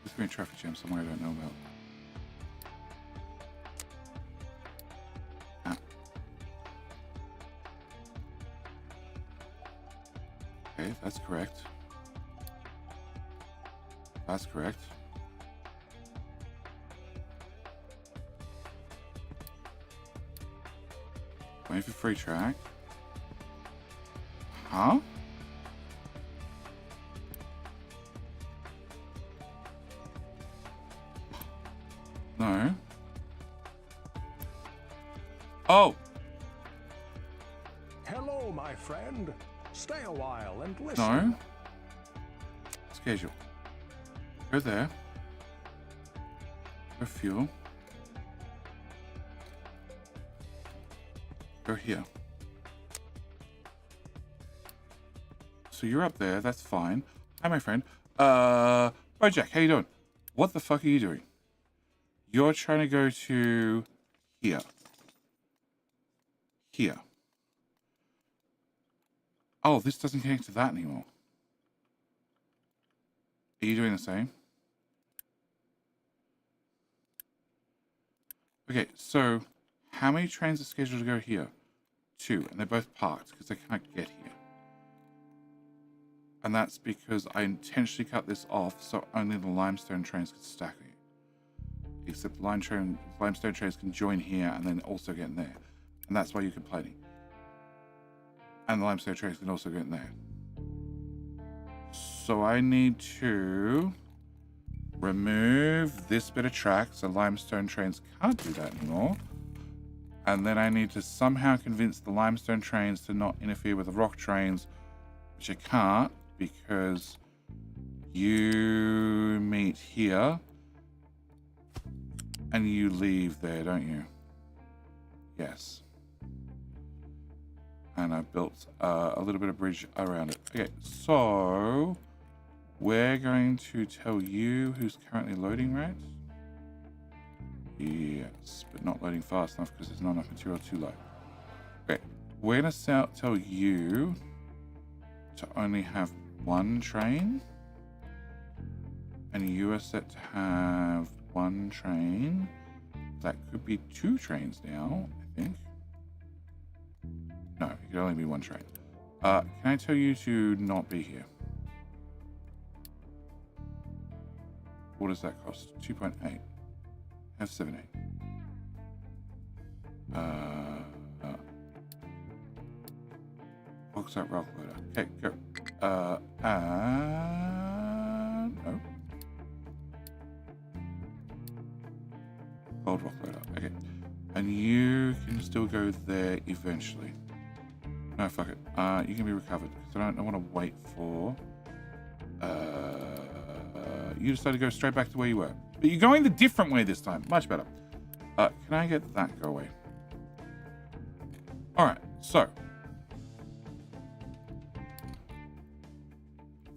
There's going to be a traffic jam somewhere I don't know about. Ah. Okay, that's correct. That's correct. Waiting for free track. Huh? No. Oh! Hello, my friend. Stay a while and listen. No. Schedule. Go there. Go fuel. Go here. So you're up there, that's fine. Hi, my friend. Bojack, how you doing? What the fuck are you doing? You're trying to go to here. Here. Oh, this doesn't connect to that anymore. Are you doing the same? Okay, so how many trains are scheduled to go here? 2, and they're both parked because they can't get here. And that's because I intentionally cut this off so only the limestone trains can stack here. Except the limestone trains can join here and then also get in there. And that's why you're complaining. And the limestone trains can also get in there. So I need to remove this bit of track so limestone trains can't do that anymore. And then I need to somehow convince the limestone trains to not interfere with the rock trains, which I can't because you meet here and you leave there, don't you? Yes. And I built a little bit of bridge around it. Okay, so we're going to tell you who's currently loading, right? Yes, but not loading fast enough because there's not enough material too low. Okay, we're going to tell you to only have 1 train. And you are set to have 1 train. That could be 2 trains now, I think. No, it could only be 1 train. Can I tell you to not be here? What does that cost? 2.8. Have 7.8. Bauxite rock loader. Okay, go. No. Gold rock loader. Okay. And you can still go there eventually. No, fuck it. You can be recovered. Because I don't want to wait for... you decided to go straight back to where you were. But you're going the different way this time. Much better. Can I get that go away? Alright, so.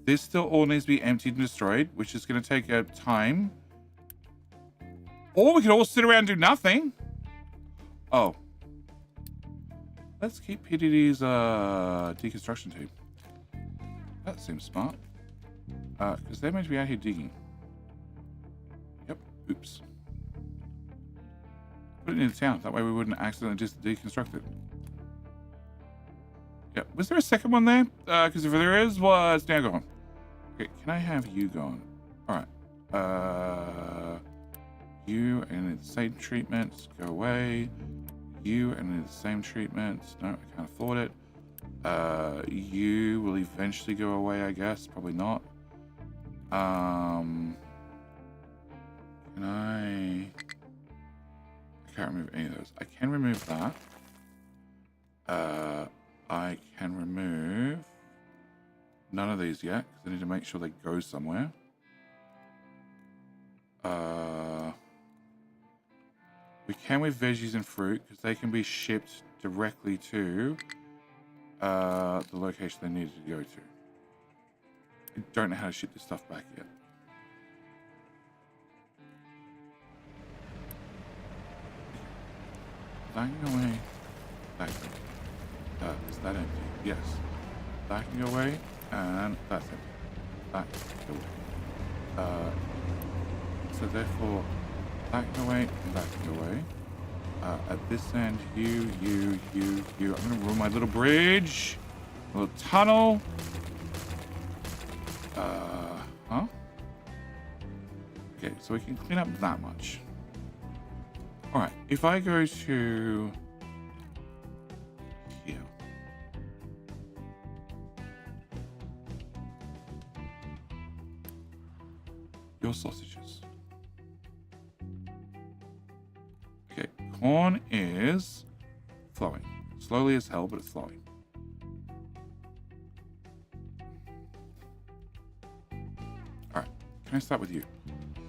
This still all needs to be emptied and destroyed, which is going to take time. Or we could all sit around and do nothing. Oh. Let's keep PDD's deconstruction team. That seems smart. Because they're meant to be out here digging. Yep. Oops. Put it in the town. That way we wouldn't accidentally just deconstruct it. Yep. Was there a second one there? Because if there is, well, it's now gone. Okay, can I have you gone? Alright. You and the same treatment. Go away. You and the same treatment. No, I can't afford it. You will eventually go away, I guess. Probably not. Can I can't remove any of those. I can remove that. I can remove none of these yet because I need to make sure they go somewhere. We can with veggies and fruit because they can be shipped directly to the location they needed to go to. I don't know how to ship this stuff back yet. That can go away. That can. Is that empty? Yes. That can go away, and that's empty. That can go away. So therefore, that can go away, and that can go away. At this end, you. I'm gonna ruin my little bridge, a little tunnel. Huh? Okay, so we can clean up that much. All right, if I go to here. Your sausages. Okay, corn is flowing. Slowly as hell, but it's flowing. All right, can I start with you?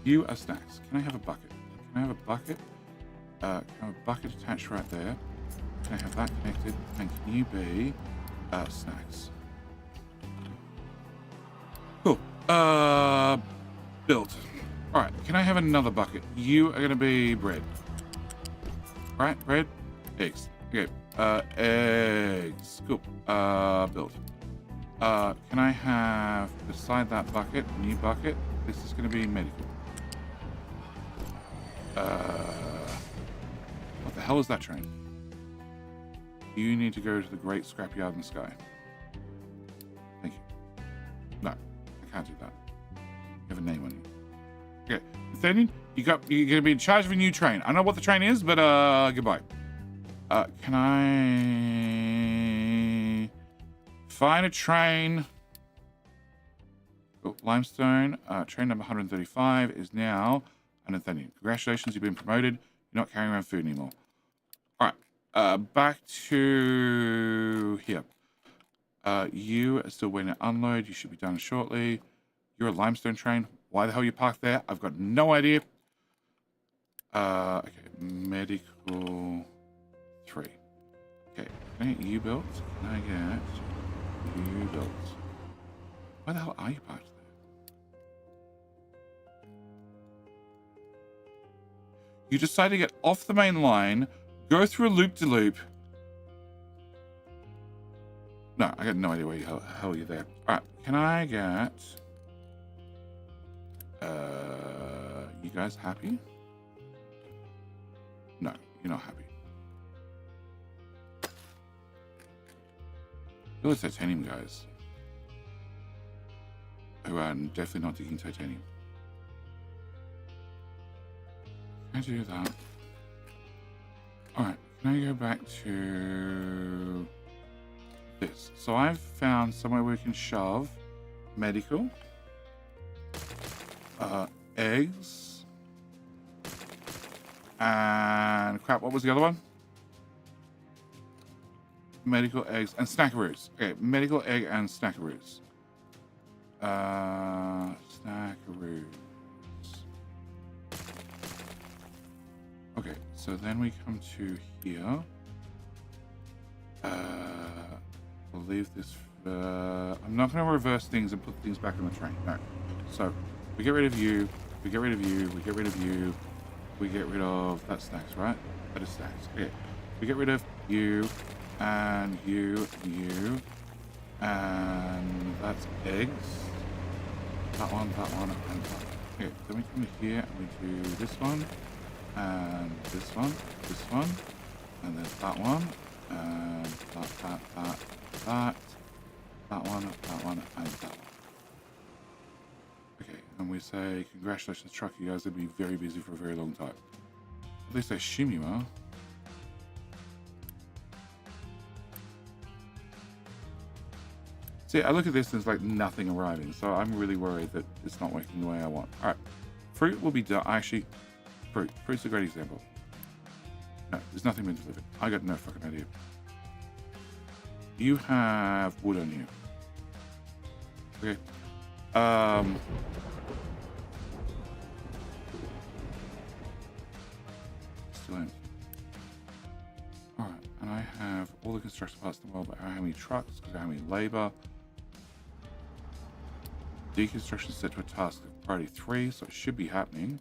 You are snacks. Can I have a bucket? Can I have a bucket? Can I have a bucket attached right there? Can I have that connected? And can you be snacks? Cool. Built. All right. Can I have another bucket? You are gonna be bread. Right? Bread. Eggs. Okay. Eggs. Cool. Built. Can I have beside that bucket, new bucket? This is gonna be medical. What the hell is that train? You need to go to the great scrapyard in the sky. Thank you. No, I can't do that. You have a name on you. Okay, Nathaniel, you're gonna be in charge of a new train. I don't know what the train is, but goodbye. Can I find a train? Oh, limestone. Train number 135 is now Nathaniel. Congratulations, you've been promoted. You're not carrying around food anymore. All right, back to here. You are still waiting to unload. You should be done shortly. You're a limestone train. Why the hell you parked there? I've got no idea. Okay, medical 3. Okay, can I get you built? Can I get you built? Why the hell are you parked there? You decide to get off the main line, go through a loop-de-loop. No, I got no idea where the hell you're there. All right, can I get... you guys happy? No, you're not happy. You're the titanium guys. Who are definitely not digging titanium. Can I do that? Alright, can I go back to this? So I've found somewhere where we can shove medical, eggs, and crap, what was the other one? Medical, eggs, and snackaroos. Okay, medical, egg, and snackaroos. Snackaroos. Okay, so then we come to here. We'll leave this. I'm not going to reverse things and put things back on the train. No. So we get rid of you. We get rid of you. We get rid of you. We get rid of that snacks, right? That is snacks. Okay. We get rid of you and you and you. And that's eggs. That one, and that one. Okay, then we come here and we do this one. And this one, and then that one, and that one, and that one. Okay, and we say, congratulations, truck, you guys will be very busy for a very long time. At least I assume you are. See, I look at this and there's like nothing arriving, so I'm really worried that it's not working the way I want. All right, fruit will be done. Actually, fruit's a great example. No, there's nothing been delivered. I got no fucking idea. You have wood on you. Okay. Excellent. Alright, and I have all the construction parts in the world, but I don't have any trucks because I don't have any labor. Deconstruction set to a task of priority 3, so it should be happening.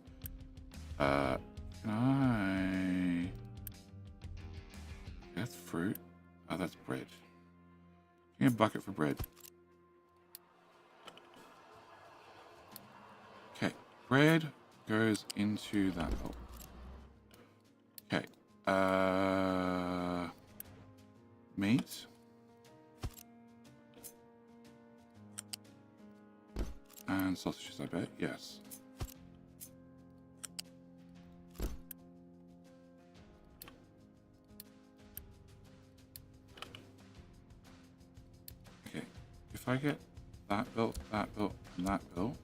Can I... That's fruit. Oh, that's bread. Give me a bucket for bread. Okay, bread goes into that hole. Okay, meat. And sausages, I bet, yes. Okay, if I get that built, and that built,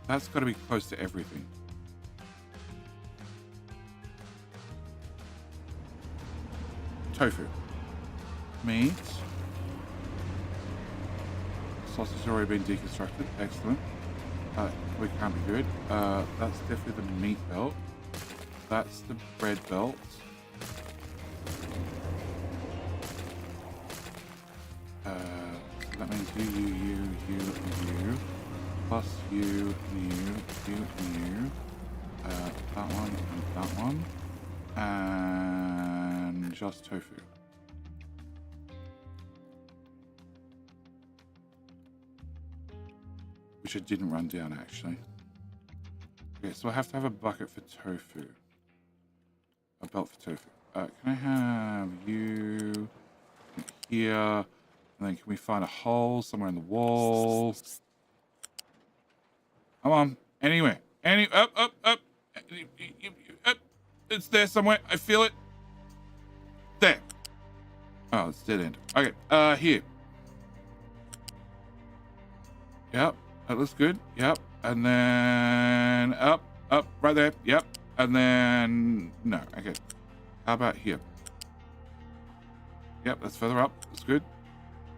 that's got to be close to everything. Tofu. Meat. Sausage has already been deconstructed. Excellent. We can't be good. That's definitely the meat belt. That's the bread belt. So that means you, plus you, and you. That one and that one. And just tofu. Which I didn't run down, actually. Okay, so I have to have a bucket for tofu. A belt for tofu. Can I have you here? And then can we find a hole somewhere in the wall? Come on. Anywhere. Up. It's there somewhere. I feel it. There. Oh, it's dead end. Okay, here. Yep. That looks good. Yep. And then up, right there. Yep. And then no. Okay. How about here? Yep, that's further up. That's good.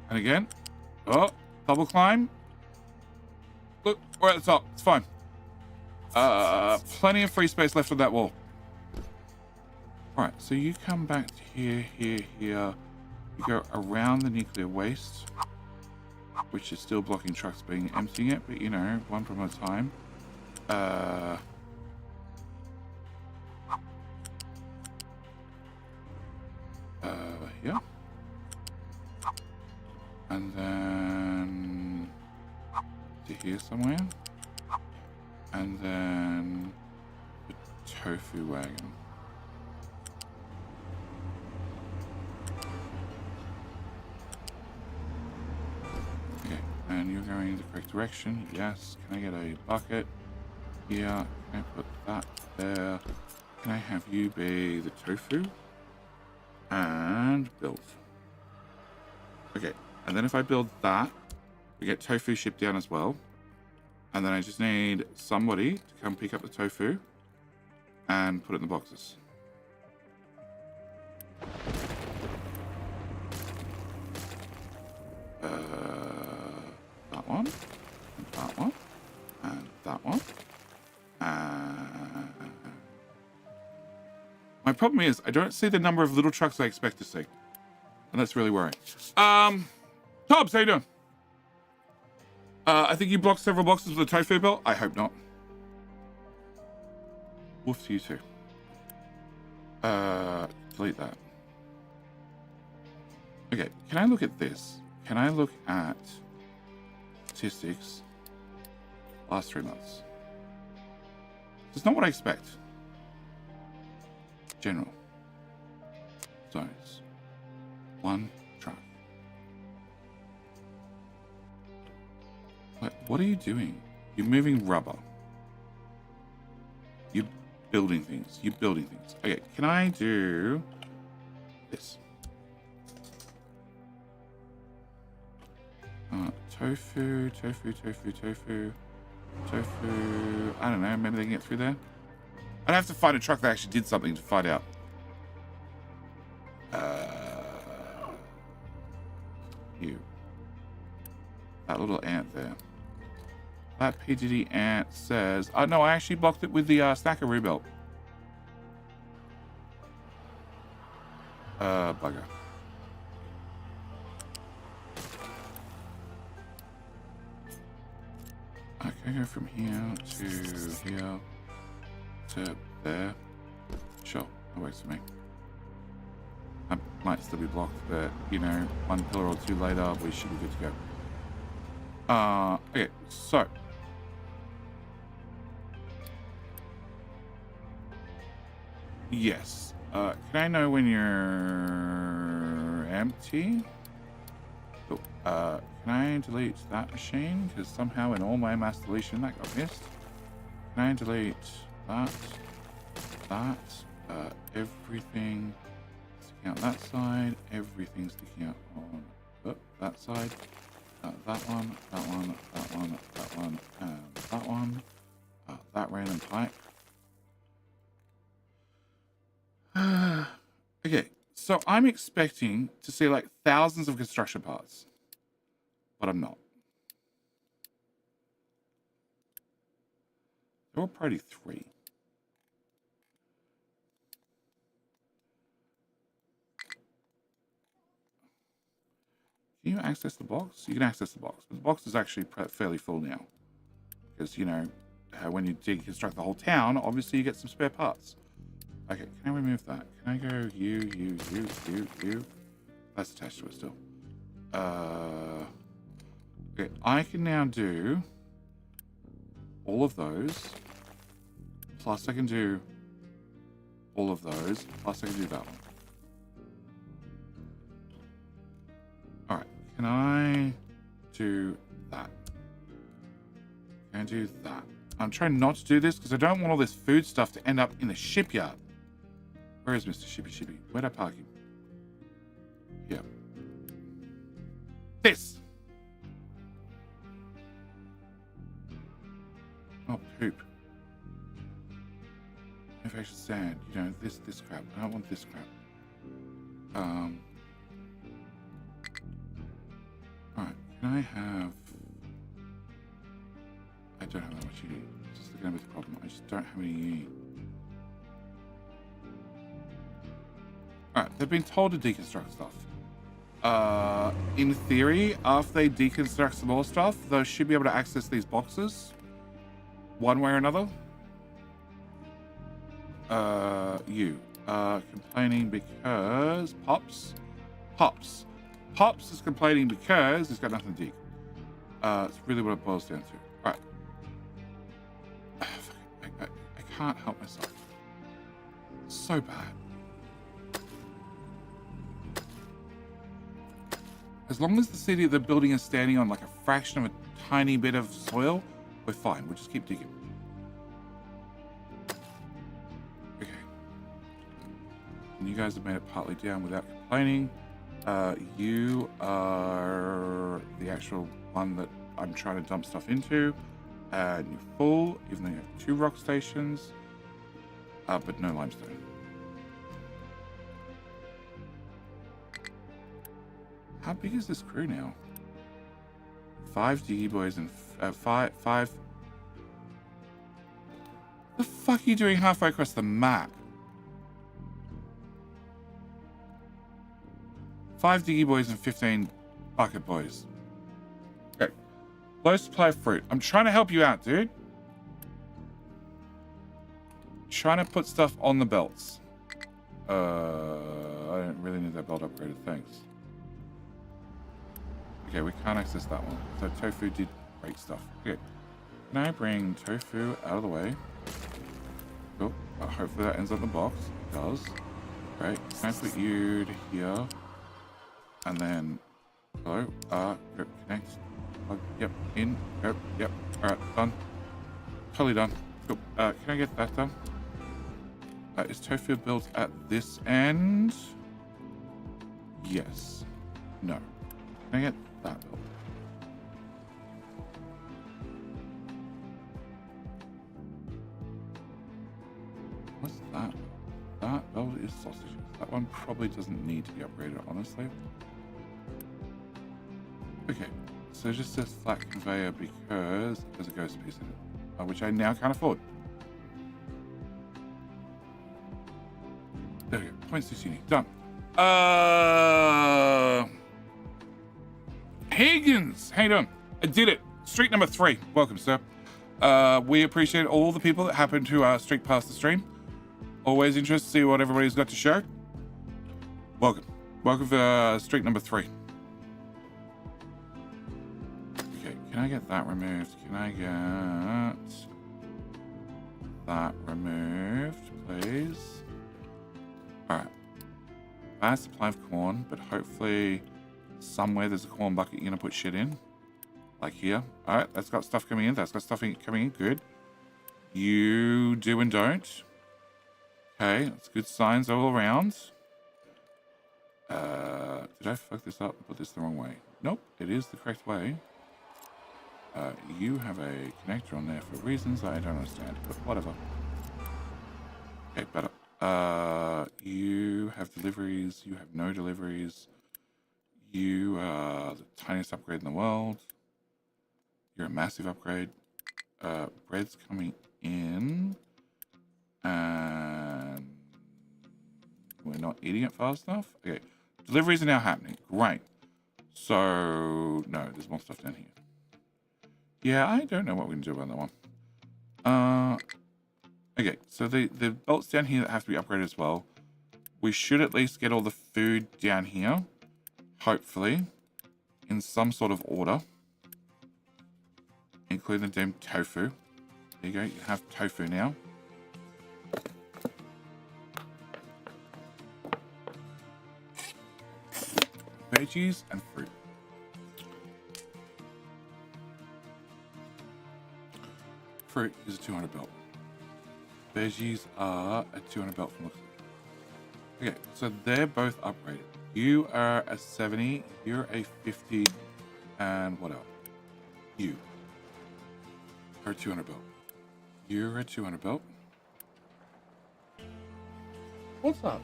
And again. Oh, double climb. Look, we're at the top. It's fine. Plenty of free space left on that wall. All right, so you come back to here. You go around the nuclear waste, which is still blocking trucks being emptying it, but you know, one problem at a time. Here. And then to here somewhere. And then the tofu wagon. Okay, and you're going in the correct direction. Yes. Can I get a bucket here? Can I put that there? Can I have you be the tofu? And build. Okay, and then if I build that, we get tofu shipped down as well. And then I just need somebody to come pick up the tofu and put it in the boxes. That one, and that one, and that one. My problem is I don't see the number of little trucks I expect to see. And that's really worrying. Tobbs, how you doing? I think you blocked several boxes with the tofu belt. I hope not. Woof to you too. Delete that. Okay, can I look at this? Can I look at statistics last 3 months? It's not what I expect. General. Zones. 1 truck. What are you doing? You're moving rubber. You're building things. You're building things. Okay, can I do this? Tofu. I don't know. Maybe they can get through there. I'd have to find a truck that actually did something to find out. You. That little ant there. That PGD ant says, oh no, I actually blocked it with the stacker rebuilt. Bugger. I can go from here to here to there. Sure, that works for me. I might still be blocked, but you know, one pillar or two later, we should be good to go. Okay, so yes. Can I know when you're empty? Cool. Can I delete that machine? Because somehow in all my mass deletion that got missed. Can I delete that? Everything sticking out that side, everything sticking out on that side. That one, that one, that one, that one, and that one. That random pipe. Okay, so I'm expecting to see like thousands of construction parts, but I'm not. There were probably 3. Can you access the box? You can access the box, but the box is actually fairly full now. Because, you know, when you deconstruct the whole town, obviously you get some spare parts. Okay, can I remove that? Can I go you? That's attached to it still. Okay, I can now do all of those. Plus I can do all of those. Plus I can do that one. Alright, can I do that? Can I do that? I'm trying not to do this because I don't want all this food stuff to end up in the shipyard. Where is Mr. Shippy? Where'd I park him? Here. This! Oh, poop. Manufactured sand. You know, this crap. I don't want this crap. Alright, can I have... I don't have that much unit. This is going to be the problem. I just don't have any unit. Alright, they've been told to deconstruct stuff. In theory, after they deconstruct some more stuff, they should be able to access these boxes. One way or another. Complaining because... Pops is complaining because he's got nothing to dig. It's really what it boils down to. Alright. I can't help myself. So bad. As long as the city the building is standing on like a fraction of a tiny bit of soil, we're fine. We'll just keep digging. Okay. And you guys have made it partly down without complaining. You are the actual one that I'm trying to dump stuff into. And you're full, even though you have 2 rock stations. But no limestone. How big is this crew now? 5 diggy boys and 5. The fuck are you doing halfway across the map? 5 diggy boys and 15 bucket boys. Okay. Low supply of fruit. I'm trying to help you out, dude. Trying to put stuff on the belts. I don't really need that belt upgraded, thanks. Okay, we can't access that one. So tofu did break stuff. Okay. Can I bring tofu out of the way? Cool. Hopefully that ends up in the box. It does. Great. Can I put you to here? And then... Hello? Go, connect. Plug, yep. In. Go. Yep. Alright, done. Totally done. Cool. Can I get that done? Is tofu built at this end? Yes. No. Can I get that built? What's that? That belt is sausages. That one probably doesn't need to be upgraded, honestly. Okay, So it just says flat conveyor because there's a ghost piece in it, which I now can't afford. There we go. 0.6 unique. Done. Higgins, how you doing? I did it. Streak number 3. Welcome, sir. We appreciate all the people that happen to streak past the stream. Always interested to see what everybody's got to show. Welcome. Welcome for streak number 3. Okay, can I get that removed? Can I get that removed, please? Alright. Bad supply of corn, but hopefully somewhere there's a corn bucket you're going to put shit in. Like here. Alright, that's got stuff coming in. That's got stuff coming in. Good. You do and don't. Okay, that's good signs all around. Did I fuck this up and put this the wrong way? Nope, it is the correct way. You have a connector on there for reasons I don't understand, but whatever. Okay, better. You have deliveries. You have no deliveries. You are the tiniest upgrade in the world. You're a massive upgrade. Bread's coming in. And we're not eating it fast enough. Okay. Deliveries are now happening. Great. So, no, there's more stuff down here. Yeah, I don't know what we can do about that one. Okay, so the belts down here that have to be upgraded as well. We should at least get all the food down here. Hopefully. In some sort of order. Including the damn tofu. There you go, you have tofu now. Veggies and fruit. Fruit is a 200 belt. Veggies are a 200 belt from looks like. Okay, so they're both upgraded. You are a 70, you're a 50, and what else? You are a 200 belt. You're a 200 belt. What's up?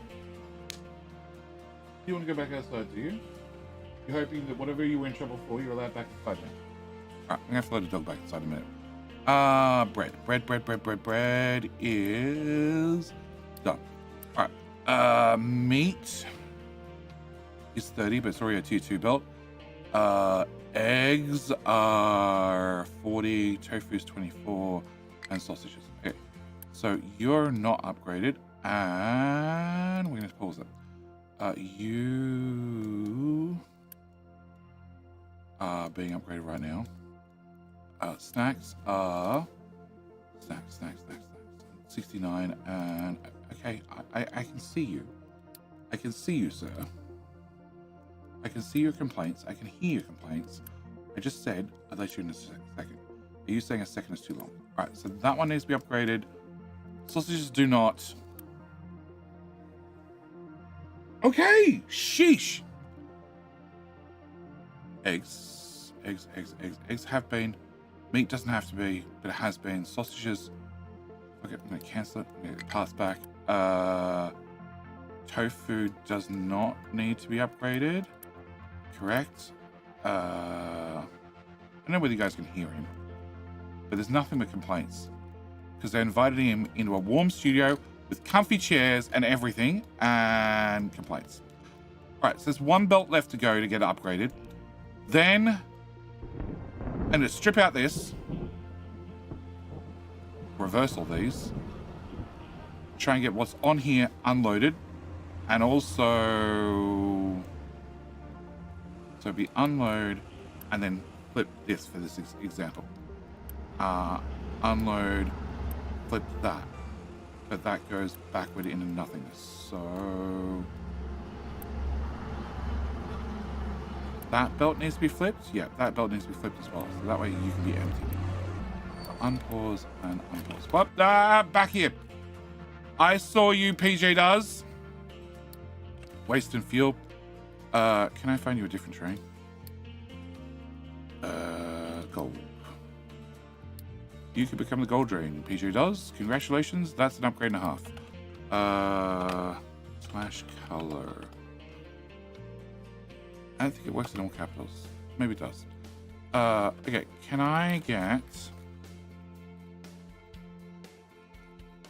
You want to go back outside, do you? You're hoping that whatever you were in trouble for, you're allowed back inside now. Alright, I'm gonna have to let the dog back inside in a minute. Bread is done. Alright, meat is 30, but it's already a tier 2 belt. Eggs are 40, tofu is 24, and sausages. Okay, so you're not upgraded, and we're gonna pause it. You are being upgraded right now. Snacks are snacks. 69 and okay, I can see you. I can see you, sir. I can see your complaints. I can hear your complaints. I just said I'd let you in a second. Are you saying a second is too long? All right, so that one needs to be upgraded. Sausages do not. Okay, sheesh. Eggs have been. Meat doesn't have to be, but it has been. Sausages. Okay, I'm gonna cancel it. I'm gonna pass back. Tofu does not need to be upgraded. Correct. I don't know whether you guys can hear him, but there's nothing but complaints because they invited him into a warm studio with comfy chairs and everything, and complaints. All right, so there's one belt left to go to get upgraded. Then, and to strip out this, reverse all these, try and get what's on here unloaded, and also, so we unload and then flip this for this example. Unload, flip that. But that goes backward into nothingness. So that belt needs to be flipped. Yeah, that belt needs to be flipped as well. So that way you can be empty. So unpause and unpause. What? Back here. I saw you, PJ does. Waste and fuel. Can I find you a different train? Gold. You can become the gold drain. PJ does. Congratulations. That's an upgrade and a half. Slash color. I don't think it works in all capitals. Maybe it does. Okay, can I get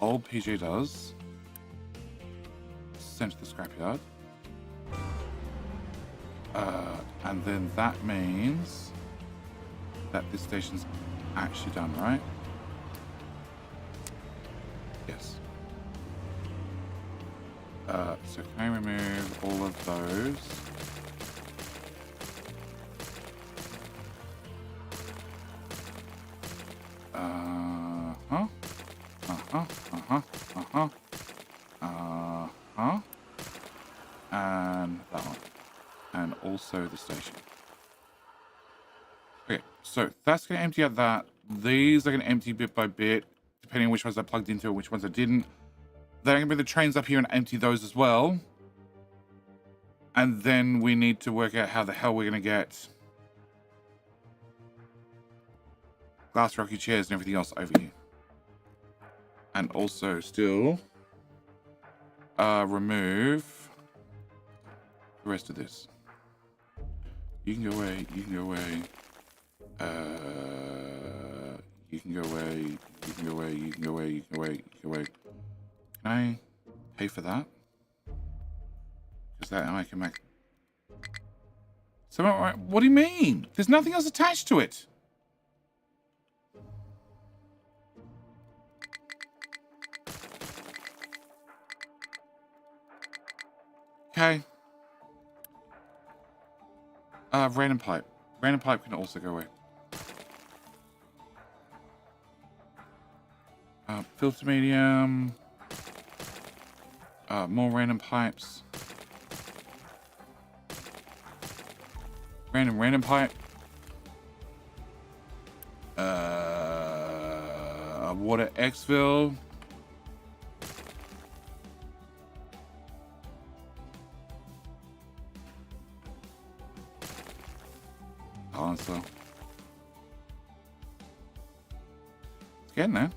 old PJ does sent to the scrapyard? And then that means that this station's actually done, right? Yes. So can I remove all of those? Uh-huh. Uh-huh. Uh-huh. Uh-huh. Uh-huh. And that one. And also the station. Okay, so that's going to empty out that. These are going to empty bit by bit, depending on which ones I plugged into and which ones I didn't. Then I'm going to bring the trains up here and empty those as well. And then we need to work out how the hell we're going to get glass rocky chairs and everything else over here. And also still remove the rest of this. You can go away, you can go away. You can go away, you can go away, you can go away, you can go away, you can go away. Can I pay for that? Because that I can make... So, what do you mean? There's nothing else attached to it. Okay. Random pipe. Random pipe can also go away. Filter medium. More random pipes. Random pipe. Water exfil. Balancer. It's getting there.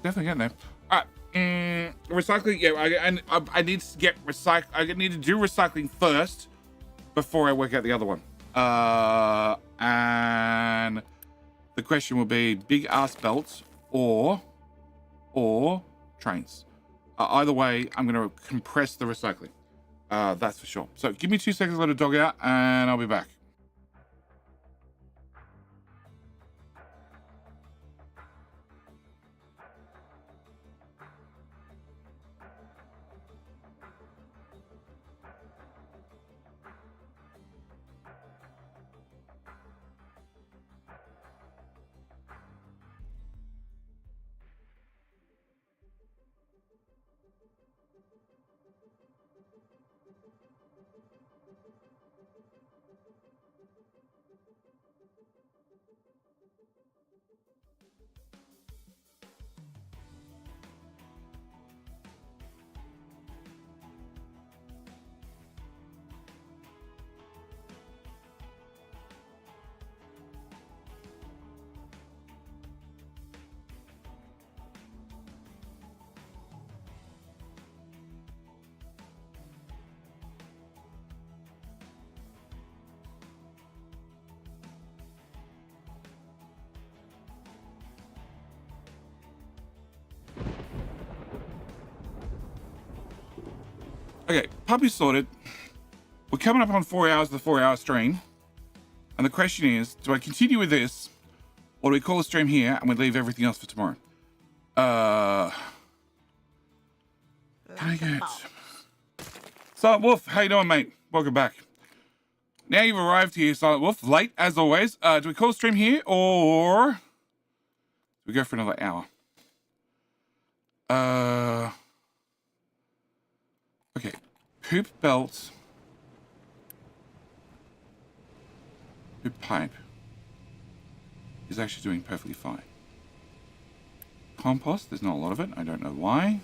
Definitely getting there. All right. Recycling. Yeah, I need to get recycle. I need to do recycling first before I work out the other one. And the question will be big ass belts or trains. Either way, I'm going to compress the recycling. That's for sure. So give me 2 seconds, let a dog out, and I'll be back. Okay, puppy sorted. We're coming up on 4 hours of the 4-hour stream. And the question is, do I continue with this? Or do we call the stream here and we leave everything else for tomorrow? Can I get... Silent Wolf, how you doing, mate? Welcome back. Now you've arrived here, Silent Wolf. Late, as always. Do we call the stream here or... do we go for another hour? Okay. Poop belt. Poop pipe is actually doing perfectly fine. Compost, there's not a lot of it. I don't know why.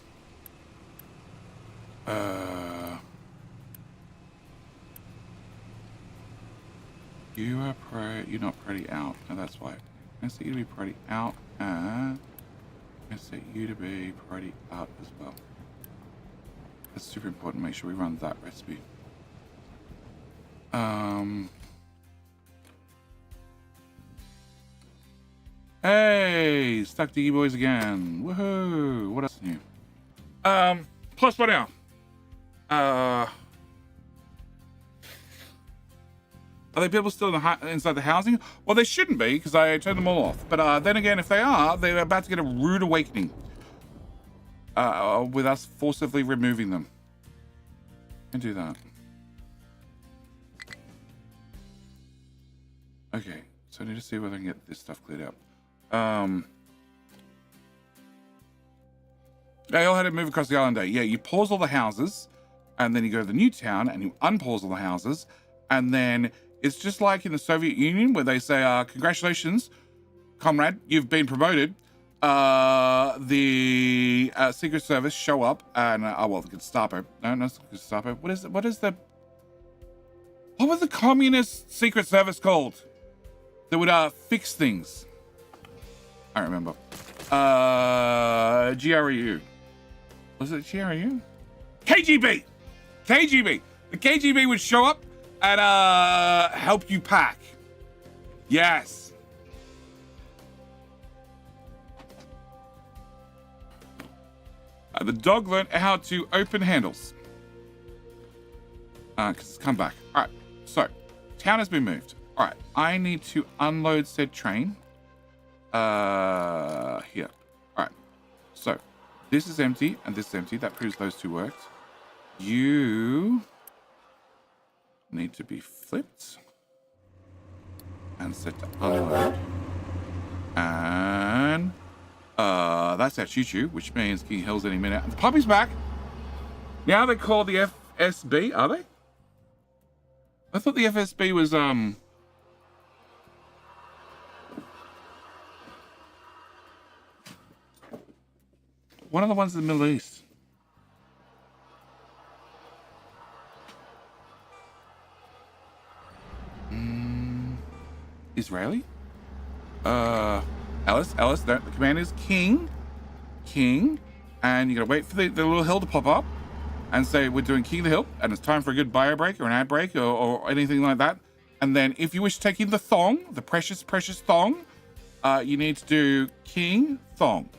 You're not pretty out. No, that's why. I set you to be pretty out, and I set you to be pretty out as well. That's super important. Make sure we run that recipe. Hey, stuck diggy boys again. Woohoo! What else new? Plus what now? Are there people still inside the housing? Well, they shouldn't be because I turned them all off. But then again, if they are, they're about to get a rude awakening. With us forcibly removing them. Can do that. Okay, so I need to see whether I can get this stuff cleared up. They all had to move across the island day. Yeah, you pause all the houses, and then you go to the new town, and you unpause all the houses, and then it's just like in the Soviet Union where they say, congratulations, comrade, you've been promoted. The Secret Service show up, and, well, the Gestapo. No, not the Gestapo. What was the communist Secret Service called? That would, fix things. I don't remember. GRU. Was it GRU? KGB! KGB! The KGB would show up and help you pack. Yes. The dog learned how to open handles. Because it's come back. All right. So, town has been moved. All right. I need to unload said train. Here. All right. So, this is empty and this is empty. That proves those two worked. You need to be flipped and set to unload. And that's our choo-choo, which means King Hill's any minute. And the puppy's back. Now they're called the FSB, are they? I thought the FSB was one of the ones in the Middle East. Israeli? Alice, no, the command is King, and you gotta wait for the little hill to pop up and say, we're doing King of the Hill, and it's time for a good bio break or an ad break or anything like that. And then if you wish to take in the thong, the precious thong, you need to do King Thong.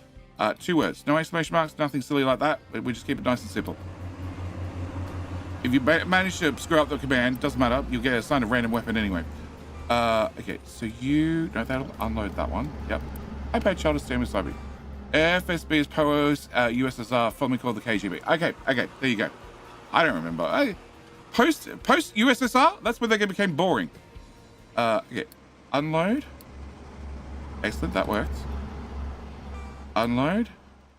2 words, no exclamation marks, nothing silly like that. We just keep it nice and simple. If you manage to screw up the command, doesn't matter, you'll get assigned a random weapon anyway. Okay, so that'll unload that one. Yep. I paid child to stand beside me. FSB is post USSR, formerly called the KGB. Okay, there you go. I don't remember. Post USSR, that's when they became boring. Okay, unload. Excellent, that worked. Unload,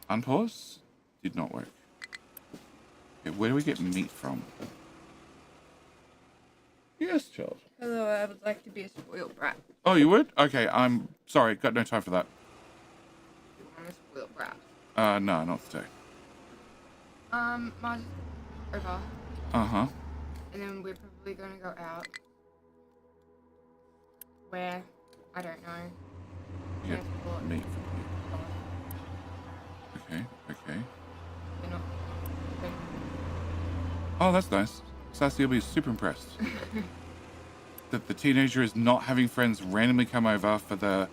unpause, did not work. Okay, where do we get meat from? Yes, child. Hello, I would like to be a spoiled brat. Oh, you would? Okay, I'm sorry, got no time for that. I'm a spoiled brat. No, not today. Mars over. Uh-huh. And then we're probably gonna go out. Where? I don't know. Yeah, Transport. meat from here. Okay. You're not. Oh, that's nice. Sassy will be super impressed. That the teenager is not having friends randomly come over for the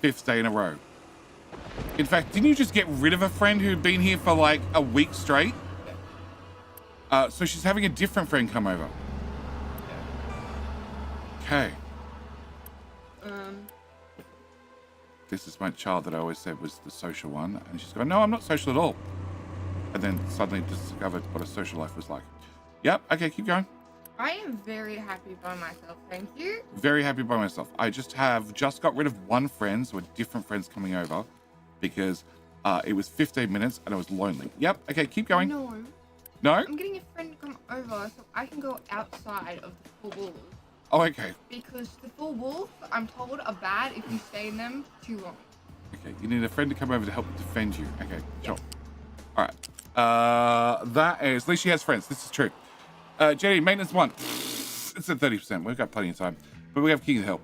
5th day in a row. In fact, didn't you just get rid of a friend who'd been here for like a week straight? So she's having a different friend come over. Okay. This is my child that I always said was the social one. And she's going, no, I'm not social at all. And then suddenly discovered what a social life was like. Yep, okay, keep going. I am very happy by myself, thank you. Very happy by myself. I just got rid of one friend, so different friends coming over because it was 15 minutes and I was lonely. Yep, okay, keep going. No. No? I'm getting a friend to come over so I can go outside of the 4 walls. Oh, okay. Because the 4 walls, I'm told, are bad if you stay in them too long. Okay, you need a friend to come over to help defend you. Okay, sure. All right. That is, at least she has friends. This is true. Jenny, maintenance 1. It's at 30%. We've got plenty of time. But we have King of the Hill.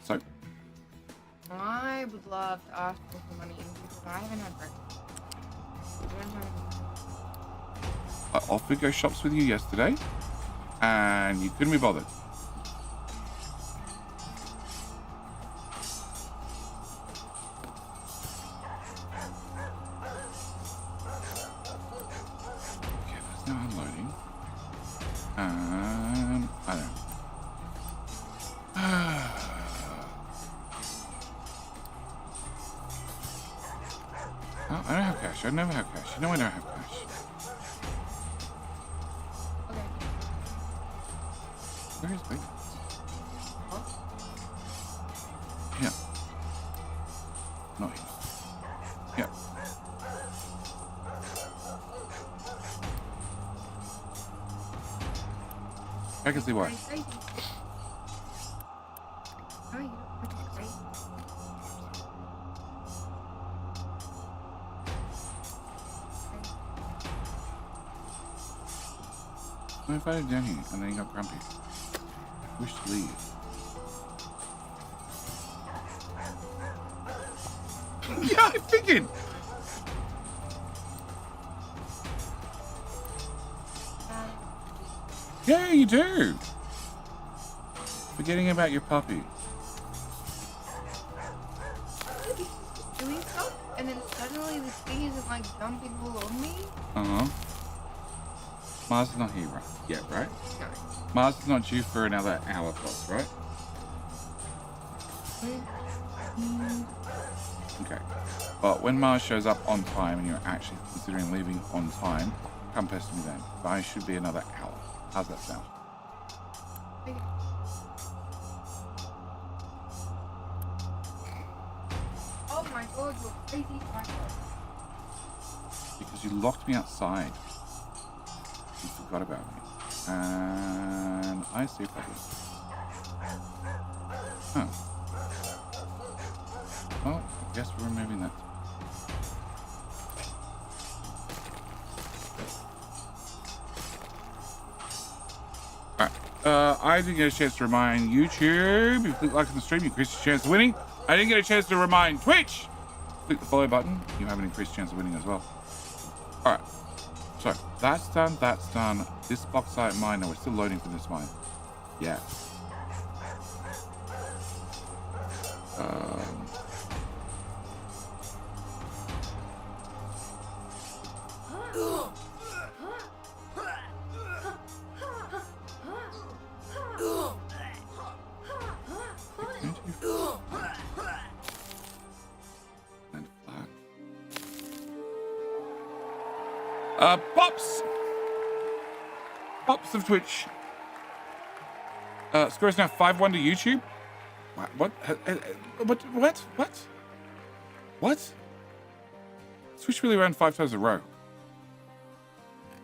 So. I would love to ask for some money because I haven't had breakfast. I I offered to go shops with you yesterday. And you couldn't be bothered. Okay, there's no unloading. And I don't know. Oh, I don't have cash. I never have cash. You know I don't have cash. Okay. Where is Big? Huh? Yeah. Not here. Yeah. I can see why. Crazy. Oh, you look pretty crazy. I invited down here and then he got grumpy. Wish to leave. Yeah, I figured. Yeah, you do. Forgetting about your puppy. Doing stuff, and then suddenly this thing isn't like jumping all on me. Uh-huh. Mars is not here right yet, right? No. Mars is not due for another hour plus, right? Okay. But when Mars shows up on time and you're actually considering leaving on time, come pester me then. But I should be another hour. How's that sound? Okay. Oh my god, you're crazy psycho. Because you locked me outside. You forgot about me. And I see a problem. Huh. Well, I guess we're removing that. Alright. I didn't get a chance to remind YouTube. If you click like on the stream, you increase your chance of winning. I didn't get a chance to remind Twitch. Click the follow button. You have an increased chance of winning as well. Alright. So, that's done, that's done. This bauxite mine, no, we're still loading from this mine. Yeah. Pops! Pops of Twitch. Score is now 5-1 to YouTube. What? What? Twitch really ran 5 times in a row.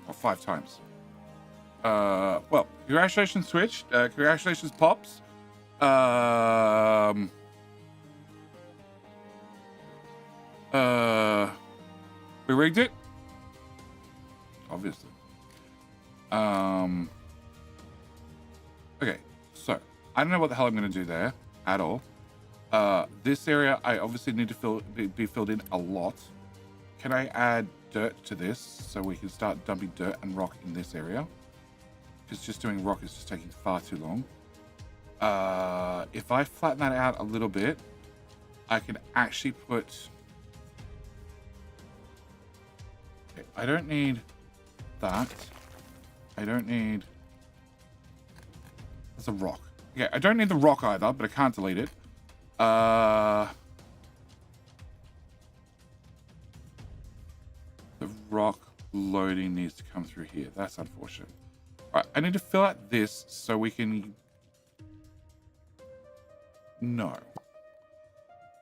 Or 5 times. Well, congratulations, Twitch. Congratulations, Pops. We rigged it. Obviously. Okay, so I don't know what the hell I'm going to do there at all. This area I obviously need to be filled in a lot. Can I add dirt to this so we can start dumping dirt and rock in this area? Because just doing rock is just taking far too long. If I flatten that out a little bit, I can actually put... Okay, I don't need that. I don't need... That's a rock. Okay, I don't need the rock either, but I can't delete it. The rock loading needs to come through here. That's unfortunate. All right, I need to fill out this so we can... No.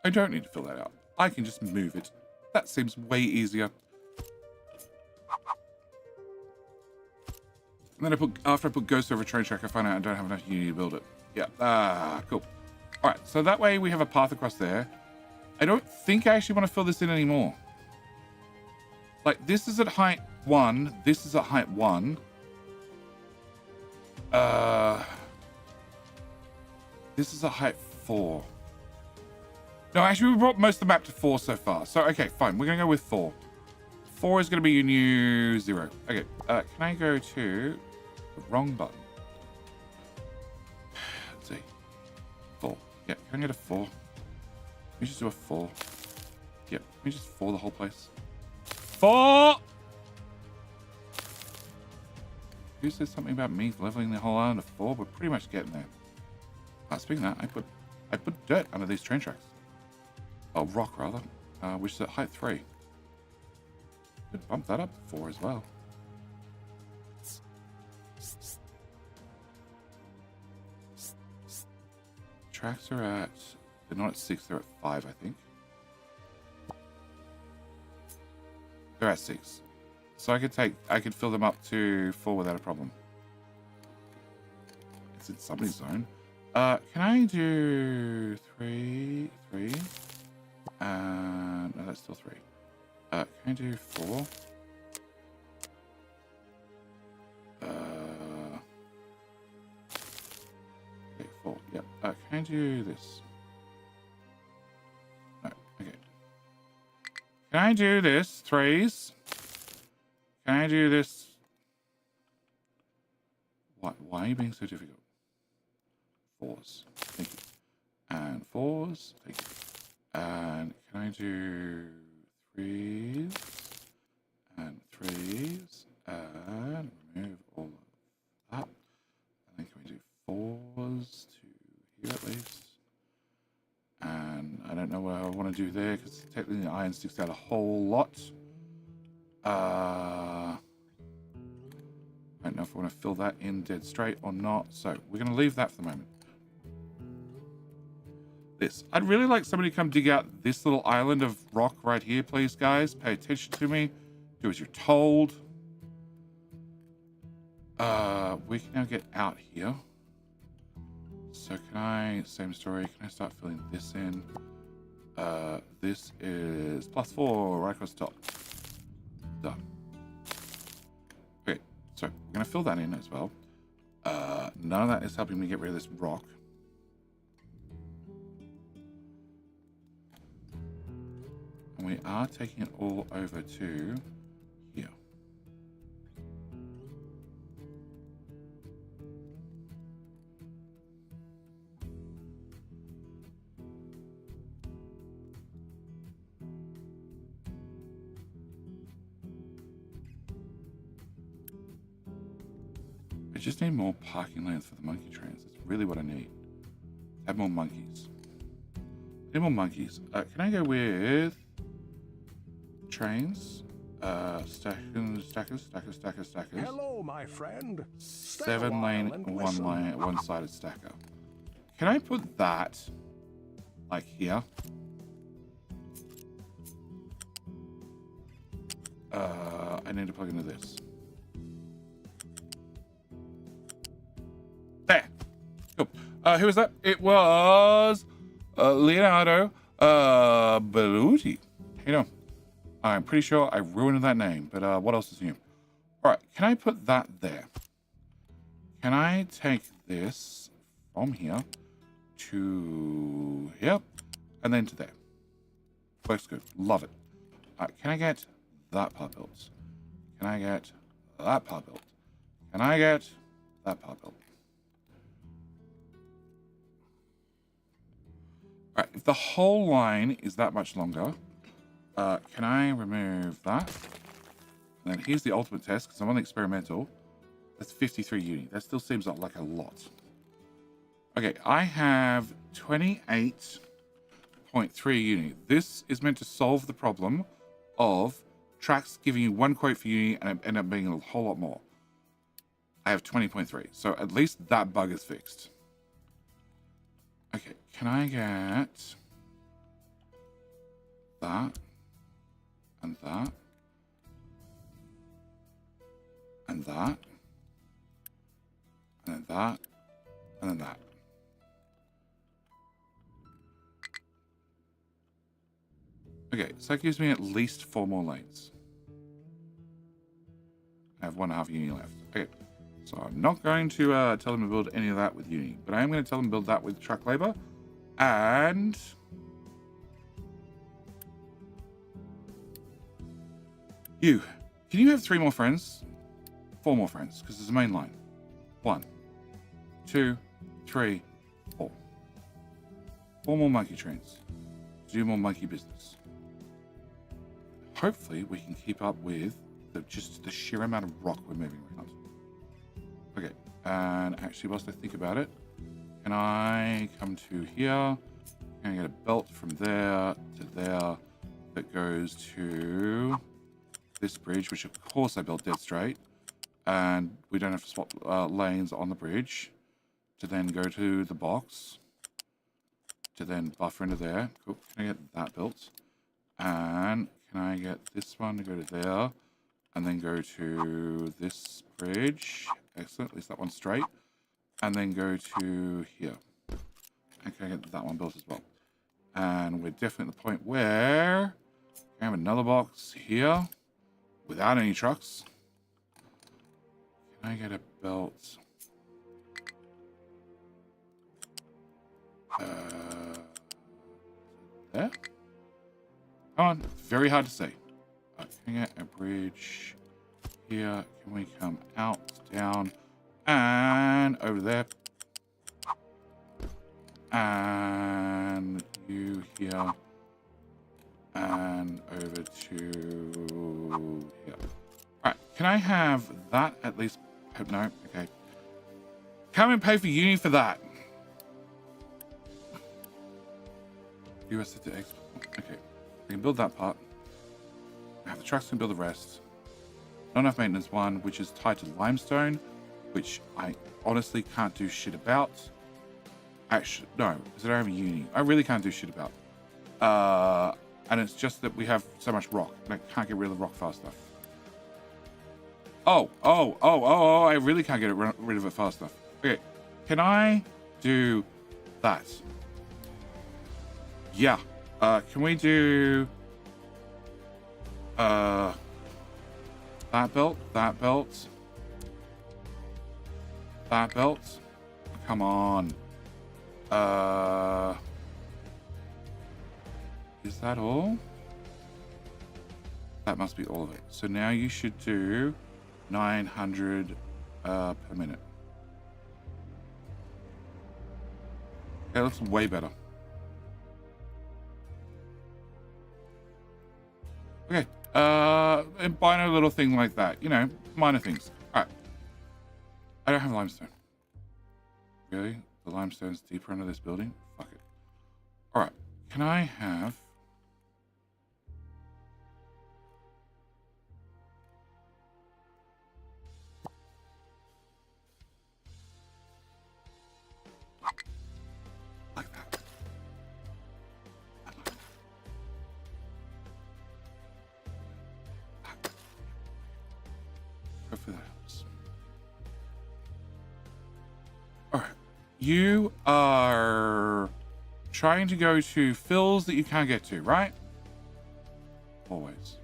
I don't need to fill that out. I can just move it. That seems way easier. And then after I put Ghost over train track, I find out I don't have enough Unity to build it. Yeah, cool. All right, so that way we have a path across there. I don't think I actually want to fill this in anymore. Like, this is at height 1. This is at height 1. This is at height 4. No, actually, we brought most of the map to 4 so far. So, okay, fine. We're going to go with 4. 4 is going to be your new 0. Okay, can I go to the wrong button? Yeah, can I get a 4? Can we just do a 4? Yep, can we just 4 the whole place? 4! Who said something about me leveling the whole island to 4? We're pretty much getting there. Speaking of that, I put dirt under these train tracks. Oh, rock rather, which is at height 3. Could bump that up to 4 as well. Tracks are at, they're not at 6, they're at 5, I think. They're at 6. So I could fill them up to 4 without a problem. It's in somebody's zone. Can I do 3? No, that's still 3. Can I do 4? Okay, 4. Yep. Can I do this? No. Okay. Can I do this? 3s. Can I do this? Why are you being so difficult? 4s. Thank you. And 4s. Thank you. And can I do 3s? And 3s. And remove all of that. And then can we do 4s to here at least? And I don't know what I want to do there because technically the iron sticks out a whole lot. I don't know if I want to fill that in dead straight or not. So we're going to leave that for the moment. This. I'd really like somebody to come dig out this little island of rock right here, please, guys. Pay attention to me. Do as you're told. We can now get out here. So can I, same story, can I start filling this in? This is +4 right across the top. Done. Okay, so we're going to fill that in as well. None of that is helping me get rid of this rock. And we are taking it all over to here. I just need more parking lanes for the monkey trains. That's really what I need. Have more monkeys. Need more monkeys. Can I go with trains? Stackers. Hello, my friend. 7 lane, 1-sided stacker. Can I put that like here? I need to plug into this. There. Cool. Who was that? It was Leonardo Belluti. You know, I'm pretty sure I ruined that name, but what else is new? All right, can I put that there? Can I take this from here to here and then to there? Works good. Love it. Can I get that part built? Can I get that part built? Can I get that part built? All right, if the whole line is that much longer, can I remove that? And then here's the ultimate test, because I'm on the experimental. That's 53 uni. That still seems like a lot. Okay, I have 28.3 uni. This is meant to solve the problem of tracks giving you 1 quote for uni and it end up being a whole lot more. I have 20.3, so at least that bug is fixed. Okay, can I get that and that and that and then that and then that? Okay, so that gives me at least 4 more lanes. I have 1.5 uni left. Okay, so I'm not going to tell them to build any of that with uni, but I am going to tell them to build that with truck labor. And you, can you have 3 more friends? 4 more friends, because there's a main line. 1, 2, 3, 4. 4 more monkey trains to do more monkey business. Hopefully, we can keep up with just the sheer amount of rock we're moving around. Okay, and actually, whilst I think about it, can I come to here? Can I get a belt from there to there that goes to this bridge, which of course I built dead straight, and we don't have to swap lanes on the bridge, to then go to the box, to then buffer into there. Cool. Can I get that built? And can I get this one to go to there, and then go to this bridge? Excellent. At least that one's straight. And then go to here. And can I get that one built as well? And we're definitely at the point where I have another box here without any trucks. Can I get a belt? There? Come on, it's very hard to say. Can I get a bridge here? Can we come out, down, and over there? And you here. And over to here. Alright, can I have that at least? No, okay. Come and pay for uni for that. US to export. Okay, we can build that part. I have the trucks can build the rest. Not enough maintenance one, which is tied to limestone, which I honestly can't do shit about. Actually, no, because I don't have a uni. I really can't do shit about. And it's just that we have so much rock, and I can't get rid of the rock fast enough. Oh, I really can't get rid of it fast enough. Okay, can I do that? Yeah. Can we do that belt, that belt, that belt? Come on. Is that all? That must be all of it. So now you should do 900 per minute. That looks way better. Okay. And minor little thing like that. You know, minor things. Alright. I don't have limestone. Really? The limestone's deeper under this building? Fuck it. Alright. Can I have... like that. Hopefully that helps. Alright. You are trying to go to fills that you can't get to, right? Always.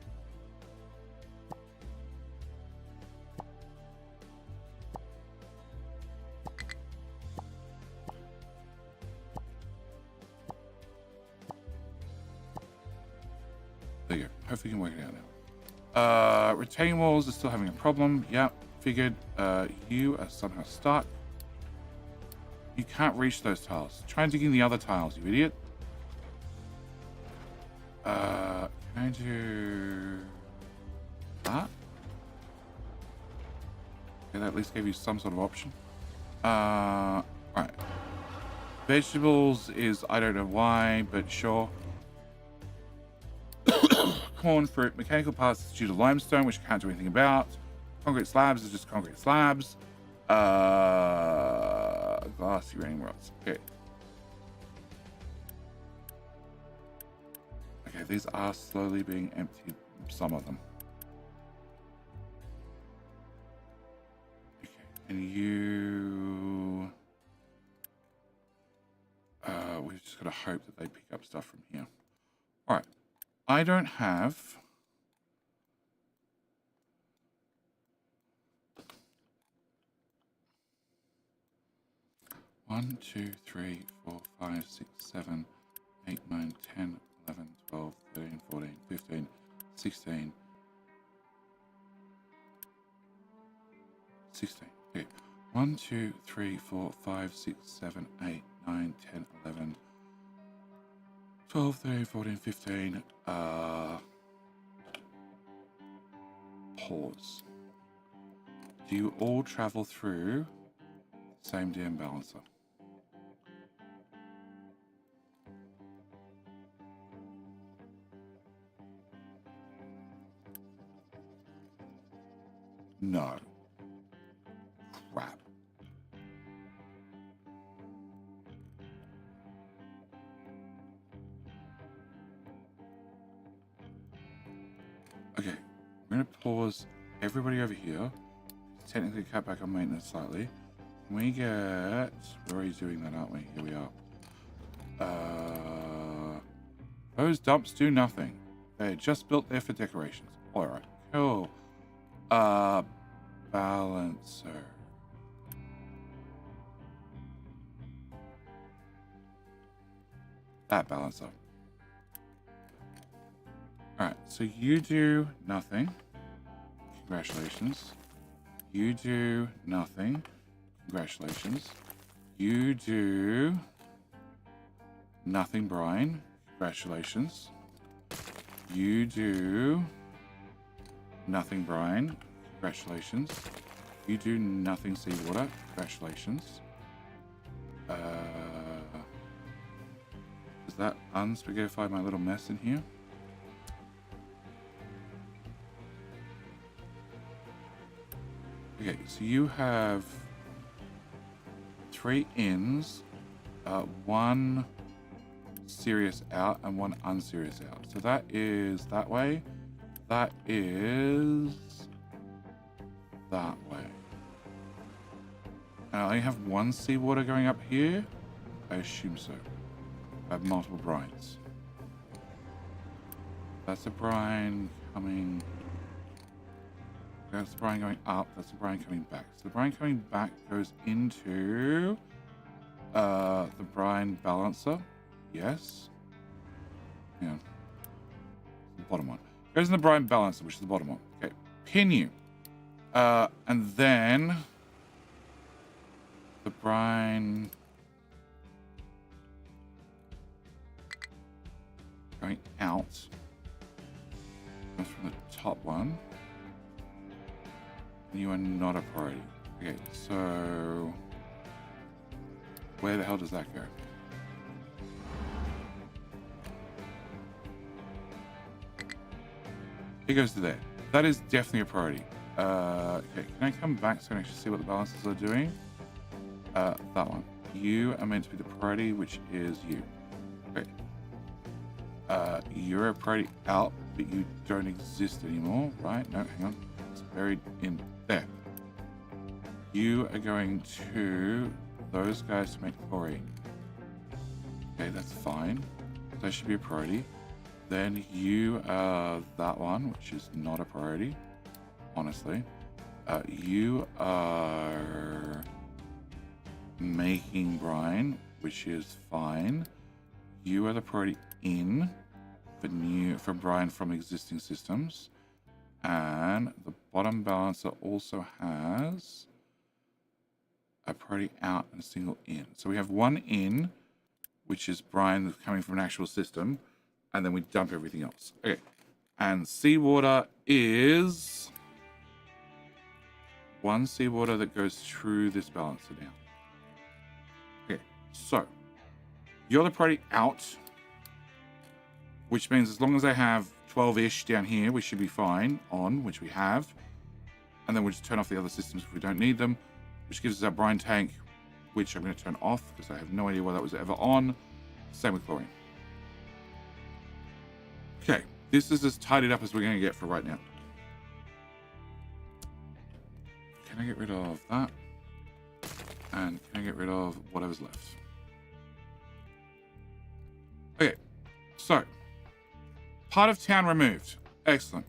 There you go. Hopefully you can work it out now. Retaining walls are still having a problem. Yep, figured. You are somehow stuck. You can't reach those tiles. Try and dig in the other tiles, you idiot. Can I do that? Okay, that at least gave you some sort of option. Right. Vegetables is, I don't know why, but sure. Corn, fruit, mechanical parts is due to limestone, which I can't do anything about. Concrete slabs is just concrete slabs. Glass uranium rods. Okay. Okay, these are slowly being emptied, some of them. Okay, and you... we've just got to hope that they pick up stuff from here. Alright. I don't have... 1, 2, 3, 4, 5, 6, 7, 8, 9, 10, 11, 12, 13, 14, 15, 16. 16. Okay. 1, 2, 3, 4, 5, 6, 7, 8, 9, 10, 11, 12, 13, 14, 15. Pause. Do you all travel through the same damn balancer? No. Crap. Okay, we're going to pause everybody over here. Technically cut back on maintenance slightly. We get... We're already doing that, aren't we? Here we are. Those dumps do nothing. They're just built there for decorations. Alright, cool. Balancer. That balancer. Alright, so you do nothing. Congratulations. You do nothing. Congratulations. You do nothing, Brian. Congratulations. You do nothing, Brian. Congratulations. You do nothing, Seawater. Congratulations. Does that unspaghettify my little mess in here? Okay, so you have 3 ins, 1 serious out, and 1 unserious out. So that is that way. That is that way. And I only have 1 seawater going up here. I assume so. I have multiple brines. That's a brine coming. That's the brine going up. That's the brine coming back. So the brine coming back goes into the brine balancer. Yes. Yeah. The bottom one. Goes in the brine balancer, which is the bottom one. Okay. Pin you. And then the brine going out comes from the top one. You are not a priority. Okay, so where the hell does that go? It goes to there. That is definitely a priority. Okay, can I come back so I can actually see what the balances are doing? That one. You are meant to be the priority, which is you. Okay. You're a priority out, but you don't exist anymore, right? No, hang on. It's buried in there. You are going to those guys to make chlorine. Okay, that's fine. That should be a priority. Then you are that one, which is not a priority, honestly. You are making brine, which is fine. You are the priority in for brine from existing systems. And the bottom balancer also has a priority out and a single in. So we have 1 in, which is brine that's coming from an actual system, and then we dump everything else. Okay. And seawater is 1 seawater that goes through this balancer now. Okay, so you're the priority out, which means as long as I have 12-ish down here, we should be fine on, which we have. And then we'll just turn off the other systems if we don't need them, which gives us our brine tank, which I'm going to turn off because I have no idea why that was ever on. Same with chlorine. Okay, this is as tidied up as we're going to get for right now. Can I get rid of that? And can I get rid of whatever's left? Okay, so part of town removed. Excellent.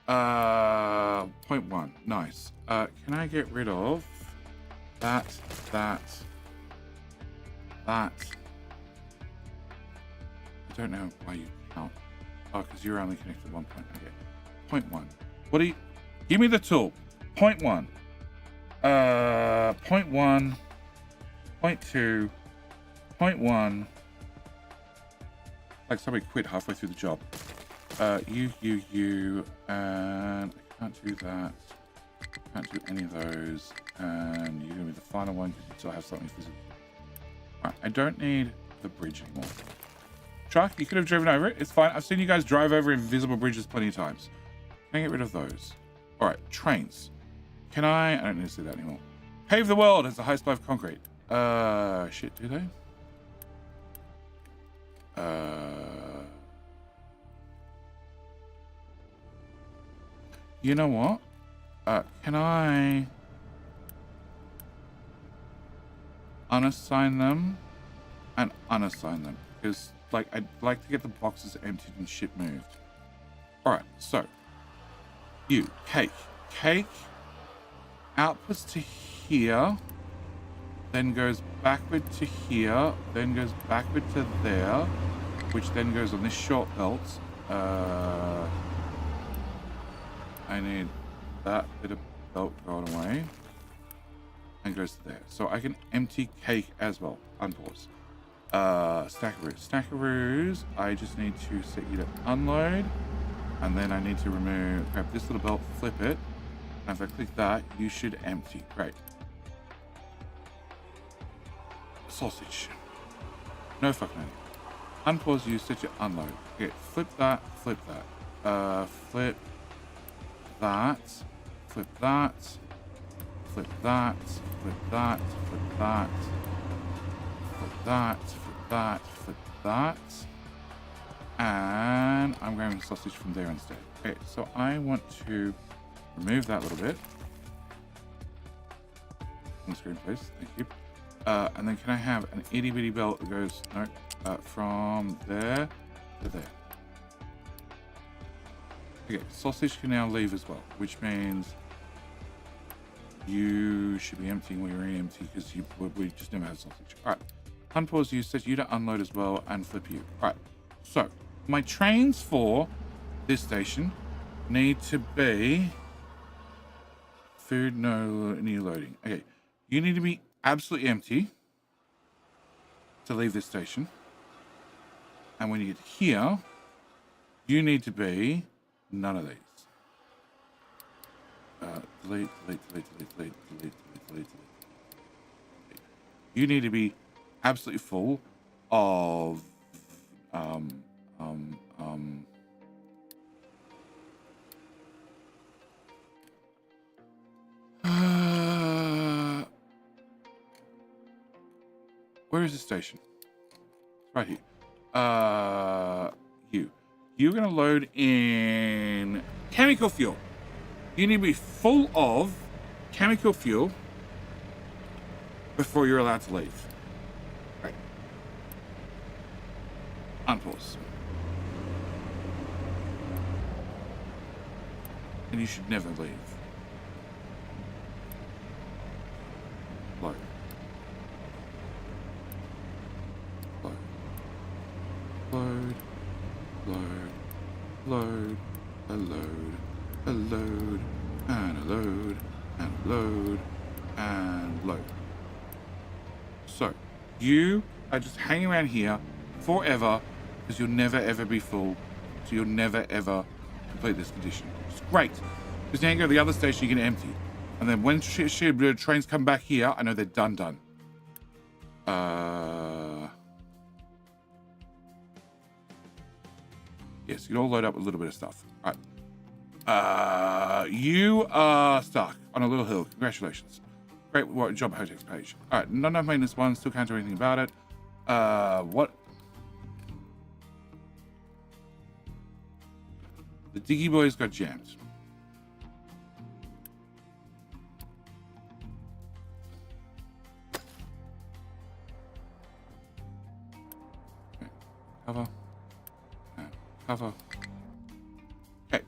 0.1. Nice. Can I get rid of that? I don't know why you count. Oh, because you're only connected to 1 point. Okay. 0.1. What do you... Give me the tool. 0.1. 0.1. 0.2. 0.1. Like somebody quit halfway through the job. You, and I can't do that. Can't do any of those. And you're gonna be the final one because you still have something physical. Alright, I don't need the bridge anymore. Truck, you could have driven over it. It's fine. I've seen you guys drive over invisible bridges plenty of times. Can I get rid of those? Alright, trains. Can I don't need to see that anymore. Pave the world has the high supply of concrete. Shit, do they? You know what? Can I unassign them and unassign them? Because, like, I'd like to get the boxes emptied and shit moved. Alright, so. You, cake. Cake outputs to here, then goes backward to here, then goes backward to there, which then goes on this short belt. I need that bit of belt going away and goes to there. So I can empty cake as well. Unpause. Stackaroos. Stackaroos, I just need to set you to unload, and then I need to grab this little belt, flip it, and if I click that, you should empty. Great. Sausage. No fucking idea. Unpause you, set you unload. Okay, flip that, flip that. Flip that, flip that, flip that, flip that, flip that, flip that, flip that, flip that, and I'm grabbing sausage from there instead. Okay, so I want to remove that little bit. On the screen, please. Thank you. And then can I have an itty bitty belt that goes from there to there? Okay, sausage can now leave as well, which means you should be emptying where you're empty because we just never had sausage. All right, unpause you, set you to unload as well, and flip you. All right, so my trains for this station need to be food, no new loading. Okay, you need to be absolutely empty to leave this station, and when you get here, you need to be none of these. Delete. You need to be absolutely full of where is the station? Right here. You're gonna load in chemical fuel. You need to be full of chemical fuel before you're allowed to leave. Right. Unpause. And you should never leave. Load. Load. Load. A load. A load. And a load. And a load. And load. So, you are just hanging around here forever because you'll never ever be full. So you'll never ever complete this condition. It's great. Because now you go to the other station, you can empty. And then when trains come back here, I know they're done. Yes, you can all load up a little bit of stuff. All right. You are stuck on a little hill. Congratulations. Great job, Hotex page. All right, not enough maintenance one. Still can't do anything about it. What? The Diggy Boys got jammed. Okay. Cover. Okay.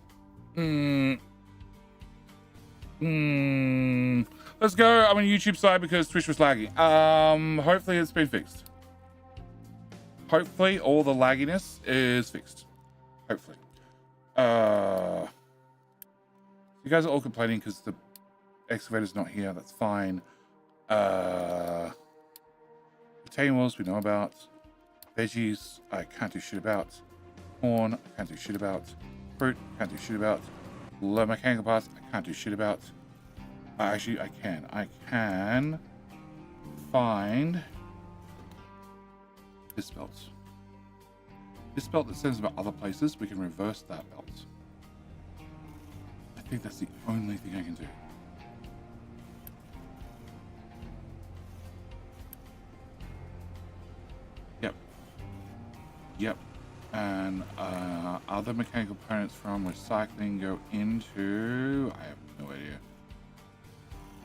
Let's go. I'm on YouTube side because Twitch was laggy. Hopefully it's been fixed. Hopefully all the lagginess is fixed. Hopefully. You guys are all complaining because the excavator's not here. That's fine. Retaining walls we know about. Veggies, I can't do shit about. Corn, I can't do shit about. Fruit, can't do shit about. Low mechanical parts, I can't do shit about. Actually, I can. I can find this belt. This belt that sends about other places, we can reverse that belt. I think that's the only thing I can do. Yep. Yep. And other mechanical components from recycling go into... I have no idea.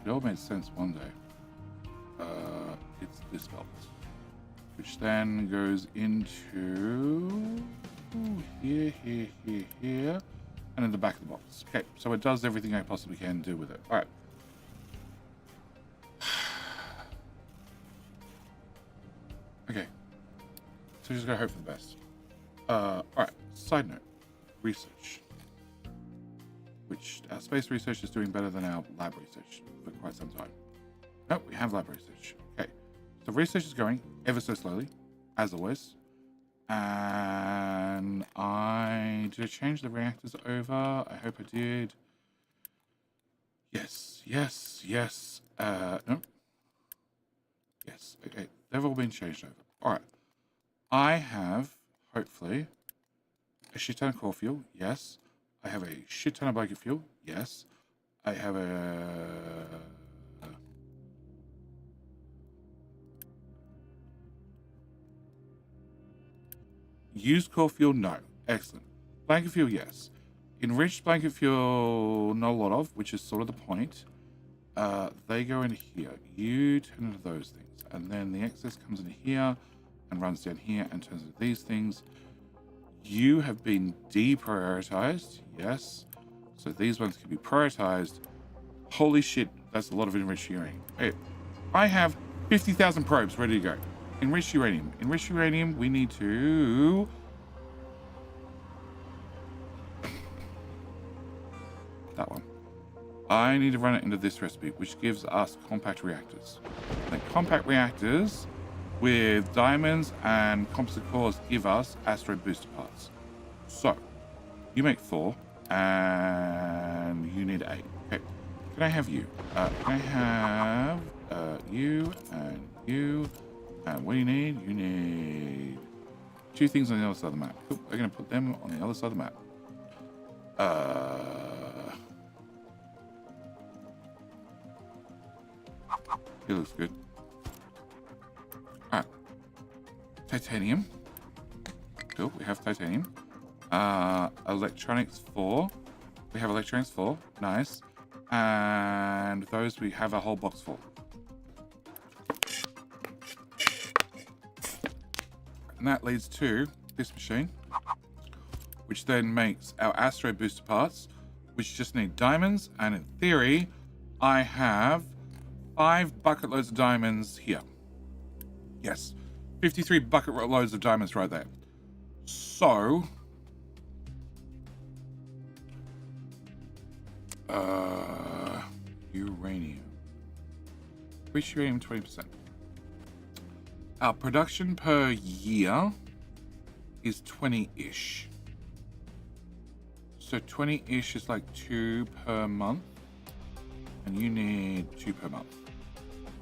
It all made sense one day. It's this belt. Which then goes into here, and in the back of the box. Okay, so it does everything I possibly can do with it. All right. Okay. So just gotta hope for the best. All right. Side note: research, which our space research is doing better than our lab research for quite some time. No, we have lab research. Okay. So research is going ever so slowly, as always. And did I change the reactors over? I hope I did. Yes. No. Yes. Okay. They've all been changed over. All right. I have, hopefully, a shit ton of core fuel. Yes. I have a shit ton of blanket fuel. Yes. I have a... Used core fuel? No. Excellent. Blanket fuel? Yes. Enriched blanket fuel? Not a lot of, which is sort of the point. They go in here. You turn into those things. And then the excess comes in here and runs down here and turns into these things. You have been deprioritized. Yes. So these ones can be prioritized. Holy shit. That's a lot of enriched uranium. Hey, I have 50,000 probes ready to go. Enriched uranium. Enriched uranium, we need to... that one. I need to run it into this recipe, which gives us compact reactors. The compact reactors with diamonds and composite cores give us asteroid booster parts. So, you make 4, and you need 8. Okay, can I have you? Can I have you and you? And what do you need? You need 2 things on the other side of the map. Cool. We're going to put them on the other side of the map. It looks good. Alright. Titanium. Cool. We have titanium. Electronics 4. We have electronics 4. Nice. And those we have a whole box full. And that leads to this machine, which then makes our asteroid booster parts, which just need diamonds. And in theory, I have 5 bucket loads of diamonds here. Yes, 53 bucket loads of diamonds right there. So, uranium. Which uranium 20%. Our production per year is 20-ish. So 20-ish is like 2 per month. And you need 2 per month.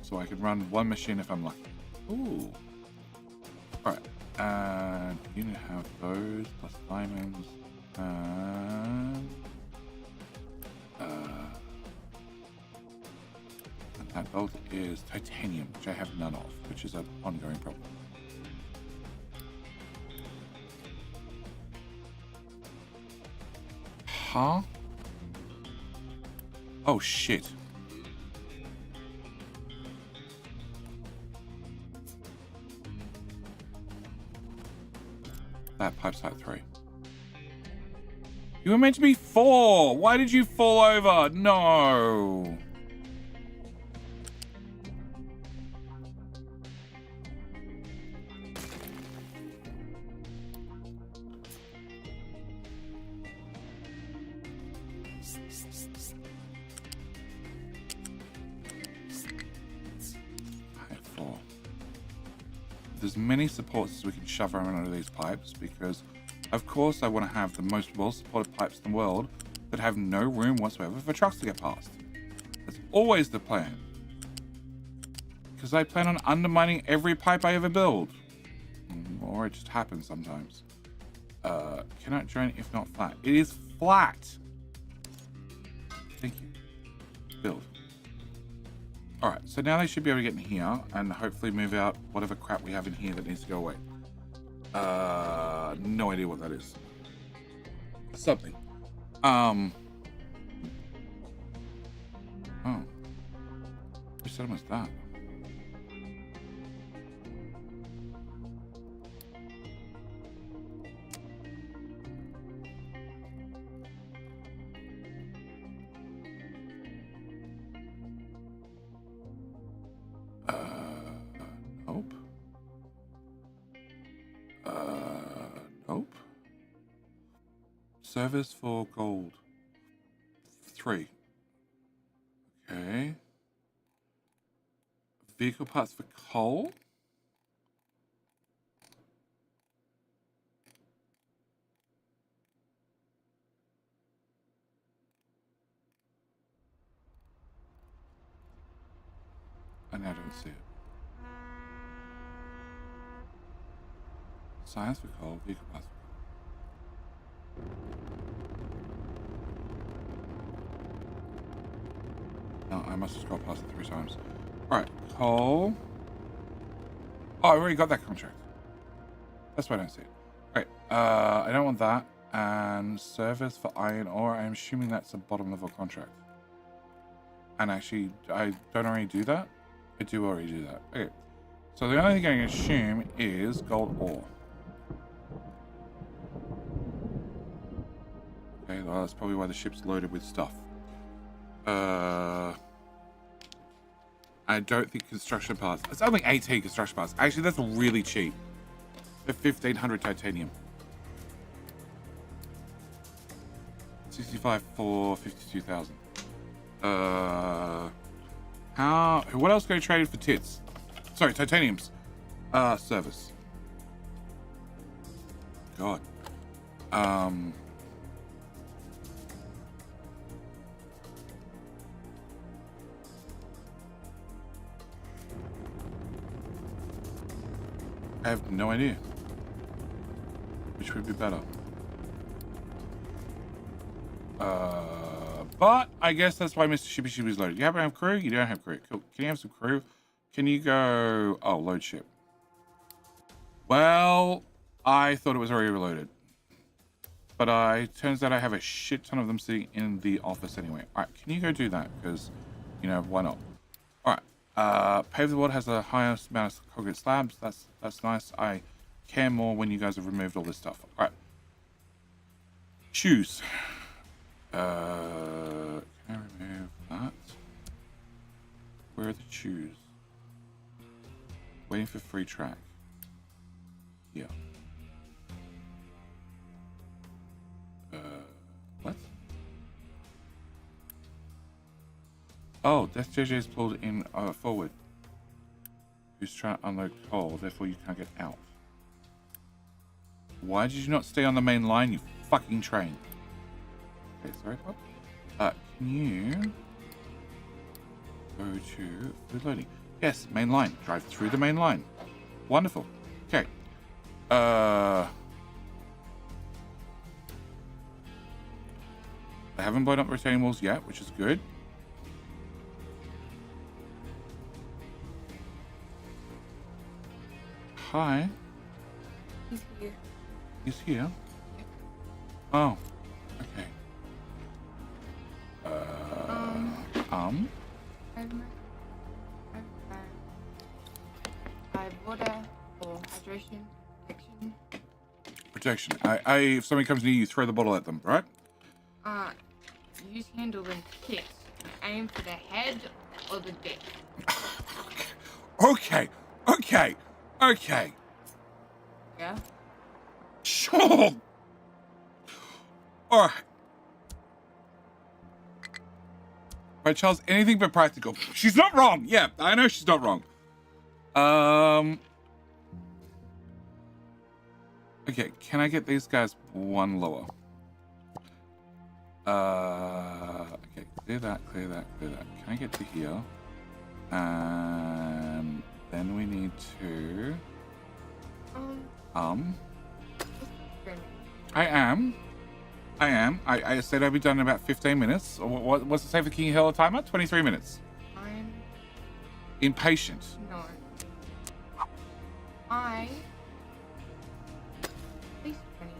So I can run 1 machine if I'm lucky. Ooh. Alright. And you need to have those plus diamonds. And that belt is titanium, which I have none of, which is an ongoing problem. Huh? Oh shit. That pipe's type 3. You were meant to be 4! Why did you fall over? No! with as many supports as we can shove around under these pipes, because of course I want to have the most well-supported pipes in the world that have no room whatsoever for trucks to get past. That's always the plan. Because I plan on undermining every pipe I ever build. Or it just happens sometimes. Cannot join if not flat. It is flat! Thank you. Build. Alright, so now they should be able to get in here and hopefully move out whatever crap we have in here that needs to go away. No idea what that is. Something. Oh. Which settlement was that? Nope. Nope. Service for gold. 3. Okay. Vehicle parts for coal. And I don't see it. Science for coal, vehicle parts for coal. No, I must have scrolled past it 3 times. Alright, coal. Oh, I already got that contract. That's why I don't see it. Alright, I don't want that. And service for iron ore, I'm assuming that's a bottom level contract. And actually, I don't already do that? I do already do that. Okay. So the only thing I can assume is gold ore. Okay, well, that's probably why the ship's loaded with stuff. I don't think construction parts. It's only 18 construction parts. Actually, that's really cheap. For 1,500 titanium. 65 for 52,000. What else can I trade for tits? Sorry, titaniums. Service. God. I have no idea. Which would be better. But I guess that's why Mr. Shippy Shippy is loaded. You happen to have crew? You don't have crew. Cool. Can you have some crew? Can you go... Oh, load ship. Well, I thought it was already reloaded. But turns out I have a shit ton of them sitting in the office anyway. Alright, can you go do that? Because, you know, why not? Alright. Pave the water has the highest amount of concrete slabs. That's nice. I care more when you guys have removed all this stuff. Alright. Choose. Can I remove that? Where are the shoes? Waiting for free track. Yeah. What? Oh, Death JJ is pulled in forward. Who's trying to unload coal, therefore you can't get out. Why did you not stay on the main line, you fucking train? Okay, sorry, Bob. Can you go to food loading? Yes, main line. Drive through the main line. Wonderful. Okay. I haven't blown up retaining walls yet, which is good. Hi. He's here. He's here? Oh, okay. I have water for hydration, protection. Protection. If somebody comes near you, throw the bottle at them, right? Use handle and kiss. Aim for the head or the dick. Okay. Yeah? Sure. All right, Charles, anything but practical. She's not wrong. Yeah, I know she's not wrong. Okay, can I get these guys one lower? Okay, clear that, clear that, clear that. Can I get to here? And then we need to... I am. I said I'd be done in about 15 minutes. What's it say for King Hill timer? 23 minutes. I'm Impatient. no. I at least 20.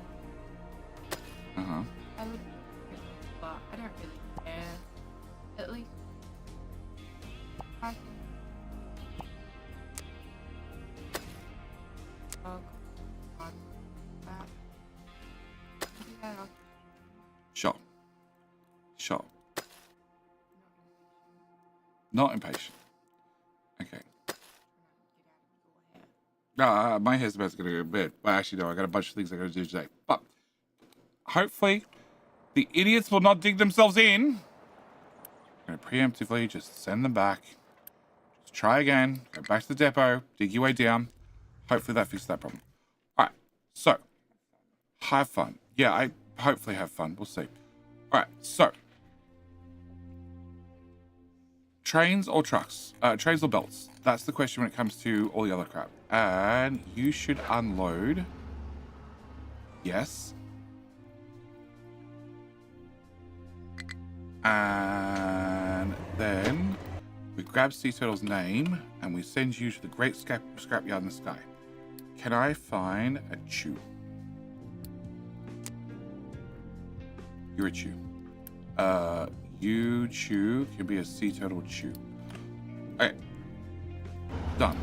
Uh-huh. I would, but I don't really care. At least I can. Oh God, that. Yeah, Sure. Sure. Not impatient. Okay. My hair's about to go to bed. Well, actually, no, I got a bunch of things I got to do today. But hopefully, the idiots will not dig themselves in. I'm going to preemptively just send them back. Just try again. Go back to the depot. Dig your way down. Hopefully, that fixes that problem. All right. So, have fun. Yeah, I hopefully have fun. We'll see. All right. So, trains or trucks? Trains or belts? That's the question when it comes to all the other crap. And you should unload. Yes. And then we grab Sea Turtle's name and we send you to the great scrapyard in the sky. Can I find a chew? You're a chew. You chew can be a Sea Turtle chew. Okay. Done.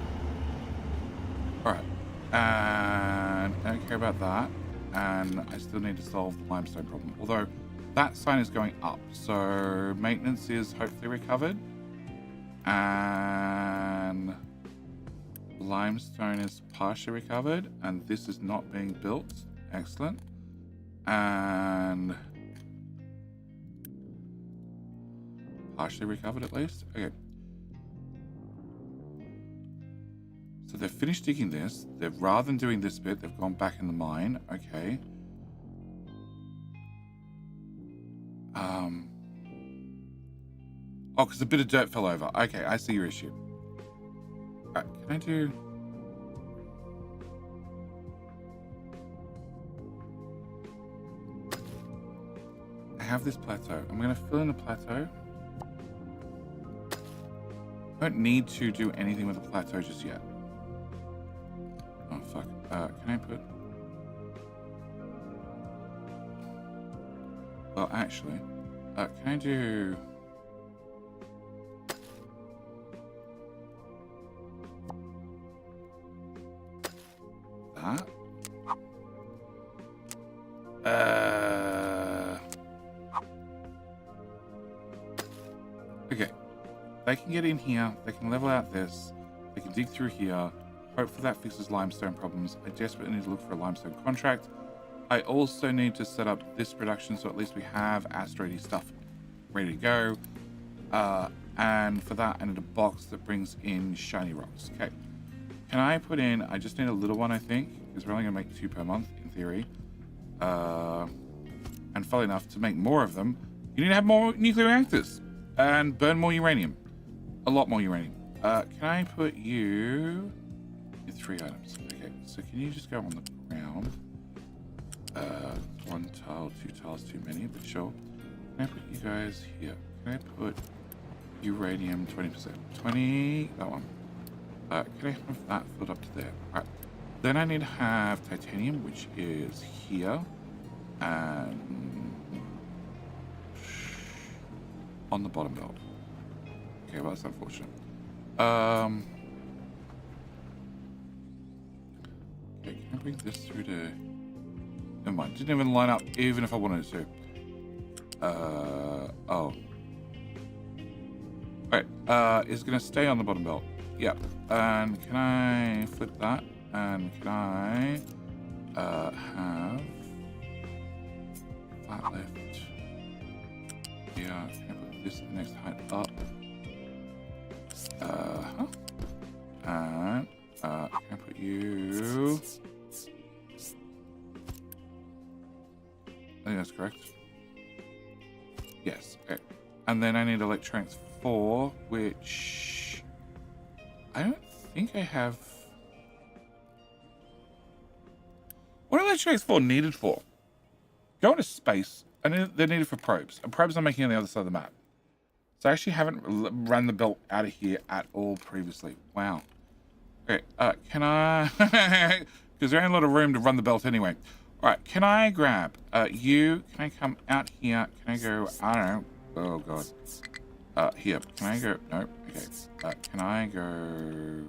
Alright. And I don't care about that. And I still need to solve the limestone problem. Although that sign is going up. So maintenance is hopefully recovered. And limestone is partially recovered. And this is not being built. Excellent. And partially recovered at least. Okay. So they've finished digging this. They've, rather than doing this bit, they've gone back in the mine. Okay. Oh, because a bit of dirt fell over. Okay, I see your issue. Alright, can I do... I have this plateau. I'm going to fill in the plateau. I don't need to do anything with the plateau just yet. Oh, fuck. Can I put... Well, actually, can I do... that? Okay. They can get in here. They can level out this. They can dig through here. Hopefully that fixes limestone problems. I desperately need to look for a limestone contract. I also need to set up this production so at least we have asteroidy stuff ready to go. And for that, I need a box that brings in shiny rocks. Okay. Can I put in... I just need a little one, I think, because we're only going to make 2 per month, in theory. And funnily enough, to make more of them, you need to have more nuclear reactors and burn more uranium. A lot more uranium. Can I put you... 3 items. Okay, so can you just go on the ground? 1 tile, 2 tiles too many, but sure. Can I put you guys here? Can I put uranium 20%? 20, that one. Can I have that filled up to there? Alright. Then I need to have titanium, which is here. And on the bottom belt. Okay, well that's unfortunate. Okay, can I bring this through to... Never mind, didn't even line up even if I wanted it to. Oh. Alright, it's gonna stay on the bottom belt. Yep. And can I flip that? And can I have that left? Yeah, can I put this the next height up? And can I put you that's correct. Yes. Okay. And then I need electronics 4, which I don't think I have. What are electronics 4 needed for? Go into space, and they're needed for probes. And probes I'm making on the other side of the map. So I actually haven't run the belt out of here at all previously. Wow. Okay, can I... Because there ain't a lot of room to run the belt anyway. All right, can I grab you? Can I come out here? Can I go... I don't know. Oh, God. Here. Can I go... No. Okay. Can I go...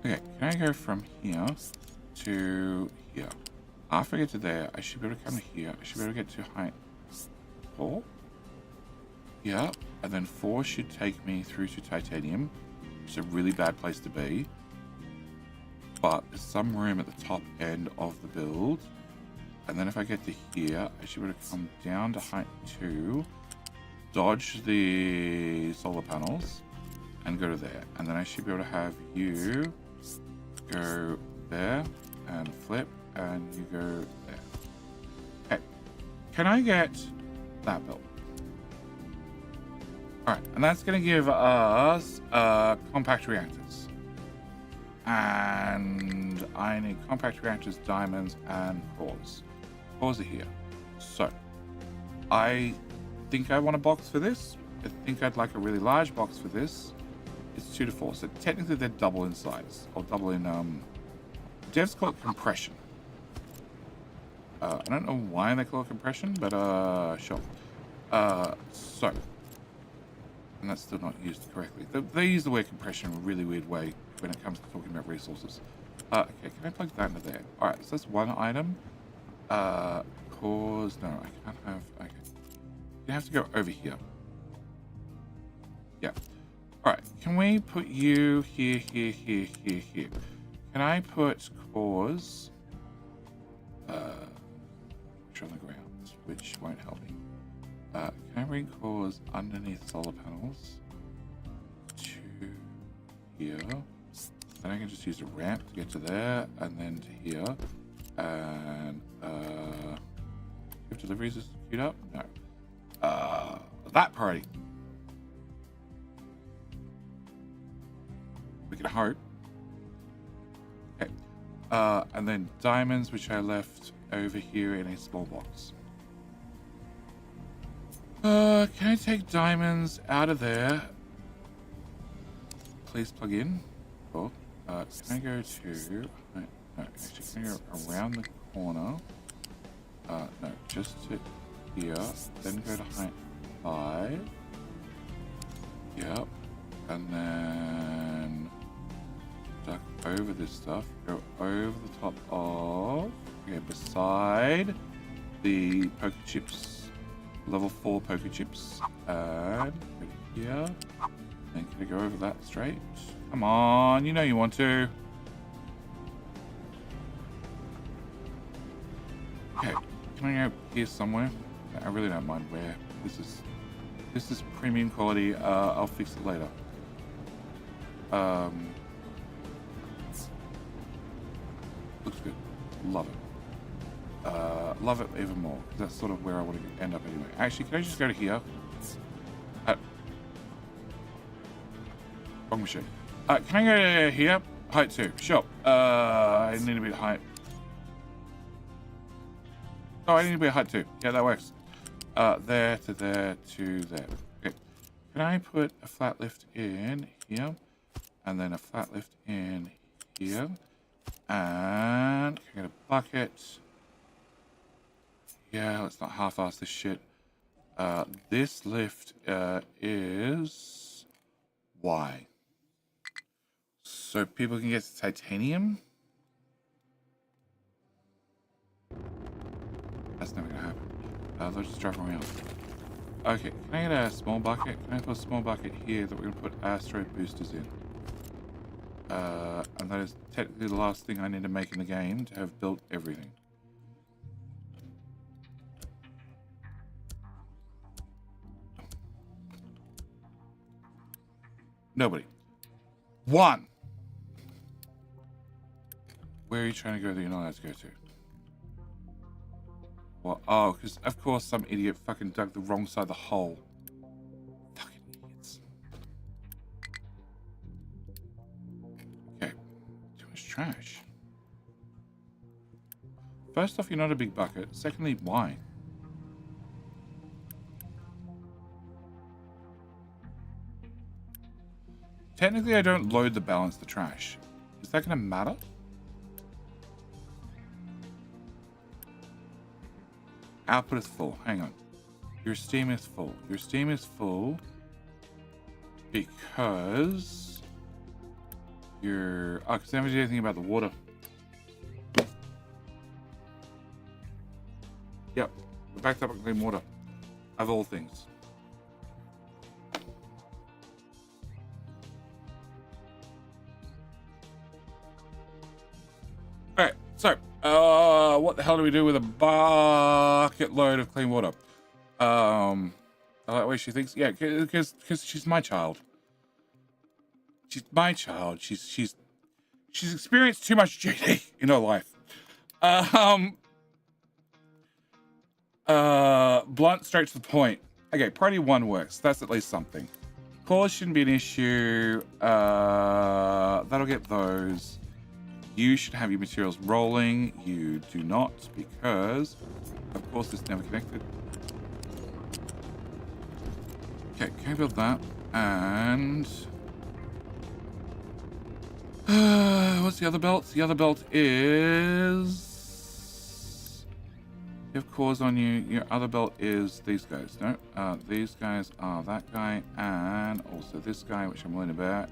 Okay, can I go from here to here? After I get to there, I should be able to come to here. I should be able to get to height 4. Yeah, and then 4 should take me through to titanium. It's a really bad place to be. But there's some room at the top end of the build. And then if I get to here, I should be able to come down to height 2, dodge the solar panels, and go to there. And then I should be able to have you go there and flip, and you go there. Okay, can I get that built? All right, and that's going to give us compact reactors. And I need compact reactors, diamonds, and cores. Cores are here. So I think I want a box for this. I think I'd like a really large box for this. It's 2 to 4, so technically they're double in size, or double in, devs call it compression. I don't know why they call it compression, but, sure. So, and that's still not used correctly. They use the word compression in a really weird way when it comes to talking about resources. Okay, can I plug that into there? Alright, so that's one item. Cores, no, I can't have, okay. You have to go over here. Yeah. Alright, can we put you here, here, here, here, here? Can I put cores which are on the ground, which won't help me. Can I bring cores underneath solar panels to here? Then I can just use a ramp to get to there, and then to here. And if deliveries is queued up? No. That party. We can hope. Okay. And then diamonds, which I left over here in a small box. Can I take diamonds out of there? Please plug in. Cool. Can I go to... No, actually, can I go around the corner? No, just to here. Then go to height 5. Yep. And then... duck over this stuff. Go over the top of... Okay, beside the poker chips. Level 4 poker chips. And go to here. Then can I go over that straight? Come on, you know you want to. Okay, can I go here somewhere? I really don't mind where. This is premium quality. I'll fix it later. Looks good. Love it. Love it even more. That's sort of where I want to end up anyway. Actually, can I just go to here? Wrong machine. Can I go to here? Height 2. Sure. I need to be at height. Oh, I need to be at height 2. Yeah, that works. There to there to there. Okay. Can I put a flat lift in here? And then a flat lift in here. And can I get a bucket? Yeah, let's not half-ass this shit. This lift is why. So people can get to titanium? That's never gonna happen. Let's just drive around. Okay, can I get a small bucket? Can I put a small bucket here that we're gonna put asteroid boosters in? And that is technically the last thing I need to make in the game to have built everything. Nobody. One! Where are you trying to go that you're not allowed to go to? Well, oh, because of course some idiot fucking dug the wrong side of the hole. Fucking idiots. Okay. Too much trash. First off, you're not a big bucket. Secondly, why? Technically, I don't load the balance the trash. Is that going to matter? Output is full. Hang on. Your steam is full. Your steam is full because you're... Oh, because I haven't did anything about the water. Yep. We're backed up on clean water. Of all things. Alright, so, what the hell do we do with a bucket load of clean water? I like the way she thinks. Yeah, because she's my child. She's my child. She's experienced too much GD in her life. Blunt, straight to the point. Okay, priority 1 works. That's at least something. Callers shouldn't be an issue. That'll get those. You should have your materials rolling. You do not, because of course it's never connected. Okay, can I build that? And what's the other belt? The other belt is you have cores on you. Your other belt is these guys. No, these guys are that guy and also this guy, which I'm learning about.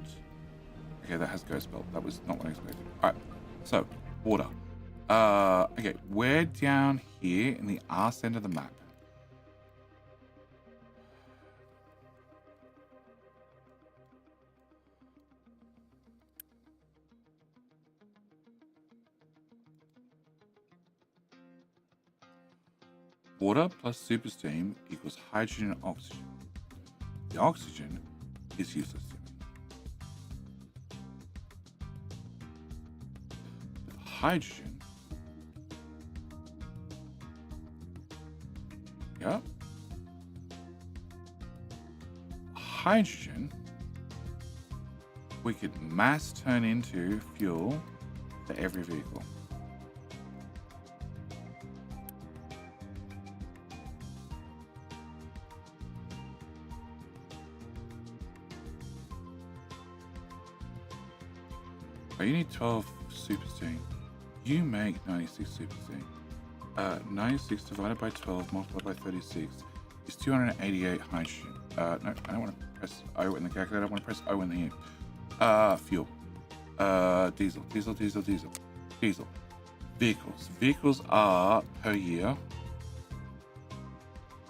Okay, that has ghost belt. That was not what I expected. All right. So, water. Okay, we're down here in the arse end of the map. Water plus super steam equals hydrogen and oxygen. The oxygen is useless to me. Hydrogen. Yep. Hydrogen we could mass turn into fuel for every vehicle. Oh, you need 12 super steam. You make 96 super steam. 96 divided by 12 multiplied by 36 is 288 hydrogen. No, I don't want to press O in the calculator. I want to press O in the here. Fuel. Diesel. Vehicles are per year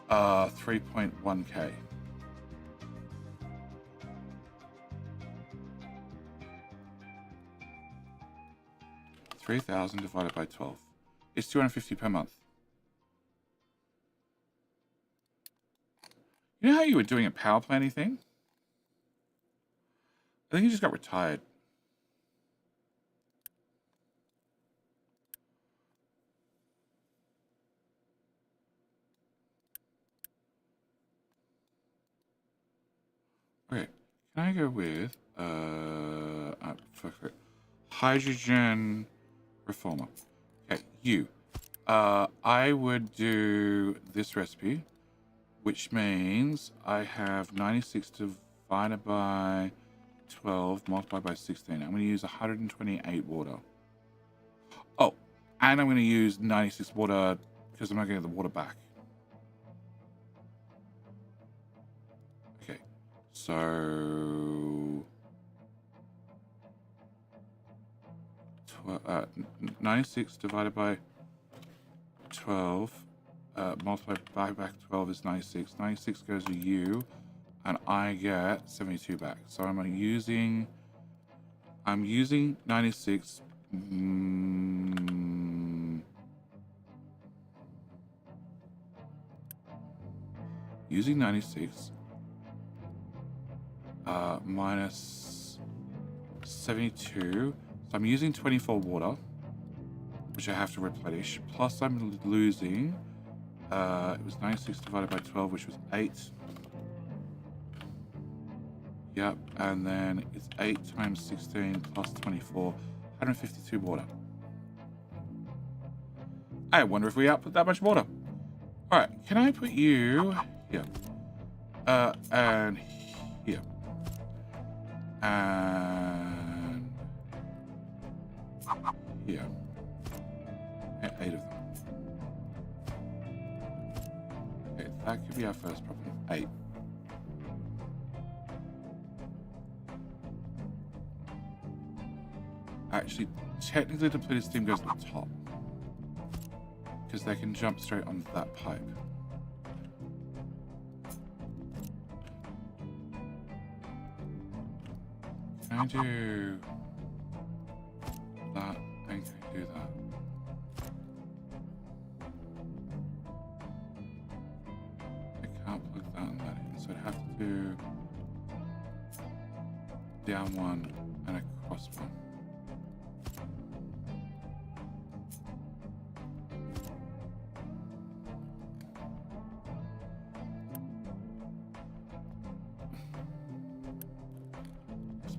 3.1k. 3,000 divided by 12. It's 250 per month. You know how you were doing a power planning thing? I think you just got retired. Okay, can I go with hydrogen reformer? Okay, you. I would do this recipe, which means I have 96 divided by 12 multiplied by 16. I'm going to use 128 water. Oh, and I'm going to use 96 water because I'm not getting the water back. Okay, so 96 divided by 12 multiplied by back 12 is 96. 96 goes to you, and I get 72 back. So I'm using I'm using 96. Using 96 minus 72. So I'm using 24 water, which I have to replenish. Plus I'm losing, it was 96 divided by 12, which was 8. Yep, and then it's 8 times 16 plus 24, 152 water. I wonder if we output that much water. All right, can I put you here? And here. And here. 8 of them. Okay, that could be our first problem. 8. Actually, technically depleted steam goes to the top, because they can jump straight onto that pipe. Can I do that? And can I do that? I can't plug that and that in, so I'd have to do down one and across one.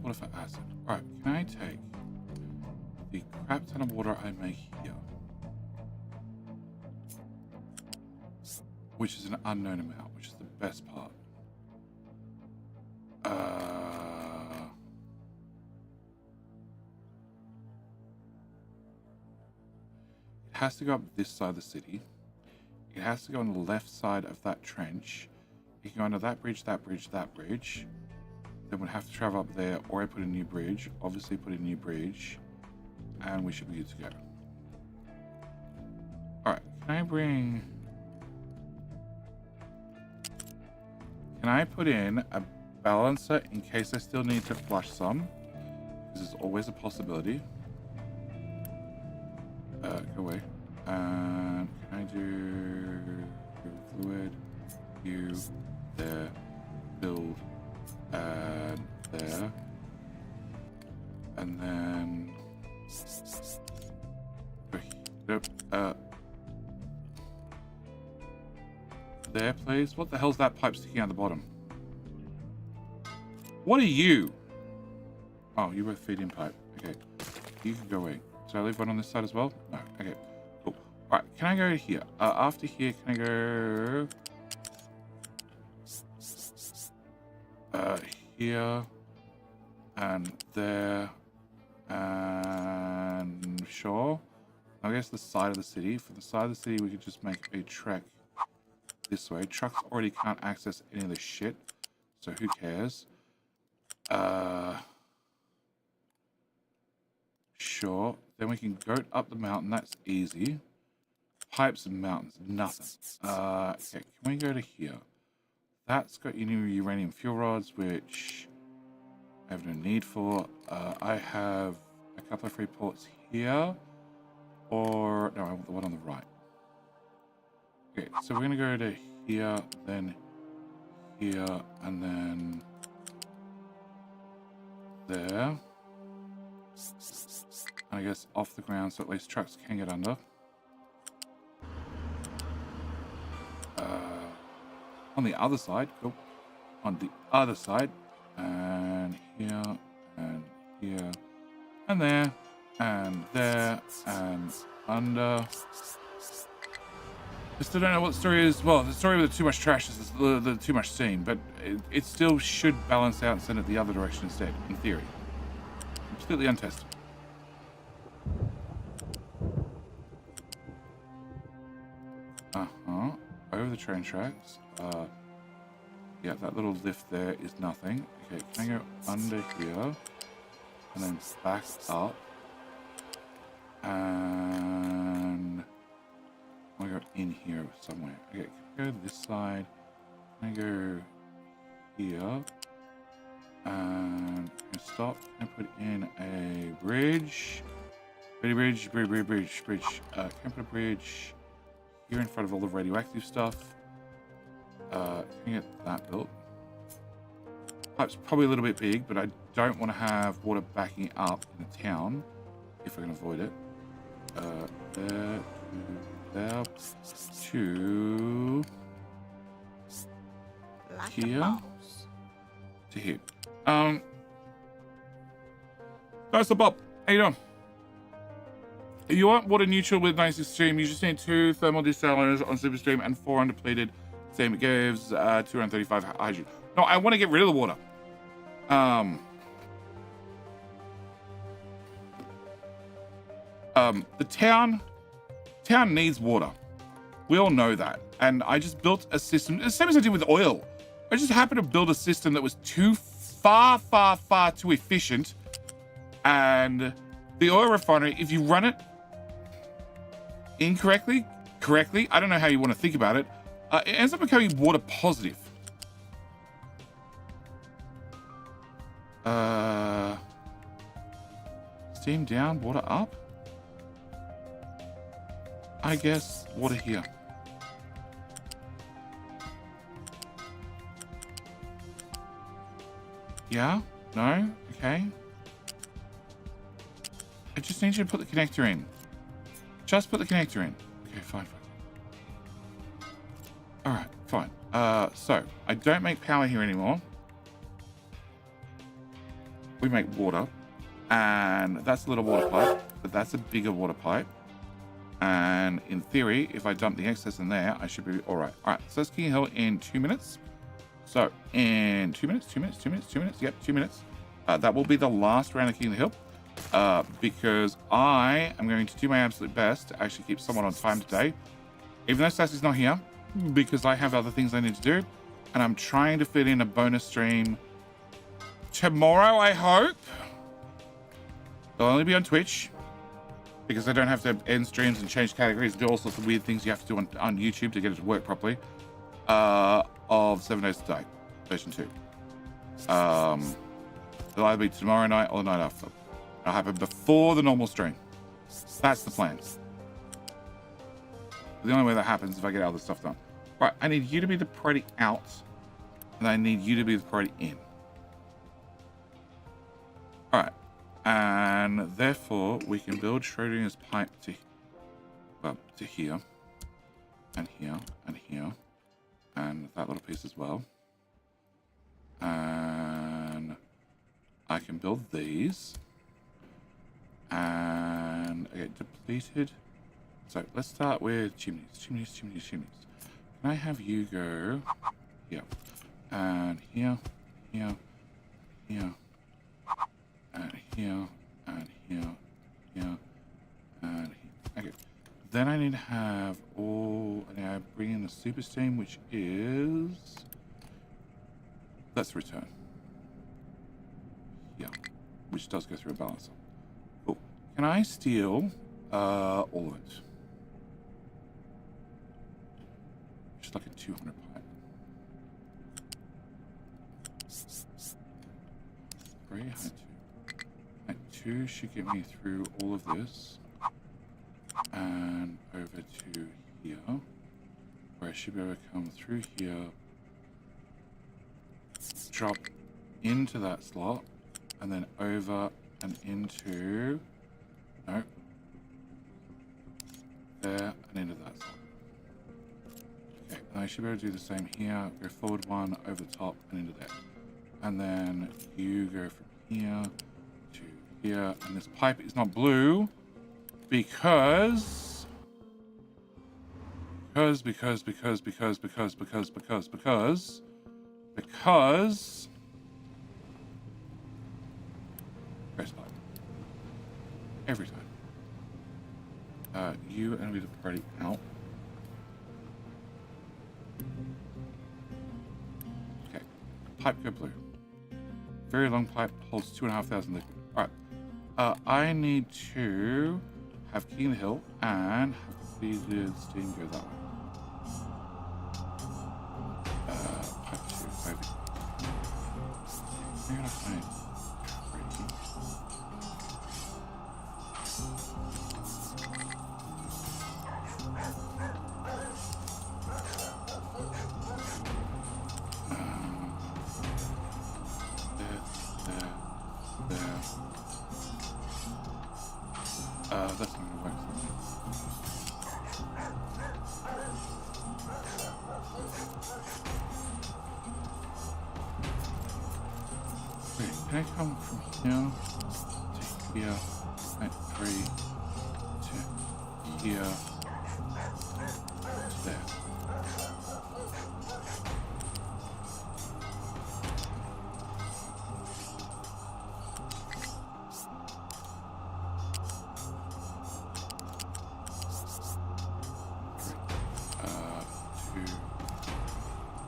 What if I acid? Alright, can I take the crap ton of water I make here, which is an unknown amount, which is the best part. It has to go up this side of the city. It has to go on the left side of that trench. It can go under that bridge, that bridge, that bridge. Then we'd have to travel up there, or I put a new bridge. Obviously put a new bridge, and we should be good to go. Alright, can I put in a balancer in case I still need to flush some? Because there's always a possibility. Go away. And can I do fluid, you, there, build, and there, and then there, please. What the hell's that pipe sticking out the bottom? What are you? Oh, you were a feed-in pipe. Okay, you can go away. So I leave one on this side as well? No. Okay, cool. All right, can I go here? After here, can I go? Here and there and sure. I guess the side of the city. For the side of the city, we could just make a trek this way. Trucks already can't access any of this shit, so who cares? Sure. Then we can go up the mountain. That's easy. Pipes and mountains, nothing. Okay, can we go to here? That's got your new uranium fuel rods, which I have no need for. I have a couple of free ports here, or no, I want the one on the right. Okay, so we're gonna go to here, then here, and then there. And I guess off the ground, so at least trucks can get under. On the other side, go on the other side, and here, and here, and there, and there, and under. I still don't know what the story is. Well, the story with the too much trash is the too much steam, but it still should balance out and send it the other direction instead, in theory. Completely untested. Over the train tracks. Yeah, that little lift there is nothing. Okay, can I go under here and then back up? And I want to go in here somewhere. Okay, can I go this side? Can I go here? And stop and put in a bridge. Bridge. Can I put a bridge here in front of all the radioactive stuff? Can you get that built? Pipe's probably a little bit big, but I don't want to have water backing up in the town if I can avoid it. There to Like here a boss. to here. That's the Bob. How you doing? If you want water neutral with nice stream, you just need 2 thermal desalers on super stream and 4 undepleted. Same it gives 235 hydrogen. No, I want to get rid of the water. The town needs water. We all know that. And I just built a system, the same as I did with oil. I just happened to build a system that was too far too efficient. And the oil refinery, if you run it incorrectly, correctly, I don't know how you want to think about it, it ends up becoming water positive. Steam down, water up. I guess water here. Yeah? No? Okay. I just need you to put the connector in. Just put the connector in. Okay, fine. Alright, fine. So, I don't make power here anymore. We make water. And that's a little water pipe, but that's a bigger water pipe. And in theory, if I dump the excess in there, I should be alright. Alright, so let's King Hill in 2 minutes. So, in 2 minutes. Yep, 2 minutes. That will be the last round of King Hill. Because I am going to do my absolute best to actually keep someone on time today. Even though Sassy's not here, because I have other things I need to do. And I'm trying to fit in a bonus stream tomorrow, I hope. It'll only be on Twitch, because I don't have to end streams and change categories and do all sorts of weird things you have to do on YouTube to get it to work properly. Of 7 Days to Die, version 2. It'll either be tomorrow night or the night after. It'll happen before the normal stream. That's the plan. The only way that happens is if I get all this stuff done. Right, I need you to be the priority out, and I need you to be the priority in. Alright. And therefore, we can build Schrodinger's pipe to here, and here, and here, and that little piece as well. And I can build these. And I get depleted. So let's start with chimneys. Can I have you go here, and here, and here, and here. Okay. Then I need to have I bring in the super steam, which is, let's return. Yeah, which does go through a balancer. Cool. Can I steal all of it? Just like a 200 pipe. 3 high 2. High 2 should get me through all of this. And over to here, where I should be able to come through here, drop into that slot, and then over and into, no, there and into that slot. Okay, and I should be able to do the same here, go forward 1, over the top, and into there. And then you go from here to here, and this pipe is not blue, because Press button. Every time. You and we the party out. Okay. Pipe go blue. Very long pipe holds 2,500 liquid. Alright. I need to have King of the Hill and have the steam go that way. Pipe 2, You're gonna find there. That's not gonna work. Wait, can I come from here to here, at 3 to here, to there?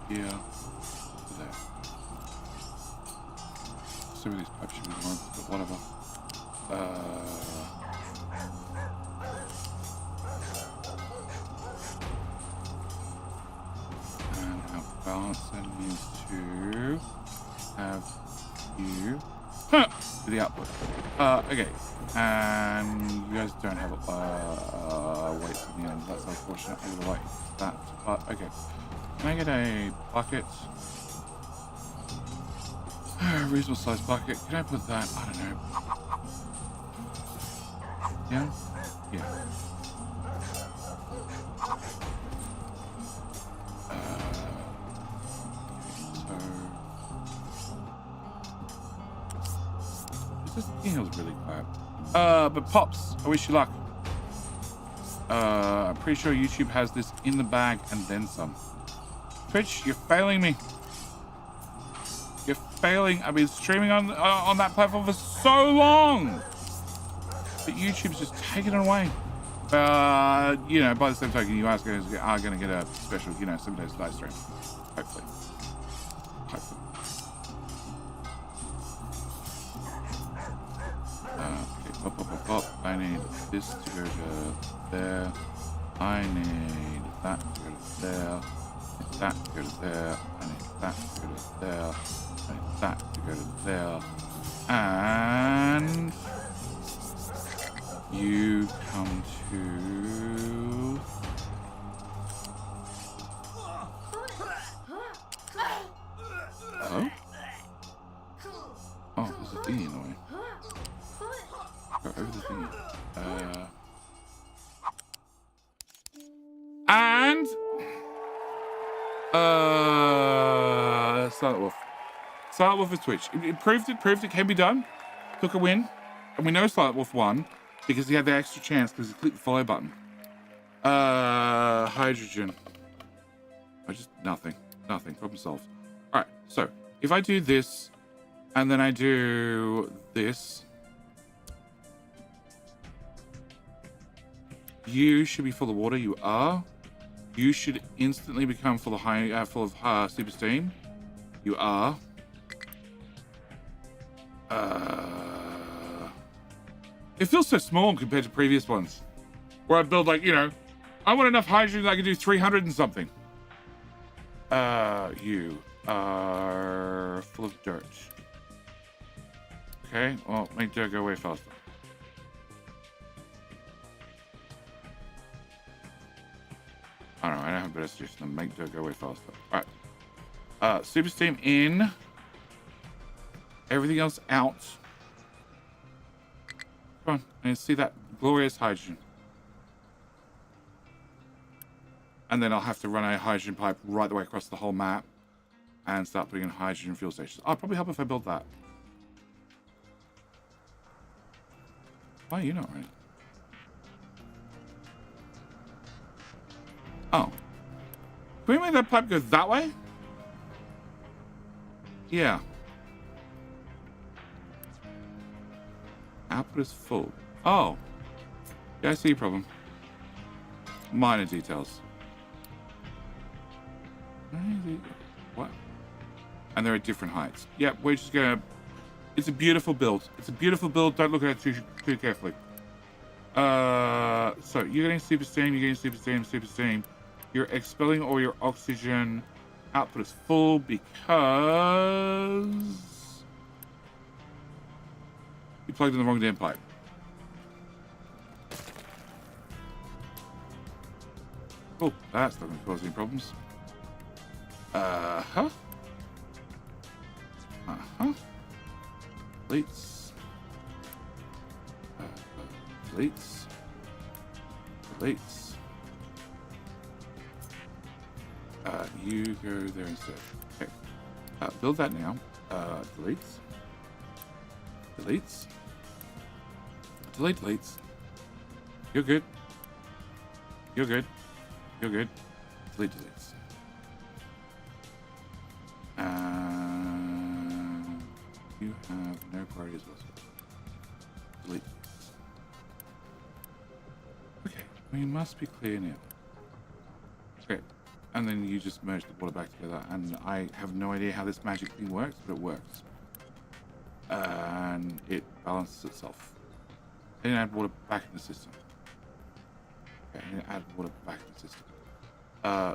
Here, there. Some of these pipes should be more, but whatever. And our balancer needs to have you for the output. Okay. And you guys don't have weights in the end. That's unfortunate. I would like that, but okay. Can I get a bucket? A reasonable sized bucket. Can I put that? I don't know. Yeah? Yeah. So this feels really bad. But Pops, I wish you luck. I'm pretty sure YouTube has this in the bag and then some. Twitch, you're failing me. You're failing. I've been streaming on that platform for so long, but YouTube's just taking it away. You know, by the same token, you are going to get a special, 7 days live stream. Hopefully. Okay, pop. I need this to go to there. I need that to go to there. That to go to there, I need that to go to there, I need that to go to there, and you come to... Oh? Oh, there's a thingy in the way. Go over the thingy. And... Silent Wolf. Silent Wolf is Twitch. It proved it can be done. Took a win. And we know Silent Wolf won because he had the extra chance because he clicked the follow button. Hydrogen. Just nothing. Problem solved. Alright, so if I do this and then I do this, you should be full of water. You are. You should instantly become full of super steam. You are. It feels so small compared to previous ones, where I build I want enough hydrogen that I can do 300 and something. You are full of dirt. Okay, well, make dirt go away faster. I don't know, I don't have a better suggestion than make dirt go away faster. Alright. Super steam in. Everything else out. Come on, I need to see that glorious hydrogen. And then I'll have to run a hydrogen pipe right the way across the whole map and start putting in hydrogen fuel stations. I'll probably help if I build that. Why are you not right? Oh. Can we make that pipe go that way? Yeah. Output is full. Oh. Yeah, I see your problem. Minor details. What? And they're at different heights. Yep, we're just gonna... It's a beautiful build. It's a beautiful build. Don't look at it too carefully. So you're getting super steam, super steam. You're expelling all your oxygen. Output is full because You plugged in the wrong damn pipe. Oh, that's not going to cause any problems. Uh-huh. Uh-huh. Deletes. Deletes. Deletes. You go there instead. Okay. Build that now. Deletes. Deletes. Delete deletes. You're good. You're good. You're good. Delete deletes. You have no priorities whatsoever. Delete deletes. Okay, we must be clear now. Okay, and then you just merge the water back together, and I have no idea how this magic thing works, but it works. And it balances itself. Then add water back in the system. Okay, and add water back in the system.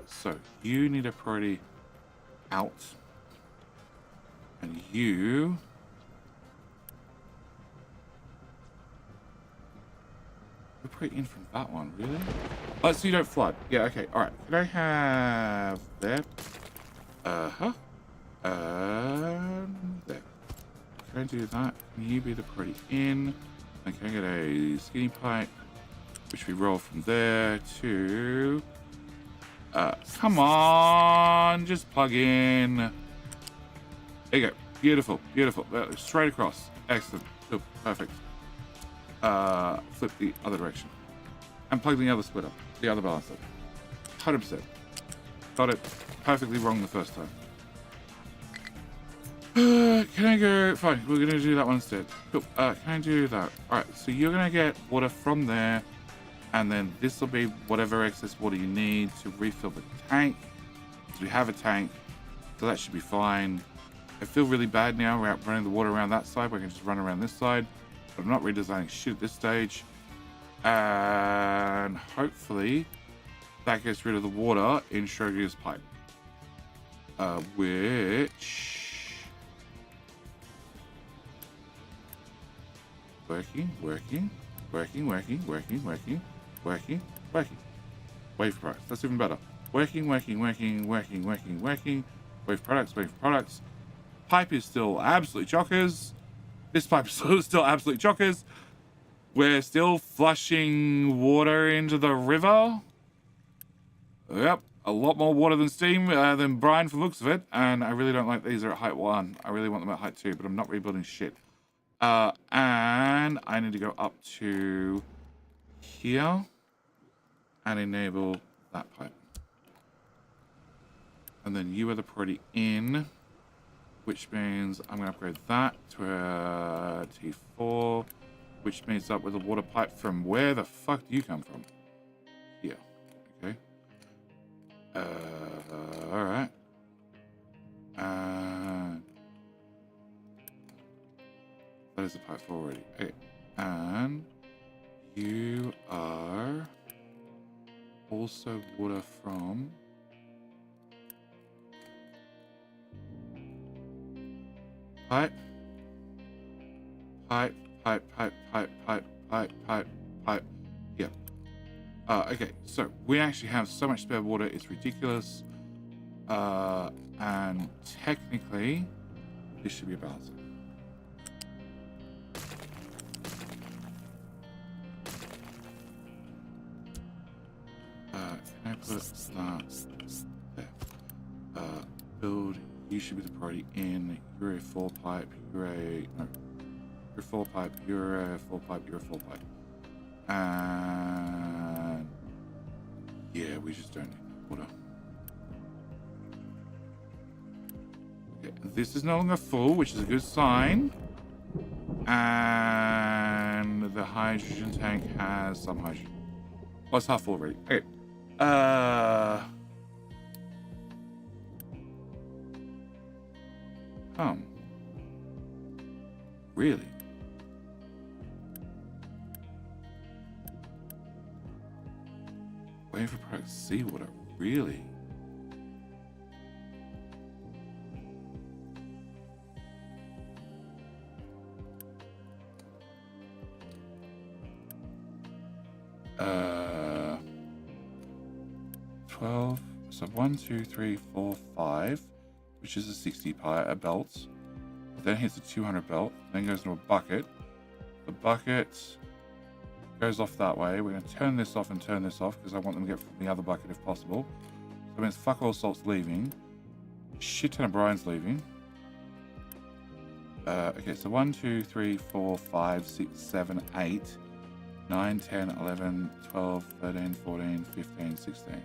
So you need a priority out, and you put in from that one, really? Oh, so you don't flood. Yeah, okay, alright. Can I have that? Uh-huh. There. Can I do that? Can you be the priority in? And can I get a skinny pipe, which we roll from there to... come on, just plug in. There you go. Beautiful, beautiful. Straight across. Excellent. Good. Perfect. Flip the other direction. And plug the other splitter, the other balancer. 100%. Got it perfectly wrong the first time. Can I go? Fine, we're going to do that one instead. Cool. Can I do that? Alright, so you're going to get water from there. And then this will be whatever excess water you need to refill the tank. Because we have a tank, so that should be fine. I feel really bad now running the water around that side, but I can just run around this side. But I'm not redesigning shit at this stage. And hopefully that gets rid of the water in Shogu's pipe. Which... Working. Wave products. That's even better. Working. Wave products. Pipe is still absolutely chockers. This pipe is still absolutely chockers. We're still flushing water into the river. Yep. A lot more water than steam, than brine for the looks of it. And I really don't like these are at height 1. I really want them at height 2, but I'm not rebuilding shit. And I need to go up to here and enable that pipe. And then you are the priority in, which means I'm going to upgrade that to a T4, which means up with a water pipe from where the fuck do you come from? Here. Okay. Alright. That is a pipe 4 already. Okay. And you are also water from pipe. Yeah. Okay, so we actually have so much spare water, it's ridiculous. And technically, this should be a balancer. Can I put that there? Build, you should be the priority in. You're a 4 pipe, you're a 4 pipe, you're a 4 pipe, you're a 4 pipe. And yeah, we just don't need that water. Okay, this is no longer full, which is a good sign. And the hydrogen tank has some hydrogen. Oh, it's half full already. Okay. Really? Waiting for product seawater. Really? 12. So 1, 2, 3, 4, 5, which is a 60 belt. Then hits a 200 belt. Then goes into a bucket. The bucket goes off that way. We're going to turn this off and turn this off because I want them to get from the other bucket if possible. So that means fuck all salt's leaving. Shit ton of brines leaving. Okay, so 1, 2, 3, 4, 5, 6, 7, 8, 9, 10, 11, 12, 13, 14, 15, 16.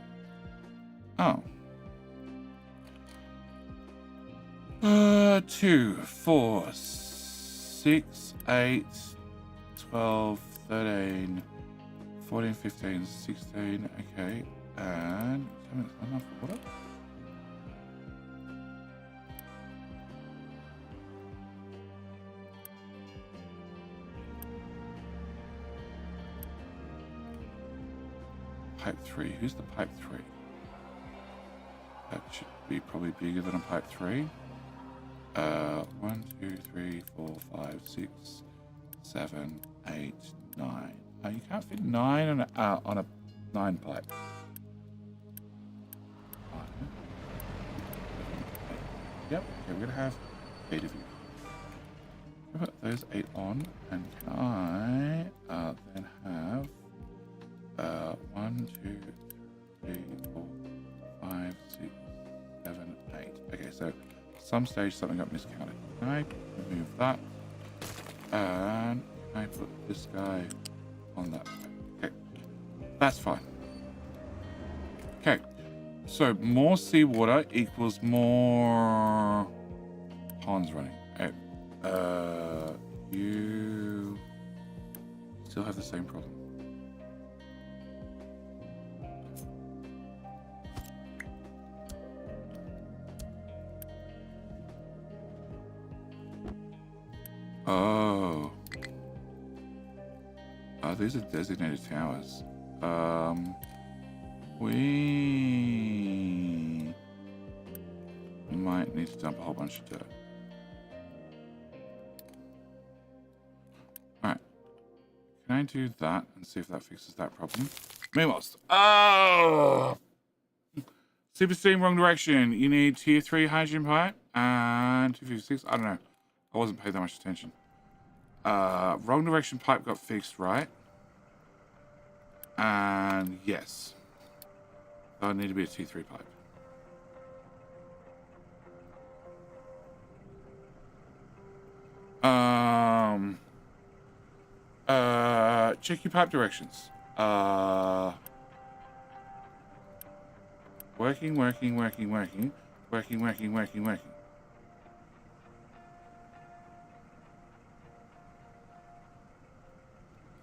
Oh. 2, 4, 6, 8, 12, 13, 14, 15, 16. Okay, and enough water. Pipe 3. Who's the pipe 3? That should be probably bigger than a pipe 3. 1, 2, 3, 4, 5, 6, 7, 8, 9. You can't fit 9 on a 9 pipe. 5, 8. Yep, okay, we're gonna have 8 of you. I'll put those 8 on, and can I then have 1, 2, 3, 4, 5, 6, 7, 8. Okay, so some stage something got miscounted. Can I remove that? And can I put this guy on that? Okay, that's fine. Okay, so more seawater equals more ponds running. Okay. You still have the same problem. Oh. These are designated towers. We might need to dump a whole bunch of dirt. Alright. Can I do that and see if that fixes that problem? Meanwhile, oh! Super steam, wrong direction. You need tier 3 hydrogen pipe and 256. I don't know. I wasn't paying that much attention. Wrong direction pipe got fixed, right? And yes. I need to be a T3 pipe. Check your pipe directions. Working.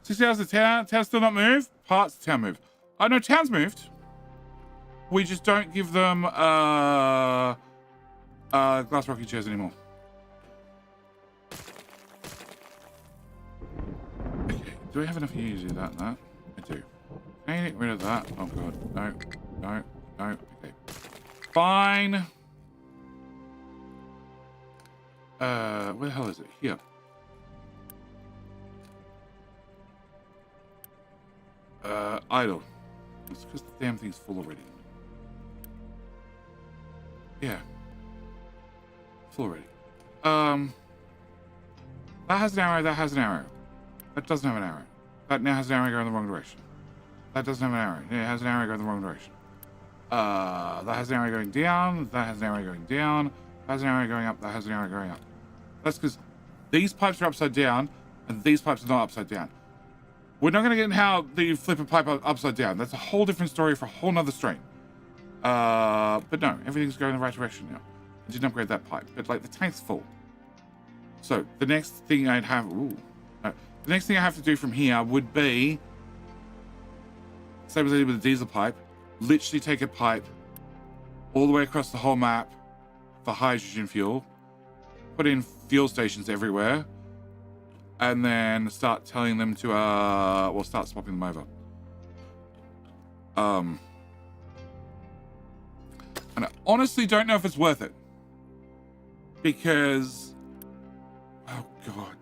6 hours of town still not moved? Parts of town moved. Oh no, town's moved. We just don't give them glass rocking chairs anymore. Okay, do I have enough here to do that? I do. Can I get rid of that? Oh god, no. Okay, fine. Where the hell is it? Here. Idle. It's because the damn thing's full already. Yeah. Full already. That has an arrow, that has an arrow. That doesn't have an arrow. That now has an arrow going in the wrong direction. That doesn't have an arrow. Yeah, it has an arrow going in the wrong direction. That has an arrow going down, that has an arrow going down, that has an arrow going up, that has an arrow going up. That's because these pipes are upside down, and these pipes are not upside down. We're not going to get in how you flip a pipe upside down. That's a whole different story for a whole nother stream. But no, everything's going in the right direction now. I didn't upgrade that pipe, but like the tank's full. So the next thing I'd have, the next thing I have to do from here would be, same as I did with the diesel pipe, literally take a pipe all the way across the whole map for hydrogen fuel, put in fuel stations everywhere, and then start telling them to, start swapping them over. And I honestly don't know if it's worth it. Because, oh God.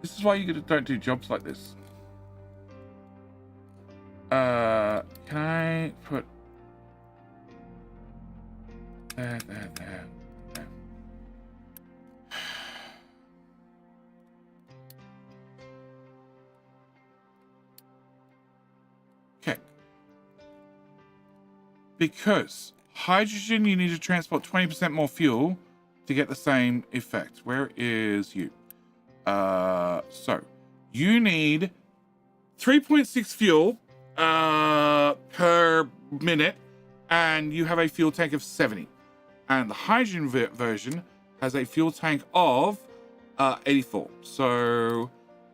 This is why you don't do jobs like this. Can I put there. Okay. Because hydrogen, you need to transport 20% more fuel to get the same effect. Where is you? So you need 3.6 fuel per minute, and you have a fuel tank of 70. And the hydrogen version has a fuel tank of 84. So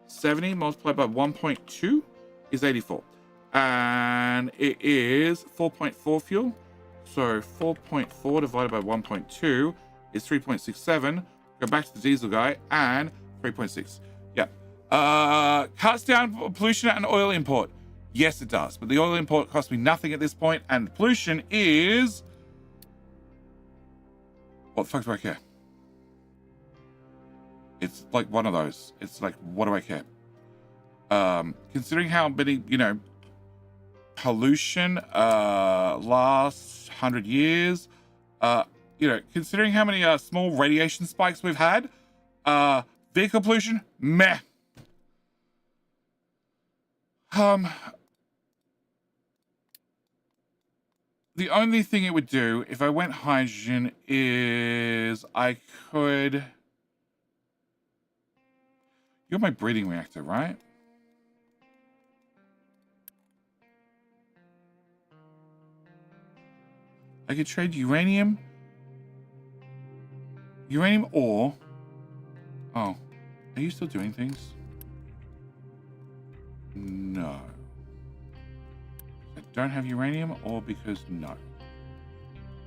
70 multiplied by 1.2 is 84. And it is 4.4 fuel. So 4.4 divided by 1.2 is 3.67. Go back to the diesel guy, and 3.6. Yeah. Cuts down pollution and oil import. Yes, it does. But the oil import costs me nothing at this point, and pollution is... What the fuck do I care? It's like one of those. It's like, what do I care? Considering how many, pollution last 100 years, considering how many small radiation spikes we've had, vehicle pollution, meh. The only thing it would do if I went hydrogen is I could... You're my breeding reactor, right? I could trade uranium. Uranium ore. Oh. Are you still doing things? No. I don't have uranium, or because no.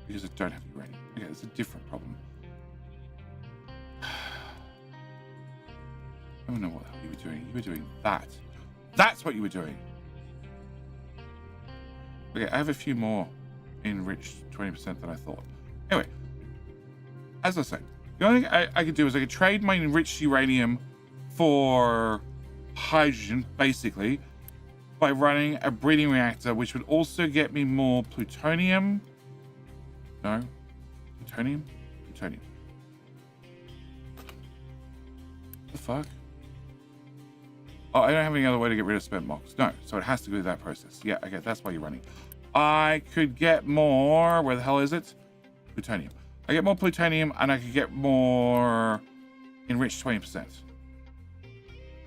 Because I don't have uranium. Okay, it's a different problem. I don't know what the hell you were doing. You were doing that. That's what you were doing. Okay, I have a few more enriched 20% than I thought. Anyway, as I say, the only thing I could do is I could trade my enriched uranium for hydrogen, basically, by running a breeding reactor, which would also get me more plutonium. No? Plutonium? Plutonium. What the fuck? Oh, I don't have any other way to get rid of spent mox. No, so it has to go through that process. Yeah, okay, that's why you're running. I could get more... Where the hell is it? Plutonium. I get more plutonium, and I could get more enriched 20%.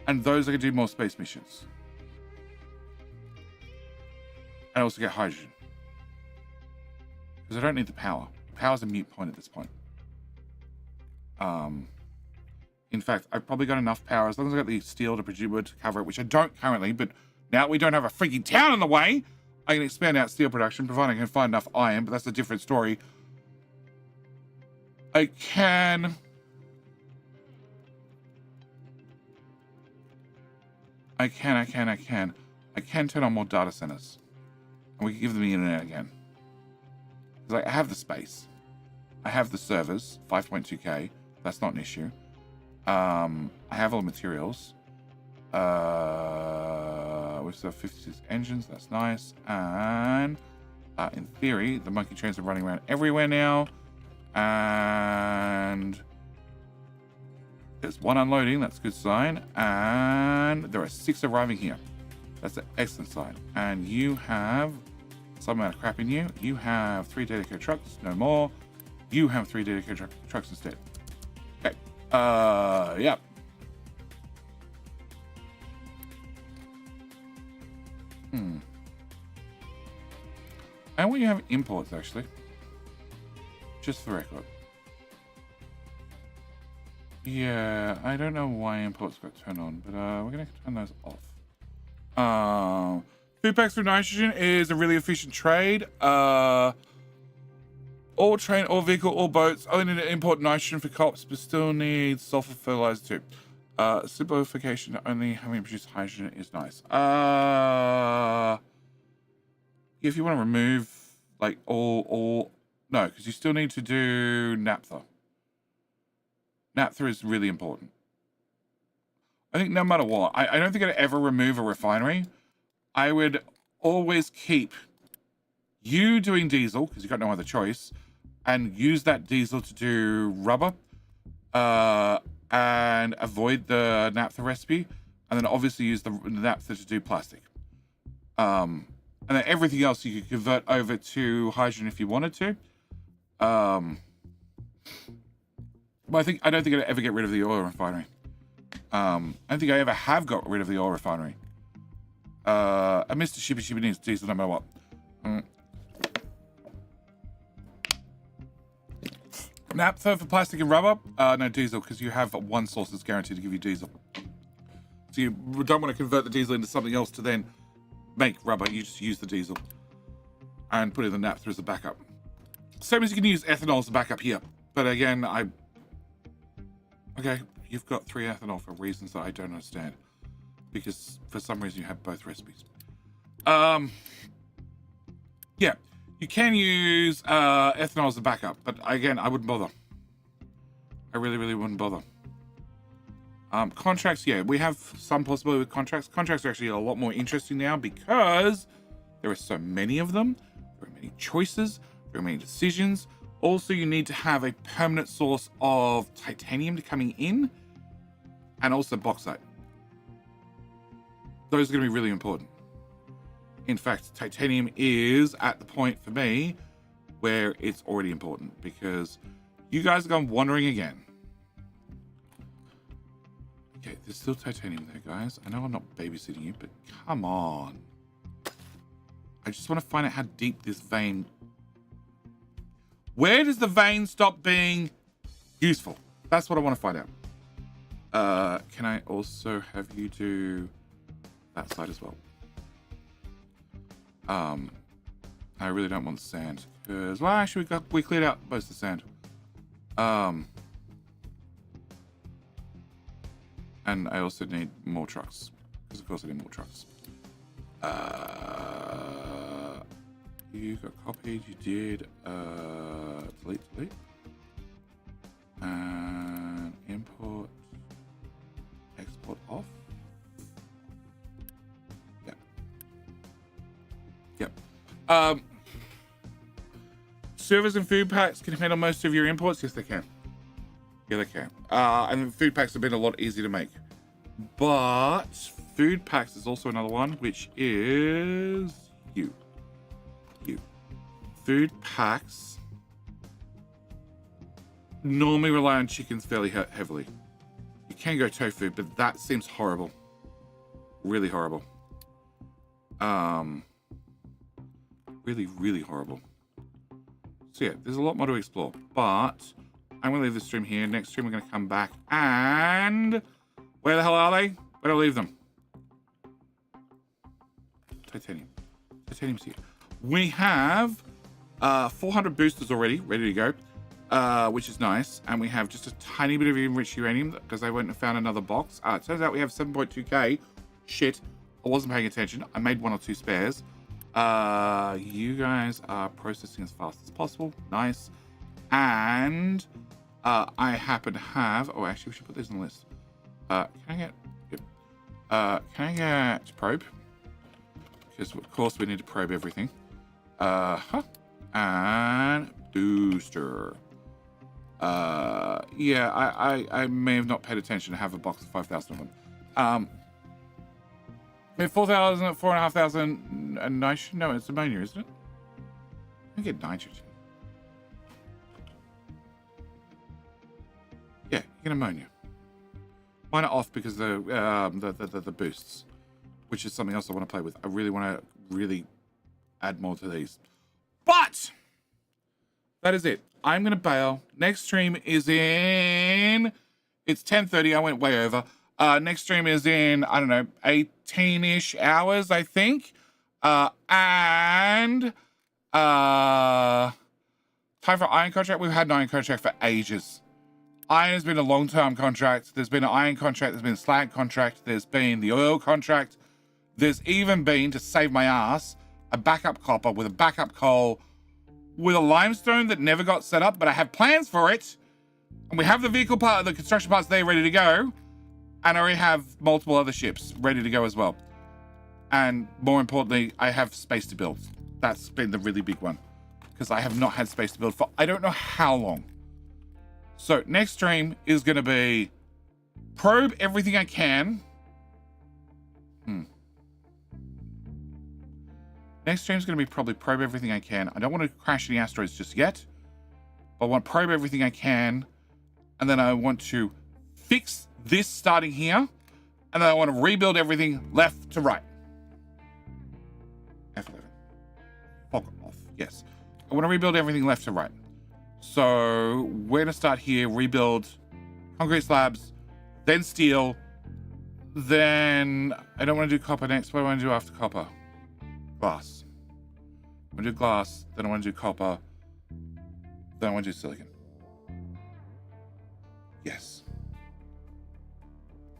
And those I could do more space missions. And also get hydrogen. Because I don't need the power. Power's a mute point at this point. In fact, I've probably got enough power. As long as I got the steel to produce wood to cover it, which I don't currently, but now we don't have a freaking town in the way, I can expand out steel production, providing I can find enough iron, but that's a different story. I can turn on more data centers. And we can give them the internet again. Because I have the space. I have the servers, 5.2K. That's not an issue. I have all the materials. We still have 56 engines. That's nice. And in theory, the monkey trains are running around everywhere now. And there's one unloading. That's a good sign. And there are 6 arriving here. That's an excellent sign. And you have some amount of crap in you. You have 3 dedicated trucks. No more. You have 3 dedicated trucks instead. Okay. Yeah. And when you have imports, actually. Just for the record. Yeah, I don't know why imports got turned on, but we're going to turn those off. Food packs through nitrogen is a really efficient trade. All train, all vehicle, all boats only need to import nitrogen for cops, but still need sulfur fertilizer too. Simplification, only having produced hydrogen is nice. If you want to remove like all no, because you still need to do naphtha. Naphtha is really important. I think no matter what, I don't think I'd ever remove a refinery. I would always keep you doing diesel, because you've got no other choice, and use that diesel to do rubber, and avoid the naphtha recipe, and then obviously use the naphtha to do plastic. And then everything else you could convert over to hydrogen if you wanted to. But I don't think I'd ever get rid of the oil refinery. I don't think I ever have got rid of the oil refinery. And Mr. Shippy needs diesel no matter what. Naphtha for plastic and rubber? No, diesel, because you have one source that's guaranteed to give you diesel. So you don't want to convert the diesel into something else to then make rubber. You just use the diesel and put in the naphtha as a backup. Same as you can use ethanol as a backup here. But again, okay, you've got 3 ethanol for reasons that I don't understand. Because for some reason you have both recipes. Yeah, you can use ethanol as a backup, but again, I wouldn't bother. I really, really wouldn't bother. Contracts, yeah, we have some possibility with contracts. Contracts are actually a lot more interesting now because there are so many of them. There are many choices. There are many decisions. Also, you need to have a permanent source of titanium coming in, and also bauxite. Those are going to be really important. In fact, titanium is at the point for me where it's already important because you guys are going wandering again. Okay, there's still titanium there, guys. I know I'm not babysitting you, but come on. I just want to find out how deep this vein... Where does the vein stop being useful? That's what I want to find out. Can I also have you do that side as well? I really don't want sand because, well, actually we cleared out most of the sand. And I also need more trucks because, of course, I need more trucks. You got copied. You did. Delete. And import. Export off. Yep. Servers and food packs can handle most of your imports. Yes, they can. Yeah, they can. And food packs have been a lot easier to make. But food packs is also another one, which is you. Food packs normally rely on chickens fairly heavily. You can go tofu, but that seems horrible. Really horrible. Really, really horrible. So yeah, there's a lot more to explore, but I'm gonna leave this stream here. Next stream, we're gonna come back and where the hell are they? Where do I leave them? Titanium. Titanium's here. We have 400 boosters already ready to go, which is nice. And we have just a tiny bit of enriched uranium because I went and found another box. It turns out we have 7.2k. Shit, I wasn't paying attention. I made 1 or 2 spares. You guys are processing as fast as possible. Nice. And I happen to have... Oh, actually, we should put this on the list. Can I get... Yep. Can I get probe? Because, of course, we need to probe everything. And booster. Yeah, I may have not paid attention to have a box of 5,000 of them. We have 4,000, 4,500 nitrogen. No, it's ammonia, isn't it? I get nitrogen. Yeah, you get ammonia. Mine are off because the boosts, which is something else I want to play with. I really want to really add more to these. But that is it. I'm going to bail. Next stream is in... It's 10:30. I went way over. Next stream is in, I don't know, 18-ish hours, I think. And time for iron contract. We've had an iron contract for ages. Iron has been a long-term contract. There's been an iron contract. There's been a slag contract. There's been the oil contract. There's even been, to save my ass, a backup copper with a backup coal with a limestone that never got set up, but I have plans for it. And we have the vehicle part, the construction parts there ready to go. And I already have multiple other ships ready to go as well. And more importantly, I have space to build. That's been the really big one, because I have not had space to build for I don't know how long. So next stream is going to be probe everything I can. Next stream is going to be probably probe everything I can. I don't want to crash any asteroids just yet, but I want to probe everything I can, and then I want to fix this starting here, and then I want to rebuild everything left to right. F11. Fuck off. Yes. I want to rebuild everything left to right. So we're going to start here, rebuild concrete slabs, then steel, then I don't want to do copper next. What do I want to do after copper? Glass. I want to do glass, then I want to do copper, then I want to do silicon. Yes.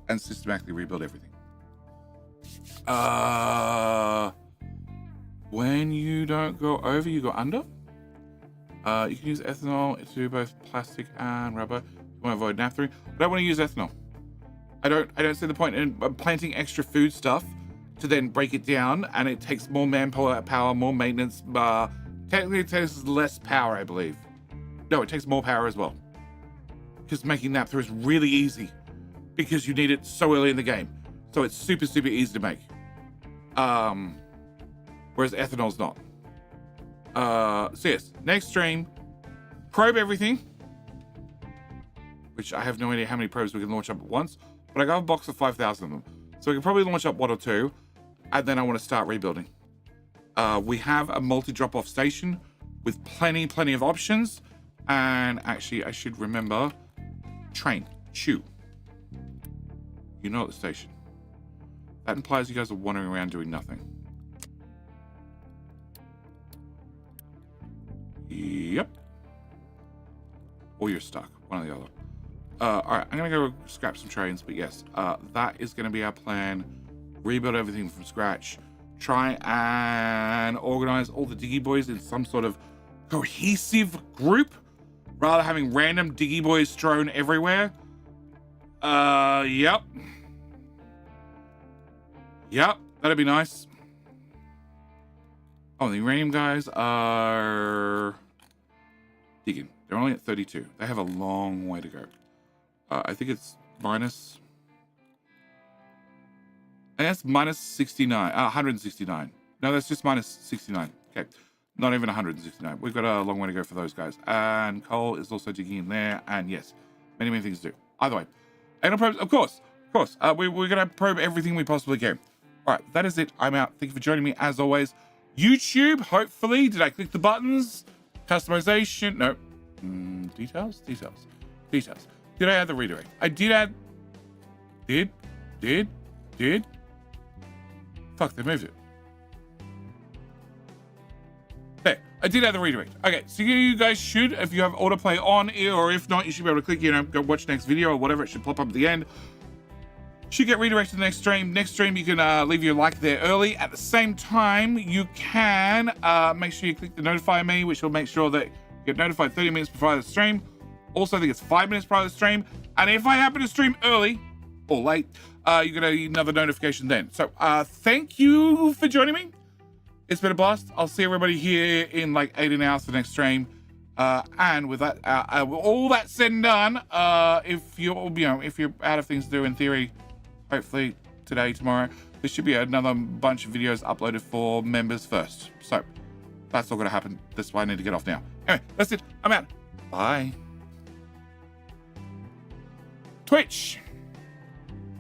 And systematically rebuild everything. When you don't go over, you go under. You can use ethanol to do both plastic and rubber. You want to avoid naphtha. I don't want to use ethanol. I don't see the point in planting extra food stuff to then break it down, and it takes more manpower, more maintenance. Technically, it takes less power, I believe. No, it takes more power as well. Because making naphtha is really easy, because you need it so early in the game. So it's super, super easy to make. Whereas ethanol's not. So yes, next stream, probe everything, which I have no idea how many probes we can launch up at once, but I got a box of 5,000 of them. So we can probably launch up 1 or 2, and then I want to start rebuilding. We have a multi-drop-off station with plenty of options, and actually I should remember, train, chew. You're not at the station. That implies you guys are wandering around doing nothing. Yep. Or you're stuck, one or the other. All right, I'm gonna go scrap some trains, but yes, that is gonna be our plan. Rebuild everything from scratch. Try and organize all the diggy boys in some sort of cohesive group, rather than having random diggy boys strewn everywhere. Yep. Yep, that'd be nice. Oh, the uranium guys are digging. They're only at 32. They have a long way to go. I think it's minus... I think that's minus 69. 169. No, that's just minus 69. Okay. Not even 169. We've got a long way to go for those guys. And coal is also digging in there. And yes, many things to do. Either way. Anal probes, of course. We're going to probe everything we possibly can. All right, that is it. I'm out. Thank you for joining me as always. YouTube, hopefully. Did I click the buttons? Customization? No. Details. Did I add the redirect? I did add... Did? Fuck, they moved it. There, I did add the redirect. Okay, so you guys should, if you have autoplay on, or if not, you should be able to click, go watch next video or whatever. It should pop up at the end. Should get redirected to the next stream. Next stream, you can leave your like there early. At the same time, you can make sure you click the notify me, which will make sure that you get notified 30 minutes before the stream. Also, I think it's 5 minutes prior to the stream. And if I happen to stream early or late, you get another notification then. So thank you for joining me. It's been a blast. I'll see everybody here in like 18 hours for the next stream. And with that, all that said and done, if you're out of things to do in theory, hopefully today, tomorrow, there should be another bunch of videos uploaded for members first. So that's all going to happen. That's why I need to get off now. Anyway, that's it. I'm out. Bye. Twitch.